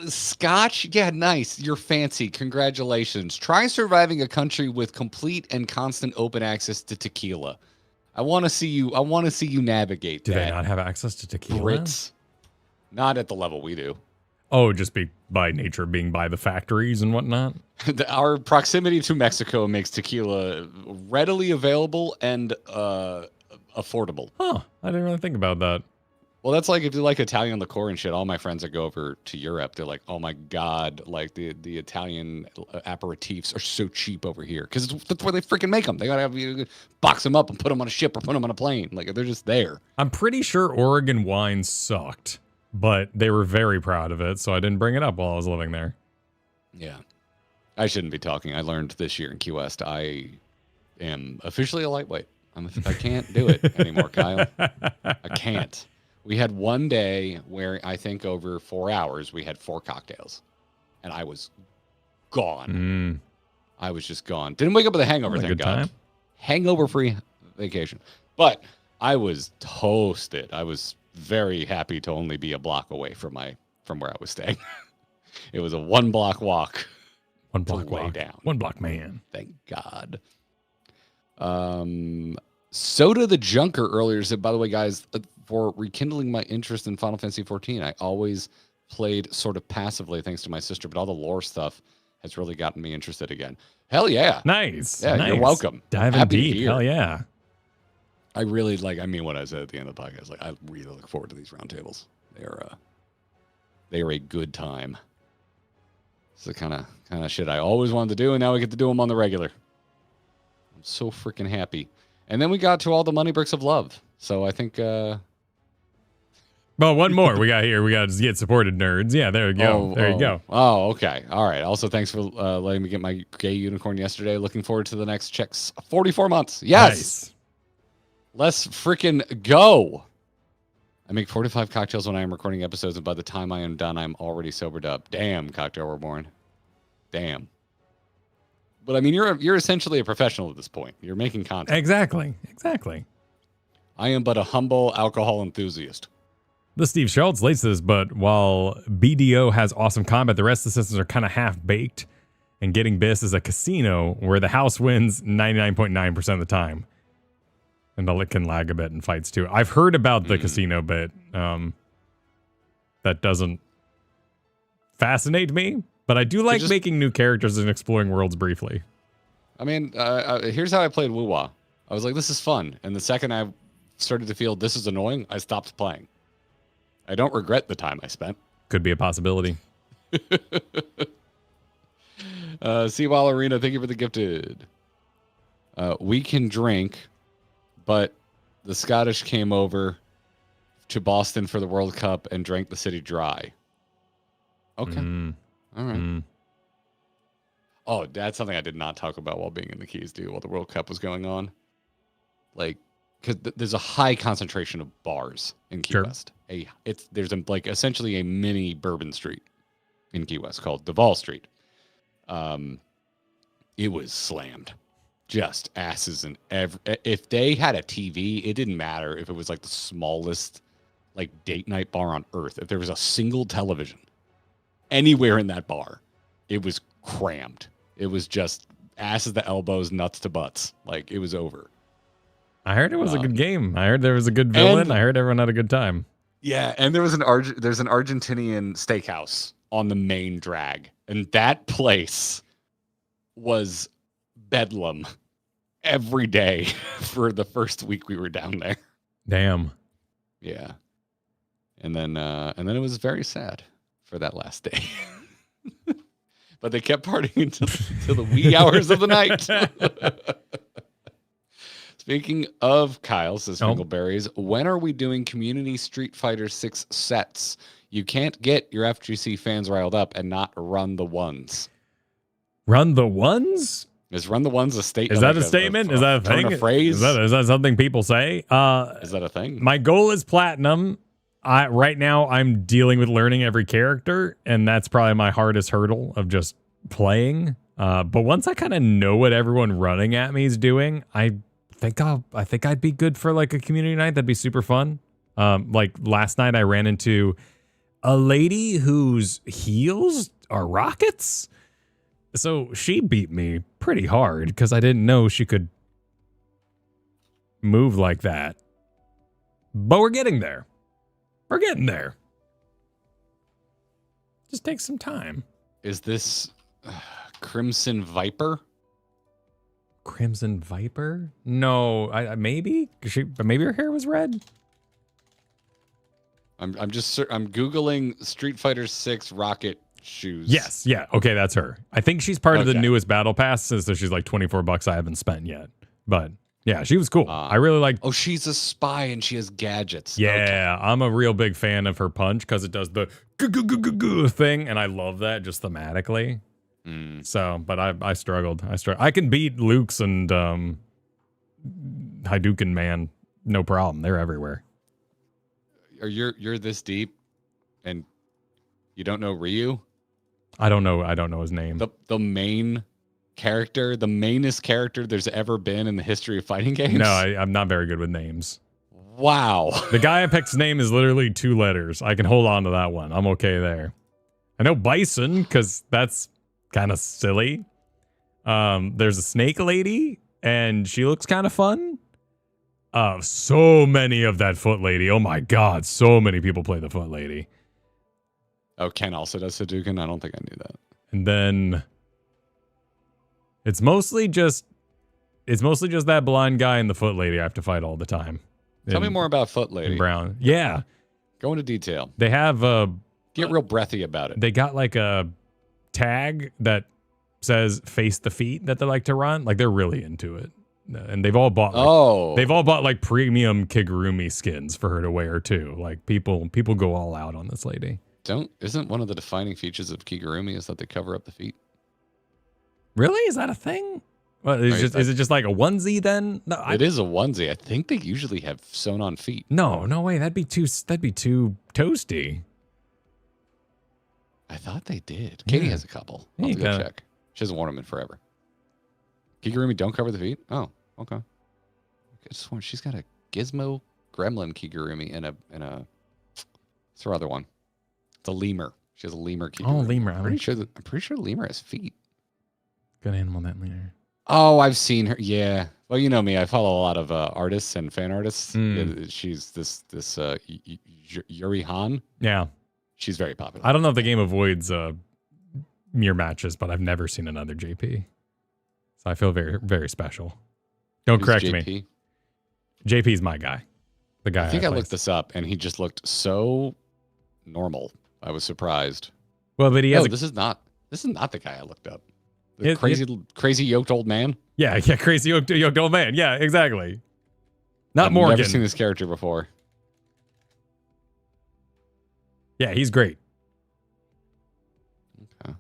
Scotch? Yeah, nice. You're fancy. Congratulations. Try surviving a country with complete and constant open access to tequila. I want to see you navigate Do that. they not have access to tequila? Brits. Not at the level we do. Oh, just by nature of being by the factories and whatnot? Our proximity to Mexico makes tequila readily available and affordable. Huh. I didn't really think about that. Well, that's like if you like Italian liqueur and shit. All my friends that go over to Europe, they're like, "Oh my god, like the Italian aperitifs are so cheap over here because that's where they freaking make them. They gotta have you box them up and put them on a ship or put them on a plane. Like they're just there." I'm pretty sure Oregon wine sucked, but they were very proud of it, so I didn't bring it up while I was living there. Yeah, I shouldn't be talking. I learned this year in Key West. I am officially a lightweight. I can't do it anymore, Kyle. I can't. We had one day where I think over 4 hours we had 4 cocktails, and I was gone. I was just gone. Didn't wake up with a hangover, thank God. Hangover-free vacation. But I was toasted. I was very happy to only be a block away from where I was staying. It was a 1-block walk. 1 block way walk. down. 1 block man. Thank God. Soda the Junker earlier said, by the way, guys, for rekindling my interest in Final Fantasy 14, I always played sort of passively thanks to my sister, but all the lore stuff has really gotten me interested again. Hell yeah. Nice. Yeah, nice. You're welcome. Diving deep. Hell yeah. I really I mean what I said at the end of the podcast. Like I really look forward to these roundtables. They are a good time. It's the kind of shit I always wanted to do, and now we get to do them on the regular. I'm so freaking happy. And then we got to all the money bricks of love. So I think well, one more we got here. We got Get Supported Nerds. Yeah, there you go. There you go. Oh, okay. All right. Also, thanks for letting me get my gay unicorn yesterday. Looking forward to the next checks. 44 months. Yes. Nice. Let's freaking go. I make 45 cocktails when I am recording episodes, and by the time I am done, I'm already sobered up. Damn, Cocktail Reborn. Damn. But I mean, you're essentially a professional at this point. You're making content. Exactly. I am but a humble alcohol enthusiast. The Steve Schultz lates this, but while BDO has awesome combat, the rest of the systems are kind of half-baked, and getting Biss is a casino where the house wins 99.9% of the time. And it can lag a bit in fights, too. I've heard about the casino bit. That doesn't fascinate me, but I do like making new characters and exploring worlds briefly. I mean, here's how I played Woo-Wah. I was like, this is fun. And the second I started to feel this is annoying, I stopped playing. I don't regret the time I spent. Could be a possibility. Seawall Arena, thank you for the gifted. We can drink, but the Scottish came over to Boston for the World Cup and drank the city dry. Okay. All right. Oh, that's something I did not talk about while being in the Keys, dude, while the World Cup was going on. Like, because there's a high concentration of bars in Key West. There's essentially a mini Bourbon Street in Key West called Duval Street. It was slammed, just asses and if they had a TV, it didn't matter if it was like the smallest like date night bar on earth. If there was a single television anywhere in that bar, it was crammed. It was just asses to elbows, nuts to butts. Like it was over. I heard it was a good game. I heard there was a good villain. I heard everyone had a good time. Yeah, and there's an Argentinian steakhouse on the main drag, and that place was bedlam every day for the first week we were down there. Damn. Yeah, and then it was very sad for that last day. But they kept partying until the wee hours of the night. Speaking of Kyle, says Fingelberries, when are we doing Community Street Fighter 6 sets? You can't get your FGC fans riled up and not run the ones. Run the ones? Is run the ones a statement? Is that a statement? Is that a thing? A phrase? Is that something people say? Is that a thing? My goal is platinum. Right now, I'm dealing with learning every character, and that's probably my hardest hurdle of just playing. But once I kind of know what everyone running at me is doing, I think I'd be good for like a community night. That'd be super fun. Like last night, I ran into a lady whose heels are rockets. So she beat me pretty hard because I didn't know she could move like that. But we're getting there. Just take some time. Is this Crimson Viper? Crimson Viper? No, I maybe but maybe her hair was red. I'm googling Street Fighter 6 Rocket shoes. Yes, yeah, okay, that's her. I think she's part of the Okay. newest battle pass, so she's like $24 I haven't spent yet. But yeah, she was cool. I really like. Oh, she's a spy and she has gadgets. Yeah, I'm a real big fan of her punch because it does the thing, and I love that just thematically. So, but I struggled. I can beat Luke's and Hadouken Man, no problem. They're everywhere. You're this deep, and you don't know Ryu? I don't know his name. The main character, the mainest character there's ever been in the history of fighting games? No, I'm not very good with names. Wow. The guy I picked's name is literally 2 letters. I can hold on to that one. I'm okay there. I know Bison because that's kind of silly. There's a snake lady, and she looks kind of fun. So many of that foot lady. Oh my god, so many people play the foot lady. Oh, Ken also does Hadouken? I don't think I knew that. And then it's mostly just that blind guy and the foot lady I have to fight all the time. Tell me more about Foot Lady. Brown. Yeah. Go into detail. They have Get real breathy about it. they got like a tag that says face the feet that they like to run. Like they're really into it. And they've all bought like premium Kigurumi skins for her to wear too. Like people go all out on this lady. Isn't one of the defining features of Kigurumi is that they cover up the feet? Really? Is that a thing? Well, is it just like a onesie then? No, It is a onesie. I think they usually have sewn on feet. No way. That'd be too toasty. I thought they did. Katie has a couple. I'll have to go check. She hasn't worn them in forever. Kigurumi don't cover the feet? Oh, okay. I just want, she's got a Gizmo Gremlin Kigurumi and a what's her other one? It's a lemur. She has a lemur Kigurumi. Oh, lemur. I'm pretty sure lemur has feet. Good animal, that lemur. Oh, I've seen her. Yeah. Well, you know me. I follow a lot of artists and fan artists. She's this Yuri Han. Yeah. She's very popular. I don't know if the game avoids mirror matches, but I've never seen another JP. So I feel very, very special. Don't correct me. JP's my guy. The guy I think I looked this up, and he just looked so normal. I was surprised. Well, but he has. This is not the guy I looked up. The crazy yoked old man. Yeah, crazy yoked old man. Yeah, exactly. Not I've Morgan. Never seen this character before. Yeah, he's great. Okay.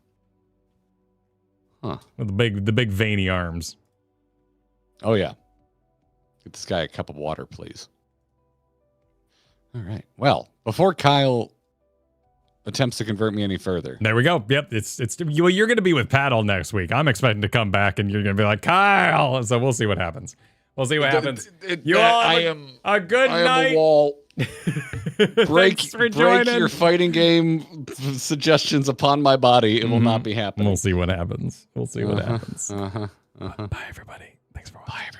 Huh. With the big veiny arms. Oh yeah. Get this guy a cup of water, please. All right. Well, before Kyle attempts to convert me any further. There we go. Yep. You're going to be with Pat all next week. I'm expecting to come back and you're going to be like, Kyle. So we'll see what happens. We'll see what happens. You all have a good night. I am a wall. break joining. your fighting game suggestions upon my body. It will not be happening. We'll see what happens. Bye, everybody. Thanks for watching. Bye, everybody.